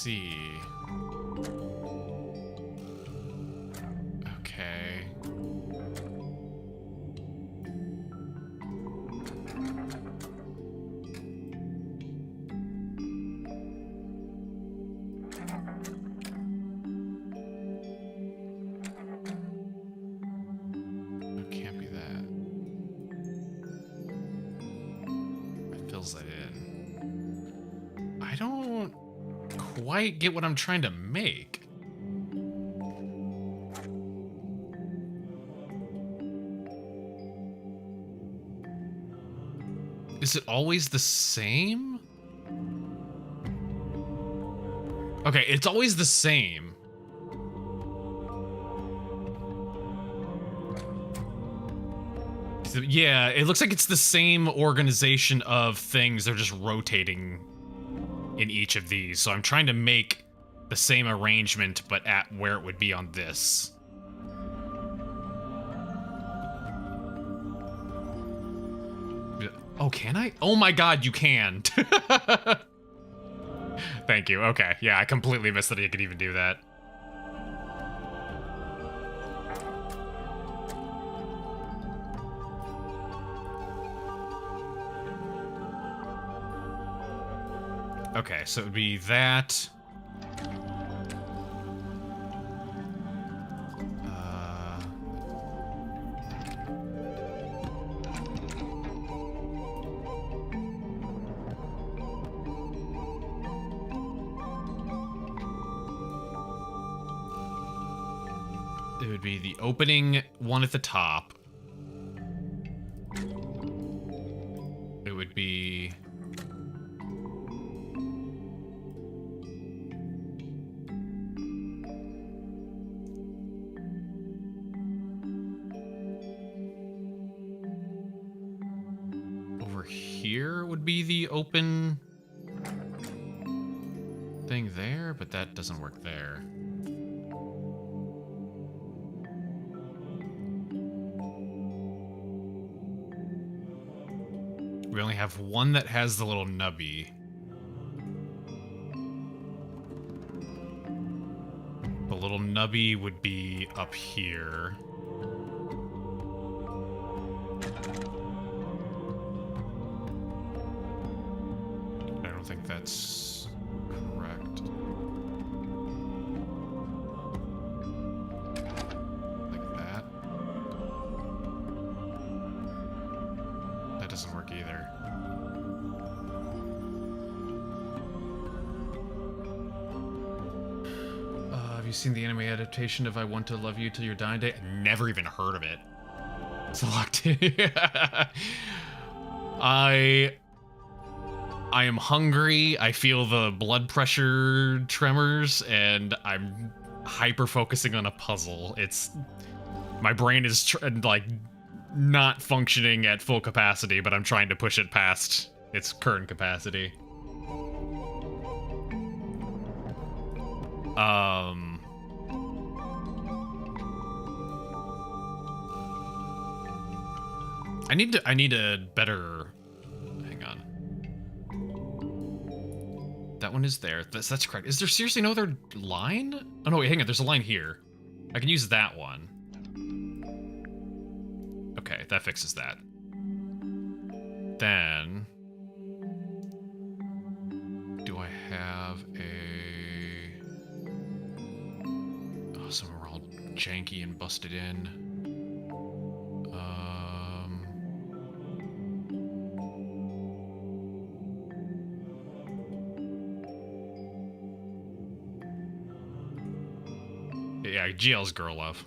see. Okay. It can't be that. It fills that in. I don't quite get what I'm trying to make. Is it always the same? Okay, it's always the same. So, yeah, it looks like it's the same organization of things. They're just rotating in each of these. So I'm trying to make the same arrangement, but at where it would be on this. Oh, can I? Oh my god, you can. Thank you. Okay. Yeah, I completely missed that you could even do that. Okay, so it would be that. It would be the opening one at the top. It would be... over here would be the open thing there, but that doesn't work there. We only have one that has the little nubby. The little nubby would be up here. I don't think that's correct. Like that. That doesn't work either. Have you seen the anime adaptation of I Want to Love You Till Your Dying Day? Never even heard of it. It's locked in. I am hungry. I feel the blood pressure tremors, and I'm hyper focusing on a puzzle. It's my brain is like not functioning at full capacity, but I'm trying to push it past its current capacity. I need a better... Hang on. That one is there. That's correct. Is there seriously no other line? Oh no, wait, hang on. There's a line here. I can use that one. Okay, that fixes that. Then... do I have a... oh, some are all janky and busted in. Yeah, GL's girl love.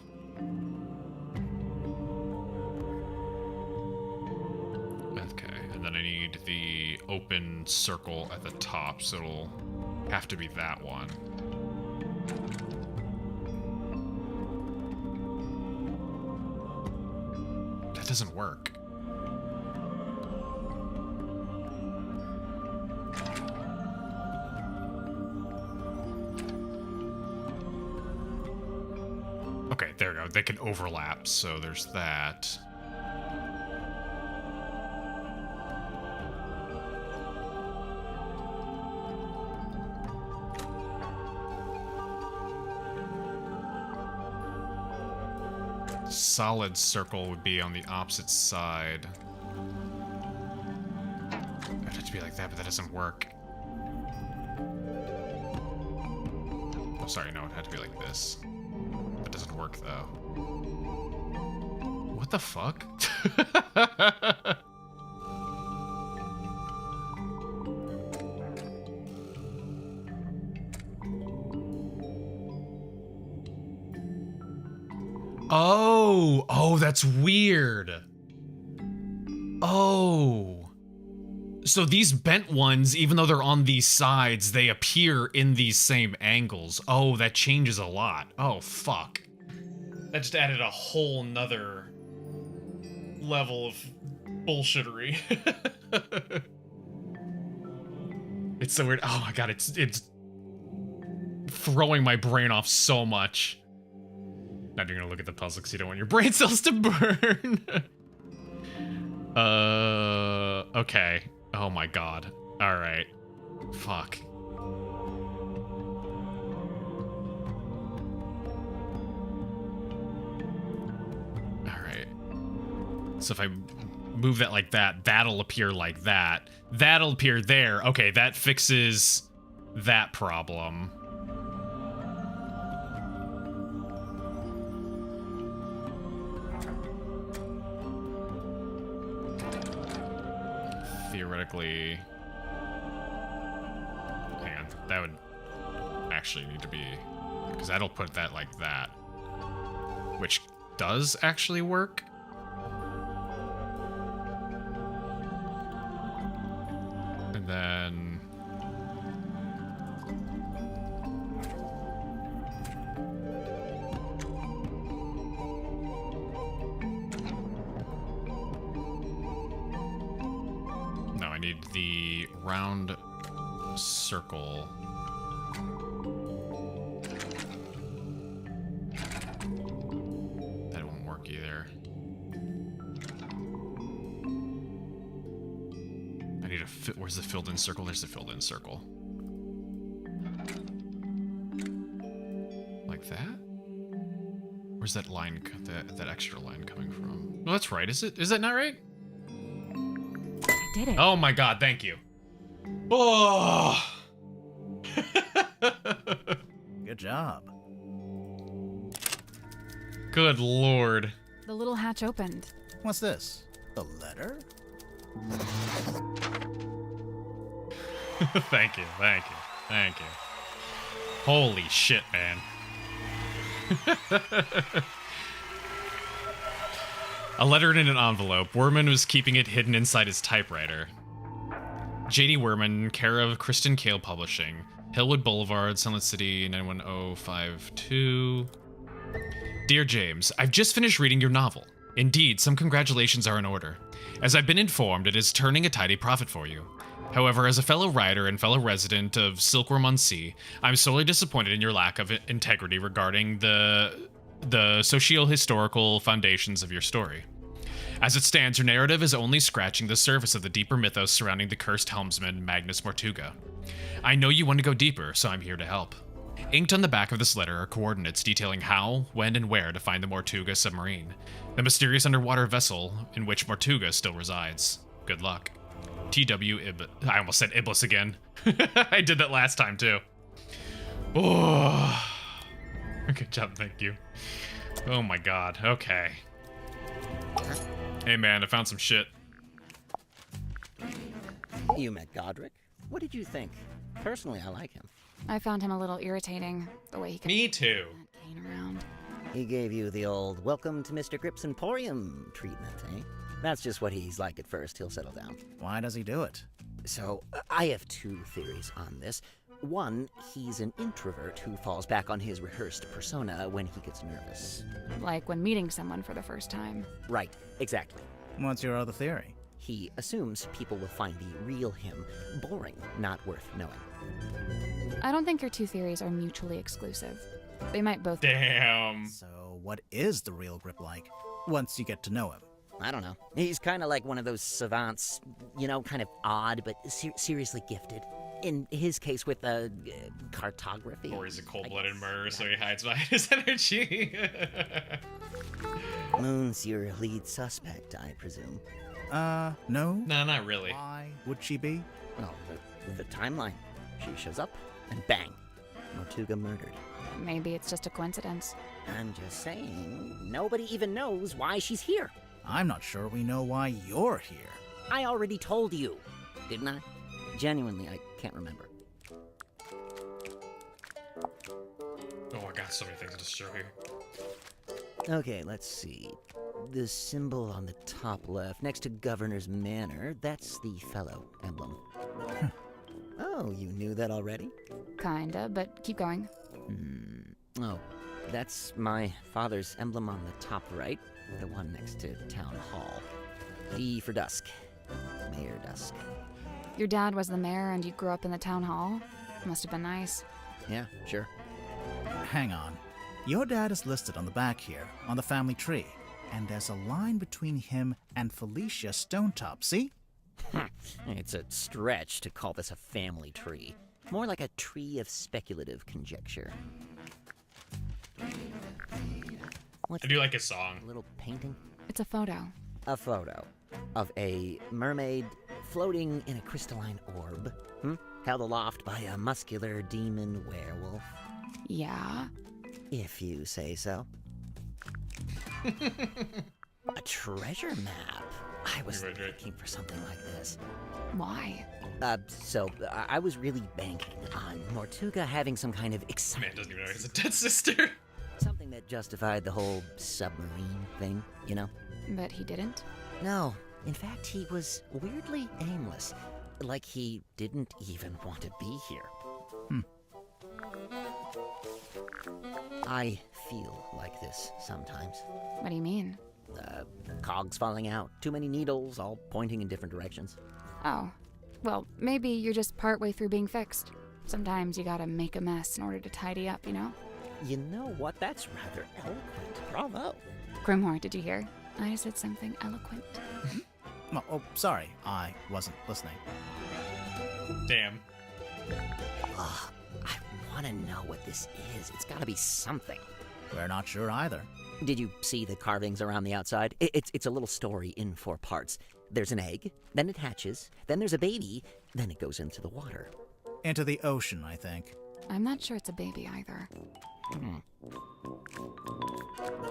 Okay, and then I need the open circle at the top, so it'll have to be that one. That doesn't work. Okay, there we go. They can overlap, so there's that. solid circle would be on the opposite side. It'd have to be like that, but that doesn't work. Oh, sorry, no, it had to be like this. That doesn't work, though. What the fuck? Oh, that's weird. Oh. So these bent ones, even though they're on these sides, they appear in these same angles. Oh, that changes a lot. Oh, fuck. That just added a whole nother level of bullshittery. It's so weird. Oh my god, it's throwing my brain off so much. Now you're gonna look at the puzzle because you don't want your brain cells to burn. Okay. Oh my god. Alright. Fuck. Alright. So if I move that like that, that'll appear like that. That'll appear there. Okay, that fixes that problem. Theoretically, hang on, that would actually need to be, because that'll put that like that, which does actually work. And then I need the round circle. That won't work either. I need a where's the filled in circle? There's the filled in circle. Like that? Where's that line, that extra line coming from? No, that's right. Is that not right? Did it. Oh my god, thank you. Oh. Good job. Good lord. The little hatch opened. What's this? A letter? Thank you, thank you, thank you. Holy shit, man. A letter in an envelope. Werman was keeping it hidden inside his typewriter. J.D. Werman, care of Kristen Kale Publishing. Hillwood Boulevard, Sunlit City, 91052. Dear James, I've just finished reading your novel. Indeed, some congratulations are in order. As I've been informed, it is turning a tidy profit for you. However, as a fellow writer and fellow resident of Silkworm-on-Sea, I'm sorely disappointed in your lack of integrity regarding the socio-historical foundations of your story. As it stands, your narrative is only scratching the surface of the deeper mythos surrounding the cursed helmsman Magnus Mortuga. I know you want to go deeper, so I'm here to help. Inked on the back of this letter are coordinates detailing how, when, and where to find the Mortuga submarine, the mysterious underwater vessel in which Mortuga still resides. Good luck. T.W. I almost said Iblis again. I did that last time, too. Oh. Good job, thank you. Oh my god, okay. Hey man, I found some shit. You met Godric. What did you think? Personally, I like him. I found him a little irritating, the way he could Me too. cane around. He gave you the old welcome to Mr. Grip's Emporium treatment, eh? That's just what he's like at first. He'll settle down. Why does he do it? So, I have two theories on this. One, he's an introvert who falls back on his rehearsed persona when he gets nervous. Like when meeting someone for the first time. Right, exactly. What's your other theory? He assumes people will find the real him boring, not worth knowing. I don't think your two theories are mutually exclusive. They might both. Damn. So, what is the real Grip like once you get to know him? I don't know. He's kind of like one of those savants, you know, kind of odd, but seriously gifted. In his case, with cartography. Or he's a cold-blooded murderer, so he hides behind his energy. Moon's your lead suspect, I presume. No. No, not really. Why would she be? Well, the timeline. She shows up, and bang, Mortuga murdered. Maybe it's just a coincidence. I'm just saying, nobody even knows why she's here. I'm not sure we know why you're here. I already told you, didn't I? Genuinely, I can't remember. Oh, I got so many things to show here. Okay, let's see. The symbol on the top left, next to Governor's Manor, that's the fellow emblem. Oh, you knew that already? Kinda, but keep going. Oh, that's my father's emblem on the top right, the one next to Town Hall. D for Dusk. Mayor Dusk. Your dad was the mayor and you grew up in the town hall? Must have been nice. Yeah, sure. Hang on. Your dad is listed on the back here, on the family tree. And there's a line between him and Felicia Stonetop, see? It's a stretch to call this a family tree. More like a tree of speculative conjecture. What's I do like his song. A little painting? It's a photo. A photo of a mermaid floating in a crystalline orb, held aloft by a muscular demon werewolf. Yeah? If you say so. A treasure map. I was looking for something like this. Why? So I was really banking on Mortuga having some kind of exciting... Man doesn't even know he's a dead sister. Something that justified the whole submarine thing, you know? But he didn't? No. In fact, he was weirdly aimless. Like he didn't even want to be here. I feel like this sometimes. What do you mean? Cogs falling out, too many needles, all pointing in different directions. Oh. Well, maybe you're just partway through being fixed. Sometimes you gotta make a mess in order to tidy up, you know? You know what? That's rather eloquent. Bravo. Grimhor, did you hear? I said something eloquent. Oh, sorry. I wasn't listening. Damn. Ugh, I want to know what this is. It's got to be something. We're not sure either. Did you see the carvings around the outside? It's a little story in 4 parts. There's an egg, then it hatches, then there's a baby, then it goes into the water. Into the ocean, I think. I'm not sure it's a baby either.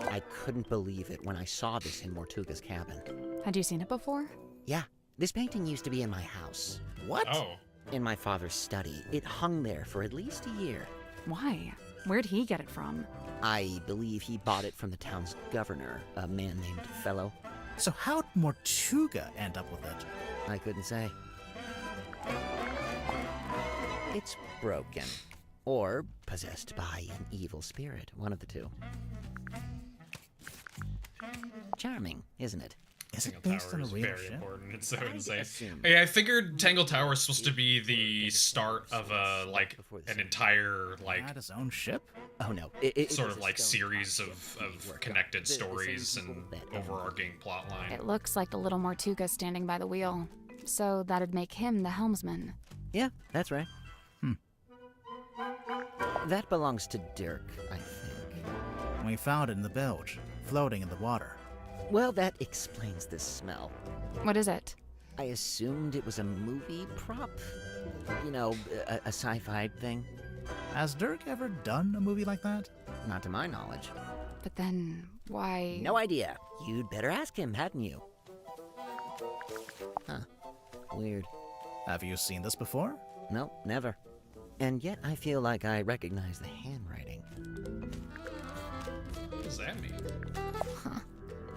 I couldn't believe it when I saw this in Mortuga's cabin. Had you seen it before? Yeah, this painting used to be in my house. What? Oh. In my father's study. It hung there for at least a year. Why? Where'd he get it from? I believe he bought it from the town's governor, a man named Fellow. So how'd Mortuga end up with it? I couldn't say. It's broken. Or possessed by an evil spirit, one of the two. Charming, isn't it? Is it Tangle based Tower on a is real very ship? important. It's so insane. assume- Yeah, I figured Tangle Tower is supposed to be the start of a an entire Had his own ship? Oh no. sort of like series of connected stories and overarching plot line. It looks like the little Mortuga standing by the wheel. So that'd make him the helmsman. Yeah, that's right. That belongs to Dirk, I think. We found it in the bilge, floating in the water. Well, that explains the smell. What is it? I assumed it was a movie prop. You know, a sci-fi thing. Has Dirk ever done a movie like that? Not to my knowledge. But then, why... No idea. You'd better ask him, hadn't you? Huh. Weird. Have you seen this before? No, never. And yet I feel like I recognize the handwriting. What does that mean? Huh.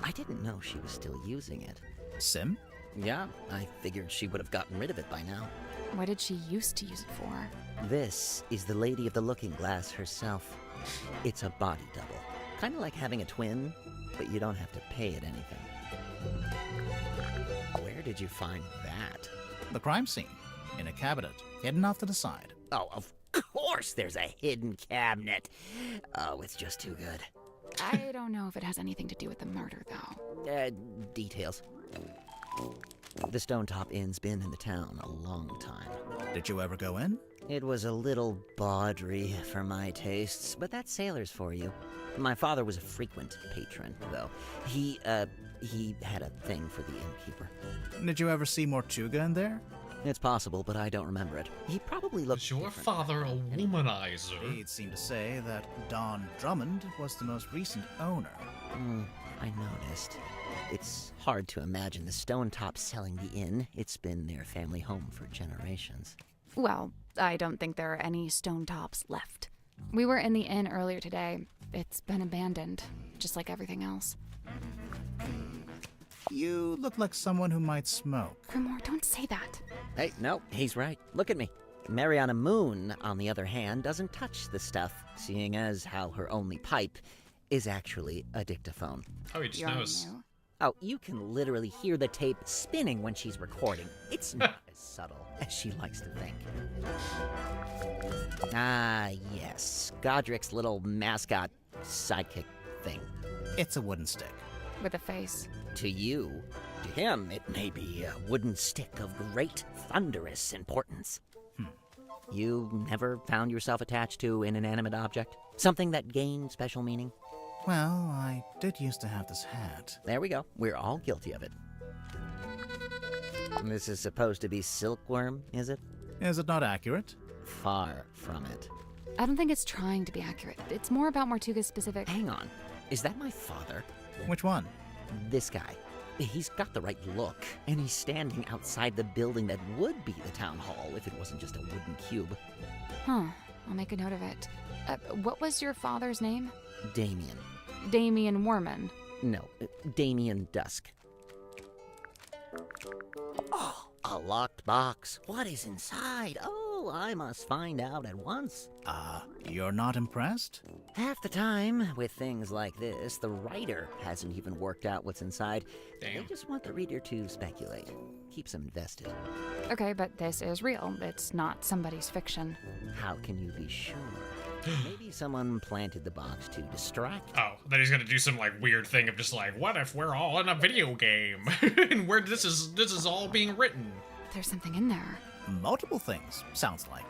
I didn't know she was still using it. Sim? Yeah, I figured she would have gotten rid of it by now. What did she used to use it for? This is the Lady of the Looking Glass herself. It's a body double. Kind of like having a twin, but you don't have to pay it anything. Where did you find that? The crime scene. In a cabinet, hidden off to the side. Oh, of course there's a hidden cabinet. Oh, it's just too good. I don't know if it has anything to do with the murder, though. Details. The Stonetop Inn's been in the town a long time. Did you ever go in? It was a little bawdry for my tastes, but that's sailors for you. My father was a frequent patron, though. He had a thing for the innkeeper. Did you ever see Mortuga in there? It's possible, but I don't remember it. He probably looked Is your different. father a womanizer? He'd seem to say that Don Drummond was the most recent owner. I noticed. It's hard to imagine the Stone Tops selling the inn. It's been their family home for generations. Well, I don't think there are any stone tops left. We were in the inn earlier today. It's been abandoned, just like everything else. You look like someone who might smoke. Grimoire, don't say that. Hey, no, he's right. Look at me. Mariana Moon, on the other hand, doesn't touch the stuff, seeing as how her only pipe is actually a dictaphone. Oh, he just knows. Oh, you can literally hear the tape spinning when she's recording. It's not as subtle as she likes to think. Ah, yes. Godric's little mascot sidekick thing. It's a wooden stick. With a face. To you, to him, it may be a wooden stick of great, thunderous importance. You never found yourself attached to an inanimate object? Something that gained special meaning? Well, I did used to have this hat. There we go. We're all guilty of it. This is supposed to be silkworm, is it? Is it not accurate? Far from it. I don't think it's trying to be accurate. It's more about Mortuga's specific... Hang on. Is that my father? Which one? This guy. He's got the right look, and he's standing outside the building that would be the town hall if it wasn't just a wooden cube. Huh. I'll make a note of it. What was your father's name? Damien. Damien Warman. No, Damien Dusk. Oh, a locked box. What is inside? Oh, I must find out at once. You're not impressed? Half the time, with things like this, the writer hasn't even worked out what's inside. Damn. They just want the reader to speculate. Keeps them invested. Okay, but this is real. It's not somebody's fiction. How can you be sure? Maybe someone planted the box to distract. Oh, then he's gonna do some like weird thing of just like, what if we're all in a video game and where this is all being written? There's something in there. Multiple things, sounds like.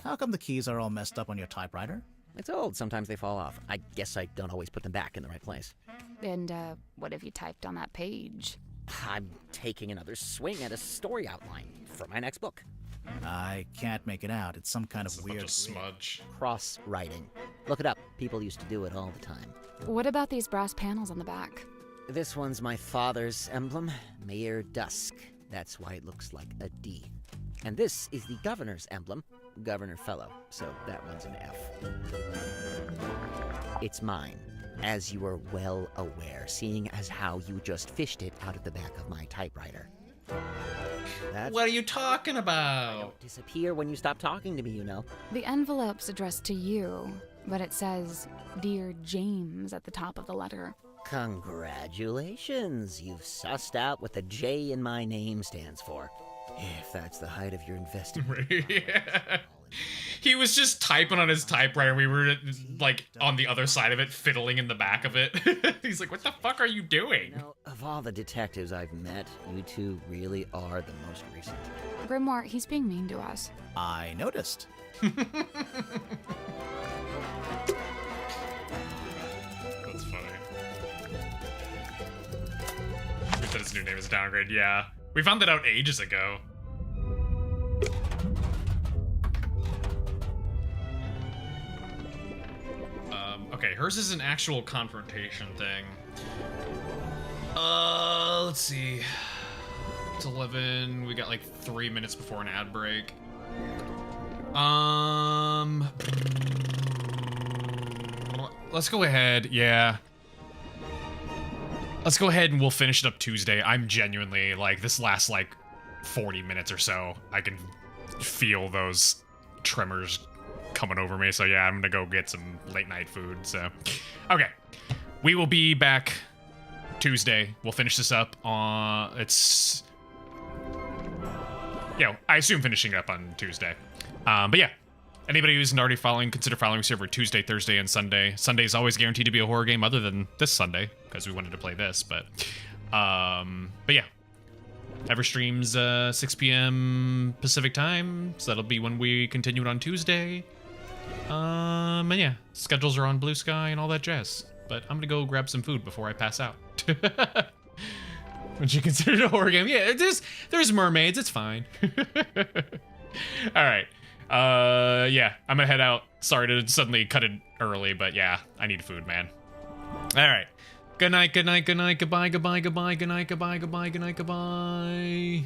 How come the keys are all messed up on your typewriter? It's old. Sometimes they fall off. I guess I don't always put them back in the right place. And, what have you typed on that page? I'm taking another swing at a story outline for my next book. I can't make it out. It's some kind of weird... Bunch of smudge. Cross-writing. Look it up. People used to do it all the time. What about these brass panels on the back? This one's my father's emblem, Mayor Dusk. That's why it looks like a D. And this is the governor's emblem, Governor Fellow, so that one's an F. It's mine, as you are well aware, seeing as how you just fished it out of the back of my typewriter. What are you talking about? I don't disappear when you stop talking to me, you know. The envelope's addressed to you, but it says, Dear James at the top of the letter. Congratulations! You've sussed out what the J in my name stands for. If that's the height of your investigation. Yeah. He was just typing on his typewriter. We were like on the other side of it, fiddling in the back of it. He's like, what the fuck are you doing? You know, of all the detectives I've met, you two really are the most recent. Grimoire, he's being mean to us. I noticed. That's funny. He said his new name is Downgrade, yeah. We found that out ages ago. Okay, hers is an actual confrontation thing. Let's see. It's 11. We got like 3 minutes before an ad break. Let's go ahead. Yeah. Let's go ahead and we'll finish it up Tuesday. I'm genuinely, like, this last, like, 40 minutes or so, I can feel those tremors coming over me. So, yeah, I'm gonna go get some late-night food, so. Okay. We will be back Tuesday. We'll finish this up on... It's... Yeah, I assume finishing up on Tuesday. But, yeah. Anybody who isn't already following, consider following us every Tuesday, Thursday, and Sunday. Sunday is always guaranteed to be a horror game other than this Sunday, because we wanted to play this, but yeah. Ever streams 6 p.m. Pacific time, so that'll be when we continue it on Tuesday. And yeah, schedules are on Blue Sky and all that jazz. But I'm gonna go grab some food before I pass out. Would you consider it a horror game? Yeah, there's mermaids, it's fine. Alright. Yeah, I'm gonna head out. Sorry to suddenly cut it early, but yeah, I need food, man. Alright. Good night, good night, good night, goodbye, goodbye, goodbye, good night, goodbye, goodbye, good night, goodbye.